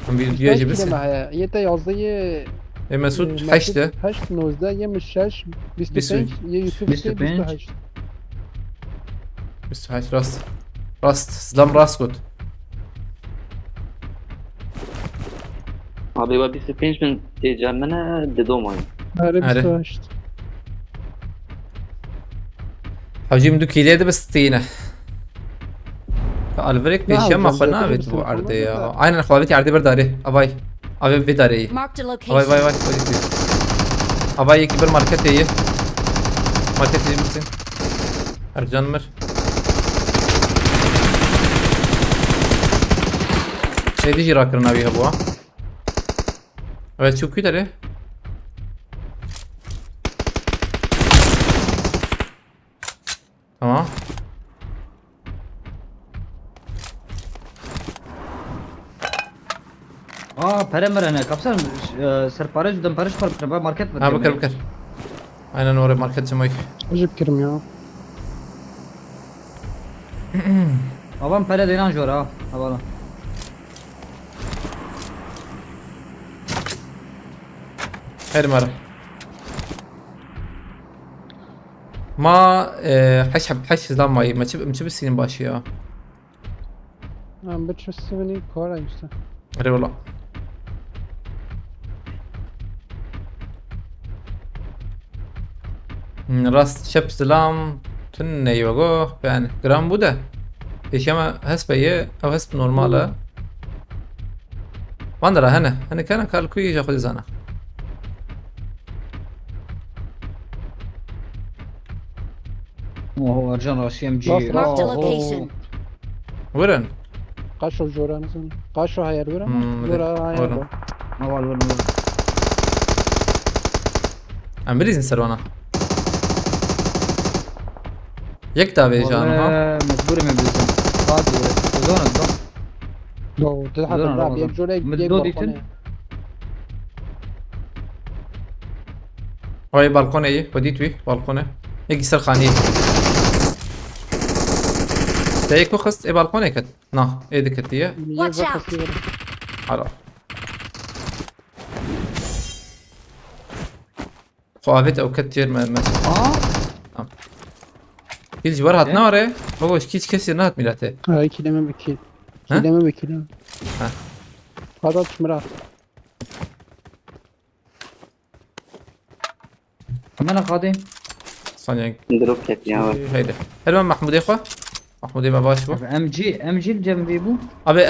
هم بيجي بس لما يتا يعزي مسعود حشته 8 19 مش 6 بيسوي. 25 يوسف 25. 28 بس هاي راست ظلام راست ابي و 25 من تيجا منه ددو ماي هاري هاري. 28 حوجي مدو كيلية بس تينا الفريق بيشم نعم، اخونا زي- بيتبو زي- عردي انا اخواتي عردي برداري اباي ابي بداري Marked a اباي location. باي باي اباي كبر ماركت هي ماركت هي بس ارجان مر هيدي جي راكرنا بيها بوا شوف كده ليه تمام Peremere ne kapsar serparaj dum paraj par preba market ها بكر بكر انا نوري ماركت جمايك جيب كرم يا Avam pere denan jor ha. Havala. خير مرة ما حش زلام ماي ما تشب السين باشي يا عم بتشوف السيفني كورا يشتا ري والله راست شب سلام تن يوغو يعني جرام بودا ايش يما هسبيه او هسب نورماله واندرا هنا كان كالكوي ياخذ زانا وهو رجال راسي ام جي. Marked a location. ورن قاشو جورا مثلا قاشو هاي الورا مم، جورا هاي ورا. الورا. Aval ول. امريزن سروانا يك تابي جانا ها مجبور من بلزم. فاضي زون الضم. لو تلحق دوران الراب رمضان. يك جورا يك مدود بالكونية. يتن. هاي بالكون ايه وديت وي بالكون يجي سر خانيه تايكو خست ايه بالكون كت نا ايه دكتيه يك Watch out. بس يورا. على خوافت او كتير ما يجي برا ناره هو ايش كيس نات ميلاته هاي كلمة بكيل ها؟ كلمة بكيل ها. هذا شمرات انا قادم. ثانيه دروب كت يا هيدا حلو محمود يا اخوه محمود ما باشبو ام جي الجنبي بو. ابي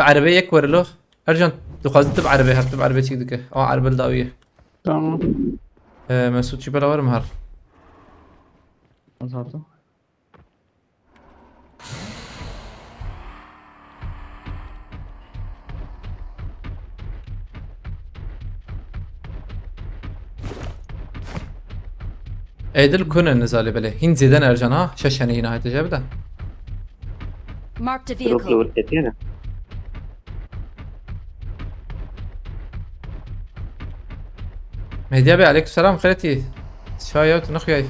عربيه يكور له ارجن دخلت بعربيه هرت بعربيه شي دكه عربيه الداويه تمام مسعود شي بلا ور مهر Azaldı. ايدل كنا نزالي بله هين زيدان ارجن ها ششني هنا هاي تجابده Marked a دروب vehicle. لول كت يا مهدي ابي عليك السلام خالتي شايوت نخياي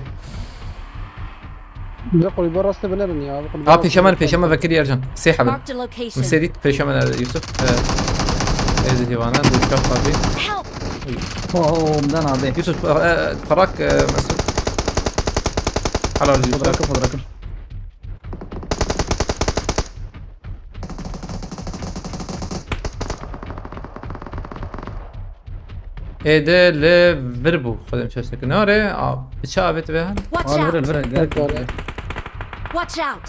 بقول برا استبنرني يا بيشما فكري ارجن سيحه بل Marked a location. مسيديت بيشما يوسف ايدي ديوانا دوكا فابي Help! Omdan abi. يوسف فراك مسعود على Fotoğrafı يوسف fotoğrafı. ايدي لفيربو خذ شو اسمه نوري بتشافت بها Watch Al out! ver gel. Gel. Watch out!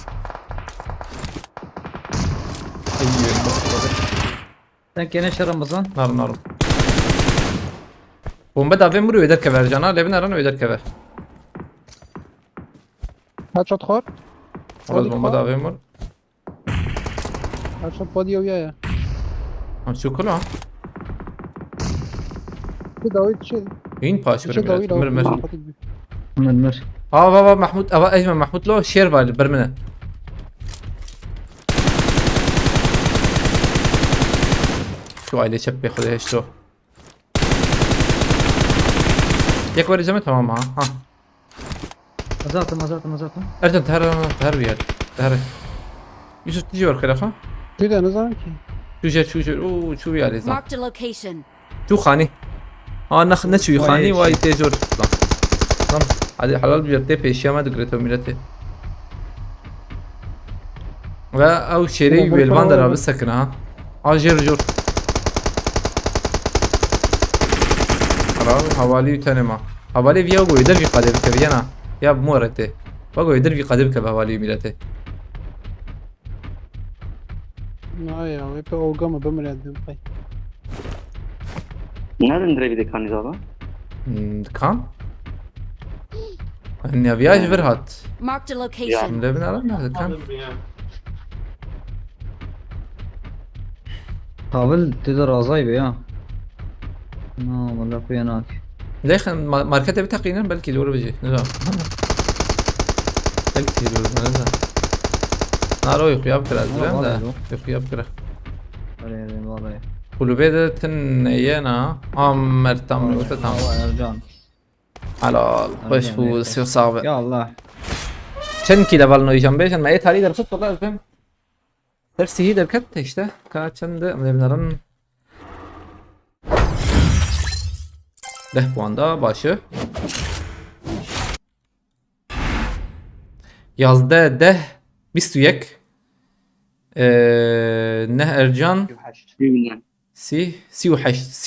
Sen kene Ramazan. نار bomba da ben buraya öder kever cana levin aran öder kever هاتشوت خور خلاص bomba da ben var هاتشوت بادي ويايا شو كله كده ويت شيء این پاش شيء برم طويل مر Mır. بابا محمود ابا اجمل محمود له شير var برمنه شو عيلي شبي خذ شو یک بار جمع تمام ها Azatım. ارجع تهر بيال تهر يوسف تجي ورا خلاص كده نظام كي شو اوه شو بيال إذا Marked a location. شو خاني نخ نشوي خاني واي تيجور نعم هذه حلال بيرتي بيشيا ما دقرته ميرته و او شيري بالباندر بسكنه ها جور خلاص حوالي تنما حوالي فيا وقو يدر في قادر كبيانا يا بمورته وقو يدر في قادر كبحوالي ميرته يا ويبقى اوغاما بمر يدم طيب Nereden direkt dekani zaba? كان اني ابياج برهات Marked a location. لبن على كان Tavıl dedi razay be ya. No valla kıyanak. ليش ماركته بتقينا بلكي لورا بيجي نزام بلكي لورا نزام نارو يقياب كرا زلم ده يقياب كرا Öyle vallahi. قلوبيدة تنينا مرتم وتتام Ercan. على خوش فوز شو صعب Ya Allah. چند کی level نویجم بیشن ما یه تاری در خود والله الفهم درسی هی در کت işte kaçındı bunların 10 puanda başı yazdı 21 نه ارجان Bilmiyorum. سي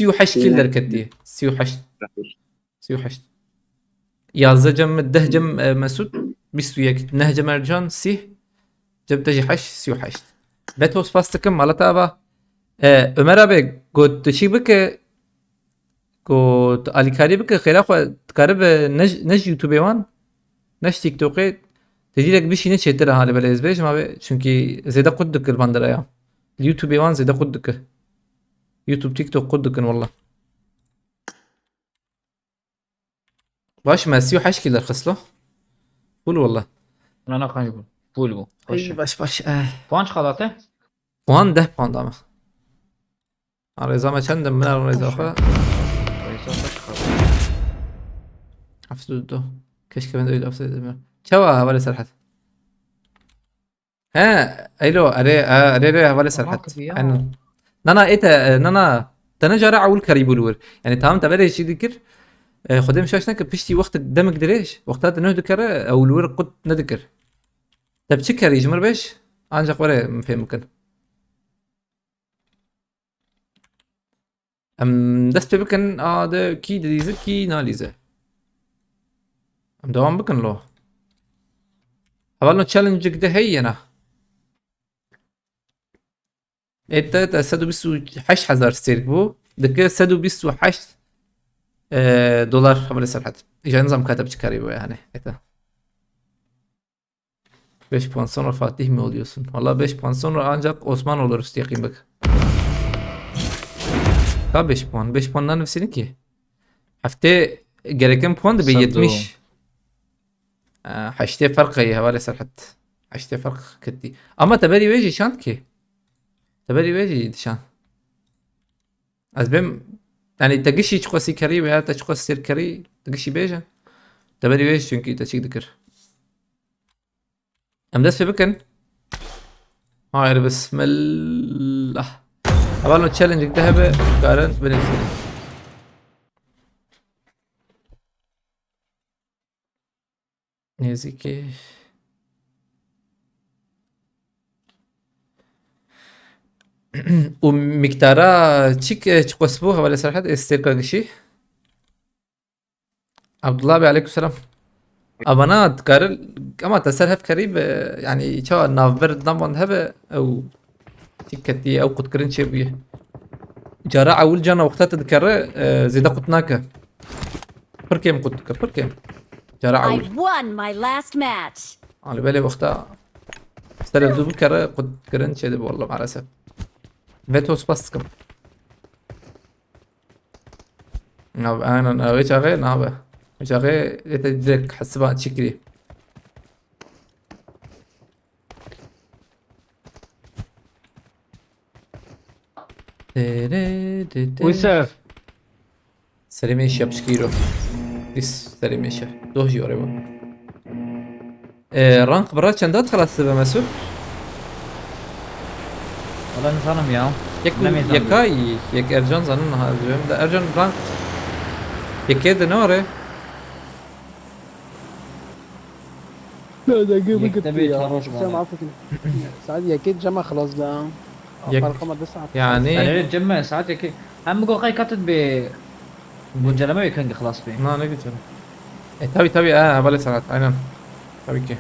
وحش كيل در كتي سي وحش yazdı جم 10 جم مسعود 21 نهجم ارجان سي جبت جي حش سي وحش بتوس باستكم مالتا ابا Ömer abi قلت شي بك قلت علي كاري بك خلاف تقرب نج يوتيوب وان نج تيك توك تجي لك بشي نش يتر حالي بلا ازبيش ما بي çünkü زيدا قدك البندرة يا اليوتيوب وان زيدا قدك يوتيوب تيك توك قدك والله باش ما سيو حش كيلر خصله قول والله Ana kaç bu? Full bu. اي باش Puan çıkardı atı. puan 10 puan daha mı? Arayzama çendim من arayzama افسدو keşke ben de öyle yapsaydım ya. Çava havale serhat. ها ايلو اري havale serhat. Aynen. Nana ete nana تنجرع اول كريبولور يعني تمام تبري شي ذكر خدام شاشنك بشتي وقت دمك دريش وقتها نهدكر او الور قد ندكر تبتشكر يجمر بيش انجا قوري في ممكن دست بكن ده كي ديزه كي ناليزه دوام بكن له اولنا تشالنج ده هي انا انت تسدو بسو حش حزار ستيرك بو دك سدو بسو حش dolar havale serhat. İşte nizam katip çıkarıyor yani. 5 puan sonra Fatih mi oluyorsun? Vallahi 5 puan sonra ancak Osman oluruz yakın bak. Tabii 5 puan. 5 puandan nefsini ki. Hafte gereken puan da bir 70. حشتي فرق هي havale serhat. حشتي فرق كتي. Ama taberi veji şant ki. Taberi veji şant. Az ben يعني تقشي تشخصي كري ويا تشخص سير كري تقشي بيجا تبري ويش çünkü تشيك ذكر ام داس في بكن هاي بسم الله قبل تشالنج ذهب قارن بنفسي نيزيكي ومقدارا تشيك تقسبو حوالي صراحة استيركا قشي عبد الله بي عليكم السلام ابانات كارل اما تسر هف كريب يعني شو نافبر ضمن هبه او تكتي او قد كرنش بيه جرا اول جانا وقتها تذكر زيدا قطناك بركيم قد بركيم جرا I اول won my last match. على بالي وقتها استلم دو بكره قد كرنش والله مع الاسف فيتوس باسكم ناب انا ويش اغي نابه ويش اغي يتدرك حسبات شكري ويسف سليميشا بشكيرو ديس سليميشا دوه جوري بو رانك برا چندات خلاص به مسعود والله نظام يا لم يزال. يكاي يك ارجان زنن هذا ده ارجان رانك يكيد نوري لا ده جيم يكتبي تهرج زي ما عرفت سعد اكيد جمع خلاص بقى يك- رقم 9 يعني انا جمع ساعات هيك هم بقول كاتب ب بنجلمه يكن خلاص بي ما نقدر تبي بالي ساعات اينن تبي كي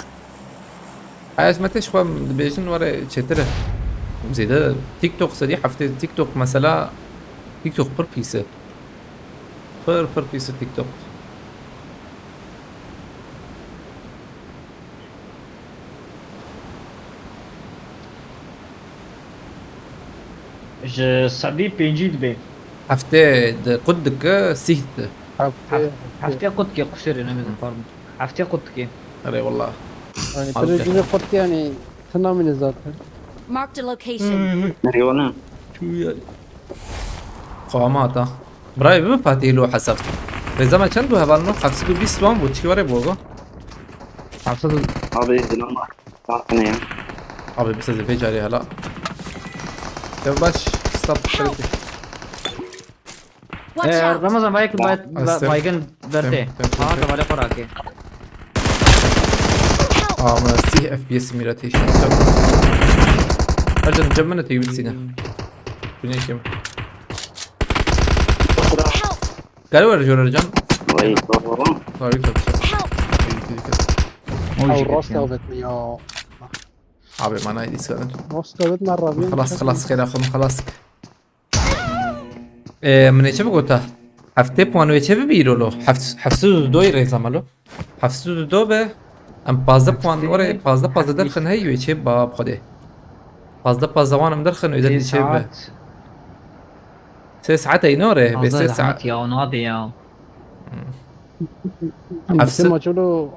عايز ما تشخوا بيجن ورا تشتره زي ده تيك توك صديق حفتي تيك توك مثلا تيك توك بر بيسه بر بيسه تيك توك السعودي بيجي بي هفته قدك سيت حفتي قد كي قصير انا من فرض حفتي قد كي اري والله يعني ترى قلت يعني ثنا من الذات Marked a location. نري ولا قوامات براي بفاتي له حسب إذا ما كان هذا النوع حفظته بيس وان بوتشي وري بوغو حفظ هذا يزلون تعرفنا يا ابي بس زي بيج عليها لا يلا باش ستوب خليتي Watch out. رمضان بايك أستم. بايكن برتي تم. ها تبالي خوراكي ما سي اف بي اس ميراتي ارجع نجمنا تيجي سينا بني كم قالوا رجال رجال وي طيب او الراس لعبتني يا ابي ما نايدي سكان راس لعبتنا الرابعين خلاص خير اخو خلاص من ايش بقولها هفته پوانو چه ببیرو لو هفته دوی ریزا مالو هفته دو به ام 15 پوان وره 15 درخن هی چه با خده 15 وانم درخن اذا چه به 3 ساعات اينوره به 3 ساعات يا ناضي يا حفصل ما تشولو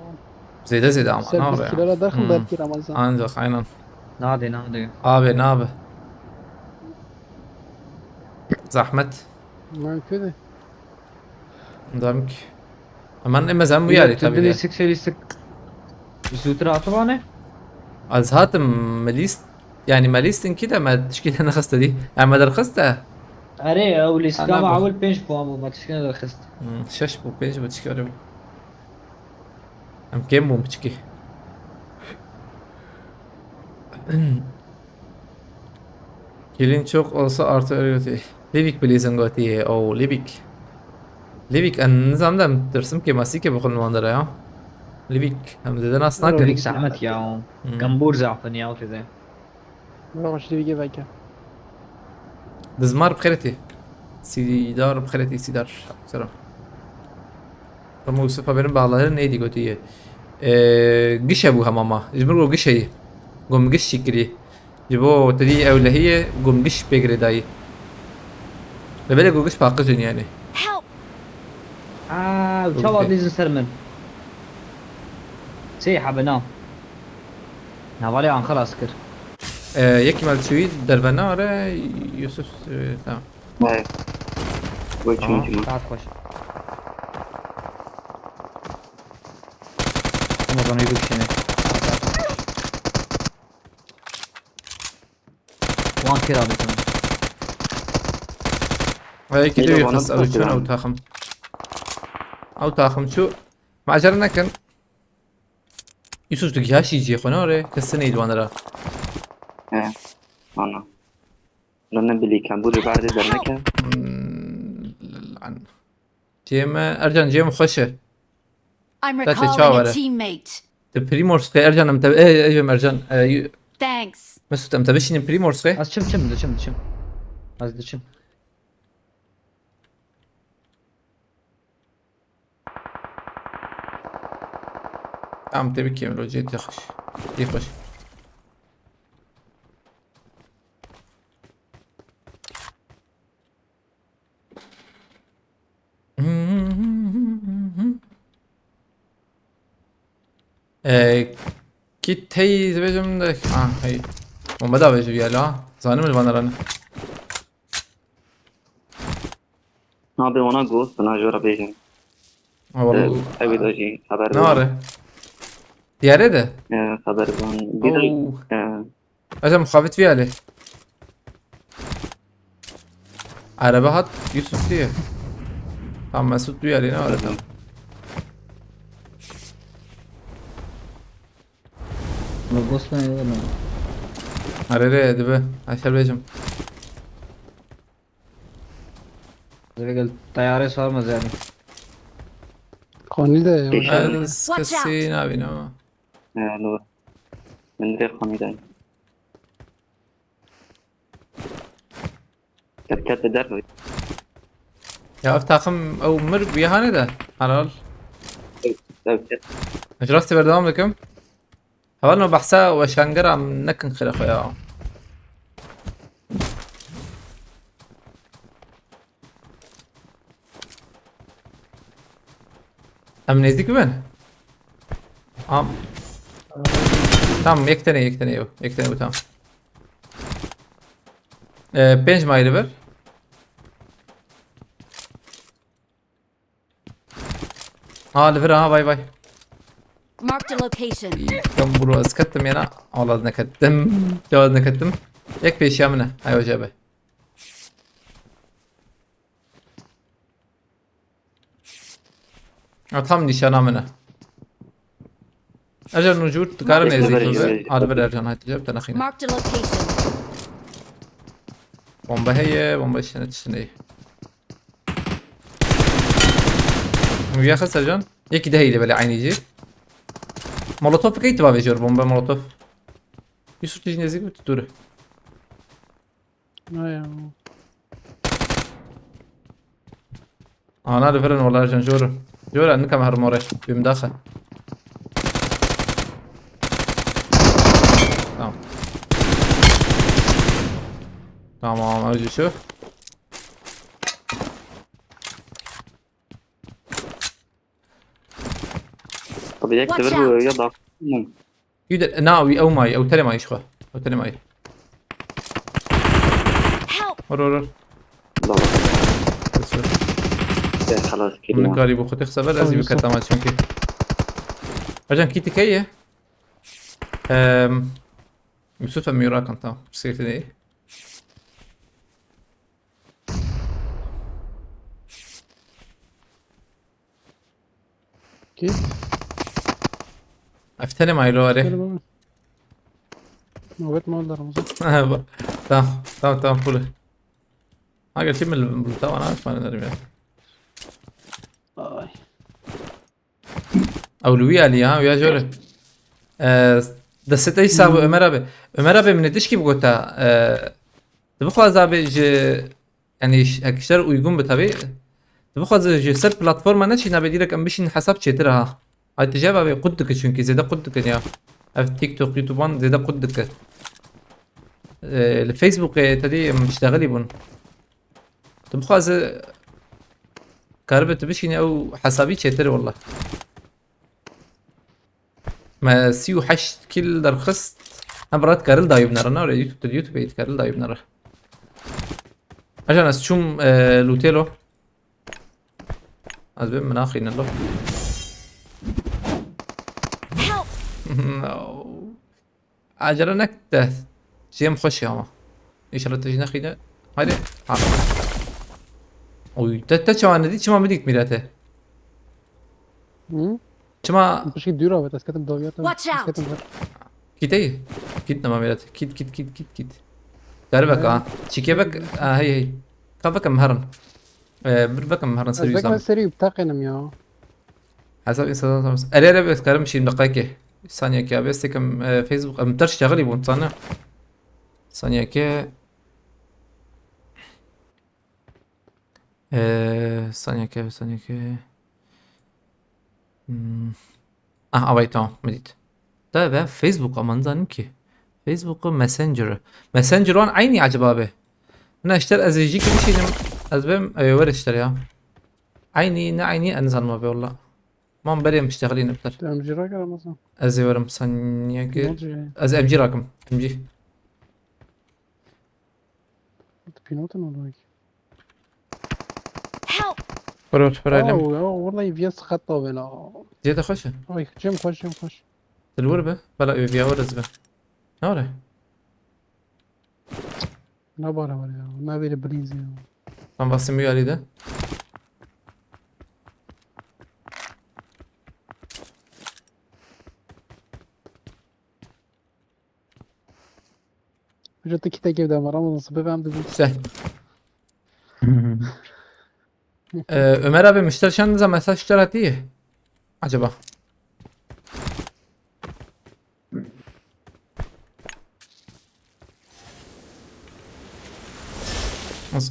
زيد عم سيرفيس كده نوره داخل ده كده رمضان انزخ عينا ناضي ابي نابه زحمت ما كده دامك امان اما زعم ويالي تبدي تابي سك في سك زوترا طبعا از هاتم مليست يعني ماليستن كده ما تشكيل انا خسته دي يعني ما درخسته اري او أنا لسكام بخ- اول بينج بوام ما تشكي الخست شش بو بيج بتشكي ورا ام كم بو بتشكي Kilin çok olsa artı örgütü. Livik bilizin gotiye o Livik. Livik en nizamda ترسم ki masike بخل المنظرة ya. Livik هم زدنا أصلا ليك زحمت يا جمبور زعفن يا وكذا ما مش تيجي بقى دزمار بخيرتي سيدار بخيرتي سيدار سلام Ama Mustafa benim bağlarım neydi gotiye? قشة أبوها ماما يجبروا قشة قوم قش شكري جبوا تدي أولهية قوم قش بيجري داي لبالك قش باقتن يعني Help. ان شاء الله أوكي. ديزل سرمن سيحة بنام نوالي عن خلاص كر يكي مال سويد دربنا ورا يوسف تمام وي وي شو تعال خوش رمضان يقول شنو وان كيرا بكم هاي كده إيه، يخص وانا أو شنو أو بفكر تاخم أو تاخم شو مع جرنا كان يوسف دقيقة يجي خنا ورا كسنة يدوان را ايه انا لأن بلي كان بوري بعد درنكه عن جيم أرجان جيم خوشه I'm That's a recalling a shower. teammate. The Primors ارجان متابع ايه ارجان Thanks. مسعود أنت بشين بريمورس خي از چم دچم از دچم عم تبي كيم لو جيت يخش كيت هي زبيجم دك هي ما بدا بيجي يلا زانم البانران نابي وانا جوست انا جورا بيجن والله ابي دوجي خبر ناره دياره ده خبر زان بيدل اجا مخافت فيها ليه عربه هات يوسف ديه tam Mesut duyar yine var efendim. نبص لنا ولا Arere dibe. Aşağı beyeceğim. قال طيارة صار مزاري خاني ده يا إيش؟ Az Watch out. kesin abi ne ama. نور من غير خميدان كتكات درب Ya takım او مر بيهانه ده. Halal. اجرستي بردوام لكم. حاولنا بحثها وشانجر عم نكن خير اخويا. ام نزدیک ببین tamam یک تنه tamam 5 مایل بر لفر باي باي Marked a location. كم برو اسكتم يانا والله نكتم جواز نكتم یک پیش یامنه ایو جابه tam nişanamına. Ercan ucu tıkarın ezikli. Arabir Ercan haydi cevap tanıkhine. Marked a location. Bomba heye, bomba işine tişine. ويا خس Ercan. يكي ده هيدي بلا عيني جي. مولوتوف كيف تبغى بيجور بومبا مولوتوف. يسوق تيجي نزيك بتدوره. يا أنا ريفرن والله Ercan جور عندك كم هرمورة بمداخل. تمام. تمام أرجو شوف. طب بدك Watch تبرو out. يضع يقدر ناوي أو ماي أو ترى ماي شخو أو ترى ماي. Help. ور خلاص من كده كاري بو خطيخ سبر أزي بكرتا ما تشونكي. Ercan كيتي كيه. يوسف ميورا كان تمام. سيرت ده. كيف أفتني ماي لو أري. موجود ما اقدر رمضان تمام فله. ما قلت من البلطة أنا أسمع الرميات. أولوية لي ها ويا جوري. دستي حساب أمرا به من ديش كي بقولتا. تبغى زابج يعني أكثر ويقوم بتابي. تبغى جسر بلاتفورم أنا شيء نبي ديرك أم بيشين حساب شترها. هاي تجابة بقدك شنكي زيادة قدك يا. في تيك توك يوتيوبان زيادة قدك. الفيسبوك تدي مشتغلي بون. تبغى ز كاربت بيشين أو حسابي شتر والله. ما سيو حشت كل درخست أبرات كارل دايب نرنا ولا يوتيوب يتكارل دايب نرى عشان أسشوم لوتيلو أزبين مناخي نلو Help. عجلنك ده جيم خوش يا ما إيش رأيت تجينا خينا هاي اوي تتشوان دي شما بديك ميراته شما مش كده ديرة بس كاتب ضويات Watch out. كيتي كيت نما ميراته كيت تعرفك شيكيبك هي كافك مهرن بربك مهرن بس سريع بس سام سري بتاقي نم يا حسب إنسان أريد بس كلام شيء دقيقة ثانية كي أبي استكم فيسبوك مترش شغلي بون صانع ثانية كي ثانية كي أوي تمام مديت ده فيسبوك أمان زانم كي فيسبوك ماسنجر وان عيني عجبا به أنا اشتري أزيجي كل شيء أزبم وين اشتري ها عيني نعيني أنزل ما بي والله ما مبري مشتغلين أكتر تمام جراك مثلا أزي ورم ثانية كي نوتي از ام جي راكم ام جي بينوتن ولا هيك Help! فروت فرايلم والله يفيس خطه بلا زيادة خوشة هاي جيم خوش الوربة بلا فيها ورز به نورة لا بارا ولا ما بين بريزي من باسم يالي ده جت كده كده مرة نصب فهم دي سهل Ömer abi müşterişanınıza mesaj اشتريتيه عجبا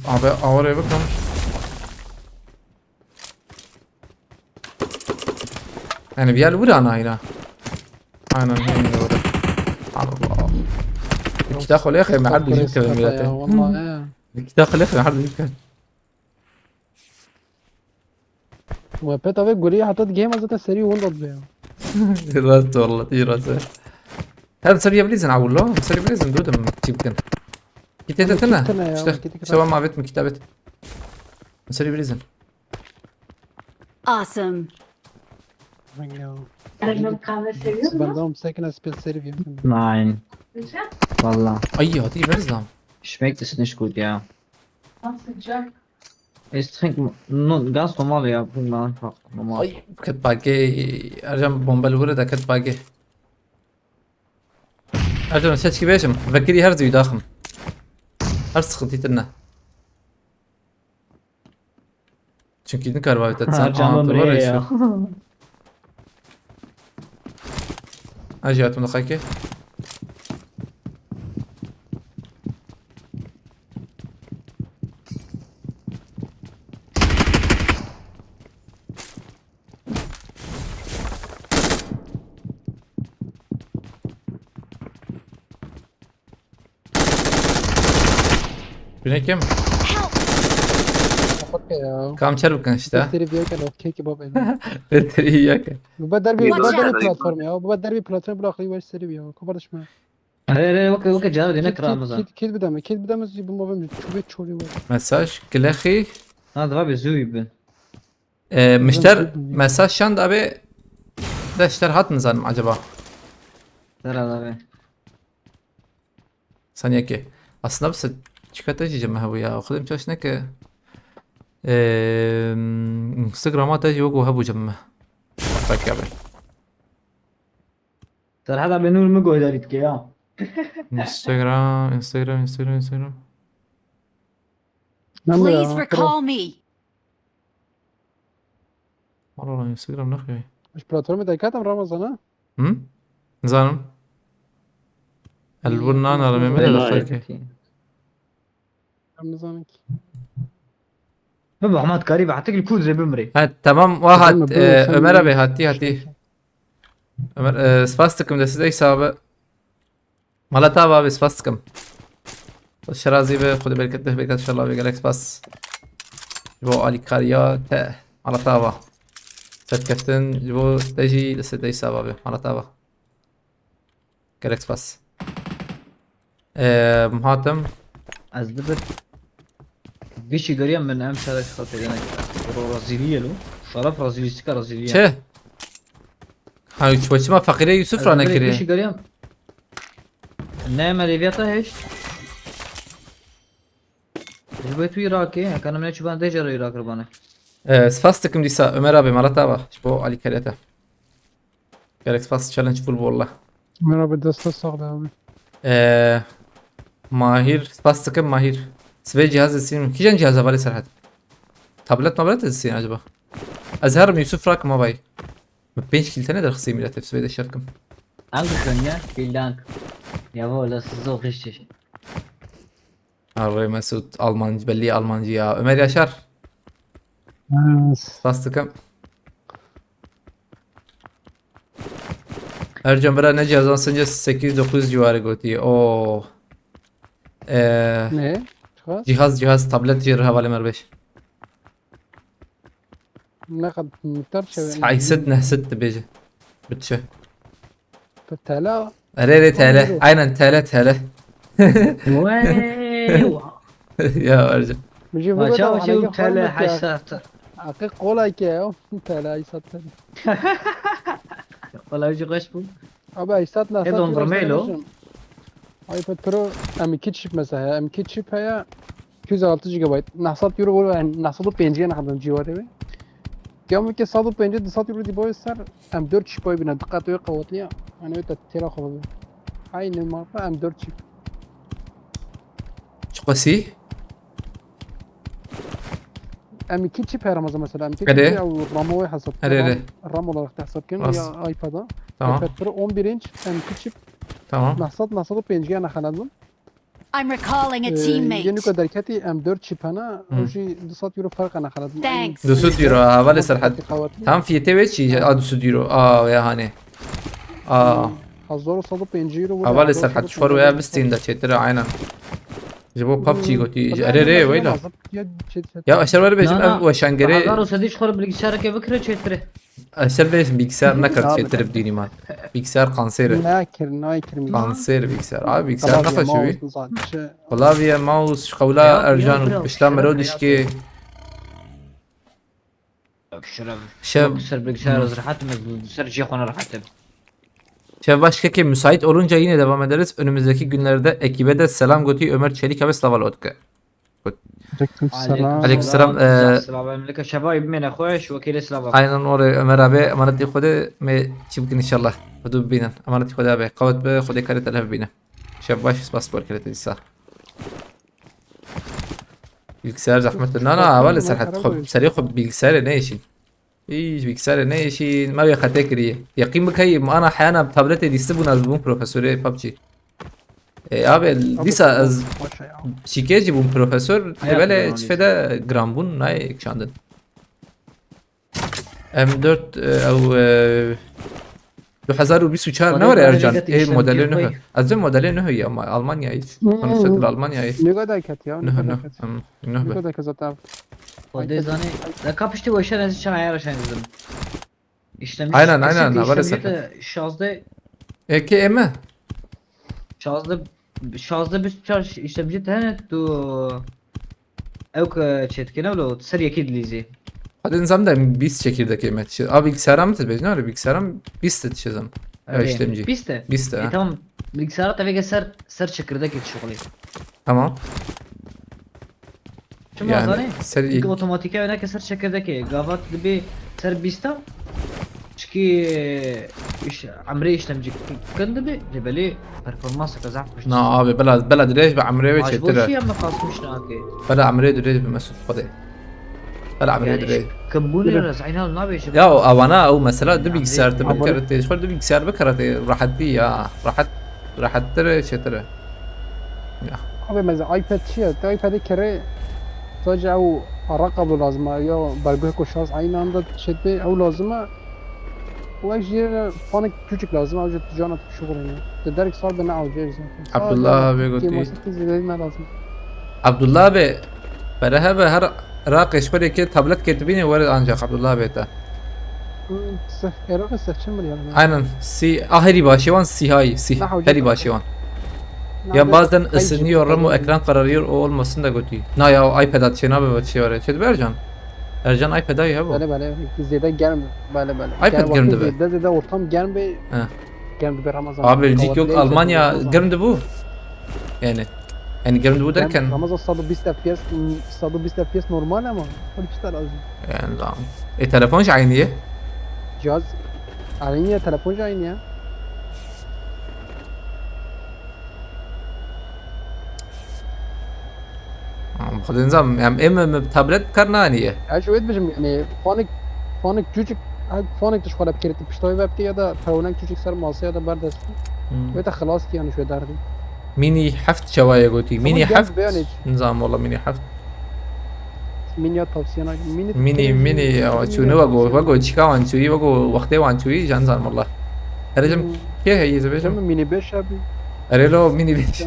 abi oraya bakalım. Yani bir yer vur ana هنا aynen هنا vur الله داخل يا اخي ما حد يجيب كلمات والله داخل يا اخي ما حد يجيب كلمات وبيت افيك جولي حطيت جيم ازت السري ولد بيها راست والله تيجي راسه هذا مسوي بليزن عقول له مسوي بليزن دودم تجيب كن كتابتنا سوا مع بيت من كتابت مسوي بليزن Awesome. Ben de مساكن سبيل سيري فيهم Nein. Wallah. اي هاتي بليزن Schmeckt es nicht gut, ja. Ich trinke ganz normal, ja. Einfach normal. اي كنت باقي ارجع بومبل ورده كنت باقي ارجع نسيت كيف ايشم فكري هرزي داخم هرس خطيتنا çünkü ne kadar var tatsan Harcamam buraya ya. اجي هات من خايكي Bine kim? يا كام شرب işte. سيري فيها كان اوكي بابا Veteriyaka. ببدل بي Watch ببدل out. بلاتفورم يا ببدل بي بلاتفورم بالاخير واش سيري فيها كبرش ما Hayır, okey cevap edin ekran mesela. كيد بدم زي بما فهمت شو بيت شو لي Mesaj Kilehi Ha da bir züğü ben. مشتر mesaj şand abi deşter hat mı zanım acaba? Serhat abi. Saniye ki. Aslında bس çikolata yiyeceğim هبو ya. خدم çalışına ki Instagram'a da yok o هبو جمه. Bak abi. Serhat abi nur mu koydarit ki ya? Instagram. Please recall me. والله Instagram ne yapıyor? مش بلاتفورم ده كاتم رمضان ها Hı? Zanım. البنان على ميميل دخلك. رمضان Baba Ahmet Kari بعتك الكود زي بمري. Ha tamam vahat Tamam, böyle sen Ömer de- abi hati. Ömer spastıkım da size hesabı. Malata abi spastıkım. الشرازي به خد بالك انت بك ان شاء الله بيجالكس بس جبو علي كاريا تا على طابة ست كابتن جبو تجي لسه تجي سبابة على طابة جالكس بس مهاتم Az da bir bir şey görüyorum ben hem şarkı خاطر yani Brezilya lo. Şarap Brezilya Brezilya. چه؟ ها چه ما فقيرة يوسف را Bir şey نکری görüyorum. Ne meleviyata hiç. Bu tu Irak'ı, kanım ne çuban dejar Irak bana. سفاستكم ديسا عمر ابي مرة طابة جبو علي كاريتا جالكس باس تشالنج فول والله انا بدي استغرب ماهر سباستكم ماهر سبي جهاز السين كيجان جهاز بالي سرحت تابلت السين عجبه ازهر من يوسف راك ما باي 5 كيل تاني در خصي ميلات سبي الشركم Dankeschön ya. Vielen Dank. Jawohl, das ist so richtig. Arvay Mesut Almancı belli Almancı ya. Ömer Yaşar. Bastıkım. Ercan bana ne cihaz sence 8-9 civarı götüyor. Oo. Ne? Çıkar. Cihaz tablet ciğer havale merbeş. Ne kadar miktar şey? Sayset nehset de bece. Bütçe. TL. Rere TL. Aynen TL. Wow. Ya Ercan. مجي ما بقول شاء على شو كيف تلا خربت يا حسات. حقيق قولك يا تلا يسات والله يجي غش بو. ابا يسات لا يدون برميلو. ايباد برو ام كيتشيب مثلا ام كيتشيب هي 206 جيجا بايت نحصل يورو يعني نحصل 5 انا خدم جواره يوم كي صادو 5 200 يورو دي باي صار ام 4 شيب باي بنا دقات وقوت لي انا ترى خرب هاي المره ام 4 شيب Çıkası. ام كيتشيب هي رمز مثلا ام أدي. كيتشيب او رامو حسب أدي. الرام ولا تحسب كم أص. يا ايباد Tamam. ايباد برو 11 انش ام كيتشيب Tamam. نحصل 5 انا خدم I'm recalling a یعنی که teammate. در کتی ام 4 چیپ انا اوجی 200 یورو فرق انا خلاص Thanks. 200 euro havale serhat. Tam fiyatı ve çiğ. 200 euro. Ya hani. 1105 يورو havale serhat. Şuar veya bisteyin de çetire aynen. Jabo PUBG götü. Rere veyla. Ya aşağı var bejim ev ve şangere. Agar usadış خرب bilgisayara ke bikre çetire. Aşağı bejim bilgisayar ne kadar çetire بدوني mal. Bilgisayar kanseri. ناكر Kanser bilgisayar. Abi bilgisayar ne kaçıyor? Klavye, mouse, şkavla Ercan. İşte merodiş ki. Şev. Sır bilgisayar rahat mı? Sır cihana rahat. Şev başka ki müsait olunca yine devam ederiz. Önümüzdeki günlerde ekibe de selam götü Ömer Çelik abi Slavalotke. Aleykümselam. Selam aleyküm şebاب من اخويش وكيل اسلام. Aynen oraya Ömer abi emanet خود me çibkin inşallah. Hudu binen. Emanet خود abi. Kavat be خود karet alef binen. Şev baş bas bol karet disa. Bilgisayar zahmetli. Nana valla serhat. Seri خود bilgisayar ne işin? ايش bilgisayar ne işin? Ma yakhatekri. Yakin bakayım ana hayana tablete diste bu nazbun profesörü PUBG. Abi disa az şikeci bu profesör böyle çifede grambun nay ekşandın. M4 او 2024 ne var ya Ercan? Modeli ne? Azim modeli ne ya? Almanya hiç. Konuştuk Almanya hiç. Ne kadar kat ya? Ne Ne kadar kazat abi? O dezani. Da kapıştı bu işler için ayar aşağı izledim. İşlemiş. Aynen haber Şazda ki eme. şazda bir çarş işlemci tane tu evk çetkine ولو تسر يكيد ليزي. Hadi nizam da biz çekirdek emet. Abi bilgisayara mı tezbez? Ne öyle bilgisayara mı? Biz de çizim. Ya işlemci. Biste. Biste. Tamam. Bilgisayara tabii ser çekirdek şغلي. Tamam. Çünkü Yani yani ser ilk otomatik öne keser çekirdek. Gavat gibi ser bista. Çünkü iş amri işlemci kendi bir lebeli performansı kazanmış. na abi bela direj be amre ve Acaba çetire. şey ama kasmış naki. Bela amre direj be mesut fadi. Bela amre direj. كبوني رزعينها لنا بيش. Ya avana او mesela de bilgisayar da bir kere de şöyle de bilgisayar bir kere de rahat değil ya. Rahat tere çetire. Ya. abi mesela iPad şey iPad'i kere sadece o الرقم لازم يا برجوك وشاز aynı anda şedde o lazım o eşya panik küçük lazım avcı ticaret şuğulunu derek sar bana avcı Abdullah abi götü. lazım Abdullah abi beraber her راقش بري كده تابلت كاتبيني ورد ancak Abdullah abi de. Irak seçim mi yani? Aynen. Ahiri başıvan sihay. Heri başıvan. Ya bazen ısınıyor ama ekran kararıyor o olmasın da kötü. Na ya iPad atıyor abi böyle şey var ya. Şey Ercan. Ercan iPad ayı bu. Böyle zede gelme böyle. iPad gelmedi be. Zede ortam gelme. He. Gelmedi bir Ramazan. Abi Belçik yok Almanya gelmedi bu. Yani gelmedi bu derken. Ramazan 120 FPS normal ama. Öyle bir şey lazım. Yani tamam. Telefon aynı ya. Cihaz aynı ya telefon aynı ya. خد نظام يعني ام tablet karnı aynı ya. Ya şu etmişim yani panik küçük هاد فونك تشخوره بكريت بشتوي وابكي يا دا تاونان كيشك سر ماسي يا دا بردست ويتا خلاص كي يعني شوي داردي ميني حفت شوايه قوتي ميني طبعاً حفت بيانج. نظام والله ميني حفت ميني توصيه ميني شنو وقو تشيكا وانشوي وقو وقتي وانشوي جانزان والله ارجم كي هي زبيشم جم ميني بيش ابي اريلو ميني بيت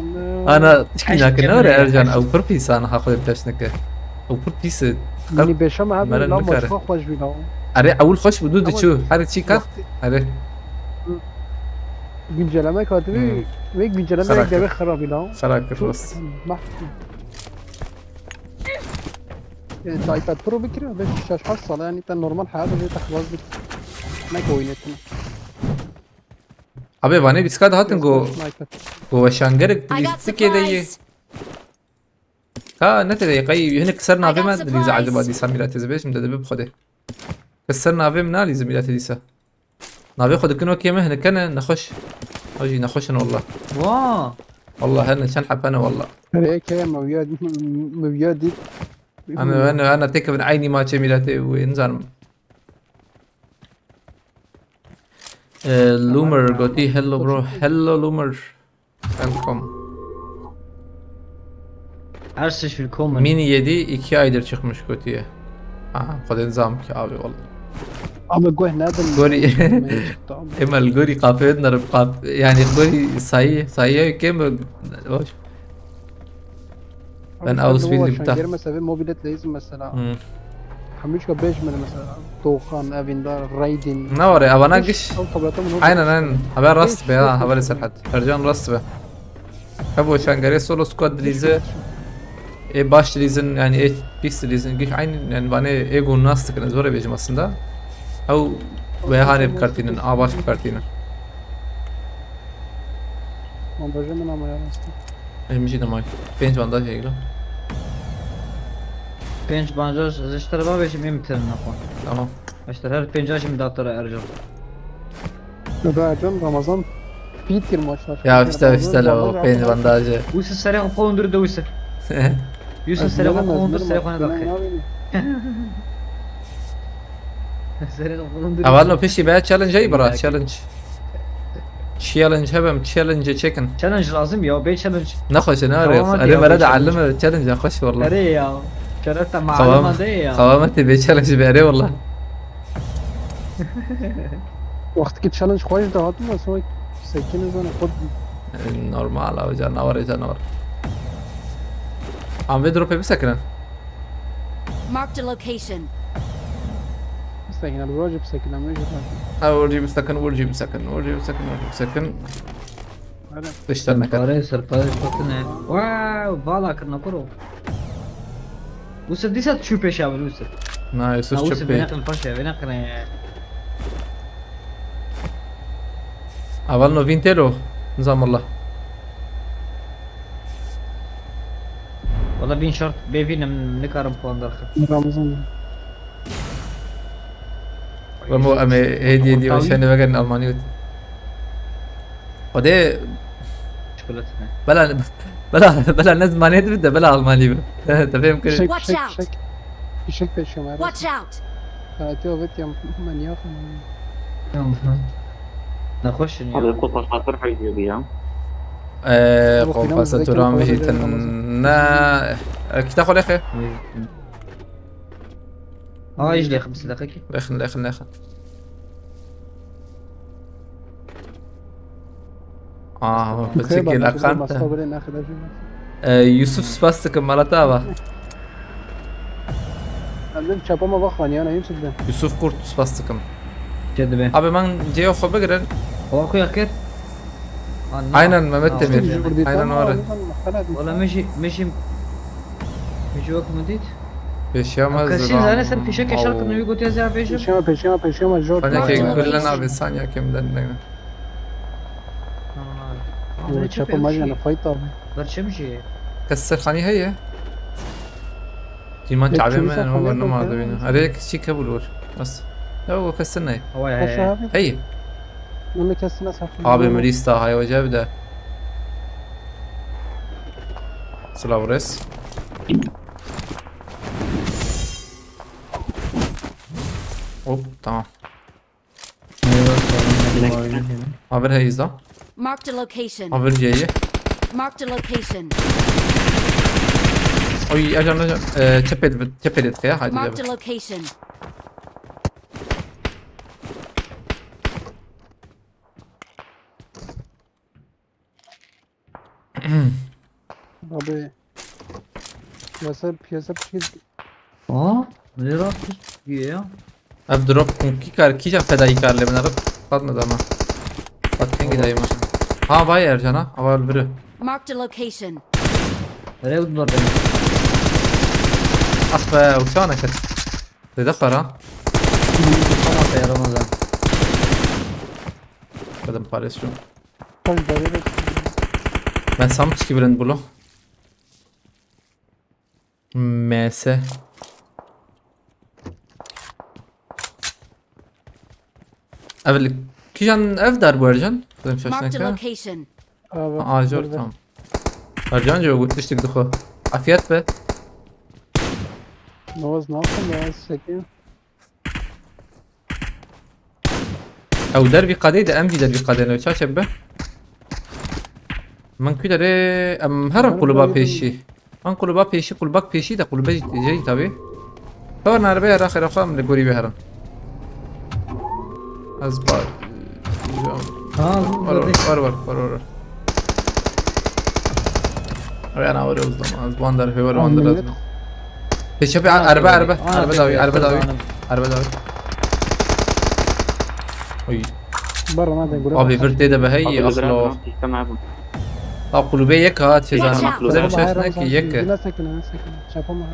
انا تشكي لكن انا ارجان او بربيس انا هاخذ بتشنك او بربيس ميني بيش ما هذا مرن لا مكاره. مشروع خوش بينا اري اول خوش بدود تشو حرك شي كات اري güncelleme katili ve güncelleme Karakter. eklemek خراب بينا خلاك الرص يعني انت ايباد برو بكري بس شاش حصل يعني انت نورمال حاجه زي تخلص بك ما كوينتنا ابي باني بسكاد هاتن جو شانجرك I got تلي كده supplies. ها نتدي قي هنا كسرنا I في got ما دي زعل supplies. بعد ساميلات زبيش مدد بخده كسرنا في منالي زميلات ديسا نابي خد كنو كيما هنا كان نخش اجي نخش أنا والله واه والله هنا شنحب انا والله هيك هي موياد دي انا تك من عيني ما جميلاتي وينزل لومر قوتي هلو برو هلو لومر ويلكم Ersich willkommen. mini 7 2 aydır çıkmış kötüye. Aha خد نظام ki abi والله. ابى جوه نادم Gori اما الجوري قافية نضرب يعني الجوري صحيح كم واش Ben Ausbildung da. غير مثلا موبيلات لازم مثلا حميش كبيش من مثلا توخان افيندار رايدين ne var ya bana giş او طبلاتهم aynen haber rast be ha haber serhat Ercan rast be Habo şangare solo squad lize baş lizin yani pix lizin giş aynı yani bana ego nasıl kına zor ebecim aslında او بهاني بكارتينن باش بكارتينن montajı mı ama yani مشي دماغي بينج بانداج هيك 5 banjaj ziştere var 5 mi bitirin nakon. tamam İşte her 5 yaşım daktara Ercan. Ercan Ramazan Peter maçlar. ya işte lo بينج بانداج Uysa sere kondur da uysa. Yusuf sere kondur sere kona dakika. Sere kondur. اولنا بيشي بقى تشالنج اي برا تشالنج هبم تشالنج تشيكن Challenge lazım ya 5 challenge. نخش انا قوامات انا يا برد باشا. اعلمه تشالنج اخش والله Nereye ya? Şerefte معلومة değil ya. قوامتي بتشالنج بقري والله وقتی که چالش خواهش دهاتم و sonra سکین زن خود نورمال او جانور عم بيضرب بسكن Marked a location. سکین الواجب سکین امیجی ورجي بسكن اشترنا كده Sarpare sarpare patine. Wow, valla kırna kuru. Uysa disat şu peşe abi uysa. نايس Uysa شوبي beni kın paşa beni kın. عملنا فينتيرو نظام الله Valla bin şart bevinim ne karım puan dakika. Ramazan ومو امي هدي وشاني بقى المانيوت ودي Çikolatine. بلا الناس مانيت بده بلا الماني انت فاهم كل fişek Watch fişek out. fişek fişek peşiyorum Watch out. Fatih evet ya manyak نخش هذا القطة خاطر حيجي بيها قنفصة ترام هي تنا كتاخد اخي اه يجلي 5 دقيقة. اخن بتشكي الاكونت يوسف سباستك مالتابا Ben çapama bak yani Yusuf ben. Yusuf Kurt Spastıkım. Kedi be. Abi ben Ceo Khobe giren. هو اخويا كير. Aynen Mehmet Demir. Aynen var. والله مشي وقت مديت. Beşiyamaz. كاسين زانه سر في شك شرط انه يقول يا زي بيجر. Peşime George. Bana ki Martin. kullan abi saniye kimden ne? Çapama yani fight abi. برشمشي. كسر خاني هي. ديمان تعبان من هو انه ما عجبني. عليك شي كبلور بس. هو كسرنا هي. هو Kaç هي. abi? هي. Onu kesine sakın. Abi Melista هاي وجاب ده. سلاوريس. اوب تمام. Haber heyizda. Marked a location. Haber C'yi. Marked a location. Oy ajan çepet ya hadi Marked de. a location. Abi. Piyasa bir şey. Aa, ne rahat giyiyor ya. Ev drop ki kar ki can fedai karle ben arıp patmadı ama. Patken gideyim ha. Ha vay Ercan ha. Hava biri. Marked a location. Nereye buldular beni? Ah be uçağına kat. Dede para. Tamam ya Ramazan. Kadın parası şu. Tabii böyle. Ben samç gibi bilen bulu. MS. Evli. Ki can ev dar bu Ercan. Kızım Marked a şaşırın ki. location. Abi. Acır tamam. Ercan diyor gitmiştik dıkı. Afiyet be. Novaz ne yaptın ya? Çekiyor. او دربي قديدة ام دي دربي قديدة شا شبه من كده ري ام هرم قلوبا بيشي من قلوبا بيشي قلوباك بيشي ده قلوبا جي تابي فورنا عربية راخر اخوام لقوري بهرم ازبار Ha, ور انا وري وزلم ازباندر هور واندر لازم بيشي عربة داوي oy Barra nereden göre? abi bir de بهي اخلو قلوبي يك هات Watch شيزان out. خذ شاشنا كي يك Ne sakın. Şapama.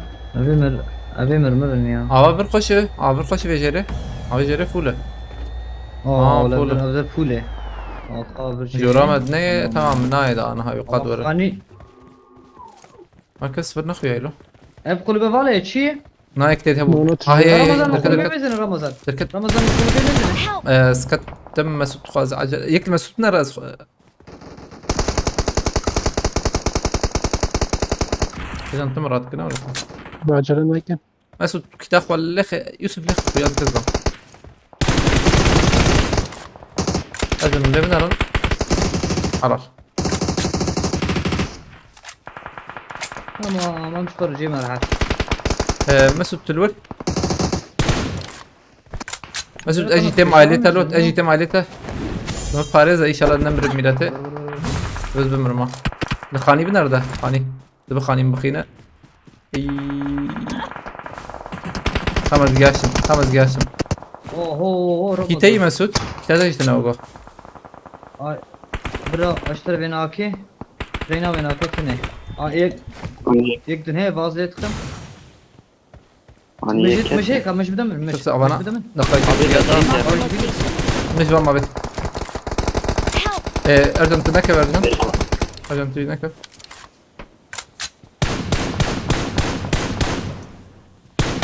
Abi mırmırın ya. Abi bir koşu beceri. Abi beceri full. Aa, full. öyle full. Abi جرامد نه تمام نايد انا هاي قد ورا Hani ما كسر نخوي له hep kulübe var ya çiğ. نايك تذهب Monoton. هاي Ramazan دركت kulübe دركت misin Ramazan? دركت Ramazan kulübe misin? Help. سكت تم مسود خاز عجل يك مسود نراز اذا انت مرات كنا ولا Bu acelen varken. مسود كتاخ ولا لخ يوسف لخ ويا كذا اجل من لمن ارى خلاص Tamam mش فرجي مرحب. مسود تلوك مسود اجي تم عائلته لوت اجي تم عائلته ما فارز ان شاء الله نمر ميلاته بس بمرما الخاني بنرده خاني دب خاني بخينا خمس قاسم Oho Ramazan. كيتي مسود كذا يشتناوغو Ay, bro اشتري بين اكي. رينا بين اكي كني. یک دن هي باز ليتكم. مش مش هيك مش بدمر مش. شوف ابانا بدمر. دقيقة Marked a location. مش بما بيت Help. ارجم تنكب ارجم تنكب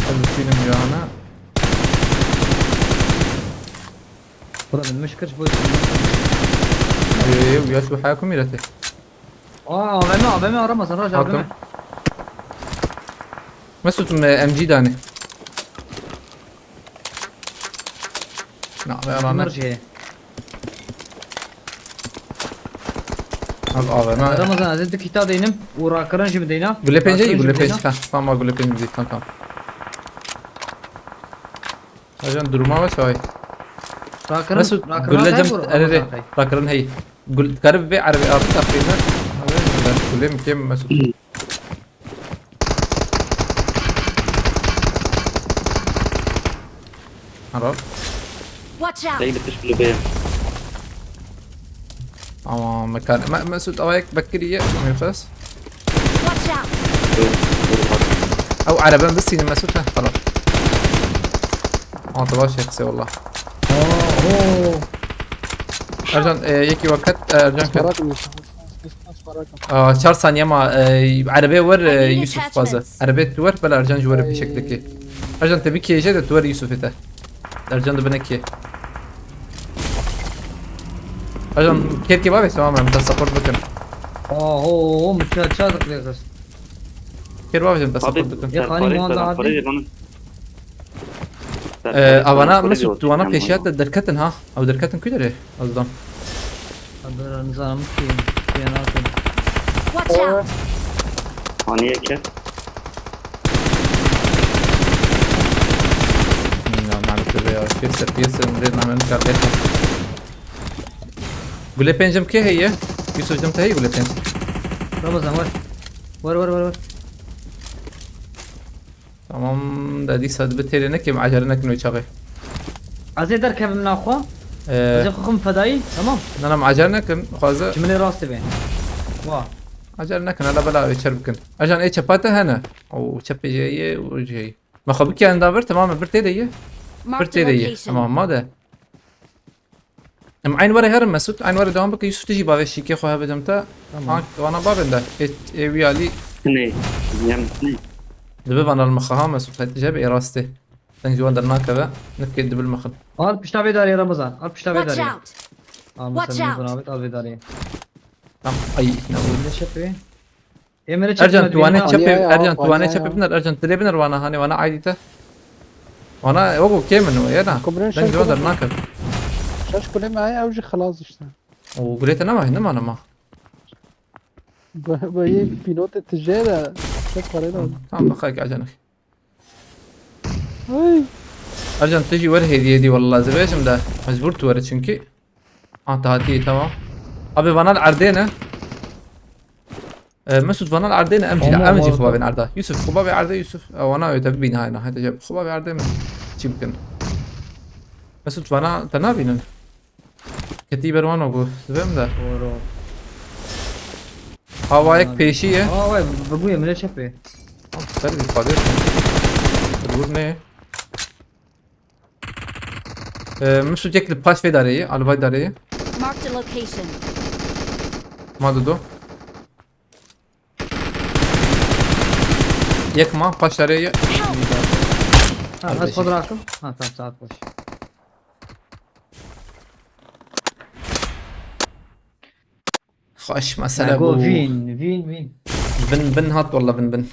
ارجم فينا ميانا Bura من مش كرش بود. ويا شو حياكم ميلته AVM Ramazan راجع AVM. حاكم مسود ام جي داني نعم يا رانا مرجي. ما Ramazan azizde kitap değilim. Uğra kırıncı mı değilim? قول لي بنجي قول لي بنجي tamam قول لي بنجي tamam عشان درما بس هاي مسود قول لي جنب ارري راكرن هي قول قرب بي عربي ارض تقريبا قول لي كم مسود عرب Watch out. اه مكان مسود اوايك بكريه ميخلص Watch out. او عربان بس ينمى مسود خلاص طلعش يخسي والله ارجان يكي وقت ارجان كت Parakım. Parakım. 4 ثانية مع عربية ور I need يوسف بازا attachments. عربية تور بلا ارجان جوار بشكل كي ارجان تبي كي جد تور يوسف ده ارجان دبنا كي ارجان كيف بابي تمام انت سبورت بكن Oho mükemmel kız. كيف بابي انت سبورت بكن Ya hani muanda abi. اوانا مسعود وانا پیشیات درکتن ها او درکتن کی داره ازدم هذا نظام في ناطن Watch out! هاني يكه نه معلومه به پیسر مدیر نعمل کرده گله پنجم که هي یوسف جمت هي گله پنج رمضان ور تمام ده دي صد بتيري نكي عجلنا كنو يشغي عزيز دركب من اخوا عزيز خم فدائي تمام انا معجلنا كن خازه جملي راسي بين واه عجلنا كن لا بلا يشربكن عشان اي شباته هنا او شبي جاي وجاي ما خبك عند دابر تمام برتي دي Mark the برتي دي location. تمام ما ده ام عين ورا هرم مسعود عين ورا دوام بك يوسف تجي باوي شيكي خوها بدمتا ها وانا بابنده اي ويالي اثنين اثنين دبب انا المخها مسعود جاب اي راسته تنجوان درنا كذا نكد دبل المخ قال بشتابي داري رمضان قال بشتابي Watch داري out! Watch مثلا out. بنابت قال داري تمام اي نقول اللي شفي يا من ارجنت تواني شبي وانيا- ارجنت تواني وانيا- شبي بنر ارجنت تري بنر وانا هاني وانا عاديته وانا وقو كيمن ويانا كوبرين دنج شركة وندر ناكل شاش كله معايا اوجي خلاص اشتغل وقريت انا ما هنا ما انا ما بهي بينوت التجارة شاف قريبا تمام بخاك عجنك هاي ارجنت تجي ور هدية دي والله زبيش مده مجبور تورد شنكي تهاتي تمام ابي فانا العردينه مسعود فانا العردينه امشي هم- لا امشي هم- خبابي عرده يوسف خبابي عرده يوسف او انا يتبين هاي هذا جاب خبابي عرده من يمكن مسعود فانا تنابين كتيبه روانو بو زبم ده ورو هوايك بيشيه اه بابويا من شفي سرد القادر تقولني مش جاك الباس في داريه على باي داريه Mark the location. ما دودو يك ما باس داريه ها خذ راكم ها تعال تعال خش خش مسألة جو ابو فين بن هات والله بن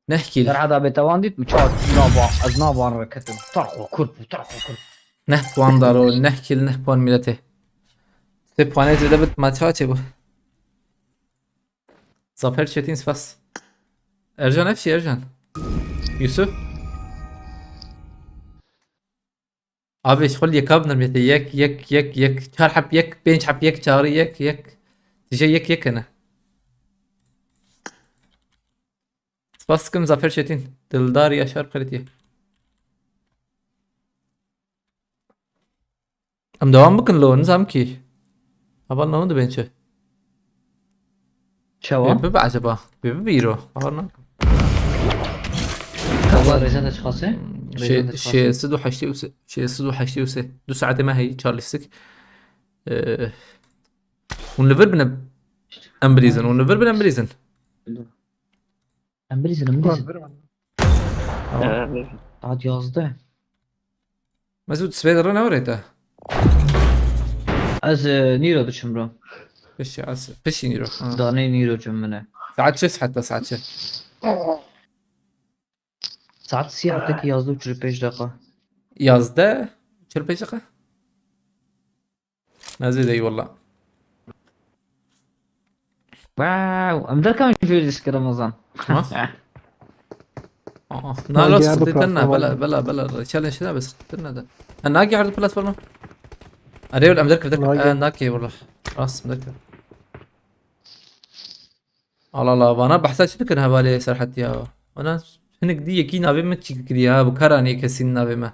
نحكي در هذا بتوانديت مشات نابا از نابا ركتم طرقوا كرب نحكي وان دارو نحكي لنحكي وان ملته تبقى زي دبت ما تشاتي بو زافر شتين سباس ارجان افشي ارجان يوسف abi شغل يكابنا الميت يك شار حب يك بينش حب يك شاري يك تجي يك انا سباسكم زافر شتين دلدار يا شار قريتي ام دوام بكن لو نظام كي ابالنا هون بينش شوا بيبي عجبا بيبي بيرو ابالنا والله رجعت اشخاصي شيء سدو حشتي شيء سدو حشتي وسه دو ساعة ما هي تشارلستك ونلفر بنا امبريزن ونلفر بنا امبريزن امبريزن عاد يازده مسعود سبيدر انا وريته از نيرو دشم برو فيش نيرو داني نيرو جمنه ساعات شس حتى ساعات شس ساعت سيارتك yazdı 45 dakika. yazdı 45 dakika نازل اي والله واو امدر كم جويلس رمضان نالوس قاعد تتنا بلاتفورم. بلا تشالنج ده بس تتنا ده الناقي عرض بلاتفورم اريول امدرك ناقي. ناقي والله راس مدرك الله انا بحثت شو كان هبالي سرحت يا انا هنك دي يكين ابي متشك كديا بكراني كسين ابي ما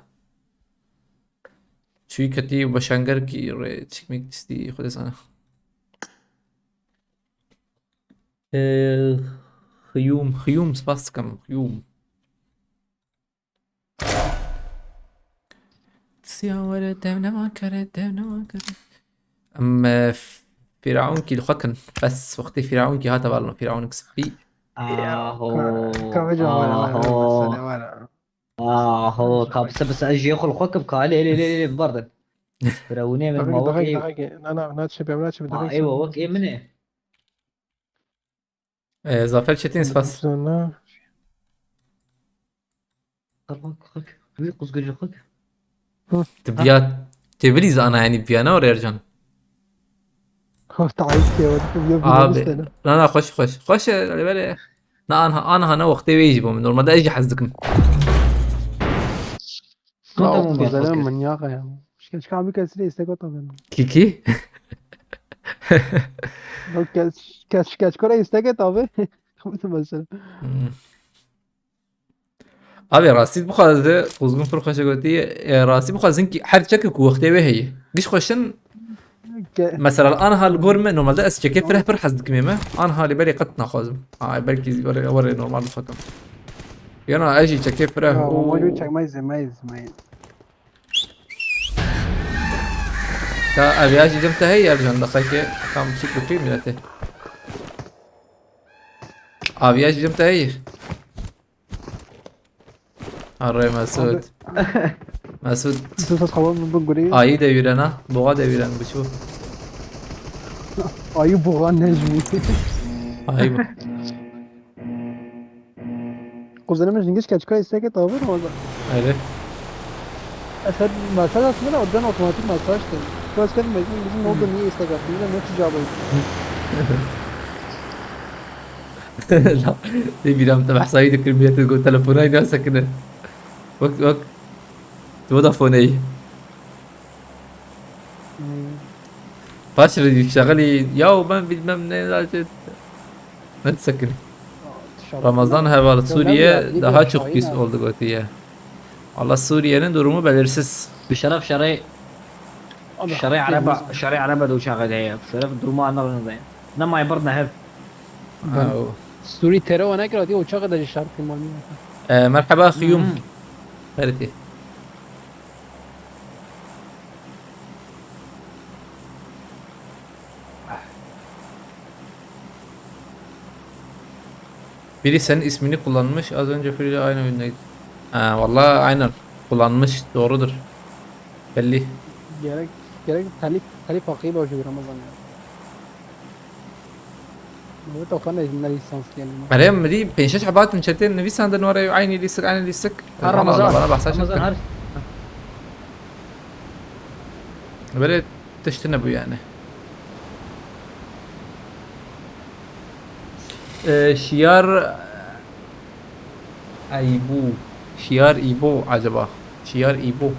شوي كتي وبشانجر كي ريتش ميك دي خد انا خيوم سباسكم خيوم سيارة دمنا ما كرت أما فرعون كي لخكن بس وقت فرعون كي هاتا بالنا فرعون كسبي هو كابسه بس اجي ياخذ الخوكب قال لي برضه فرعوني من ما وقي انا ناتشي دقيقة ايوه وقي منه زافر شتين سباس خك في قزقري خك تبيات تبريز انا يعني بيانا ولا يرجعن تعيس يا ولد يا ابي ابني لا خش على بالي. لا انا هنا وقتي بيجي من ما دا اجي حزقني كنت مو لا بيا زلمه خك منياقه يا مش عم يكسر يستيقظ طبعا كيكي لو كاش كره يستيقظ طبعا مثلا abi rastî bixwaze quzgun pir xweş gotiye rastî bixwazin ki her çekê ku wextê wê heye giş xweşin mesela anha li gor me normalde ez çekê fireh pir hez dikim me anha li berê qet naxwazim belkî were normal dixwatim yana ez jî çekê fireh موجود شك ميز ka ev ya jî dim te heye ercan daxeke tam çik bikî milletê abi ya jî dim te heye array Mesut Mesut تصل خبر من بنقولي ayı deviren ha boğa deviren bu şu ayı boğan necmi ayı bu قزنمش نجيش كاش كره يستيقظ طبعا والله öyle اسد مساج اصلا قدام اوتوماتيك مساج بس كده bizim ne oldu niye يستيقظ niye ne cevabı لا deviren تبع سعيد كلمية تقول تلفوني ناسا كده وقت فودافوني başladı şagali ya ben bilmem ne zaten ne sakın Ramazan havalı Suriye daha çok pis oldu gotiye Allah Suriye'nin durumu belirsiz بشرف شري عربة دو شغل هي بشرف دروما انا زين نما يبردنا هف سوري ترى وانا كده دي وشغل ده الشرق المالي مرحبا خيوم خيرتي biri senin ismini kullanmış az önce Frida aynı oyundaydı. Vallahi aynen kullanmış doğrudur. Belli. gerek talip hakkıyla hoca Ramazan ya. هو توقعنا ان ليسانس يعني مريم دي بينشش حبات من شتين نفيس عندنا ورا عيني ليسك عيني ليسك رمضان انا بحسش رمضان هر بدأت تجتنبوا يعني شيار ايبو شيار ايبو عجبا شيار ايبو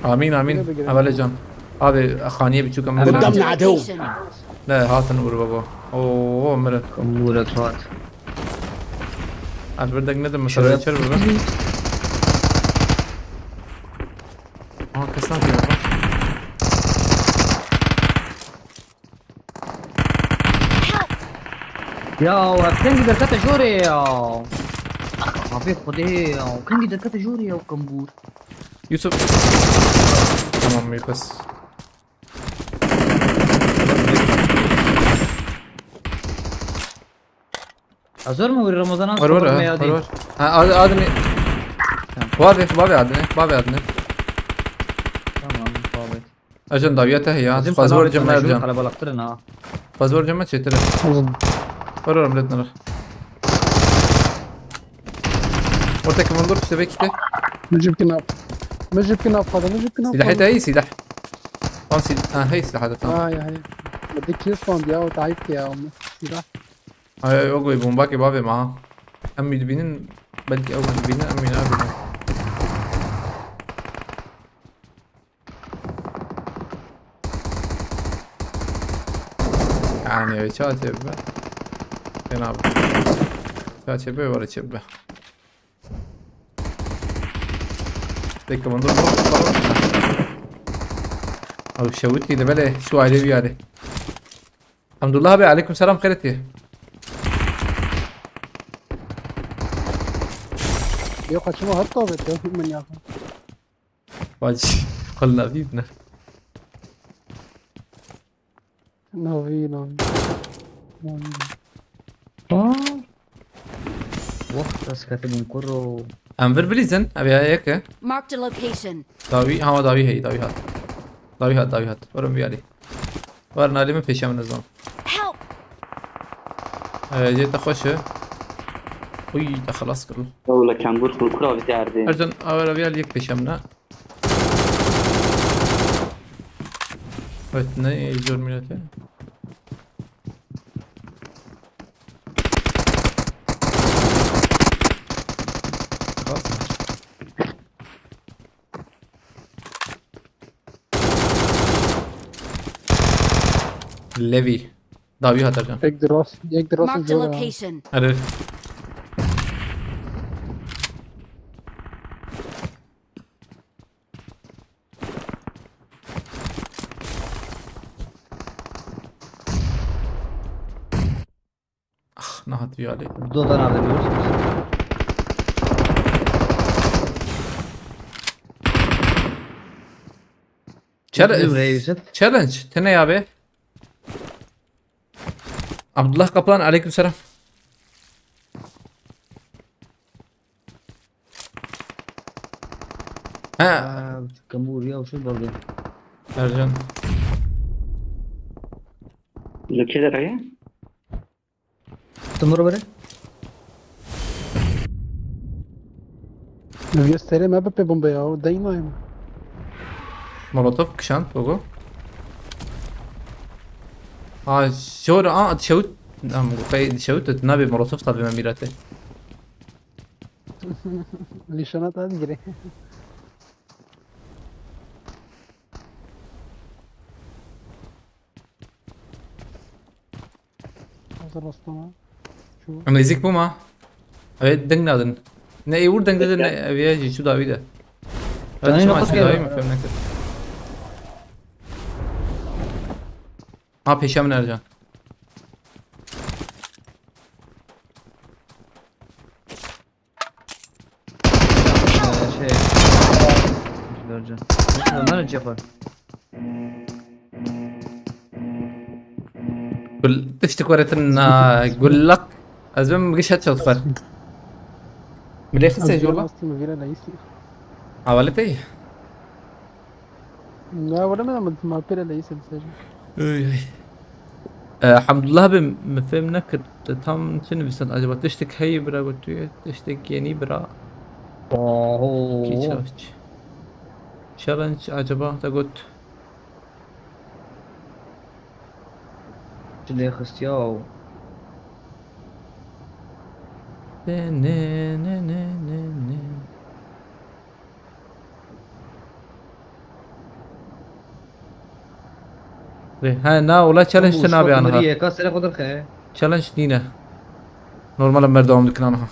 امين ابل جان abi خانيه بتشوك من Marked a location. لا هات نور بابا اوه مرة امورك فات عاد بدك ندم مثلا يشرب بابا كسان في بابا يا كنجي دركات جوري يا حبيب خدي كنجي دركات جوري يا وكمبور يوسف تمام بس ازور مو رمضان ور هذا آدمي بابي آدمي تمام طابت اجن داويته هي فازور جمع جان على بلقترنا فازور جمع تشتري ور ملتنا نروح ورتك منظور تبي كده نجيب كناب هذا نجيب كناب سلاحته هي سلاح هي سلاحته تمام يا هي بدك كيس فاند يا وتعبت يا ام سلاح هاي اوغوي بومباكي بابي معاه امي دبينن بلكي اول دبينن امي نابي يعني شاتب جناب شاتب ولا شبه ديك منظور او شوتي ده بلا شو عليه بياده الحمد لله بي عليكم السلام خيرتي يا اخي شو هالطابت يا من يا اخي واجي قلنا بيبنا نوفي وقت بس كاتب كله انفر بليزن ابي هيك Marked a location. داوي ها داوي هي داوي هات ورم بيالي ورنا لي من پیشم نظام Help! جيت خوشه وي خلاص كله ولا كامبور كل في عردين ارجن اول ابيال يك بشمنا وتني جور ميلته خلاص ليفي داوي هذا ارجن یک دراس Marked a جوره location. عرف اخ نهت بيه عليه دو tane alabiliyoruz. Buraya Yusuf. تشالنج تنا يا بي عبد الله قبلان عليكم السلام ها Kambur ya şu burada. ارجن जो किधर है Tumur böyle. göstereyim abi pe bomba ya dayma ya. مولوتوف كشان فوقه اه شور تشوت نعم تشوت تنابي مولوتوف طبي ما ميراته Nişanat hadi gire. Hazır aslama. Şu انا يزيك بوما ابي دنگ نادن نه يور دنگ دن ابي يجي شو داوي ده Tane شو ما nokta شو geldi. داوي ما فهمنا كده ها پیشم نرجان Şey. Göreceğim. Onlar önce yapar. قل تشتك وريتن قول لك ازم مقيش هاتشوت فر ملي خسيج والله aslında vira da iyisi. عوالتي Ya valla ben ما pere da iyisi sadece. الحمد لله بمفهمنا كنت تام شنو بيصير عجبت تشتك هي برا قلت تشتك يعني برا Oho. كي تشالنج عجبه تقول Şimdi hıst ya. ها نا ولا تشالنج تنابي انا Nereye kasere kadar kaya. تشالنج دينا نورمال مردوم لك انا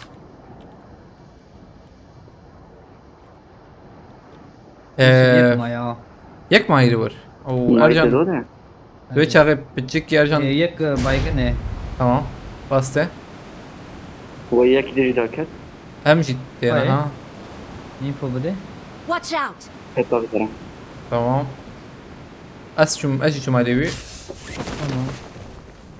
Yapma ya. يك ما يدور او ما ارجع يدرونه دوي شاغب بتجيك يا ارجع Yek baygın ne? تمام باسته هو اياك يدير ذاك هم جيت طيب. ها Info bude. Watch out! حتى بترى تمام اجي شو ما يدوي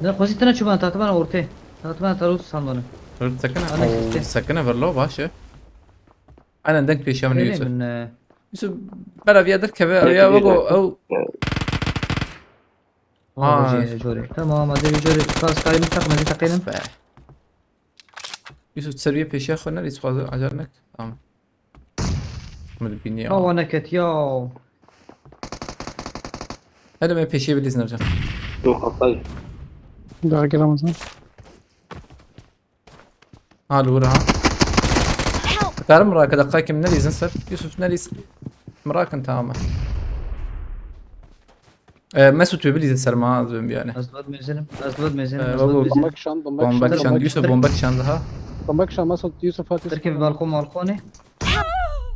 Ne kozitine çubuğun tatlı bana ortaya. Tatlı bana tarus sandığını. صرت سكنه أنا او شفته. سكنه فيرلو باشا انا ندنك في شام Öyle يوسف mi? يوسف بلا في درك يا بقو او Jori. Tamam hadi Jori. Kas kaybı takmadı takayım. يوسف تسربيه في شيخ ولا يسخذ عجلنك تمام مد بيني Hava neket ya. هذا ما في شيء بدي نرجع شو خطاي Daha gel Ramazan. ها الاولى ها تعرف مراك دقائق من نليز نصر يوسف نليز مراك انت عامة ما سوت بليز نصر ما اظن يعني Azlad mezenim. Azlad mezenim. بابا. Azlad mezenim. Bombak şan, bombak بومبك şan. شان يوسف بومبك شان لها Bombak şan masal Yusuf Fatih. Terkib balkon balkoni.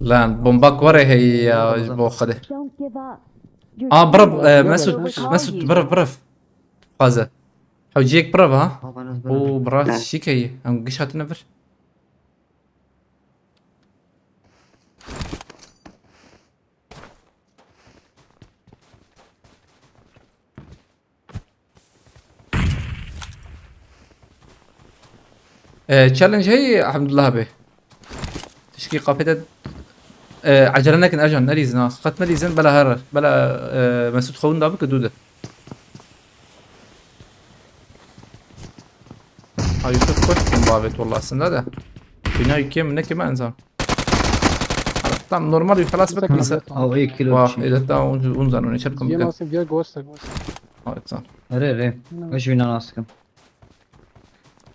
لا بومبك ورا هي بوخده Don't give up. برف مسود برف غازة حوجيك برف ها Babanız او براس شيكي ام قش هاتنفر تشالنج هي الحمد لله به تشكي قافية عجلنا كن اجن نريز ناس قد نريزن بلا هر بلا مسود خون دابك دوده ها يوسف خوش بون بابت والله السنة ده بنا يكيم منك ما انزل طبعا نورمال خلاص بك بس او اي كيلو واحد اذا تا ونزل ونشركم Diye بكل nasıl diye göster. انسان ري ري ايش فينا ناسكم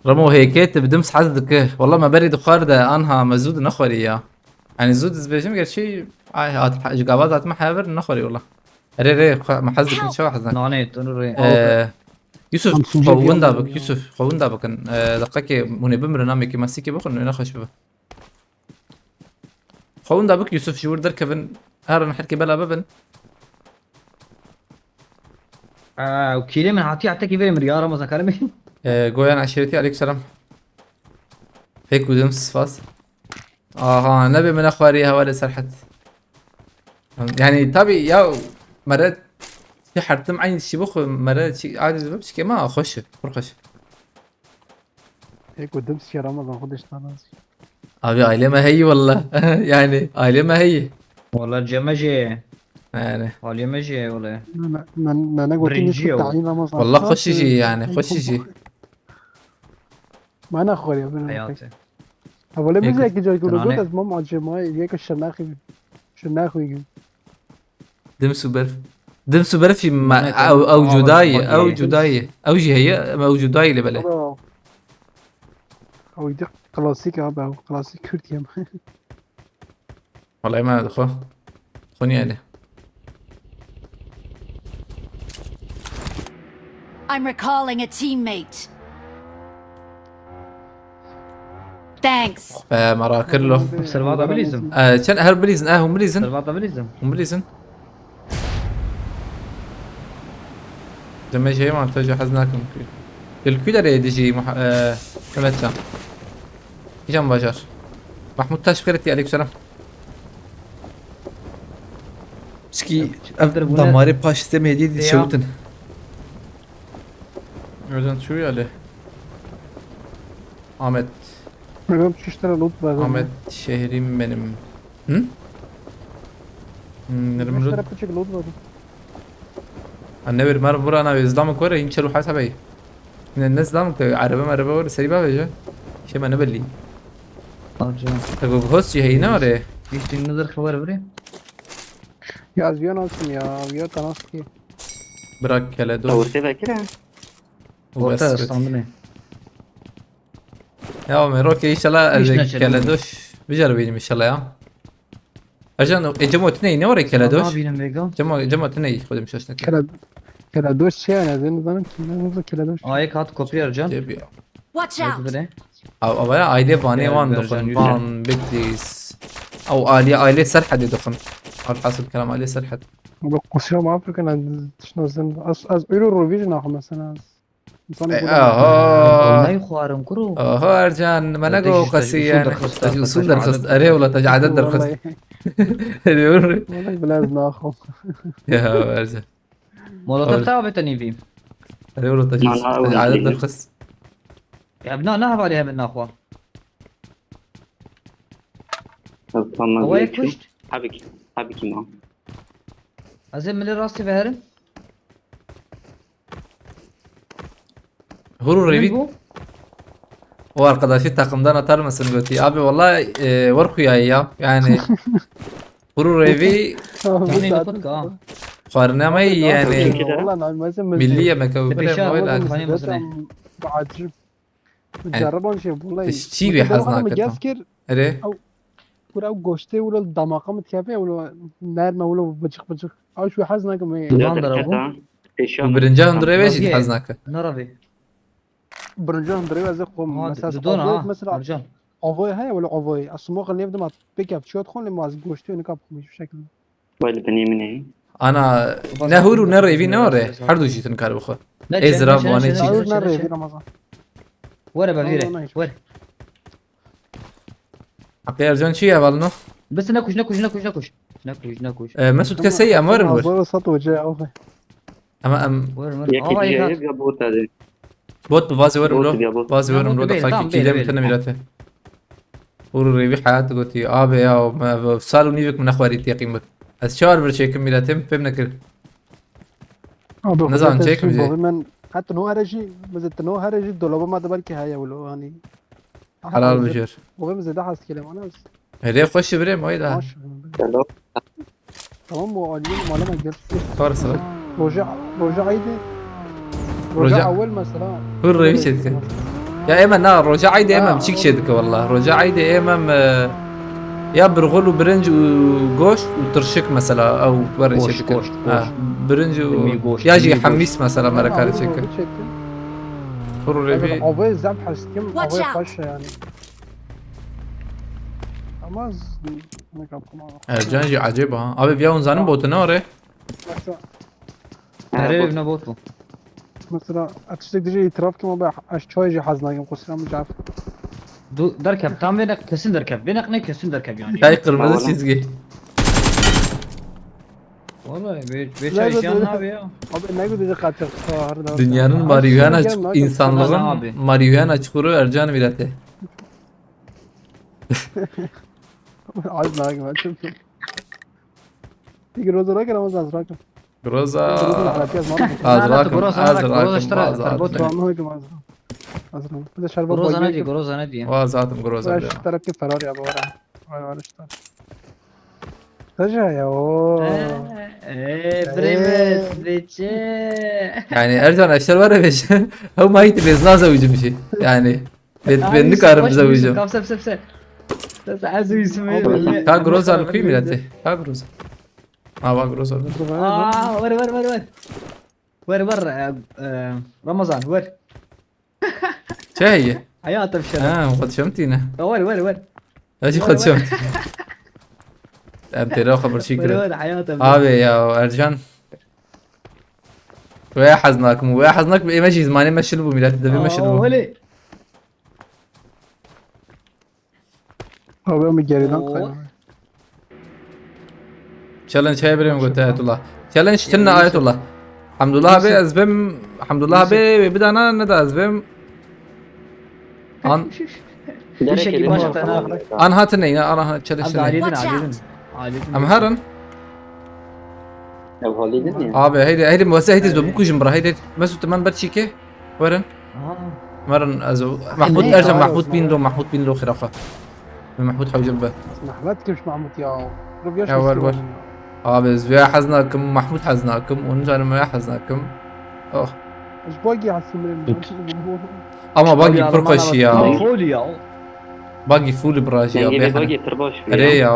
رمو هيك بدمس حزدك والله ما بريد خارده انها مزود نخوري يا يعني زود زبيجم قال شيء هات جوابات ما حابر نخوري والله ري ما حزدك من شو حزنك نانيت ري يوسف خمسون خوون جيجا دابك والله. يوسف خوون دابك دقيقة مني بمرنامج ماسكي بخن انه نخش به خوون دابك يوسف شو در كفن هذا نحكي بلا ببن وكيلي من عطي عتكي في مريارة مثلا كلمة جويان عشيرتي عليك سلام هيك ودمس فاس ها نبي من اخواريها ولا سرحت يعني طبي يا مرات في حرتم عين الشبخ مرات شي عادي بس ما اخش برخش Hek ödüm siker Ramazan kardeşler. ابي عائلة ما هي والله يعني عائلة ما هي والله الجمجي يعني والله مجي والله Ben قلت لي برنجيو. اسكت تعيين Ramazan. والله خش شي يعني خش شي ما انا اخوي يا بني. حياتي اولا هيك. بيجي جاي يقولوا تراني. قلت ماما جماعي ياك الشناخي شناخي دمسو برفي ما او جداي او جداي او جي هي او جداي اللي بلا او يدق كلاسيك ابا او كلاسيك كردي هم والله ما دخل خوني عليه I'm recalling a teammate. Thanks. فمراكر له سلفاتا بليزم كان هل بليزن هم بليزن سلفاتا بليزم هم بليزن لما جاي ما تجي حزناكم الكويدر يجي تمتع جنب بجر محمود تاش خيرتي عليك سلام سكي دماري باش استمع جديد شوتن يوزن شو عليه Ahmet Benim şişlere loot var. Ahmet şehrim benim hı? نرمي شişlere رد küçük loot var. انا نبر مره برا انا اسلامك ورا يمشي حسبي من الناس اسلامك عربه ورا سريبا بيجا شي ما نبلي تقول هوس هي نوري يشتي نظر خبر بري Ya azviyan olsun ya. Ya tanas ki. براك كلا لو دوش سيبها كده وبس وقتها استعملني يا مروك ان شاء الله ليش كلا نشأ دوش بجربين ان شاء الله يا اجان جمو اثنين نوري كلا دوش بينم بيقا جمو اثنين خذ مشوشتك Kela doş şey yani. Zeni zanım ki. Ne oldu kela doş. ايك هات كوبي ارجان جيبي Watch هيك out. بري او يا عائله باني يا وان برجان دخن يوسف. بان بيتيس او عائله سرحد دخن على حسب كلام عائله سرحد Bak kusura bakma Afrika lan. Dışına sen. Az öyle Eurovision akı mesela. İnsanı والله اه يخوارم كرو اه ارجان ما نقو قسي يعني اصول درخص اري ولا تجعدت درخص Vallahi biraz nakım. يا ارجان مولوتوف تاع بتني في اري ولا تجعدت درخص يا ابناء نهب عليها من اخوه طب هو هيك كشت حبكي معه ازم من راسي بهرم هورو من ريفيت بو هو القداشي تاقمدان اطار مثلا قلتي ابي والله ورخو يا ايام يعني هورو ريفي يعني نقطك قارنا ما يعني كده. والله انا مثلا ملية مكوبرة بشار مويل والله. أكل. خليني مثلا. بعجب جربان شيء والله الشيء بحزنك مجازكر اري ولا goşte ولا دماغه متكافئ ولا نرمه ولا بجق او شو حزنك ما جان ضربو وبرنجان دريبيش طبيعي. يتحزنك نربي برنجان دريو از قوم مثلا دون ها مثلا ارجان اووي هاي ولا اووي السموق اللي يبدا ما بيك شو تدخل لما از goşte ونكاب مش بشكل وين بني من هي انا نهور نريفي نوري حردو شي تنكار بخو ازرب وانا شي عاوز نري في رمضان ورا بفيره ورا حقي ارجان شي والله بس نكوش نكوش مسعود كسي امر نور والله سطو جاي اوفي اما ام ورا ياكي اه جايب هيك يا بوت هذا بوت بازي ورم بوت رو يا بوت بازي ورم رو بيل، دخلك طبعاً كي بيل، لم بيل. ميلاته وريفي حياته قلتي ابي يا سالو نيفك من اخواري تيقيمك از شهر برشي كميلاتهم فهمنا كل نزعن شيك مجي. من حتى نو هرجي مزت نو هرجي دولابه ما دبر كي هيا ولو يعني حلال بجر وغير مزت ده حاس كلام انا بس هدي خوش بريم ويدا ماشي سلام تمام وعليين معلمة جبت فارس رجع عيدي رجع. رجع اول مثلا هو الرئيس يدك يا ايمن نا رجع عيدي امام تشيك شدك والله رجع عيدي امام يا برغل وبرنج وجوش وترشك مثلا او بري جوش، شدك جوش. برنج دمي جوش، ياجي دمي جوش. حميس مثلا مركز شكل هو الربي عوبي زعب حسكم Watch عوبي out. خش يعني اماز انا كم جانجي عجيب ها ابي بياون زانم بوتنوري هريري بنبوتو مثلا اتشتك ديجي اعتراف كما بقى اش تشوي حزنا قصرا مش عارف دركب tam بينك kesin derkep بينك ne kesin derkep yani. تاي قرمزı çizgi Vallahi لا، beş ay لا، isyan لا. abi ya. abi ne güzel kaçak sahar Dünyanın marihuana Tamam insanlığın abi. marihuana çukuru Ercan milleti. عايز معاك ما تشوف تيجي روز راجل ولا مش راجل روز Groza على كيس مرة لا، لا، azrakım Groza اشترى azrakım تربوت. azrakım ما هو يجي أزرق بس شربات Groza ne diyor? بوجيك Groza ne diyor? azatım groza ولا اشترى كيف فراري أبو ورا ولا اشترى رجع يا اوه Brevet, Beçe. Yani Ercan aşağı var ya beş. How might biz nasıl uyucum şey. Yani ben karım zavuyacağım. Kapsa pse. Sasa azu ismi. Ka groza alkıyım milleti. Ka groza. Ha bak groza. Aa, ver. Ramazan ver. Şey. Hayatım şeref. Ha خدشمتينا. ver. ايش خدشمتي؟ انت لو خبر شكرا. Ver hayatım. Abi ya Ercan. ويا حزناكم ويا حزناك ماشي زماني مشي له ميلاد ده مشي له. Öyle. هو يوم الجريدان أوه. تشالنج هاي بريم قلت آية الله. تشالنج تلنا آية الله. الحمد لله بي أزبم الحمد لله بي بدأنا ندى أزبم. Bir şekilde başlattın abi. أنا هاتني أنا تشالنج Abi تلنا. aledin. أم هارن. Ya halledin ya. Abi هيدي موسى هيدي زبوك جمبرة هيدي مسو تمن بتشيكي. ورن مرن أزو محمود إيه. أرجع محمود بين له خرافة. محمود حوجل به. نحلات كيف مع متياو يا ور. Abi ويا حزناكم محمود حزناكم ونجان ويا حزناكم. أوه. ايش باقي على السمرين Ama bagi pırkaşı ya. Fol ya. باقي فول براجي يا Dengeli بيحنا bölge tırbaş bir أري يا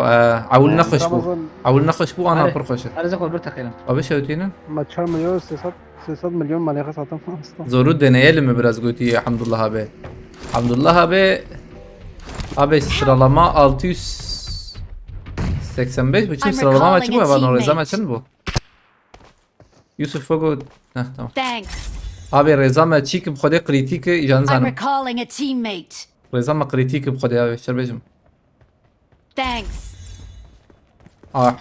عول نخش بو رمضان عول نخش بو أنا أري. برخشة Hadi zakor bir takayım. أبي شوتينا ما تشار مليون 600 مليون مليون ساعتين اصلا زورو deneyelim mi biraz Guti Hamdullah abi Hamdullah abi sıralama 685 bütün I'm sıralama maçı bu ya recalling a bana Reza teammate. maçı mı bu Yusuf Fogo heh tamam Thanks. abi Reza maçı ki بخوده kritik ijan I'm zanım recalling a teammate. Reza ma kritik بخوده abi şerbejim Thanks.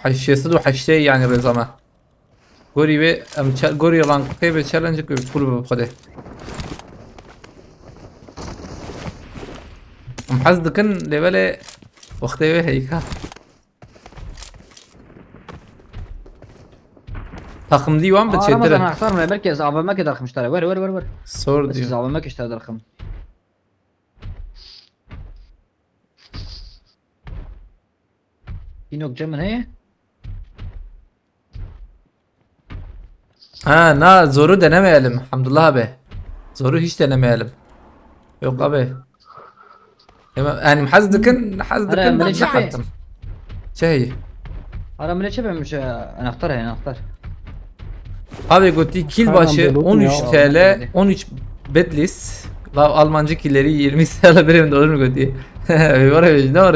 حشيصد وحشتي يعني Reza ma Gori ve Gori yalan kaybe challenge ki full بخوده محزدكن لبالي وقتي هيك takım divan Ramazan بتشدره aktar mı? Belki zabıma kadar kmışlar. Ver. صور Bes دي zabıma kadar darkım. Inok cemin he? ha na zoru denemeyelim Hamdullah abi zoru hiç denemeyelim yok abi yani محزدكن أنا ماليش حق. حتم شهي Ara mleçe mش anahtar he anahtar. abi Guti kill Aynen başı böyle 13 olmuyor. TL 13 bedlis Almancı killeri 20 TL benim de olur mu Guti var ya ne var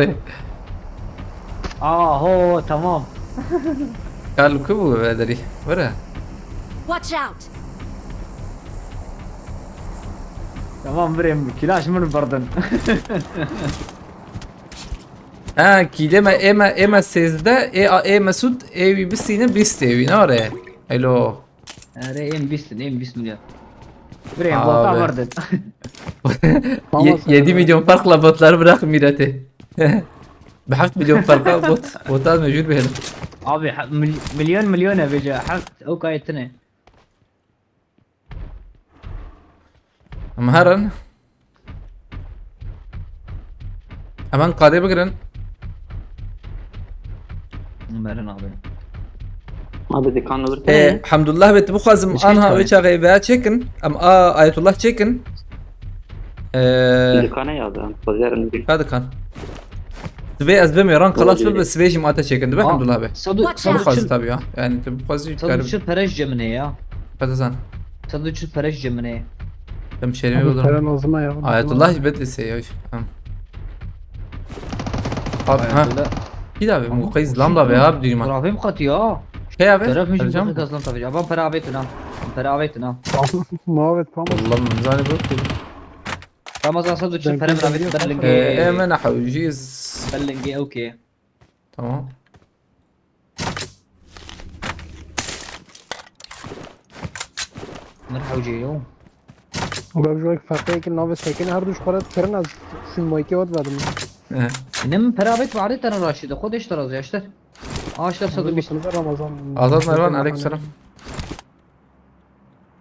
Aa ho tamam. قال كوبو بدري ورا Watch out. Tamam birem kilaş mı bardın? Ha kileme ema sezde e Mesut evi bisine bist evi ne oraya hello Are em bis milyar. Birem Abi. volta bardın. 7 milyon farkla botlar bırak mirate بحفت مليون فرقة بوتات موجود بهنا Abi milyon ya beca hak o kayıtını. Ama heran. Hemen kade bıgırın. Merin abi. Abi dikan olur. Hamdullah beti bu kazım Hiç anha geçmedi. ve çağay veya çekin. Ama ayetullah çekin. Dikana yazdı. Pazarın bir. Hadi kan. Sibey az bemiran kalas Doğru. ve Sibey jimata çekin. Değil mi Hamdullah bey? Sadu Watch Bu out. kazı tabii ya. Yani bu kazı Sadu garip. çıl pereş cemine ya. Patazan. Sadu çıl pereş cemine. Hemşerimi Abi bulurum. Teren o zaman ya. Ayetullah bedlisi ya. Tamam. Abi ha. Bir daha be bu kayız lambda be abi diyorum. Grafim katı ya. Şey abi. Taraf mı Arayacağım. bu kazlan tabii. Ama perabetin ha. Muhabbet falan. Allah'ım zani bu. Ramazan sadu çıl perabetin berlingi. Hemen حوجيز. Berlingi okey. Tamam. مرحوجي يوم. وبقى جواك فرقية كل نوبة ساكنة هردوش قرأت ترن از شو المايكي واد بعد نم peravet vardı tane Raşid'e. Kod eşler az yaşlar. Ağaçlar sadu bir. من رمضان Azat Mervan aleykümselam.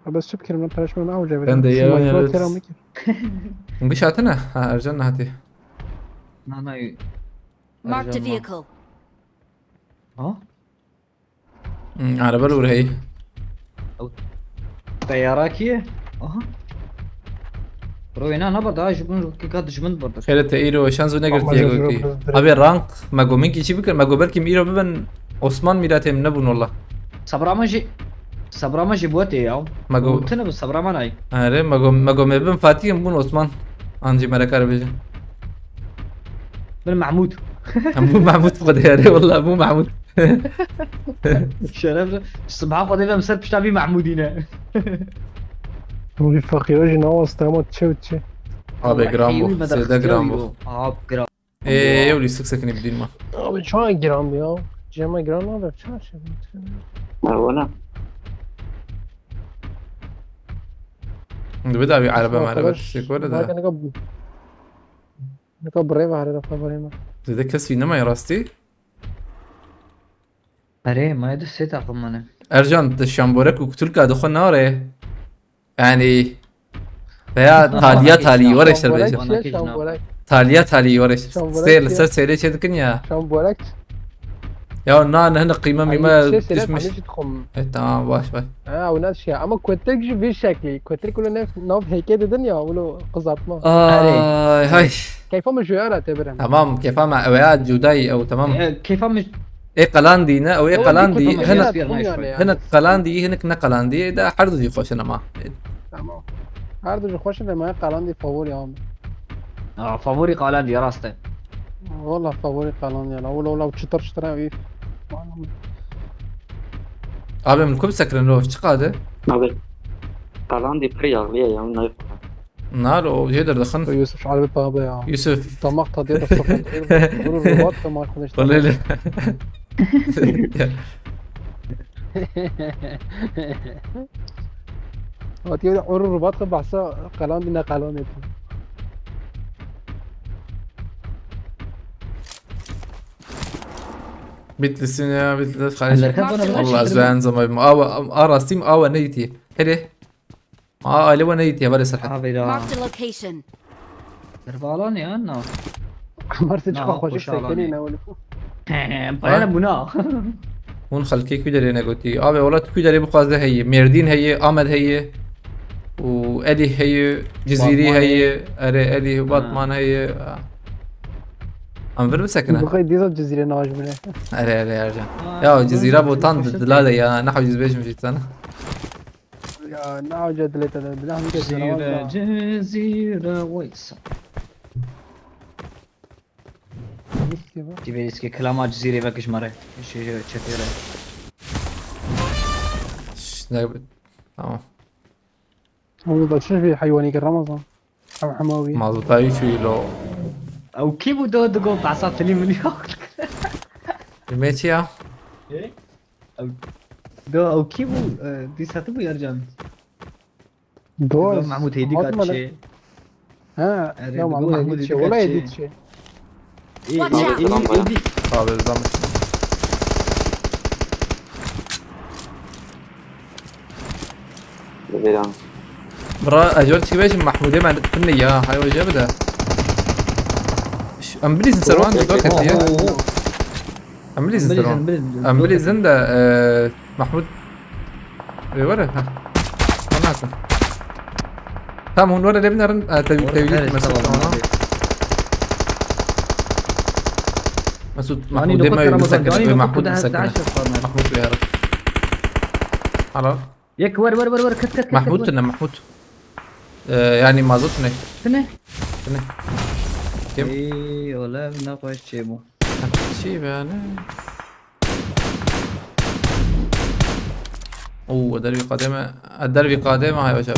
بس شو بكلمة براش من أوجه Ben de ya, evet. ترى مكي Ngiş atına. Ha Ercan hadi. Nanay. Marked a vehicle. Ha? Araba oraya. Tayaraki. Aha. روينا نبض هاي شو كي كاد جمنت برضه. خير تايرو شانزو نگر Ama تيجو yazıyor كي. biraz Abi rank mago minki çi bikir mago belki miro ben Osman miratem ne bun valla. صبرا ما جيبوتي يا. Mago. قلت بس صبرا ما ناي. Are mago mebin Fatih'im bun Osman. Anci merak arabayı. من محمود. مو محمود فقد يا ري والله مو محمود. شرف الصبح خذ اذا مسرب شتابي محمودين. وفي فقير أجي نواص تامو تشي وتشي Abi gram bu. Sede gram bu. اب جرام. Yavru sık sık ne bileyim ben. أبي شو جرام يا جمع جرام هذا شو شو Valla. بدأ أبي عربة مع عربة شيك ولا ده. نقب ريبة على رفا بريمة ده كاس في نما يا راستي. اري ما يدس سيت اخم انا. Ercan şamborek uktulka دخل ناره. Yani veya taliye var işte Şamborek. böyle. شامبولك Taliye var işte. Şamborek ya. Ser söyle çedik ya. شامبولك Ya na هنا قيمة مما شيء سيلات düşmüş. عميش تخم Tamam baş baş. وناس شيء أما كوتلك جو في شكلي كوتلك كل نوف هيك الدنيا ولو قزطمة Ay hay. كيف هم جوار اعتبرهم Tamam كيف مع veya جوداي او tamam. كيف مش ايه قلاندي او ايه قلاندي كنت هنا هنا- هنا قلاندي هناك نقلاندي ده حرد دي خوش انا ما. تمام هردو جو خوش لما قالان دي فاوري هم فافوري قالان لي راسته. والله فاوري قالان يلا ولو تشتر شترا ويف Abi من كم سكرن روف çıkadı? Abi. Kalan di priyaglıya ya. Nayf. نار او جدر دخن يوسف على بابا يا يوسف طمق تضيع الصفحة الروبوت كما كنت والله لا. وتيجي عور الرباط بحسها قلان بنا قلان يتم بيت السنة بيت اللي خارج ركبوا أنا والله زين زمان ما راستيم نيتي هدي لو نيتي بس صراحة Marked a location. رفالاني انا. مرت نعم، تشخ خوش خوش علاني. ساكنين ولا باينا بنا. هون خلكي كودري انا قلتي ابي ولد كودري بقازه هي ميردين هي امد هي وادي هي جزيري باتمان هي اري ادي باتمان هي ام فيرب ساكنه بقي ديزا الجزيرة نواج منه اري ارجع يا جزيره بوطان لا يا نحو جزبيش مشيت انا يا ناو جد ليت بالله من جزيرة جزيرة ويس. تبي اسكي كلام جزيرة باكش مرة. شيء شكله. تمام هو بتشوف في حيواني كرمضان أو حماوي مظبوط اي شيء لو او كيف بدو دقو بعصات فيلم مليون. ماشي يا دو او كيف دي ساتبو يرجع. دوز محمود هيدي حط قد ملك. شيء. ها أريد لا أقول معمول محمود يديت شيء يديك ولا شيء. يديت شيء Watch out. ايدي قابل الزمن Veran. برا اجول تشي بيش محمود ما تفني يا هاي وجه بدا امبليز سروان دوك هي امبليز سروان امبليز زندا محمود ورا ها مناطق تمام هون ورا لبنا رن تبي مسعود محمود ما يمسك محمود مسك محمود بيهرب خلاص يك ور كت محمود تنا محمود يعني ما زلت تنه تنه كم؟ اي ولا بناقش شيء شي يعني اوه دربي قادمة الدربي قادمة هاي وشاب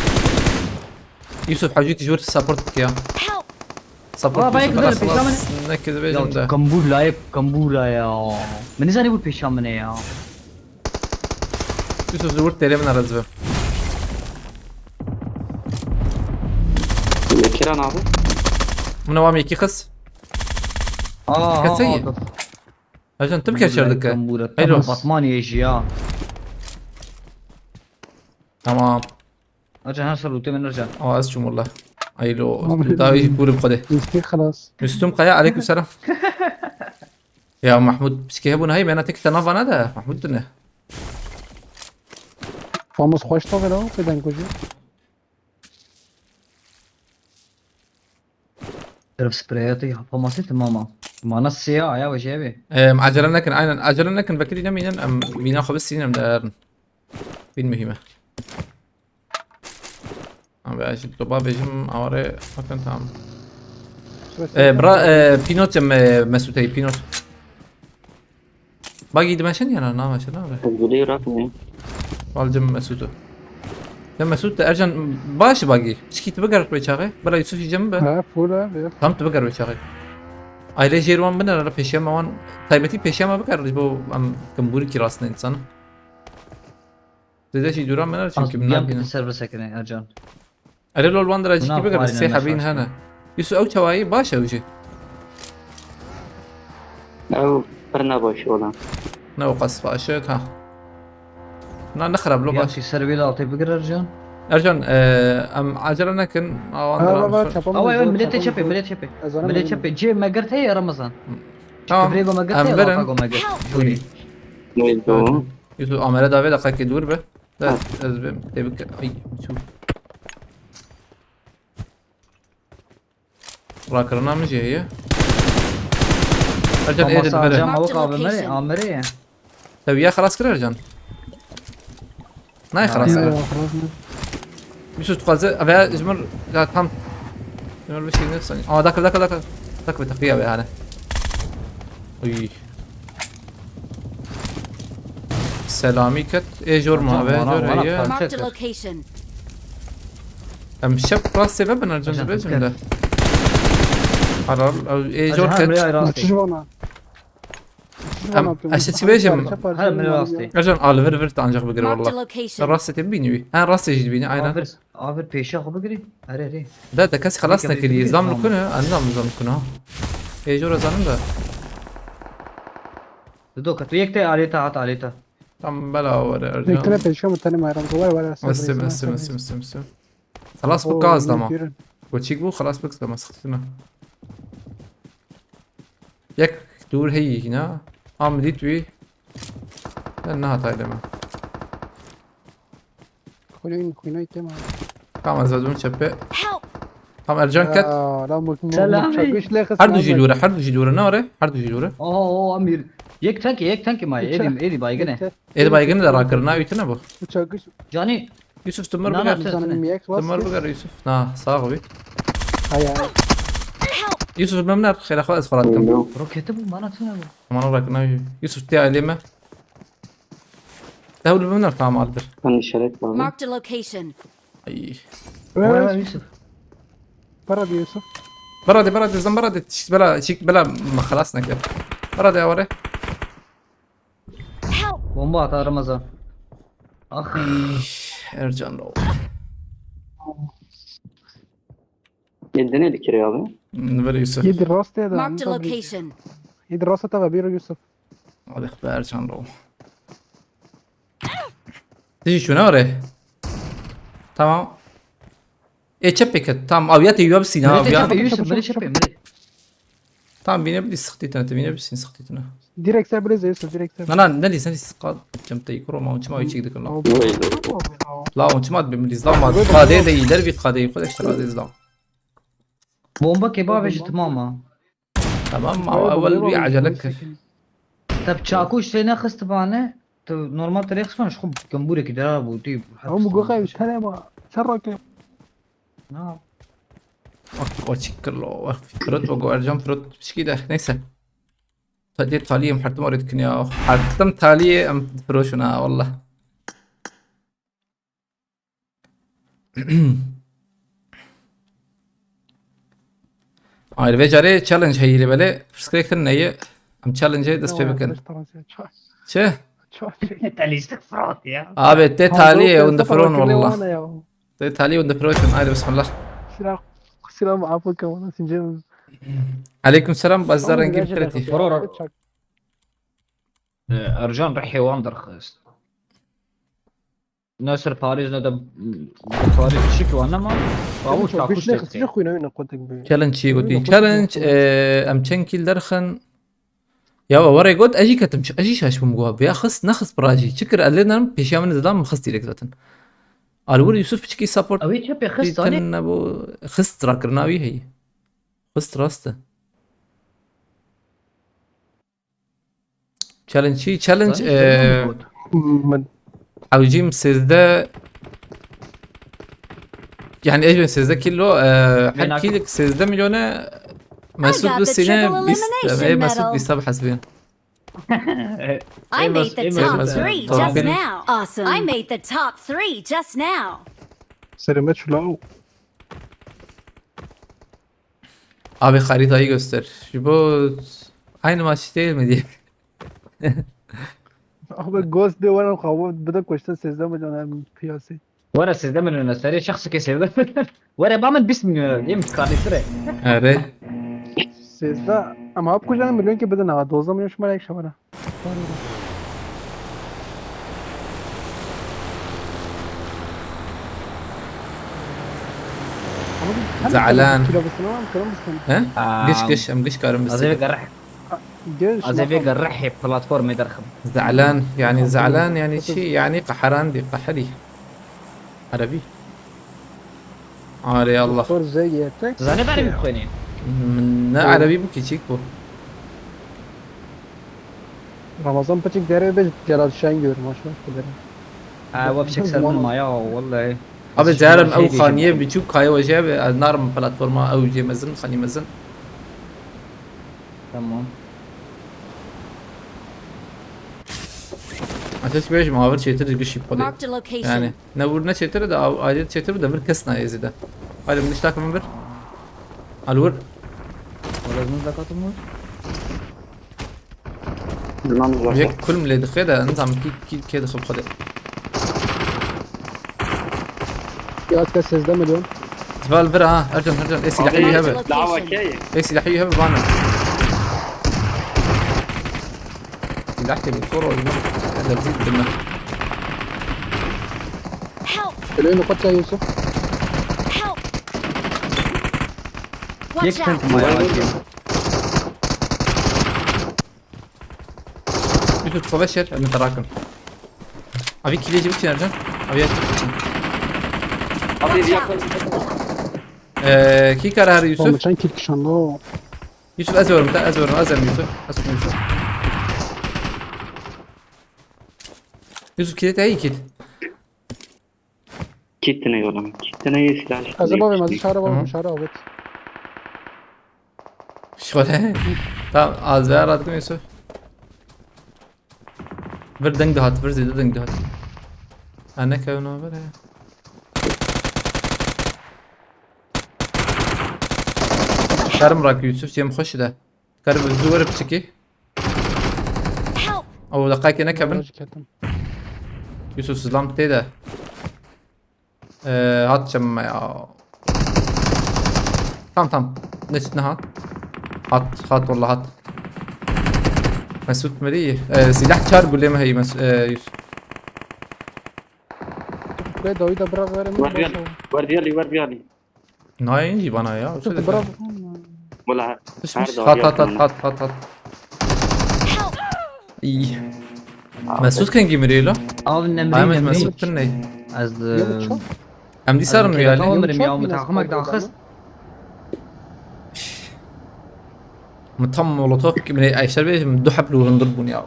يوسف حاجي تجور سابورت يا Help! سابورت بايك يوسف بدل خلاص نكذ بيجم ده كمبور لايب كمبورا يا من زاني بود پیشامنه يا يوسف زور تيري من الرزبة Kiran abi. من وام يكي خس كتسيء عشان تبكي شردك كمبورا حلو. بطمان يجي يا تمام ارجع هسه روتي من رجع اسجم والله ايلو داوي بور بقده يستيق خلاص مستم قيا عليكم السلام يا محمود بسكيبون هاي بيناتك تنافا نادا محمود تنه فاموس خوش طاقه لو بدن کجا درب سبرياتي فماسي تماما ما نسيا يا وجيبي عجلنا كن عينا عجلنا كن بكري نمينا ام مينا خبز سينا مدارن بين مهمة ام باش الطباب بيجم اوري ما كنت عم برا بينوت مسوتي بينوت باقي دمشن يا انا ماشي لا تقولي رقمي. والجم مسوتو جم مسوت ارجن باش باقي شكي تبقر بيشاغي برا يوسف جنبه ها فولا tam تبقر بيشاغي aile جيروان بنا را پیشم وان تایبتی پیشم بکر بو ام کمبوری کی راست انسان زده شي دوران من çünkü بيام بنام كنت سيرفر سكنه ارجان على لول وان درجه بنام كي بقر فايدة بس حابين نشاش. هنا يسو او تواي باشا وجي او برنا باش ولا. نو قص فاشت ها نخرب لو بيام باش شي سيرفي لا اعطي بقر ارجان ارجان ام عجلنا كن اوه مليت شبي مليت شبي جي ما قرت هي رمضان تبريغو ما قرت هي لا امبرن ما قرت جوني نيدو. يسو عمره دافي دقيقه دور به لا ازبم تبك اي شوف راكرنا مجي هي ارجان ايه ارجان البلد ما وقع بمري عمري طيب يا خلاص كده ارجان ناي خلاص يوسف تقازي ابي اجمر لا تهم اجمر بشي نفسي ذاك بتقية بي هذا اي سلامي كت ايه جور ما بي جور هي Marked a location. ام شب راس سبب انا الجنب بيجم ده حرام او ايه جور كت تشوفنا ام اشتي بيجم هذا من راستي ارجان الفر فرت انجح بقري Marked a والله location. الراس تبيني بي انا راسي يجيبيني عينا عافر بيشا خو بقري اري ده كاسي خلصنا كلي زام كنا انظام نظام كنا ايه جور زانم ده دوك تو يكتي عليتا عط عليتا tam بلا ورا يكتنا ارجان بيشوم التاني ما يرمز ولا مسم خلاص بقاز دما وتشيك بو خلاص بكس دما سختنا يك دور هي هنا عم ديت وي لانها تايلما خوين يتما قام زادون شبه Help! قام ارجان كت لا سلامي. حردو جيلورا نوري حردو جيلورا اوه امير يك تانكي ما ايدي بايغنه ايه بايغن دا راكرنا يتنا بو وتشاقش جاني يوسف تمر لا، بقر لا، زمان ميكس تمر بقر يوسف صاغوي هيا يوسف الممنع خير اخو اسفرات كم برو كتبوا ما نتنا ما راكنا يوسف تي عليما ده هو الممنع طعم عالبر كان الشريك بابا. Marked a location. اي يوسف برد يوسف برد زين برد بلا شيك بلا ما خلصنا كده برد يا وري Help! بومبا تاع رمضان اخي ارجع له يدني ذكر يا ابي. نبر يوسف يد الراس ده Marked a location. يد الراس تبع بيرو يوسف هذا اخبار ارجع له تيجي شو نوري تمام تشبكت تام او ياتي يوبسي مريت يا شبه يوسف مريت شبه مريت تام بينا بدي سختيتنا تبينا بس سختيتنا Direkt sen böyle zeyse direkt sen. انا نالي قاد جمتي كرو ما انت ما يجيك ديك الله لا انت ما بمليز لا ما قادي دي دربي قادي خذ اشترى دي زلا بومبا كباب ايش تماما تمام اول بي عجلك طب تشاكوش سينا خست بانه تو نورمال طريق خصنا شخو جنبوري كده بوتي Ama bu kadar bir şey ama. Şarrak ya. نعم وشكر له فرد وقو ارجم فرد مش كده نيسا تدي تالي محرتم اريد كنيا حرتم تالي ام فروشنا والله ve jare challenge hayli böyle prescription neye am challenge das bebekken çe تاليستك فرات يا abi te tali und fron والله te tali und froşun haydi bismillah Selam afak kawana sincem. عليكم السلام بزر نجيب كرتي ارجان رح حيوان درخست ناصر باريس ندم باريس شكل وانا ما بابو تاكوش Bir şey kuyuna oyuna kontak bir. challenge شي قلتي challenge ام تشنكيل درخن يا ورا يقول اجي كتمش اجي شاش بمقوها يا خص نخص براجي شكر قال لنا بيشا من زلام خصتي لك ذاتن قالوا يوسف بشكي سبورت اوي تشبي خست انا تن ابو خصت راكرناوي هي خصت راسته challenge شي challenge عاوجيم سيزدا يعني ايش سيزدا كيلو حكي لك سيزدا مليون مسعود I got the بالسنة triple بيست elimination ايه مسعود medal. بيست حسبين I made the top Amos- 3 Top just three. now. Awesome. I made the top 3 just now. Selamet şulav. Abi haritayı göster. Şu bu aynı maç değil mi diye. Abi ghost de var ama bada koşta sezda mı canım piyasi. ورا سيزدا من النساري شخص كي سيزدا ورا بعمل باسم يم كاري سري Evet. Sezda ama hep koşanın milyon ki bada ne 12 milyon şumara ek şamara. زعلان. Kilo basına كلام بس. ها؟ قش ام قش كارم بس. ازيفي قرح جيش. ازيفي قرح بلاتفورم يدرخم زعلان يعني زعلان يعني شيء يعني قحران دي قحري. عربي. عاري الله. Spor زي yetek. زاني بعرف بخويني من عربي بكي تشيك بو. Ramazan paçık dere be Celal Şen görüyorum maşallah giderim. وبشك سلمان ما يا والله Abi زعلان او خانية بيشوف كاي وجاب النار من بلاتفورما او جي مزن خاني مزن. تمام Ateş beş muhabir çetir قش يبقى. Marked a location. Yani ne vur ne çetir de adet çetir de bir kesna yazıda. Hadi من اشتاق من bir. الور ولازم زكاة الموت Bilmem var. وياك كل من اللي دخيده انت عم كي دخل خدق. Yaz kaç sezda milyon. زبال برا ها ارجم اي سلاحي Marked a هبه location. اي سلاحي هبه بانا. سلاحتي بالصورة هذا بزيد بالنا. Help! Öyle nokta Yusuf. Help! Watch يكتن out! ما يا يوسف تبشر المتراكم. ابي كيلي جبت ارجم. ابي Watch out! كي كار هذا يوسف. Olmuşan kilk şanlı. يوسف ازور متى ازور يوسف اسمه يوسف. يوسف كيلي تاعي كيل. Kittine yollamak. Kittine silah. Azaba ve mazı şara var şara evet. شغله tamam az ver aradık Yusuf. Ver deng dağıt ver zeyde deng dağıt. Anne kavuna ver ya. Karım rak Yusuf cem hoş da. Karım zuvar bçiki. Help! او دقائق هنا كابن Ketim. يوسف سلام تيدا هات شم يا تمام نشتنا هات والله هات مسعود مريه سلاح شار قول لي ما هي يوسف Buraya David Abra verelim. Guardiali. Guardiali. Ne inci bana ya? شفت برافو ولا Pış her pış. dağı Hat hat hat yapıyorum. hat hat hat. Help! İyi. Mesut kan gimiriyor lo. Av Ay nemri Mesut tın ne? Az يوم تشوف Em di sarın كده yani. طول يوم مرمي تشوف او في ناس متاخمك قبل داخس Tam molotof gibi ne ayşer bey duhab lu hındır ya.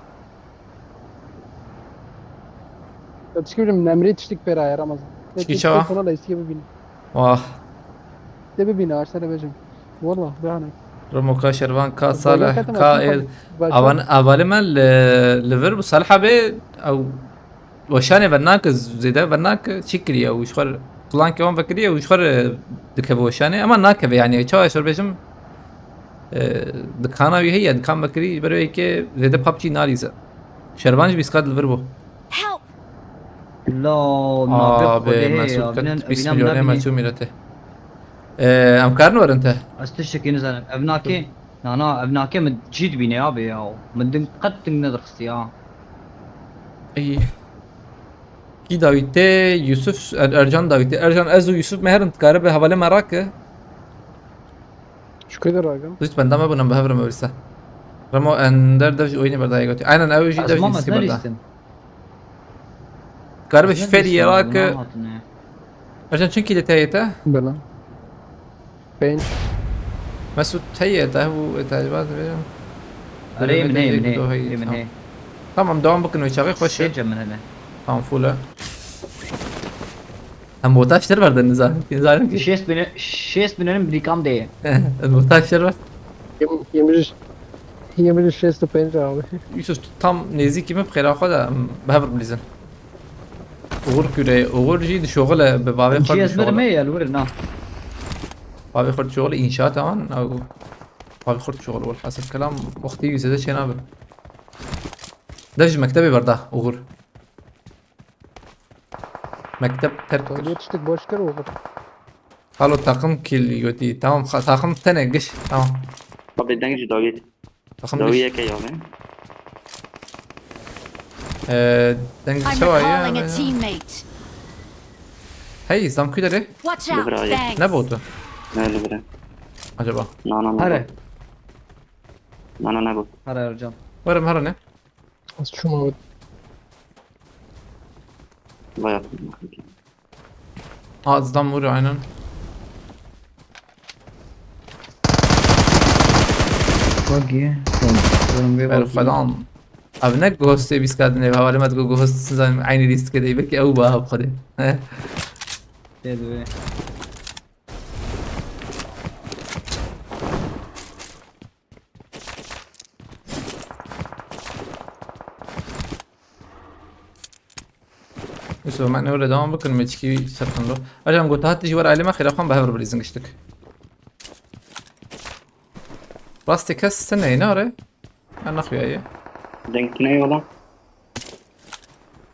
تشكيل من امري تشتك بيرا يا رمضان تشكي شوا؟ والله يسيب بينا Vah. تبي بينا عشان بجم والله بيعنك Romoka şervan ka salih ka el. أوان أول ما الليفر بصالحة بي أو وشاني بناك زيدا بناك شكري أو شخر طلان كمان بكري أو شخر دكبه وشاني أما ناكب يعني شو أشر بيجم دكانا هي دكان بكري بروي كي زيدا بابجي ناريزا شربانج بيسكاد الليفر بو Help! لا ما be Mesut kat 20 milyon hemen şu millete أم كارنو أنت استشك ينزل ابناكي انا ابناكي متجيد بيني يابي يا من قد تنقدر خصيا İyi. Ki Davide Yusuf Ercan Davide Ercan Ezu Yusuf Meher'in tkare be havale merak شو كده راجل Züt ben dama bunun behevrim öyleyse. Ramo ender devci oyunu berdaya götü. Aynen evci devci ازمام iski berda. نريستم Garbe şiferi yarak. Ercan çünkü de teyete. بلا بنش Mesut teyete bu tecrübat veriyorum. ري من هي من هي ري من هي Tamam devam bakın ve çağır hoş. سجل من هنا Tamam full. Hem muhtaçlar var deniz ha. Zalim ki. شيس بنن بريكام دي Muhtaçlar var. يمري شيست بنش abi Yusuf tam nezik gibi xiraxa da behevrim bilizin. Uğur küre, uğur jid şoğle be bavi شيس xor şoğle. برمي الورنا Bavi xor şoğle inşaat aman. Bavi xor şoğle والحسب كلام وقتي يزيد شي نابل. دج مكتبي بردا uğur. Mektep terk. تولي تشتك boş kere olur Halo takım kill yoti. Tamam takım tane geç. Tamam. طب بدنج داوود Takım داوود geç. كي يومين Denk I'm şova recalling a ya. teammate. Hey zam küdere. Watch out! Dobra, ja. Thanks. Ne botu لا لبرا acaba? نانا هره نانا نبو هره يا رجال Varım her ne? بس شو موت الله يعطيك Ağızdan vuruyor aynen. باقي Ver falan. Abi ne ghost biz kadın ev havale met ghost sizin aynı list kede belki ev baha bkhade. Yusuf معنى ولا دوام بكن متشكي سرطان له أجل قلت هات تجي ورا علي ما خير أخوان بهبر بليزنج اشتك راستي كاس سنة هنا ورا أنا أخويا إيه دنك ناي والله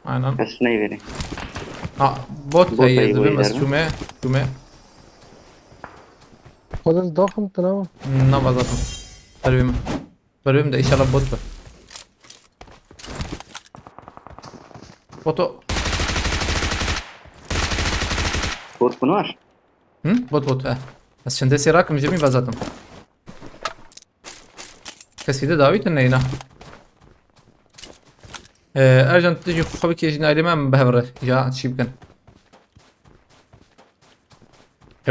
aynen. بس ناي فيري Bot Bot هي هي زبون بس ويدر. شومة خلاص ضخم تناول نبى زاتم بريم ده إن شاء الله بوت بوتو بوت بنوار بوت بس عشان ده سيراك مجمي بزاتم كسيدة داويت إنه هنا أرجع تيجي خبيك يجينا إلي ما بهبره جا تشيب كان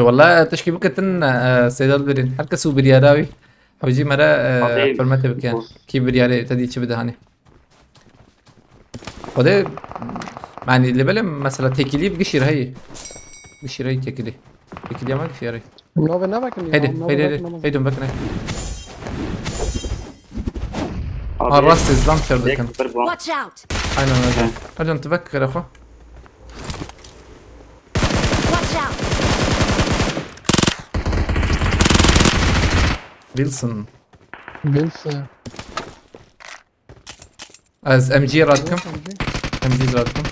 والله تشكي بكتن سيد البرين هل كسو برياراوي حوجي مرة طيب. فرمته بكيان كي برياري تدي تشي بدهاني وده يعني اللي بالهم مثلا تكيلي بقشير هي قشير هي تكيلي ما قشير هي منوف نبك هيدي بكنا الراس إسلام شربكن Watch out! أنا أرجع تفكر أخو Watch out! ويلسون بيلس از ام جي رادكم ام جي رادكم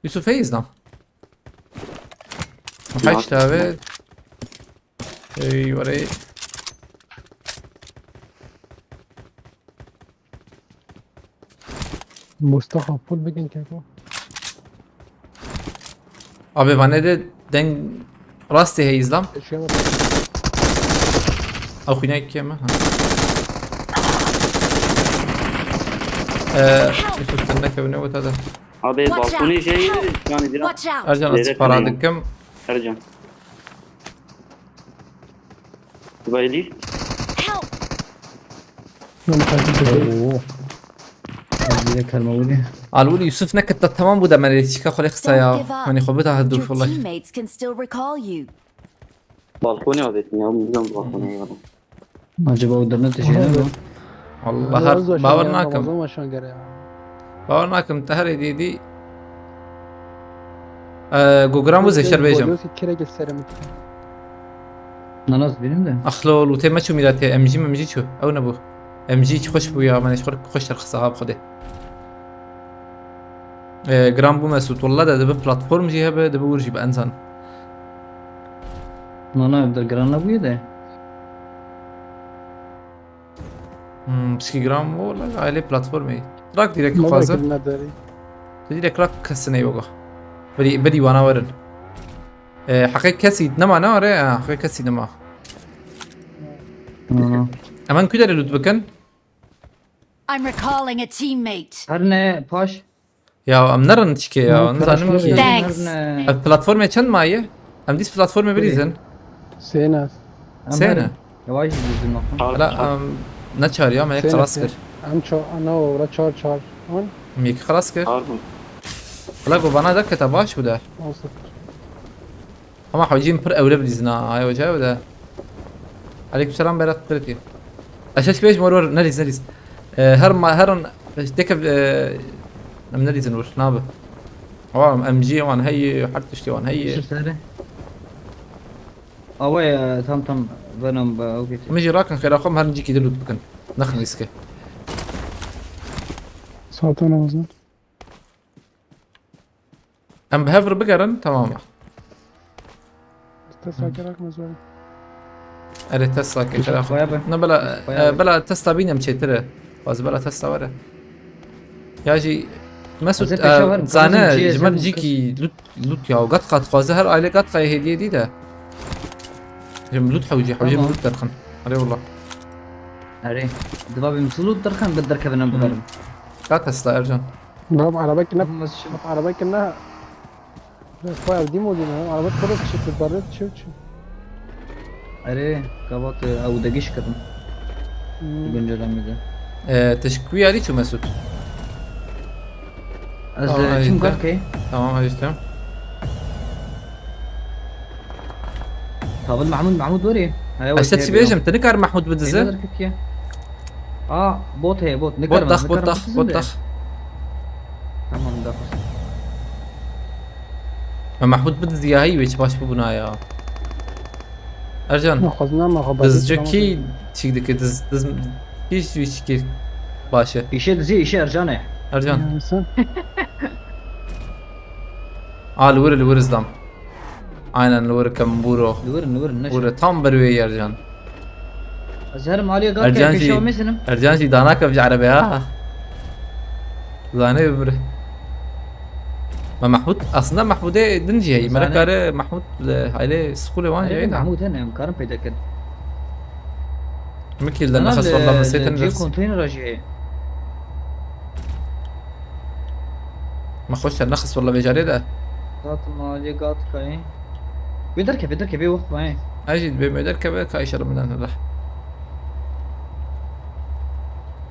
يوسف فايزنا محاج تابع اي وري مصطفى فول بيجن كيكو Abi bana de دنگ راستی هی اسلام شو او خوینه کیمه شفتن نکبنه و تاده Abi Watch balkonu out. şey Help. yani biraz Watch out. ارجان Nereye استفارا kırayım? دکم Ercan. Bayli. Help. من خايف اوه هذه كلمة ودي قالوا يوسف نكت تمام بودا من يتشكا خلي Don't خصايا give up. ماني خبتها هدوش Your والله teammates can still recall you. Balkonu abi ya bilmiyorum balkonu ya. acaba odamda taşıyana mı? والله هر باورناكم ما شلون قرا باورناكم تهري دي جوجرام وزي شربيجم كيرك السيراميك Nanas benim de. اخلو لو تيما شو ميلاتي ام جي شو او نبو ام جي خوش بويا ماني خوش الخصها بخدي جرام بو مسوت والله ده بلاتفورم جي هبه ده بورجي بانسان Nana evde granla bu yedi. بسكي جرام والله عائلة بلاتفورمي راك ديريكت ما فازر بقدر نداري تديريك راك كسنة يوغا بدي وانا ورن حقيقة كسي نما ناري حقيقة كسي نما امان كده اللي بكن I'm recalling a teammate. Her ne paş. يا ام نرن تشكي يا نزانم كي Thanks. البلاتفورم كان معي ام ديس بلاتفورم بريزن سيناس سنة Yavaş gidiyorsun bakma. لا نتشار يا ما يك خلاص كر انا ورا تشار هون ميك خلاص كر Pardon. لا قبانا دك تباش وده اوصل اما حوجين بر اولى بليزنا هاي وجهه وده عليكم السلام بيرات قرتي اشاش بيش مرور نريز هرن ديك من نريز نور نابه ام جي وان هي حتى اشتي وان هي Şu sene. Ama tam benim okey. مجي راكن خير اخم هرنجي كي دلوت بكن نخن ريسكي صوتنا وزن ام بهفر بقرن تماما تساكرك مزول اري تسلا كي خير اخم Bayağı بلا بلا تسلا بينا مشيتره باز بلا تسلا ورا ياجي مسعود زي بيشاور زانه بازم جي جمال زي جيكي لوت يا وقت قد خوازه هر عائله قد قاي هديه دي ده جم لوت حوجي تمام. لوت درخن علي والله Arı. Dibabı mısulu derken بدر كبنا بقرن. لا تسلا ارجان برافو على بالك انها Mas şu على بالك انها فاير دي موديل على بالك كله تشوف البرد شو arı kavat او دقيش كدم. Günceden miydi? تشكوي علي شو مسعود Az Tamam, kim hadi. var ki? تمام هجتم Tabıl Mahmud var ya. اشتت بيجم تنكر محمود بدزه Ki. Aa bot he bot. Ne بوت kadar? دخ بوت دخ بوت دخ Tamam da. محمود بدز يا هي ويش باش ببنايا ارجان اخذنا ما خبرت دزجكي تشيك دك دز ايش ويش باشا İşe dizi işe Ercan'e. ارجان انسان الور زلام aynen الور كمبورو Nıvırın ne? ور tam بروي يا ارجان Azharım Ali'ye kalk Ercan ya. şey- Peşe olmasınım. ارجان شي داناك في عربي ها زاني ببره ما محمود اصلا محمود دنجي هي زاني. ملكار محمود هايلي سكولي وان جاي Mahmud هنا مكارم پیدا کرد. مكيل لنا خاص والله نسيت جي النفس كونتينر راجعي. ما خوش النخس والله بيجاري ده ذات مالية قاط كاين. بدر كبي وقت معي. اجي بمدر كبه كايش رمضان الله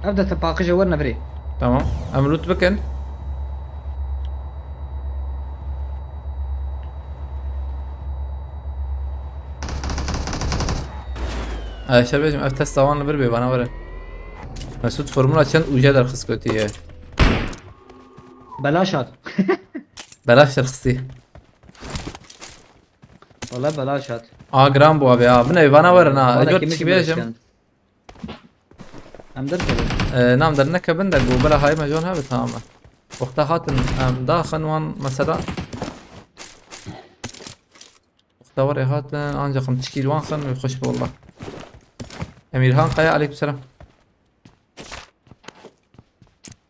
ابدا تباقي جورنا بري. تمام املوت بكن شباب افتس طوان بربي وانا ورا مسعود فرمولا چند اوجه در خسكوتيه بلاش هات. بلاش رخصتي والله بلاش هات. جرام بو ابي بنا وانا ورنا والله جوت كمية شي بيجم بلاش ام در كده. نعم درنك بندق وبلا هاي مجونها بتماما وقتها هاتن داخن وان مثلا وقتها وري هاتن انجا 5 كيلو وان خن ويخش والله امير هان قيا عليكم السلام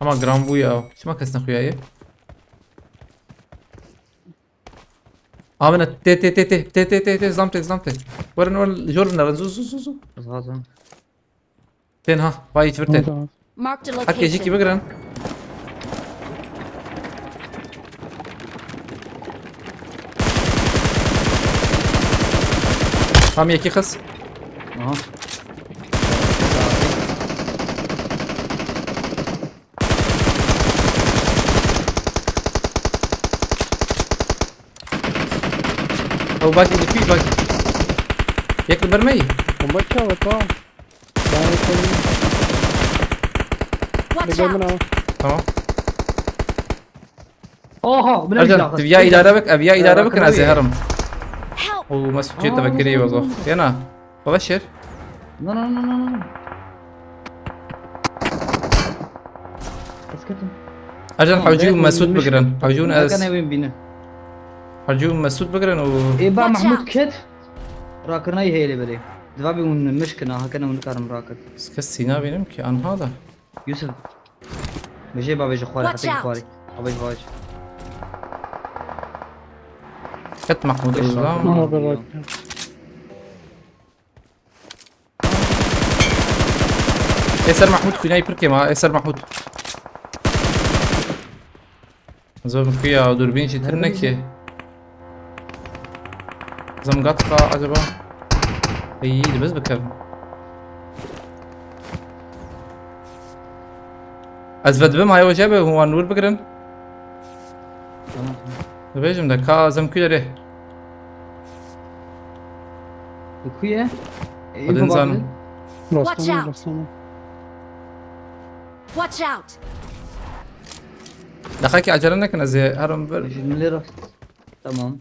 اما جرام بويا شو ما كسنا خوياي آمنة تي زلمتي ورن جورنا زو غلطان. تين ها باي تفرتين Marked a حكي يجيكي location. بقرن قام يكي خس Aha. او باقي اللي فيه باقي ياكل برمي ومبكى وطا Watch رجال من out. أهو. تمام Oha. ارجع تبيا اداره بك ابيا اداره بك انا زي هرم Help. ومسجد تفكري بقى يلا ببشر No, no, no, no, no. اسكتوا. ارجع حوجون ده مسود مش- بقرن حوجون ده اس كان وين بينا. حوجون مسود بقرن و إيه بقى Watch محمود out. كت. راكرنا هي اللي بدي. دبابي من مشكنا هكذا من كارم راكد. كسينا بينمك عن هذا يوسف. بيجي بابا بيجي خواري Watch حتى out. خواري. أبي فاج. كت محمود إيش الزام ما هو بالوقت. يسر محمود كنا يبركي ما يسر محمود زوم فيها دوربين شي ترنك زم قطقة عجبا اي بس بكر ازفد بما هاي وجابه هو نور بقرن بيجم ده كا زم كده ره كويه. بعدين زان راسنا out. راسنا Watch out. دخلك عجلنك انا زي هرم بر أجل من راس. تمام.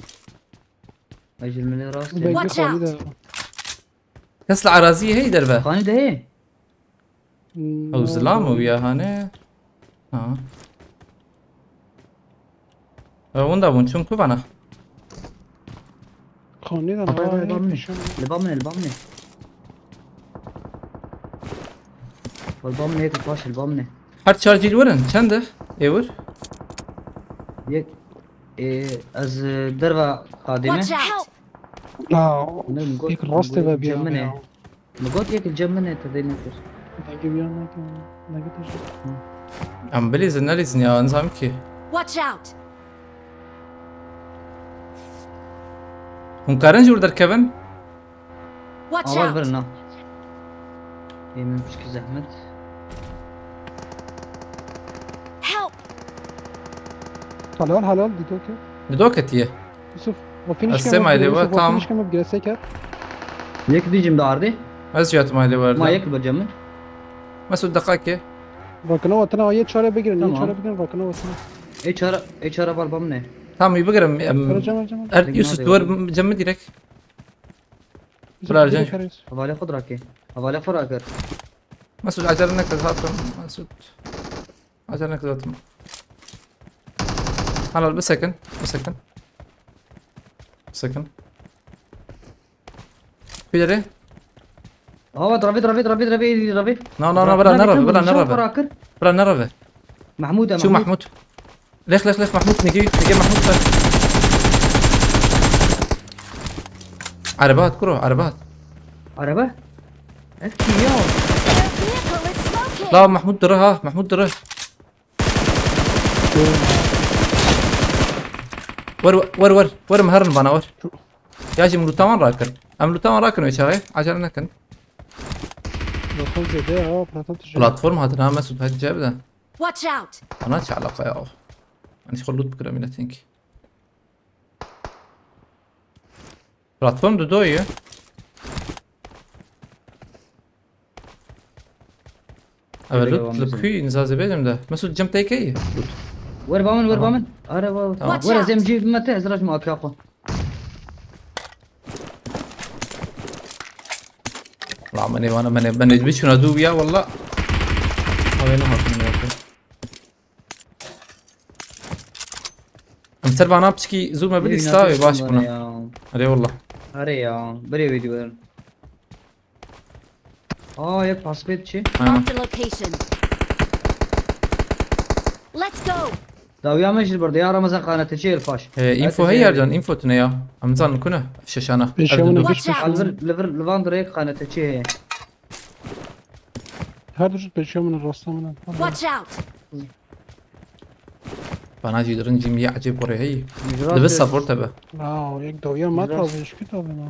أجل من راس. بيجي Watch خالد كسل عرازية هي دربه خاني ده هي. او زلام ويا هاني ها وندا ونشوم كوبانا خاني ده أبا أنا البامني. البامني. والبامني هيك الفاش البامني. هارد شارجي الورن چنده ايور يك. إيه از دربة قادمة. Watch out. لا نقول- هيك الراس تبقى بيها جمنة. نقول يك الجمنة تدينا كر. باقي بيها باقي ام بليزن نليزن يا نظام كي Watch out. هم كارن جور در كيفن Watch أول out. برنا. إيه مش كزحمة. Help. حلال دي توكي دوكت يه يوسف وفينيش السمع اللي هو تام. فينيش كم بجلسة كات يك بيجي مداردي. از جات ما اللي ما ورد يك بجمع. مسود دقائق راكنا وطنا ويا تشارة بيجرن تمام. يا تشارة بيجرن راكنا وطنا إيش هرب البامنة. تام يبقرم رجع يوسف دور جمد ديرك بلا رجع حوالي خضرة كي. حوالي فراكر. مسود عجلنك ذاتهم مسود عجلنك ذاتهم هلا بسكن في دري هو ربي. نو بلا نربه فراكر. بلا نربه محمود يا شو محمود ليخ محمود نجي محمود فر. عربات كرو عربات عربة. احكي يا. Their vehicle is smoking. لا محمود درها محمود درها ور مهرن بانا ور ياجي ملوتامان راكن املوتامان راكن ويشاغي عجلنا كن دخل زي ده اه بلاتات بلاتفورم هاتنا مسود هاد جاب ده Watch out. انا علاقه يا اخ انا خلوت بكره من تنكي بلاتفورم دو دويه أبلوت لكوي نزازي بيجم ده مسود جم تيكي وير بامن. عربة. Watch وير out. زي مجيب متى زراج ما أكاقه. لا ماني وانا ماني بيش ندوب يا والله وينه هاتون يا اخي امتر بانا بشكي زوما بدي استاوي باش بنا علي والله أري يا بري فيديو بدن. يك حسبت شيء. Marked a location. Let's go. داويا مجد برضه يا رمضان قناة تشيل فاش انفو هي ارجان انفو تنا يا امزان كنا ششانه Peşemine Watch geç out. peşemine. ليفر ليفاندر هيك قناة تشيل Her dur peşemine rastlamına. Watch out. bana جيدرن جيم يعجب وري هي لبس سبورت به Aa, yek dağıya mat Biraz- abi eşki tabi na.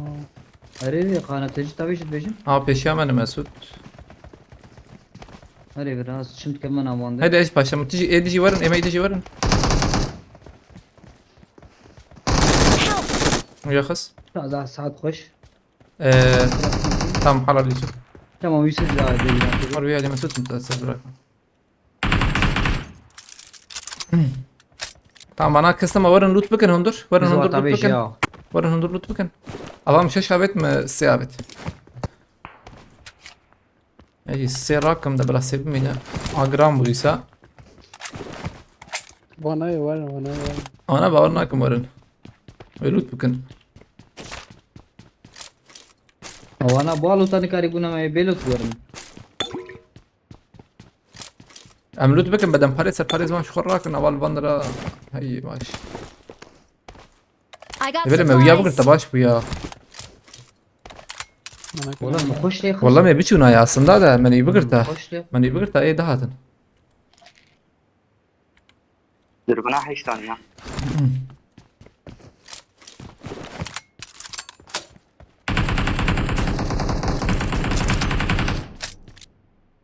هري قناة تجي تبيش تبيشن اه پیشیا من مسعود هري براس شنت كمان امان ده هيدا ايش باشا تجي ايه تجي ورن ايه تجي ورن ويا خس لا ذا ساعات خوش تمام حرر يوسف تمام يوسف لا مر بيها مسعود متأسف براك tamam bana kıstama varın loot bakın hundur varın hundur loot تبيش bakın يا varın hundur loot bakın Allah'ım şaş abet mi siyabet اجي السير راكم ده بلا سيب مينا اجرام بوليسا Bana ya var bana ya var. انا باورناكم ورن loot bakın وانا بالو تاني كاري كنا ما يبيلو تورن ام loot bakın بدم باريس ما شخور راكن اول بندرا هي ماشي I got يبقى ما ويا بقر supplies. تباش ويا Bana والله kadar. مخش لي والله ما بيشونا يا aslında da من يبقرتا مخش لي من يبقرتا ايه دهاتن دربنا حيشتان يا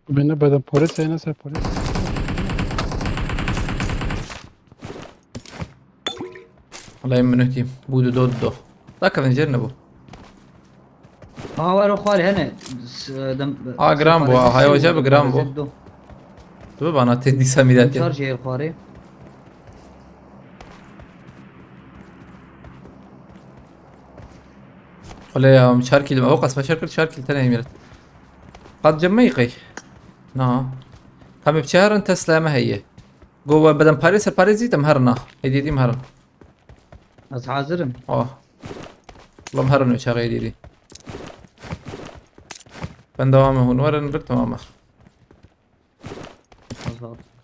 Beni beden polis ya nasıl polis? والله يمنو تيم بودو دودو ذاك نجربه ما هو انا خالي هنا دم جرامبو، هاي وجاب جرامبو. طبعا انا تدي ساميداتي شارج هي الخاري ولا يا مشاركي لما اوقس ما شاركت شاركي تاني يميرت قد جميقي نعم هم بشهر انت سلامة هي جوا بدن باريس تمهرنا هيدي دي مهرن از حاضرم والله مهرن وشاغي دي بن دوامه هون ورن ركت ماما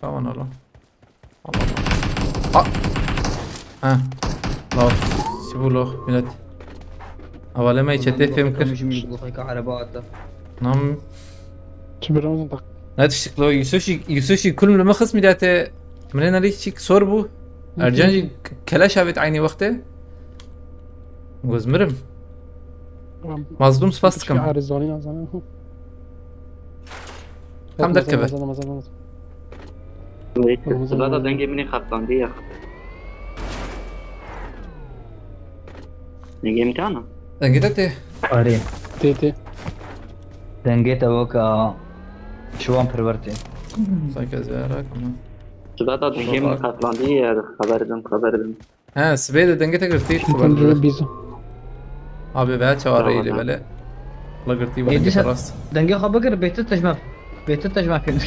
كمان والله والله لا شوفوا له ميلاد أولا ما يشتت في مكر مش مش عربات نعم Çibiramızın tak. لا تشتكلو يسوشي كل ما خص ميداته منين ليش شيك صوربو أرجانجي كلا شافت عيني وقته جوز مرم مظلوم سباستكم Arizona'yı nazarına. كم دركبه سبادا دنگي مني خطان دي يا دنگي امتحانا دنجتك اري Tete. دنگيت اوكا شوان پرورتي سايكا زيارك سبادا دنگي مني خطان دي يا خبردم ها سبيدة دنجتك رتيت Tutuncu bizi. abi ben çağırıyor ile böyle والله قلتي إيه دي ولا خلاص دنگي خبر بيت تجمع في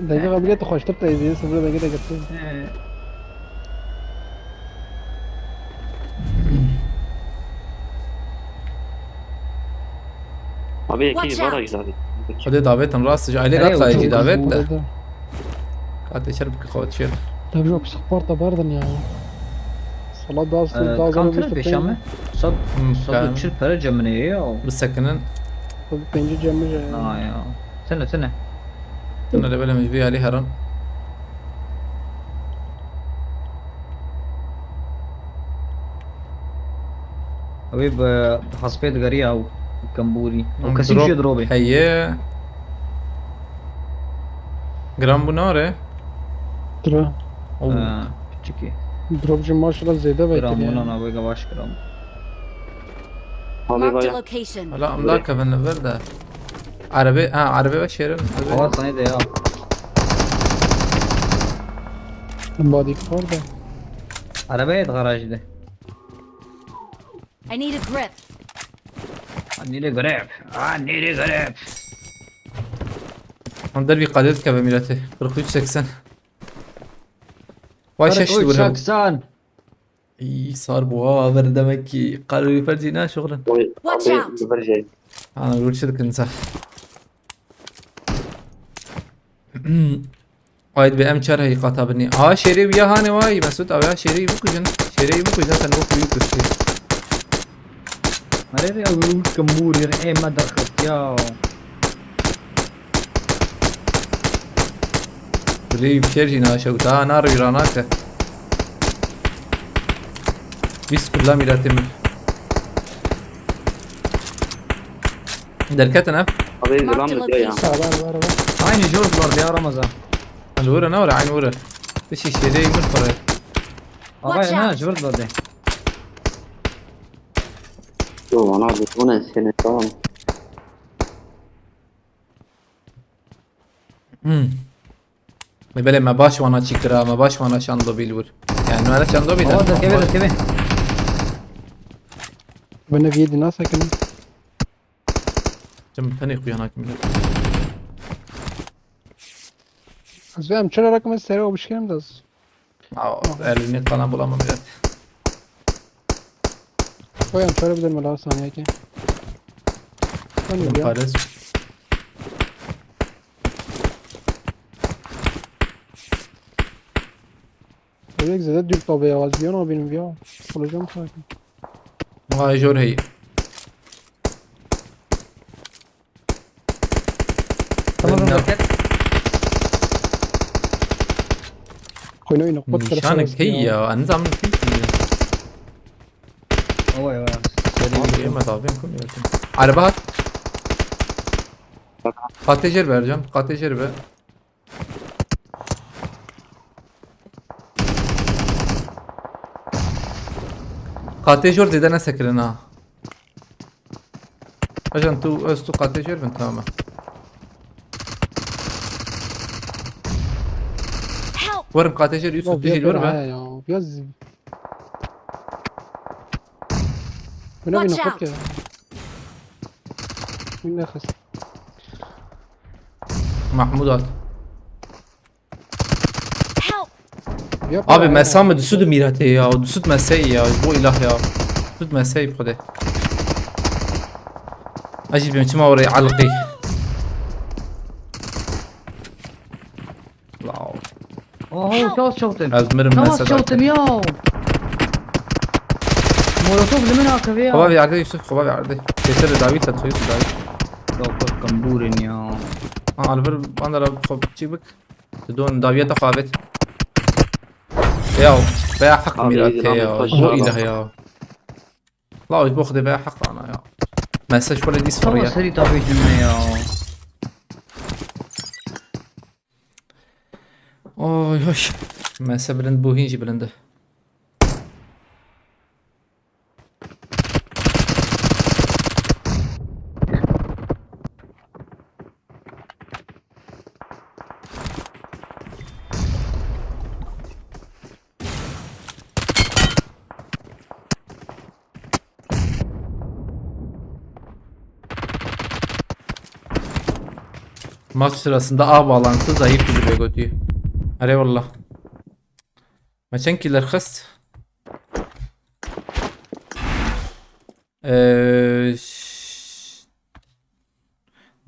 Dayı kabiliyeti hoştur da izleyin sonra da gide gitti. ابي Watch اكيد برا out. يزادي خدي دعوتهم راس عليه أيوة، قطع يجي شوف دعوت Burada ده da. قاعد يشرب قهوة شير Tabii yok sporta bardın ya. Salat daha sık daha zor كانتر بيشامه صب كان. صب شل para جمنيه بالسكنن Bu penci camı ya. اه يا سنة انا اللي بالي مش بيه عليه هرم حبيب خاصبيت قريه او كمبوري وكسيم شي دروبي هي جرام بوناره Dura. اوه تشيكي Dropcu maşallah zeyde bekliyor. جرام ya. انا بقى باش جرام ابي Marked a بايا location. لا املاك من الفرده عربي عربي بشيرن هو صني ده يا Badik var da. عربية غراج ده I need a grip. عني لي قريب عني لي قريب هم دربي قادتك بميلته 4380 واش ايش تقول شاكسان اي صار بوا بردمكي قالوا لي فرجينا شغلا Watch out. برجع انا اقول شرك انسى Haydi be em çar hakikata beni. Ha şeri ya hani vay Mesut abi ya şeri bu kujun. Şeri bu kujun sen bu kuyu kustu. مرة يا ولد كمبور يا إيه ما دخلت يا Burayı bir şey jina şov ta nar yuranaka. Biz kullam ilatim. Derkat ana. Abi Marked zaman a mı diyor ya? location. Var var. عيني جورج برضه يا رمضان الورا نور عين ورا. ايش شيري من فرق. أباي Watch أنا out. جورج برضه Yo bana bu ne seni tamam. بله ما باش وانا چیکرا ما باش وانا شاندو بیلور yani ما شاندو بیل هو ده كبير كبير Ben في يدي ناس لكن جم ثاني خويا هناك زين شنو رقم السريع وبشكل مدز elini falan bulamam biraz. Koyalım şöyle bir denemeler saniye ki. Tamam ya. Paris. Öyle güzel Türk tabi ya. Az bir benim ya. Olacağım sakin. هاي جور هي تمام مركز Koyun oyunu. Kot kere نشانك هي يا انت عم فيك هو يا ما طابينكم يا على بعض قات تجربة يا رجال قات تجربة قاتي جور زيد انا سكرنا عشان تو استو قاتي جور بنت تمام Help! ورم قاتي جور يوسف تجي الورمة ya. Biraz Koyun oyunu Watch kot out. ya. Koyun ne khas. محمودات Help! Abi mesame düsüdü mirate ya düsüd mesai ya bu ilah ya düsüd mesai بخده اجي بمشي ما وري علقي لا هو كاوس شوتم ازمرم كاوس مسد شوتم يا مولوتوف زمان هاكف يا خبابي عرضي يوسف خبابي عرضي كسر داويد تدخل يوسف داويد دكتور كمبورين يا الفر انا خب تشيبك تدون داويد خابت ياو بيع حق Abi, ميرات İran يا taşı بو var اله bak. يا لا باخذ بيع حق انا يا مسج ولا دي هو صفريه سري طبيعي يا Oy oy. Mese bilind bu hinci bilindi. Maç sırasında ağ bağlantısı zayıf gibi götüyor. Eyvallah. Maçın kiler خست.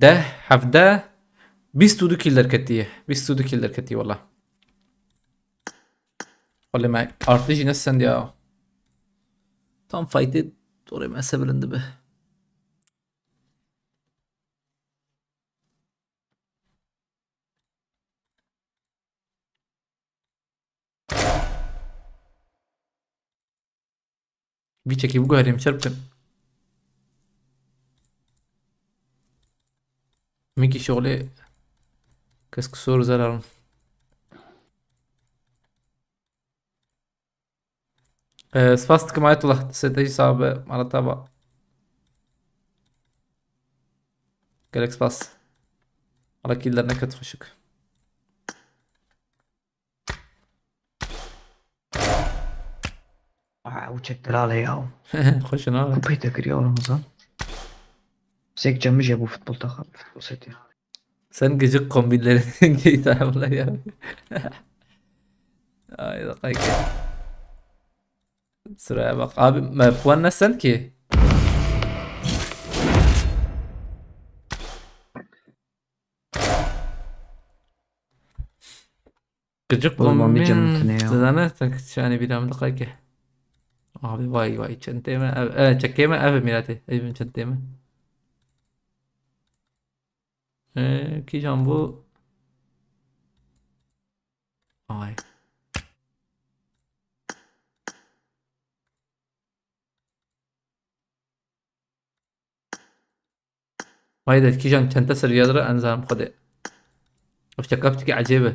ده 17 22 killer كتيه 22 killer كتيه والله. ولا معي artı نسن ya. Tam fight'i oraya mesebelindi be. Bir çeki bu gayrım çarpın. Miki şöyle kask soru zararım. Spastik maytullah strateji sahibi marataba. Gerek spas. Ala killer ne kötü hoşuk. وشك دلالة يا Hoşun abi. كوبيتك يا رمضان زيك جمج يا ابو فوتبول تاخر فوتبول سيتي Sen gıcık kombinlerin giy taraflar ya. Ay da kayık. Sıraya bak. Abi puan ne sen ki? Çocuk Olmam bir canım kombin ya. زناتك شاني بينام دقيقة abi vay çenteme evet çekeme evet mirati evim çenteme ki can bu ay vay ده كيجان تنتصر يدرى انزام خده افتكرتك عجيبة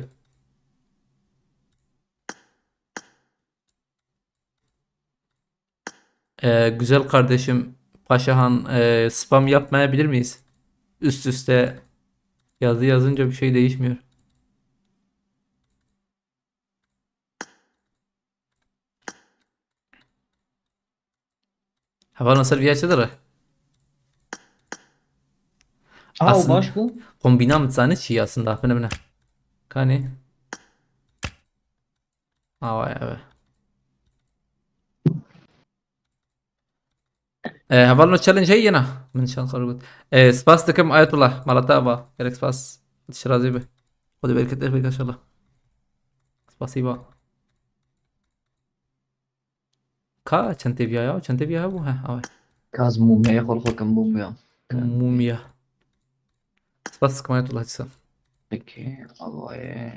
güzel kardeşim Paşahan spam yapmayabilir miyiz? Üst üste yazı yazınca bir şey değişmiyor. Hava nasıl bir açıdır? Aa o Aslında baş bu. kombinam tane çiğ aslında. Bana. Kani. Aa vay be. هفضل تشالنج هينا من شان خرجت سباس دكم آية الله مالتابا كارك سباس تشرازي به خدي بالك تقفل ان شاء الله سباسيبا كا چنتي بيا يا چنتي بيا هو ها اوي Kaz mumya خلقه كم mumya. موميا سباس كم آية الله تسا Peki Allah'a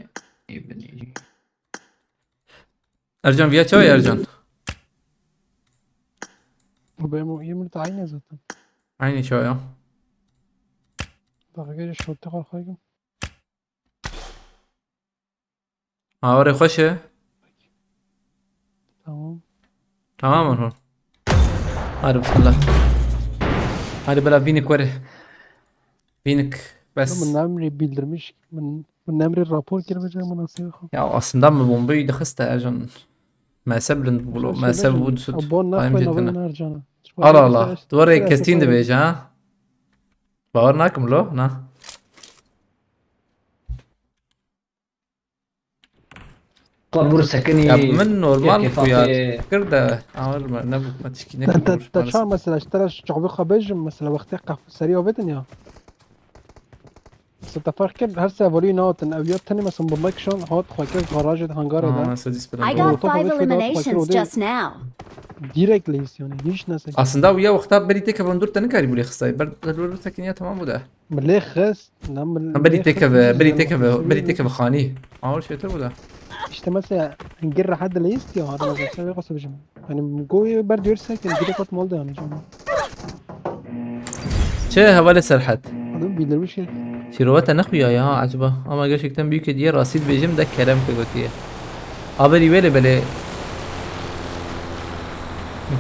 ibni. ارجان بيا تشوي ارجان وبقى يمرت عيني zaten. عيني شوية دقيقة شو تقول خايف. اوري خوشه Tamam. تماما هون هذا بسم الله هذا بلا بينك وره بينك بس من emri bildirmiş. من emri rapor girmeyecek mi nasıl? ya aslında mı bombayı da hasta Ercan ما سبلن بقولوا ما سبب ودسد Abon قايم naklen جدا abon harcana. الله الله دوري كاستين دبيج ها باورناكم لو نا Kabur sakini. يا من نورمال كيف خويا كرده عمر ما نبك ما تشكي انت شو مثلا اشترى شعبي خبيج مثلا وقت قف سريع وبدن يا ستفكر هسه فولي نوت ان ابيات تاني مثلا باللايك شلون هات خاكر غراج هانجار ده سادس I بلا got طبعاً 5 في ده eliminations فاكر just now. ديريكت ليس يعني هيش ناس aslında ويا وقتها بري تيكا بندور تنكاري بولي خصاي برد تكنيا تمام وده من ليه خس نعم بري تيكا بري تيكا بخاني اول شيء تبو ده işte mesela نجر حد اللي يستي هذا مثلا سوي قصة بجمع يعني مقوي برد يرسك ديري قط مولده يعني جمع شي هوالي سرحت هذا بيدروش شروات نخويا يا عجبه اما قاش كتم بيك دي رصيد بيجم ده كلام كغوتيه ابري ويلي بلي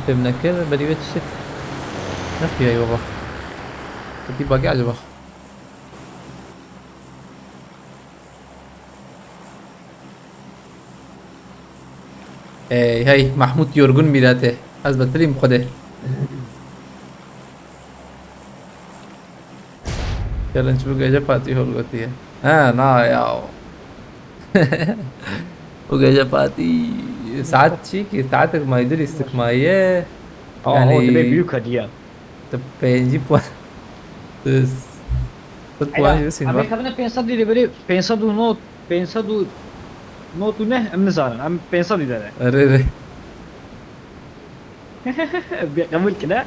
فهمنا كده بري ويت شت نخويا يا بابا كتي باقي عجبه اي هاي محمود يورغون ميراته از بتريم خده चैलेंज भी गजब पाती हो होती है हाँ ना याओ वो गजब पाती सात شيء कि सात ما يقدر استكماية Aa o da büyük hadiye. तो पेंजी पॉइंट तो पॉइंट जो Simba Amerika'da pensado ile böyle pensado notu ne emni zaten am pensado ile. अरे रे Kabul kila.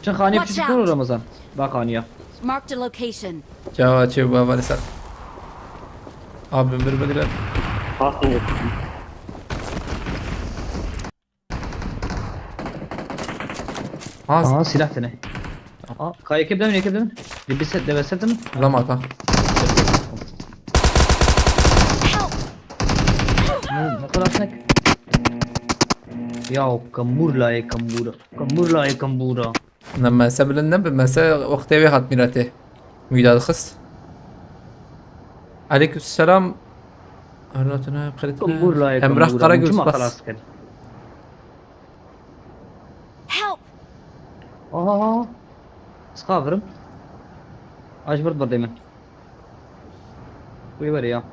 Sen khaniye Watch küçük olur out. Ramazan. Bak khaniye. Marked a location. क्या अच्छे हुआ हमारे साथ आप मेरे बदला Aslında हाँ Aa silah tane. Aa kayık ebden mi ekebden mi? Libiset deveset mi? लमा था Help! Ne kadar tek? Ya kambura ya kambura. Kambura ya kambura. لما ساب النب مسا وقت يبي هات ميراته ميلاد خص عليكم السلام أهلاتنا Kambura ya بخيرتنا امرح قرق Cuma بس خلاص kedi. Help! Aa. Skavırım. Ajburt var demin. Bu var ya.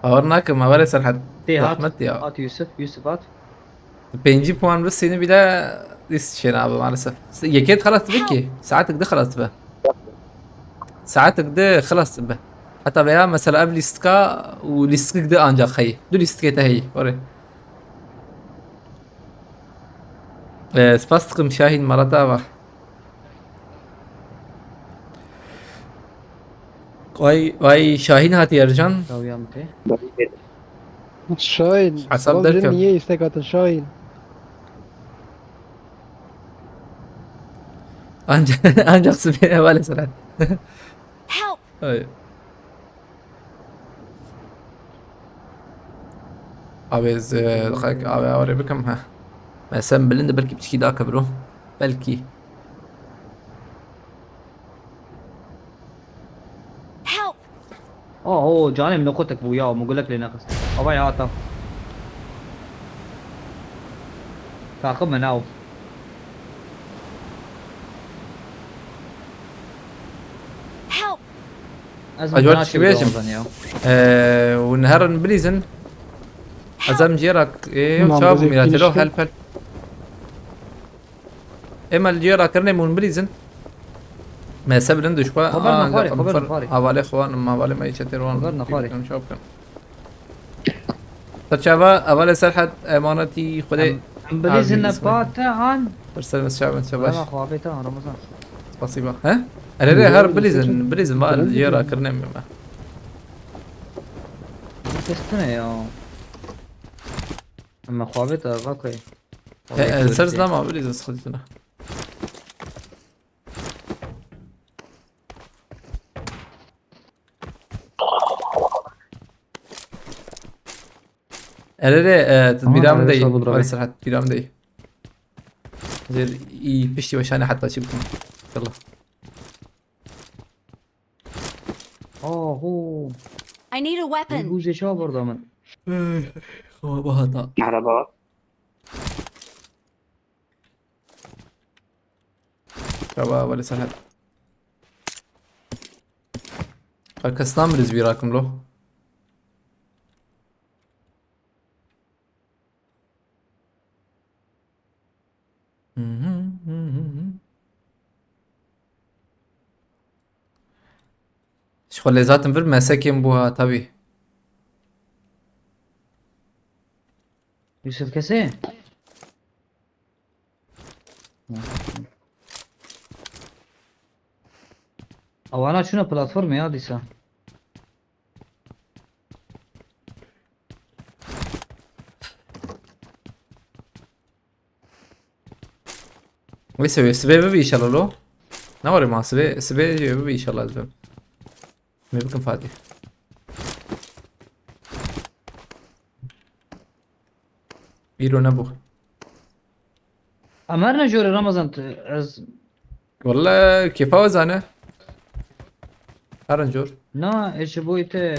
أورناك ما بلا سرحت Te hat. رحمت يا At Yusuf. Yusuf at. بينجي بوان بس هنا بلا ليس شيء نابا مع الأسف يكيد خلاص تبكي ساعتك ده خلاص تبه ساعتك ده خلاص تبه حتى veya mesela ev listka و listik de ancak هي دو listkete هي oraya. سپاس دکم شاهین مرتبه وای شاهین هاتی ارجان راویان ته Şahin. Asal Asal derken. niye istek atın Şahin? ancak sibire vale salat. Help! Ay. Abi دقيقة abi أوري بكم ها مثلا بلند بلكي بتشكي داك برو بلكي Help! هو جاني من اخوتك وياه بقول لك لنقص ابا يا عطا تعاقب مناو Help! أجوات شبيشم. ونهار بليزن أزام جيرك إيه نعم، شاب بزي ميلاتلو كلش هل إما الجيرا كرني من بليزن ما سبلن دشوا خبرنا خاري، خبرنا خاري. أولي خوان ما أولي ما يشترون خبرنا خاري. كم شاب كم ترشابا أولي سرحت أمانتي خدي بليز عادي، النبات عن برسل الشعب انا شباش خوابيته رمضان بسيطة ها أنا هر بليزن ما الجيرا كرني ما تستنى يا اما خوابيته غاكي سرز لا ما بليزن صدقنا أنا تدبيرام هذا داي يصاب بالربع. ولا سرحت تدبيرام داي زين بشتي وشاني حتى أشيلكم يلا هو I need a weapon. يجوز شو برضه من هو بهذا على بابا شباب ولا سرحت الكستام رزبي راكم له شغل ذاتن bir mesekim bu ha tabi. يوسف كاسين او انا شنو بلاتفورم يا ديسا ويسوي سبي بي ان شاء الله لو نوري ما سبي بي ان شاء الله لازم ما بكم فادي بيرو نبو امرنا جوري رمضان والله كيف فوز انا هرنجور نا ايش بويته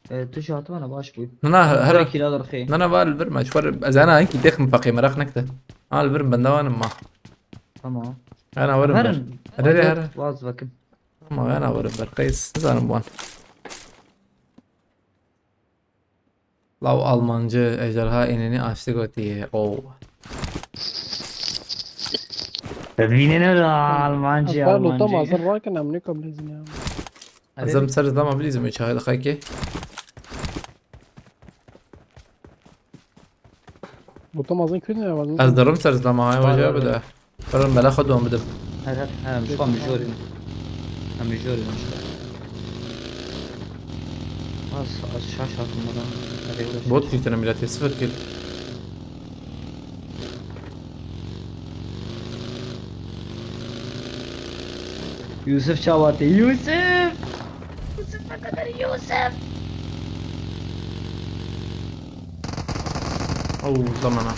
تشهط انا باش بوي انا هر كيلو درخي انا بالبر ما شور ازانا هيك دخم فقي مرق نكته البر بندوان ما تمام انا ورم هرن هر واظبك ما انا ورم قيس زانم بوان لو Almancı ejderha inini açtık öteye. Oo. تبيننا المانجي أصلا لو طمع المانجي زر راكن أمنيكم بليزن يا عم. Azam sarı dama bilizim şahit xaki. لو طمع زين كذا يا ولد. Az darım sarı dama hay وجه بده. فرن بلا خدهم بدم. هذا مش قام جوري هم جوري مش بس الشاشة المرة بوت في تنا ميلاتي صفر كيل. يوسف شاواتي يوسف Oo zamana.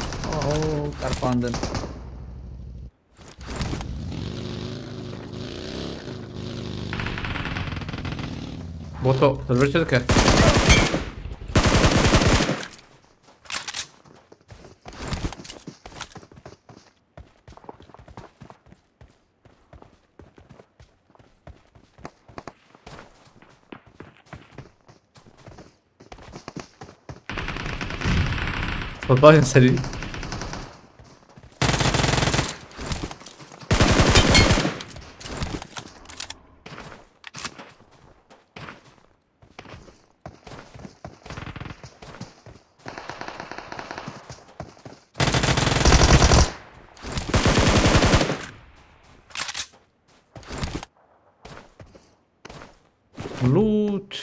اوه كارفاندن Boto. Zalverçedik ya. والله سريع. لوت.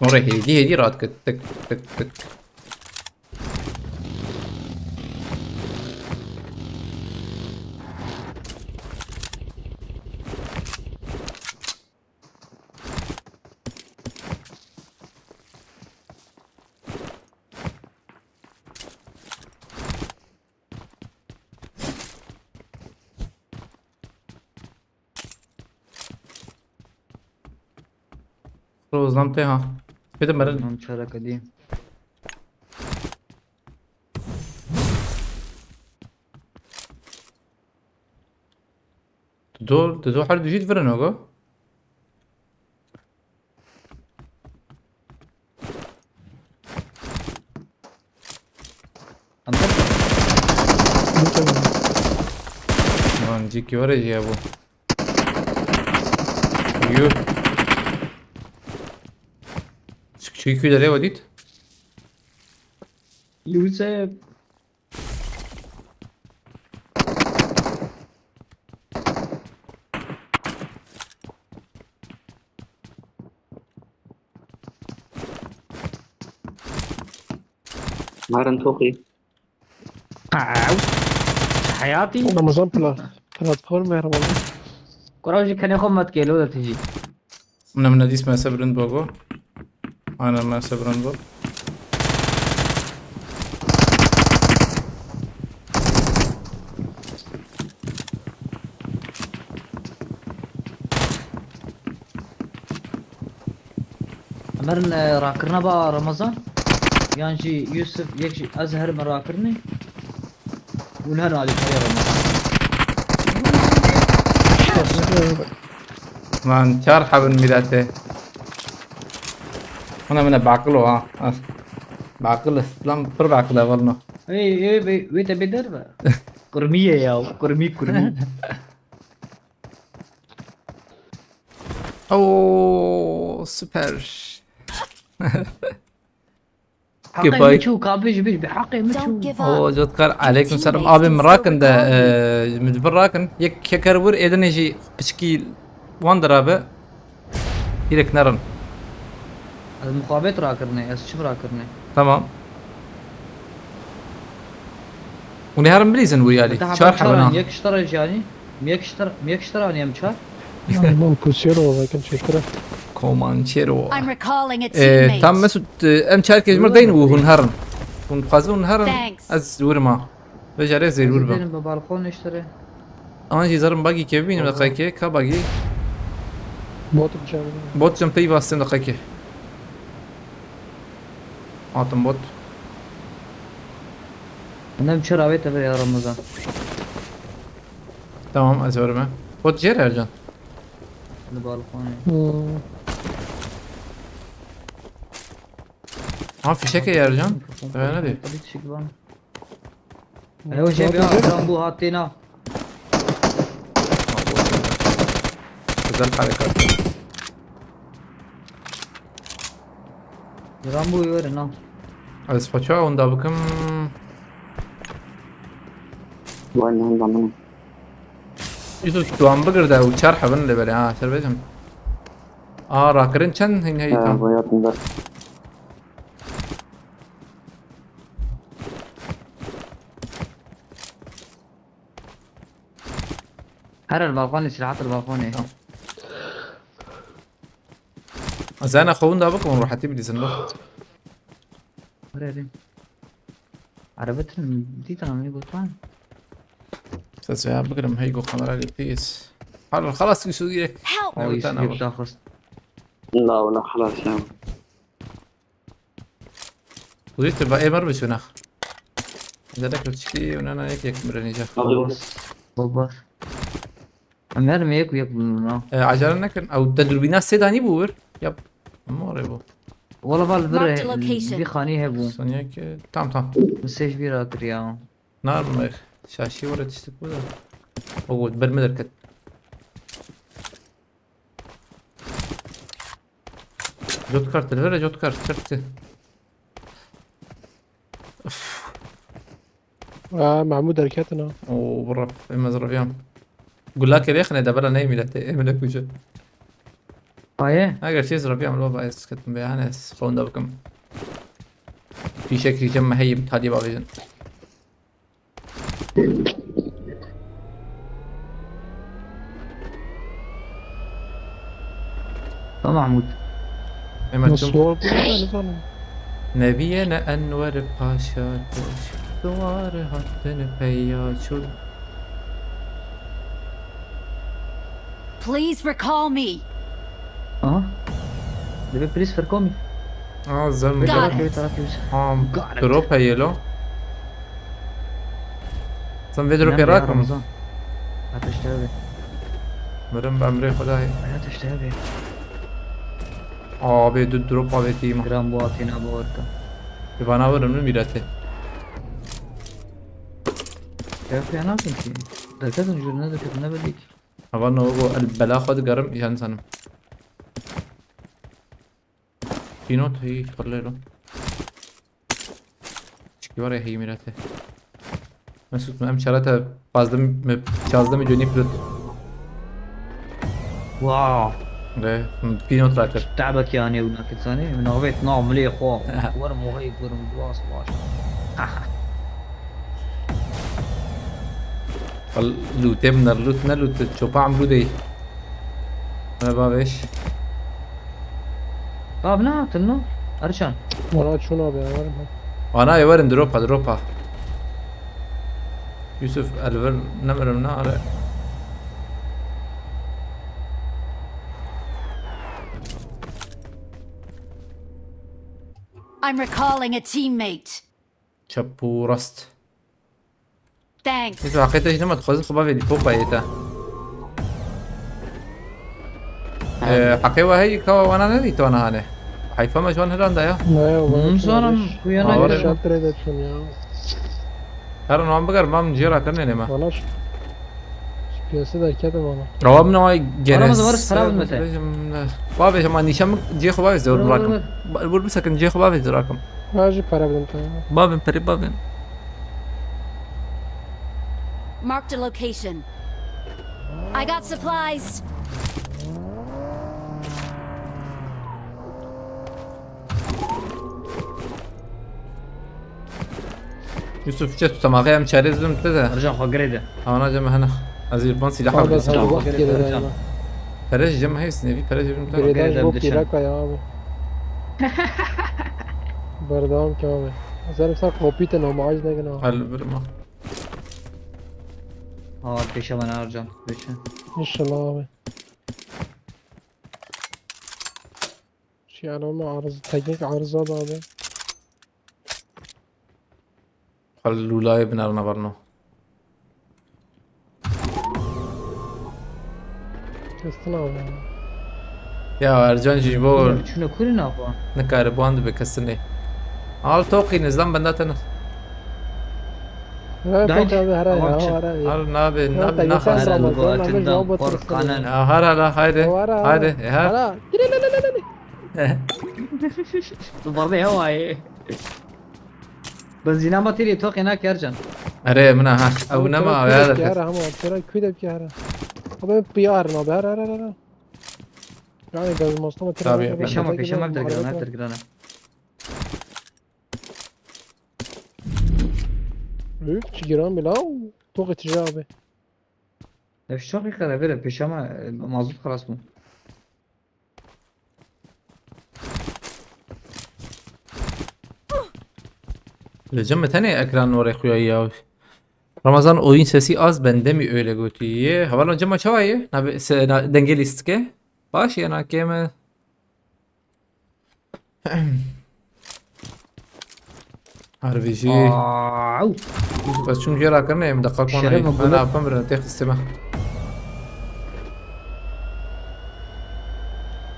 مرة هدي رات تك تك تك تك. روز نمتي ها كده مرن. نعم شارع قديم. تدور حد جديد فرن هوجو. Man جيكي ورا يا ابو. يو. شو كده ليه وديت؟ يوسف مهرن توقي حياتي رمضان بلاتفورم يا رمضان. كراجي كان ياخذ مات كيلو ده تجي. من نادي اسمه سبرن بوغو. انا ما سبرن بوغو. مرن راكرنا با رمضان يانجي يوسف يكشي ازهر من راكرني ونهنا على يا رمضان. Man char حبن ميداته. انا من بعقله ها. بعقل اسلام بر بعقله والله. اي بيت بدر كرمية يا كرمي اوه سوبر. حقي كيفاي؟ متشو كابيج بيج بحقي متشو. Don't give اوه up. جوت قال عليكم السلام. Teammates ابي can مراكن still ده recall مدبر راكن يك كربور اذن يجي بشكيل وان درابه يلك نرن. المقابلات راكرني اس شوف راكرني. تمام. ونهارن بليزن ويالي شار حبنا. يكشترى جاني ميكشترى اني امشار. مام كوسيرو لكن شكرا. كومانشيرو. I'm recalling a تام teammate. مسود ام شارك يجمر دين وهنهرن. ونقازون هرن Thanks. از ورما. بجاري زي الوربا. زين ببالكون اشتري. انا جي زرم باقي كيفين دقيقة كباقي بوت بجامل. بوت جمتي باستن دقيقة. عاطم بوت. انا مشر اويت يا رمضان. تمام از ورما. بوت جير ارجان. ببالكون. ها في شكل يا ارجان. انا دي. ايوه شباب يا رامبو هاتينا. تزال حركات. رامبو يورنا. از فچوا وندا بكم. وين هندا منه يدو توام بقر ده وشار حبن اللي بالي سربيتهم. راكرين كان هين هي تام. ويات نبر هر البالكون سلاحات البالكون. زين اخوون ده بكم نروح تبي دي سنلو. هري عربتنا دي تمام يقول طبعا. سأسوي بقرم هيجو خمرة البيس. حلو خلاص يسوي لك. Help. أيوة، تانا يجيب بقى. تاخذ. لا ولا خلاص يا وديت تبقى ايه مرة بشوناخ. ذلك بتشكي وانا هيك يكمرني جا. بابا امير ميك يقبلنا. عجلنا نكن او تدربينا سيداني بور. يب. موري بو. والله Marked بالبر location. في خاني هبو سونيك تام. بس ايش بيرا كريا. نار مخ. شاشي ورا تشتكو ده. هو برمدر كت. جوت كارت الفرا جوت كارت. محمود حرکتنا وبرا في مزرفيان قول لك يا اخي ده بلا نايم لا تعمل لك وجه پایه اگر چیز رو بیام لو باعث کتم به هنس خونده بکم في شكل جمع هي بتهدي بابيجن تا محمود اما تشوف مصور نظام نبينا انور باشا دوار هاتن بيا شو Please recall me. اه دبي بليز فركومي زلمه Got جرب it. طرف يوسف دروب هيلو سم فيدرو كراكم هتشتغل مرم بأمري خداي هتشتغل بيدو دروب بيتيما جرام بواتينا بوركا ببانا ورم نميراته كيف يعني كنتي ده كذا جورنا ده كذا نبليك أظن هو البلا خد قرم يان سنم في نوت هي خليله شكي هي ميراته مسوت مهم شرطة 16 میلیونی پلوت واو ده في نوت راكر تعبك يعني ابنك ثاني من غبيت نوم مليح ورم وغيب ورم دواس باش لوته من اللوت نلوت شوفا عملو دي انا بابش بابنا تنو ارشان مراد شنو ابي وانا يورن دروبها يوسف الفر نمر من نار I'm recalling a teammate. شابو رست Thanks. انتو حقيقة هنا ما تخوزن خبا في فوق بايتا حقيقة هي كوا وانا ندي تو انا هاني حيفا ما جوان هلان دايا صارم ويانا آوره. شاطر ده شنو هر نوام بگر ما من جيرا کرنے نما والله piyasa da kete bana. رواب نوای Aramız گرس varız, خراب المتى. بابي ما نيشم جي خبا زور براكم بقول بسكن جي خبا زوراكم Hacı para bilim tabii. بابن بري بابن Marked a location. I got supplies. يوسف جت تماغي ام شاريز لم تدا ارجع خو قريده انا جمع هنا ازير بون سلاح Abi بس sen vakit gelir dayma. فرج جمع هي سنيفي فرج جمع تدا Birden Geriden yok düşen. plaka ya abi. Bardağım ki abi. Sen sen kopite namaz ne gene. قال برما ها پیش من ارجع پیش İnşallah abi. Şey alama arız teknik arıza da abi. قال لولاي بنارنا برنو Kestin abi. يا ارجان جيبو شنو كل نافع نكار بوند بكسرني حال توقي نظام بنداتنا Evet Dayı, bak abi her ay tamam, ya çık. her ay. حال نابي نابي تاجي ناخذ سان هذا رمضان الوقت عمل الدم جواب قرقانا هلا هلا هايدي هايدي هاد Hala. برضه هواي بنزينا ما تري توقي هناك يرجع اري منا ها او نما هذا Yara ama tera küde bir yara. Abi piyar na be her her. Yani gaz mostama tera. Tabii, ben پیشما پیشما تقرا نه تقرا Büyük çigiran bile au. Tok itici abi. ايش شو كذا بيرا پیشما مازوت خلاص مو لجمع تاني ekran oraya koyuyor ya. Ramazan oyun sesi az bende mi öyle götüyor? Havalan cama çavayı. Nabi dengeli istike. Baş yana keme. Harbici. او بس شو جرا करने में دقق شرم وانا أقول انا لك. بمر تاخذ السماء.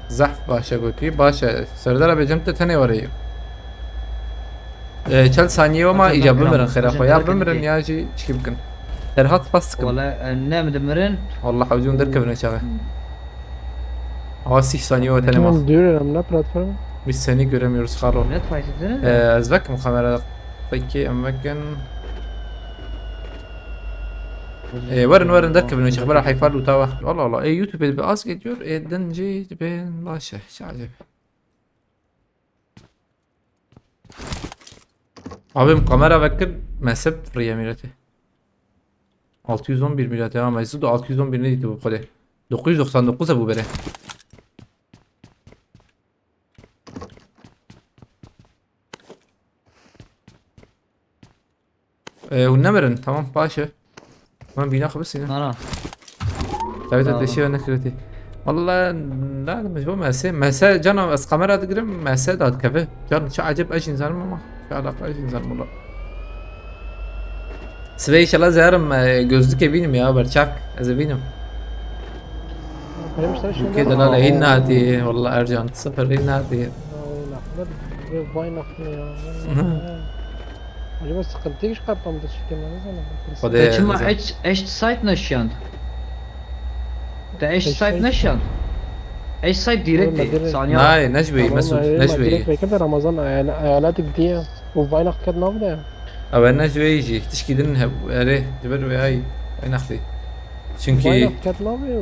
زحف باشا götüyor. Başa Serdar abi cemte tane var ya. Çal saniye ama Hocam, icabı ben bımırın kıram. خير Hocam, اخويا terk بمرن edeyim. يا شي ايش يمكن. Terhat bastıkım. ولا نام دمرن والله حوجون دركب نشاغه. Havasi saniye ve tane Tamam diyorum ne platformu? Biz seni göremiyoruz Haro. نت فايتين Azvak mu kamera? Peki amakken ورن دك بنو شخبر حيفر وتوا والله يوتيوب اللي بقاس جديور دنجي بين لاشة شعجب Abim kamera bakır mezhep riya milleti. 611 millet ya meczudu 611 neydi bu kale? 999 bu bere. والنمرن tamam başa. Ben bina خبص هنا. انا تعبت الشيء انا كرتي. والله لا مش بو مساء جانا بس kamera تقرم مساء دات كفه. جان شو عجب ايش انسان ما شو علاقة ايش انسان والله. Size inşallah zehrim gözlük evinim ya berçak az evinim. Benim işte şimdi. كده لا هي نادي والله ارجع صفر هي نادي. Vay nakli ya. Acaba sıkıntı hiç kapamda şirketler ne خد تشما ايش سايت نشاند ده ايش سايت نشاند ايش سايت دايركتلي ثانيه ناي نجوي مسعود نجوي. كده رمضان اعلاناتك دي وفاي نقط كده نافده. أو نجوي يجي تشكي دنها أري جبر وياي أين أختي. Vay çünkü naqt كده نافده.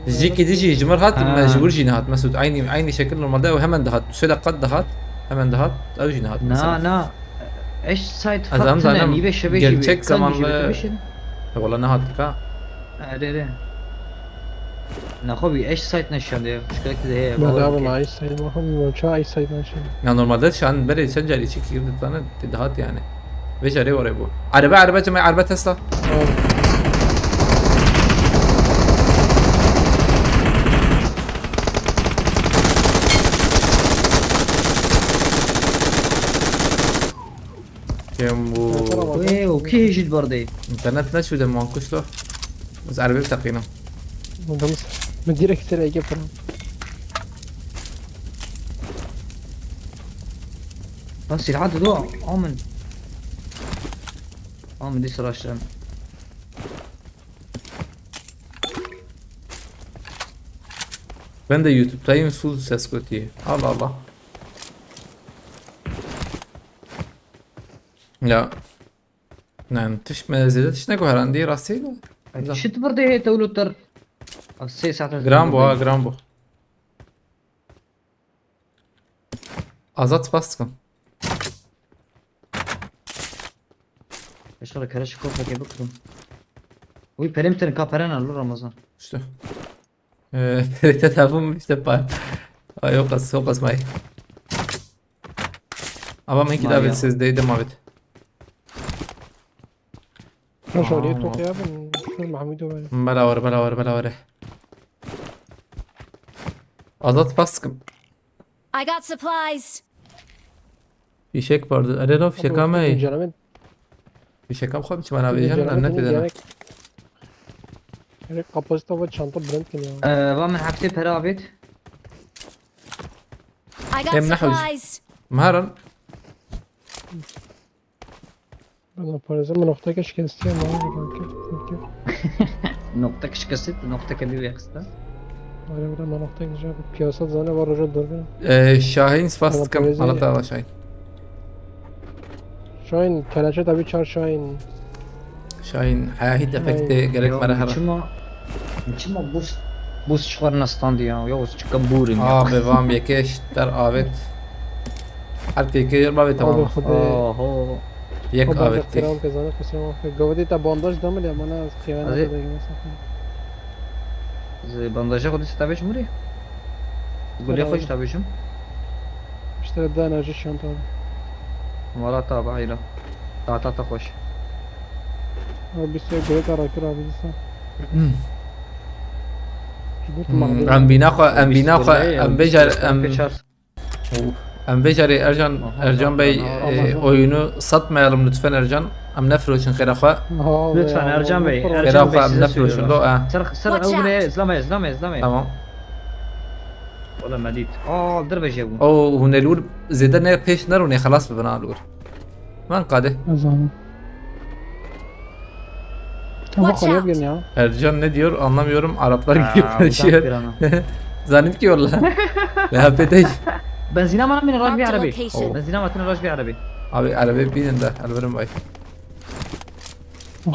جيكي تجي جمر هات مجبور جينات مسعود عيني شكل الموضوع وهمن دهات سودا قد دهات همان دهات أو جينات نا نا ايش سايت Azam فتنا zannem نيبه شبه gerçek zamanlı شبه والله نهات كا ادري ناخذ ايش سايت نشاند مشكلة كده هي ما abi معي sayı bakın şu ay sayı şey. ya normalde şu an böyle سجل çek girdi tane dehat yani ve jare var bu araba cemai araba Tesla كم bu ايه وكي يجي البردي internet ne şurada mankuşlu biz araba takıyım Adamız ben direkt sıraya yaparım. بس العدد دو امن دي سراشن ben de YouTube'dayım full ses kötü Allah Allah ya نعم تش ما زلت شنو هراندي راسي شت بردي هي تولو تر 6 ساعات جرام بو azat baskın ايش رايك هرش كوفا كي بكرم وي بريمتر كابرنا لو رمضان işte perite tabum işte par yok as may ama ben ki davet sizdeydim evet شو اللي يتوقع يا ابن شو محمود وين. bela var azat baskın I got supplies. fişek vardı arada fişek ama iyi İnceleme. fişek ama koymuş bana vereceğim ne dedim Gerek kapasite ve çanta brand geliyor. ومن حكتي برابيت I got Hem nahvuc. supplies. مهرا Ben parası mı nokta keşke isteyeyim abi kanka. نقطة كشكست نقطة كبيرة يخستا Öyle bir nokta güzel bir piyasa zane var hoca durgun. Şahin spastıkım Ama Allah Allah Şahin Şahin keleşe tabi çar Şahin. Şahin hayat efekti gerek merhaba نشما بوس شخورنا ستاندي يا يوز كبوري abi vam yekeş der avet her teki yerba ve Abi tamam xude. هو yek Abi avet احترام ke zane kusura bakma. Gavadi ta bandaj damel ya bana khiyanat Hadi. edeyim mesela. زي بندجة خدي ستابيش مري قول لي خوش تابيشم İşte daha enerji şanta. ولا تابع عيلة تعطى خوش Abi bir süre göre karakter abi sen. ام بيناقا ام بيناقا ام بيجر ام بيجري Ercan Bey oyunu satmayalım lütfen Ercan am nefro için khirafa Lütfen Ercan Bey, Ercan khirafa Bey am size nefro için söylüyorum. lo سر Watch أول out. إسلامي tamam والله مديت دربة جابو او هنالور زيدان ne peş nar ne خلاص ببنا alur man qade Azam. Tamam konuya gelin ya. Ercan ne diyor anlamıyorum Araplar gibi konuşuyor zannet ki valla لهبتي بنزينة ما من الراجبي Marked a عربي location. بنزينة ما تنا الراجبي عربي abi arabayı binin de alırım bay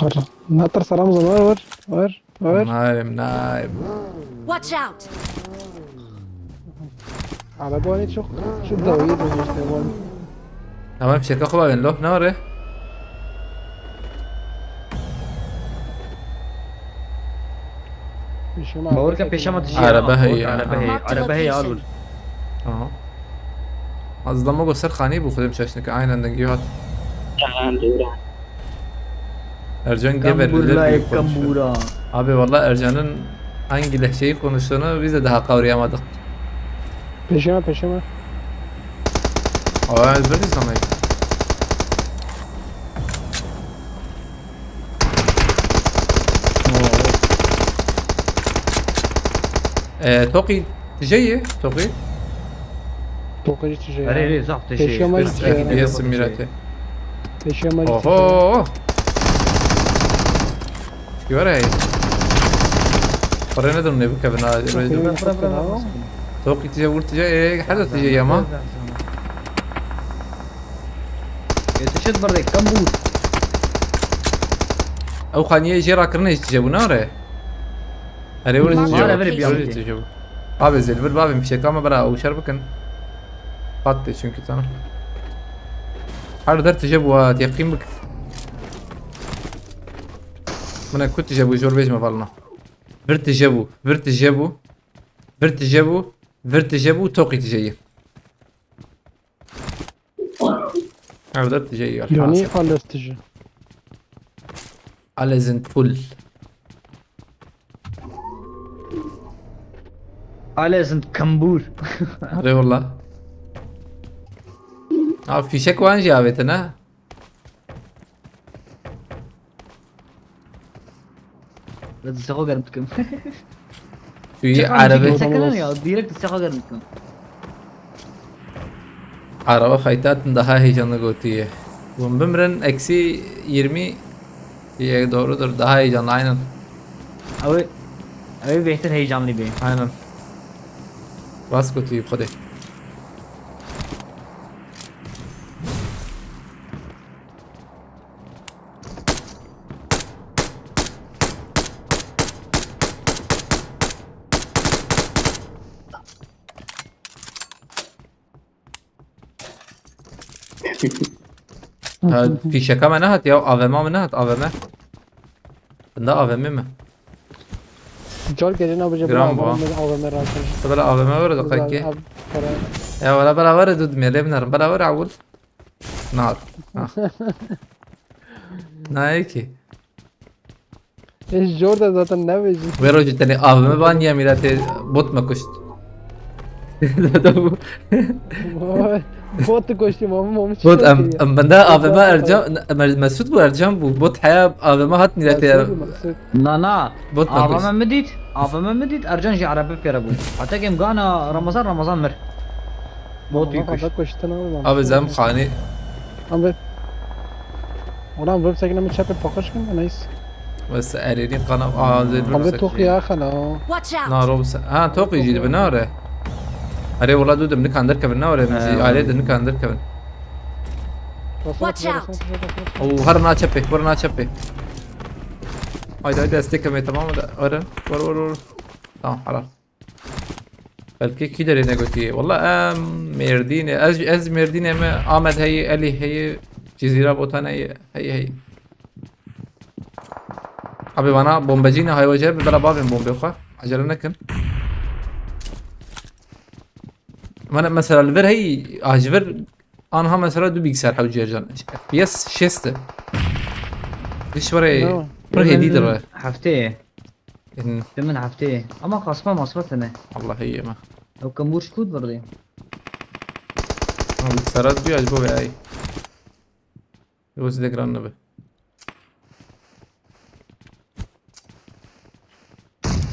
Var. Natar salam zaman var. نايم Watch out! Araba çok şu davayı da işte var. تمام شركة خوبا بين له ناره Bir şey mi? باورك بيشما تجي عربة هي. عربة هي alul. اه az lama göster khani bu kudum şaşlık aynen dengi hat Ercan Kambura geberliler kambura. Abi vallahi Ercan'ın hangi lehçeyi konuştuğunu biz de daha kavrayamadık. Peşime. Aa ezber izlemeyi. توقي جاي توقي Tokacı tüceyi. ري ري صح تجي. Peşime بيس ميراتي Peşime اوه شو وراي قرينا دم نبكى بنا توقي تجي ورت جاي حدا تجي يا ما يتشد بردك كمبور. او خانيه جيرا كرنيش تجيبو ناره هري ولد ما أنا بري بيعمل تجيبو abi zelbir babim bir şey kalma bana uçar bakın pattı çünkü sana her der تجيبو تيقين بك من كنت تجيبو جور بيج ما فالنا فيرت جيبو توقي تجي her der تجي Yani falestici. alle sind full على زند كمبور. अरे والله आप fişek var Javit'in ha? لا تستخو قرمتكم. Şu araba سكنن يا ديركت تستخو قرمتكم. araba faytatın daha heyecanlı götüye. Bumrun eksi 20 diye doğrudur daha heyecanlı aynen. أوي بيحتر هيجان لي بيه. Aynen. Bas götüyü hadi. Fişeka mı ne hat ya? AVM mi ne hat? AVM. Bunda AVM mi? Cal gelin abici Gram bu. AVM rahatlar. Böyle AVM var da kanki. Ya valla beraber ediyordum ya lebnar beraber avul. Nar. Ne ki? Jor da zaten ne veci. Vero cidden AVM ban ya millet bot mu kuşt? Bot koştum ama bot bende AVM Ercan Mesut bu Ercan bu bot haya AVM hat millet ya. نا نا بوت آبا من مديت أرجان جي عربي في ربو حتى كم قانا رمضان مر بوت يكش Bot koştun ama. Abi zem khani Ama Ulan web sekine mi çapı pakışkın nice. بس اريني قناه زي Abi tok ya khala. Watch out! نار بس ها توقي يجي بناره اري والله دود من كان دركب الناره عليه دن كان دركب Watch out! وهرنا تشبي ورنا تشبي هاي استيكم تمام ورن ور tamam حلال بلكي كده رينا قلتي والله ميردين از ميردين ما احمد هي الي هي جزيره بوتانا هي Abi bana bombacıyla hayvacıya bir beraber ben bomba yok ha. Acele nekin. Bana mesela ver hey acver anha mesela du bilgisayar havcı yercan. FPS şeste. İş var ya. Pro hediye de. حفتي من حفتي أما قسمة مصفتنا Allah iyi ma. لو كمبور شكود بردي Bilgisayar diyor acaba be ay. Yoksa de granne be.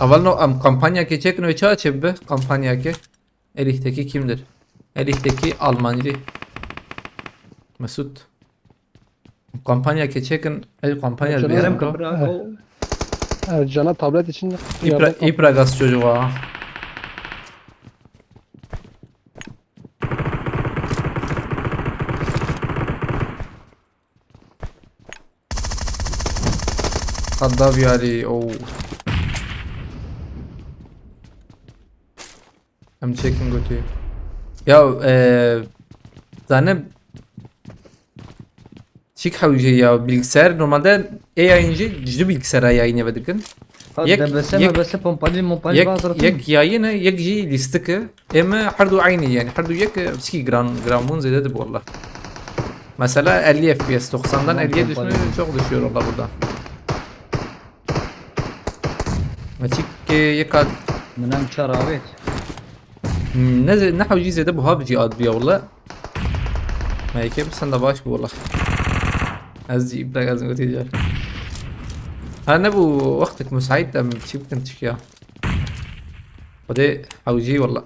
Avalno kampanya geçecek ne açıp be kampanya ki. Elih'teki kimdir? Elih'teki Almancı. Mesut. Kampanya geçecek'in el kampanya Canım, يرم bir كبرا Ercan'a tablet için İpra gaz çocuğu ha. خضاب يالي او I'm checking with you. Ya zannım Çık havcı ya bilgisayar normalde yayıncı ciddi bilgisayara yayın yapıyordun. هذا بس ما بس بومبالي مومبالي بازر يك ياينه يك جي ليستك اما حردو عيني يعني حردو يك بسكي جرامون زيادة والله. Mesela 50 FPS 90'dan 50'ye düşmüyor çok düşüyor valla buradan. Açık يكاد من ام شراويت نزل نحو جي زي ده بهاب جي ادبيا والله. ما يكيب سندا باش والله. از جي بلاك از قلت يجار. انا ابو وقتك مسعيد ام تشيب كنت شكيا. ودي حوجي والله.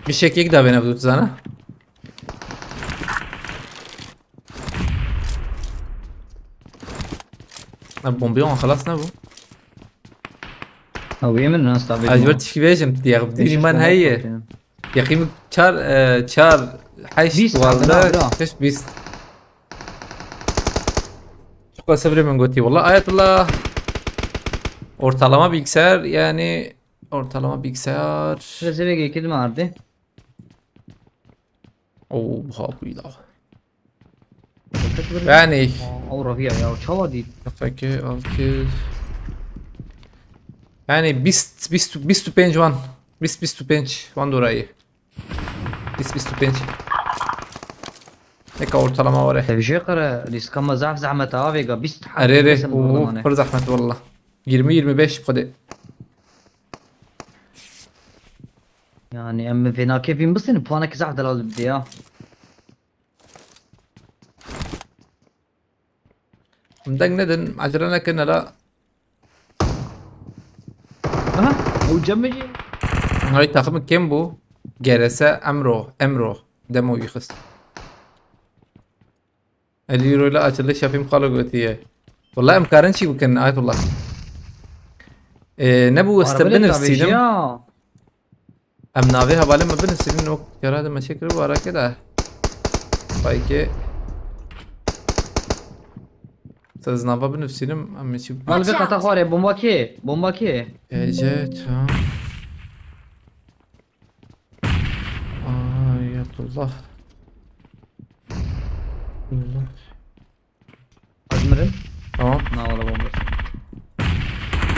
Bir şekil يقدر بين ابو تزانا البومبيون خلصنا ابو او يمن الناس تعبت اجبرت في بيجم يا بديني مان هي يا اخي شار شار حيش بيست والله عبدالله. ايش بيست شكرا صبري من قوتي والله آية الله ortalama bilgisayar yani ortalama bilgisayar زي كده ما عرضي oha bu iyi yani او رفيع يا شو دي Kafaki 6 yani bis tüpenç van bis tüpenç van orayı bis tüpenç ne kadar ortalama var طيب شو قرا ليس كما زعف زعمة افيجا بيست arere fır zahmet valla 20-25 kode يعني ام فينا كيف ينبسن بوانك زعف دلال بدي اياه mdak neden acrana kena la ها وجمجي hay takımı kim bu gerese emro demo yıkız 50 euro ile açılış yapayım kalı götüye والله امكارن شي ممكن آية الله نبو استبدلنا السينم ام نافيها بالي ما بين السينم وقت يرى هذا مشاكل ورا كده بايكي تزنافا بين السينم ام شي مال في قطع خواري بومبا كي جيت ها آية الله الله ازمرن tamam ما والله بومبا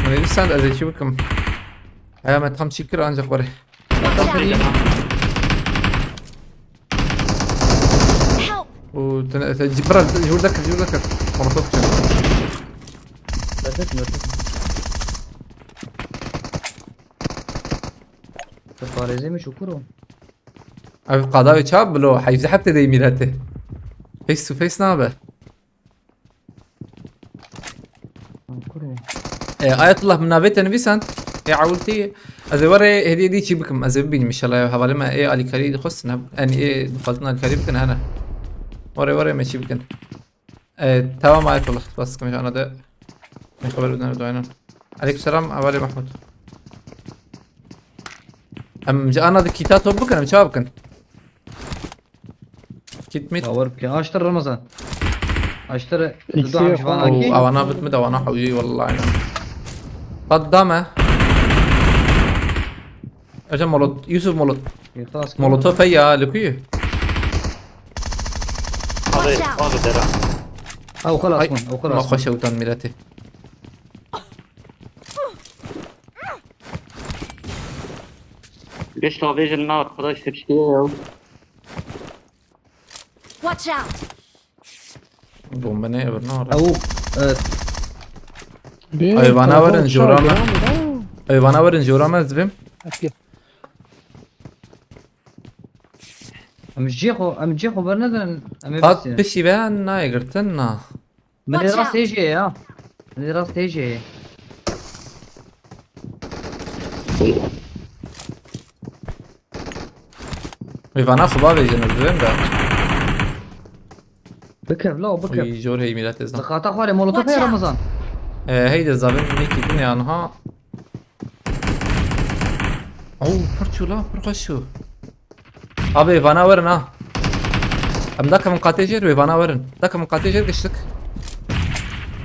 انا لسه عند ازي شبكم ايا ما تخم شكر انجا خبري Help! وتجي برا جور ذكر مرة تفاريزي مش شكرو أبي قضاء شاب لو حيفتح دي ميلاته فيس تو فيس نابه شكرو آية الله من نابت أنا بيسان يا عولتي أذا وري هدي دي شيبكم أذا بيني مش الله هذا لما إيه على كريد خصنا أني إيه خصنا الكريم كنا هنا وري ما شيبكن تمام آية الله بس كم أنا ده من قبل بدنا ندعينا عليك السلام أولي محمود أنا ذا كيتات بكن أم شابكن كيت ميت باور بكي اشتر رمضان اشتر إكسير دعم شفاناكي او انا بتمد او انا حوجي والله انا قدامه اجا مولوت يوسف مولوت خلاص مولوتوف هي لكويه Watch out! او خلاص هاي او ما خلاص خوش اوتان ميلاتي ليش طابيج النار خلاص تبشكيه Watch out! بومبني برنار او اي وانا ورن جوراما اي وانا ورن جوراما زبم ام جيخو برندن ام قد بس بشي بان نايقرتنا من Watch راس out. تيجي يا من راس تيجي اي وانا خبابي جنب زبم ده بكر لا بكر وي جور هي ميلاتي زنا لقاطع خوالي مولوتوف Watch يا out. رمضان هيدا الزابين ميكي دنيا عنها. اوه برشو لا برخشو. ابي فانا ورن ام داك من قاتيجر ويفانا ورن داك من قاتيجر قشتك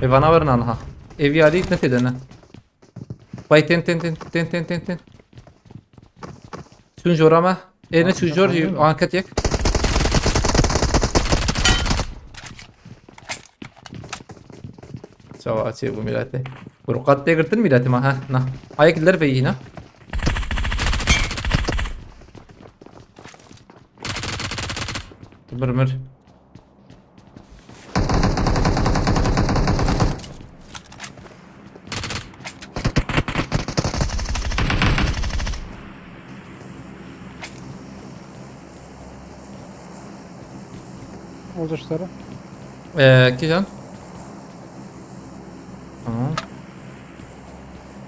ويفانا ورن عنها ايفي عليك نتدنا باي تن شون جورامه ايه نشو جورجي وان كتيك سواتي ابو ميلاتي ورقات تقدر ميلاتي ما ها نا هايك الدرفي هنا برمر عاوز اشتري. كيجان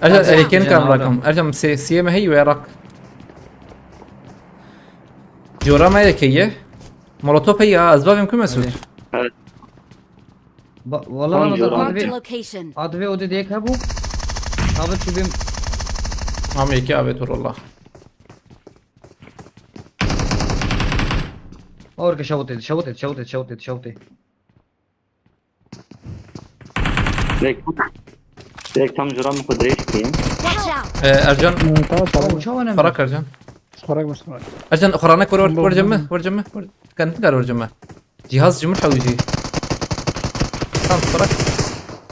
ارجع الكين كام راكم ارجع سيما هي ويراك جورا ما يكيه مولوتوف هي اسباب يمكن مسعود والله انا Marked a ضرب location. عاطفي ودي ديك هبو هابط شو بيم عم يكي ابي تور والله اورك شوتي ليك تم جرام قدريش كين. Watch out. ارجان تعال شو انا فراك ارجان اتفرج مش اتفرج. ارجان اخرانك ور جمه كانت قال ور جمه جهاز جمل حوجي تمام فراك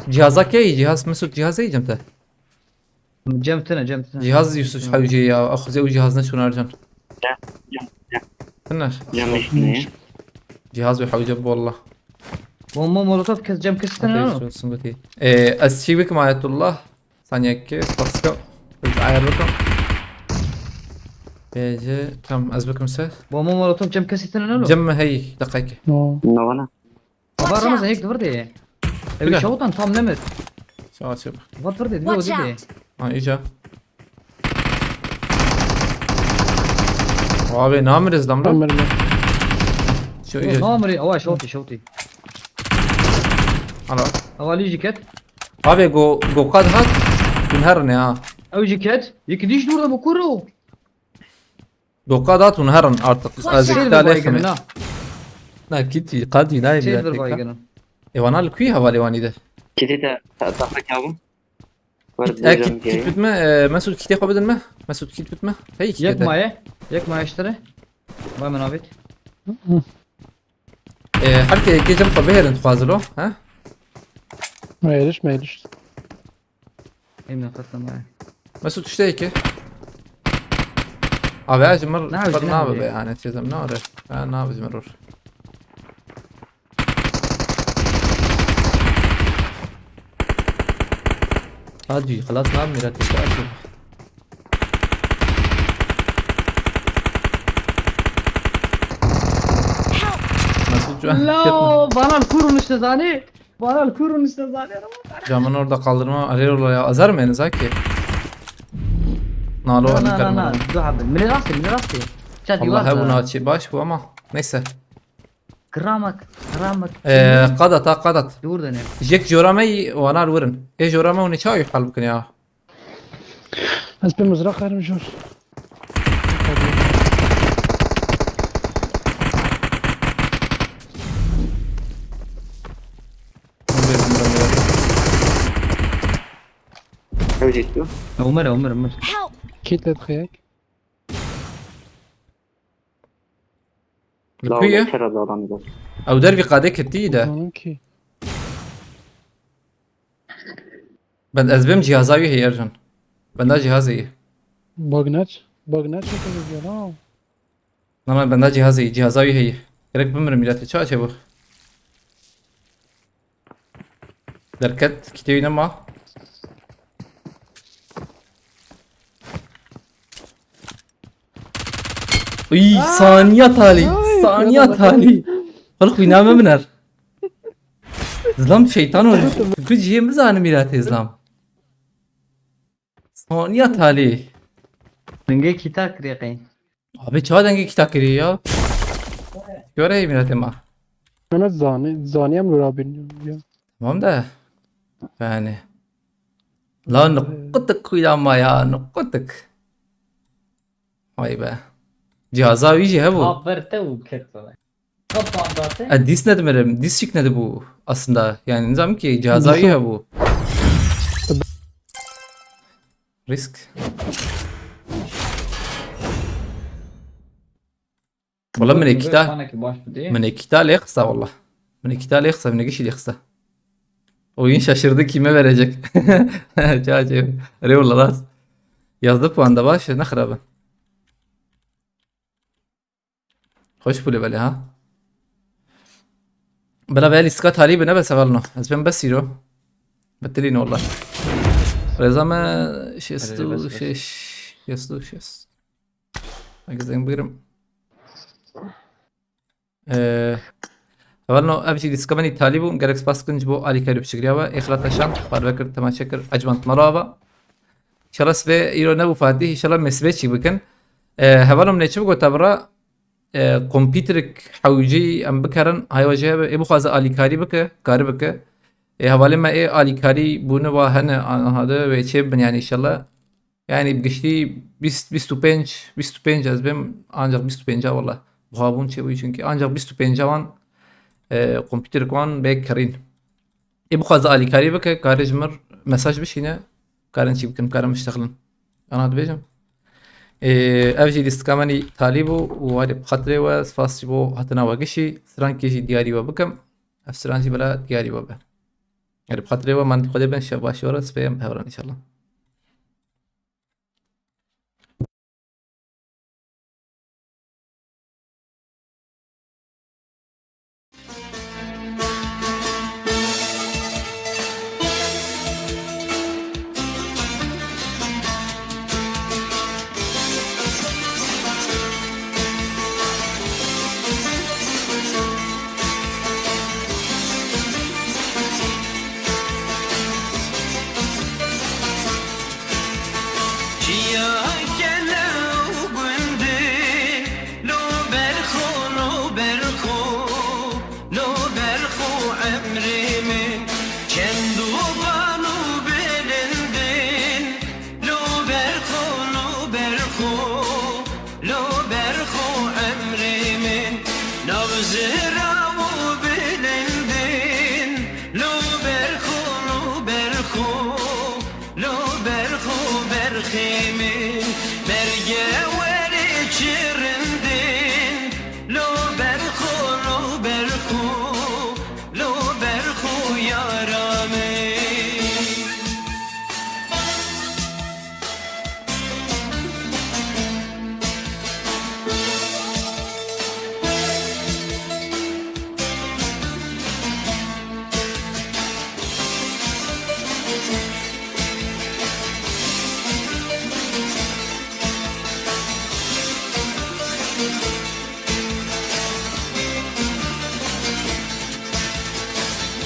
جهازك اي جهاز مسعود جهاز اي جمته جمتنا جهاز يوسف حوجي يا اخ زي جهازنا شو ارجان تناش جمش نيه. جهاز وحوجي والله مو مولوتوف كس جم كستنا سنقولي اسيبك مع الله ثانية كيس باسكو عاير لكم بيجي كم ازبكم سه مو مولوتوف جم كستنا له جمع هي دقيقة نو أنا. بار رمز هيك دفردي ابي شوطن طام نمت شو شوف فات فردي دي Watch ودي out. اجا وابي نامر ازدم شو اجا نامري اوا شوطي على اولي جيكت ابي جو قاد هات تنهرني او جيكت يكديش دور ابو كورو جو قاد هات ونهرن ارتق ازيك سيلفر تالي بايجن لا كيتي قادي نايم سيلفر يا بايجن ايوانا الكوي هوالي واني ده كده تضحك يا أبو. ورد اكيد جم كيت كي. بتما مسعود كيت ياخذ بدل ما مسعود كيت بتما هي يك كيت معي اشتري باي منابت حركة كي جنب بهر انت خازلو ها ما يليش اي من قتل معي مسعود اشتيك ابي اجي مر نعم، فرنا نعم. بابا يعني تزم نار انا بجي مرور هاجي خلاص نام مراتي تأكل مسعود şu an لا bana الكورو نشتزاني bana الكورو نشتزاني camın orada kaldırma arıyor ya azar mı en zaki Nalo لا أنا لا كلمة لا لا من راسي شادي والله هبو ناتشي باش bu ama neyse كرامك قادت دور دنيا جيك جورامي وانا الورن ايه جورامي ونشاوي حلبكن يا بس بالمزرعة غير مجور. هو جيتو. عمر Help. كيت لتخيك. لا الكوية والله شرد الله بس. او دربي قادك التيدة ممكن. بند ازبم جهازاوي هي ارجن بندا جهازي باغناتش شو كذا. نما بندا جهازاوي هي رك بمر ميلاتي شو اشبه دركت كتير نما اي ثانية تالي خلق بينام منر زلام şeytan olur. Gücüye mi zanı mirat İslam? ثانية تالي نجي كيتا كريقين Abi çağ dengi kitap giriyor ya. Göreyim miratim ha. أنا زاني أم لورابين. Tamam da yani لا نقطك ويا ما يا نقطك. هاي بقى جهازا ويجي هبو. Haberte u ketler. Kapandate. Dis ne demedim. Dis çıkmadı bu aslında. Yani nizam ki cihazı iyi bu. Risk. والله من اكتا Bana ki baş bu diye. من اكتا ليخسا والله. من اكتا ليخسا من ايش ليخسا. Oyun şaşırdı kime verecek. Çağcı. Eyvallah las. Yazdı puanda baş ne خرابه. خوش بوله بله ها. بلا بالي سكات هالي بنا بس اولنا. از بهم بس يرو. بتلين والله. رضا ما شستو شش يستو شس. اجزم بيرم. اولنا ابشي ديسكمني طالبو جالكس باسكنج بو علي كاري بشكرياوا اخلاط عشان باربكر تماشكر اجمنت مرابا. ان شاء الله سبي يرو نبو فادي ان شاء الله مسبيتشي بكن. هولم نيتشو قلت برا کامپیوترک حوجی ام بکرن های وجه ای بخواز آلیکاری بکه کار بکه حوالی ما ای آلیکاری بونه و هن هذا و چه بن yani inşallah yani بگشتی 25 از بیم ancak 25 والله بخوابون چه بوی çünkü ancak 25 وان کامپیوتر کوان بکرین ای بخواز آلیکاری بکه کارج مر مساج بشینه کارن چی بکن کارم اشتغلن انا دبیجم اوجي ديستكامني طالبو واري بخطري وسفاسي بو هتنا واقشي سرانكي جي دياري وبكم افسرانجي بلا دياري وبه يعني بخطري ومن خدي بن شباشي ورس بهم بهوران ان شاء الله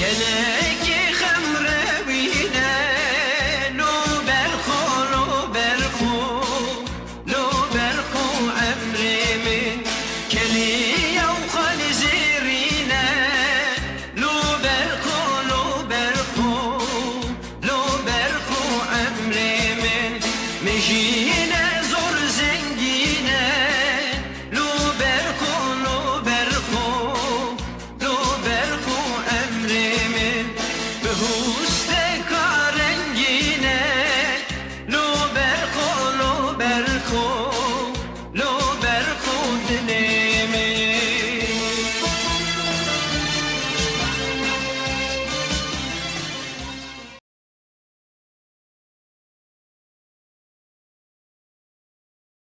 Gene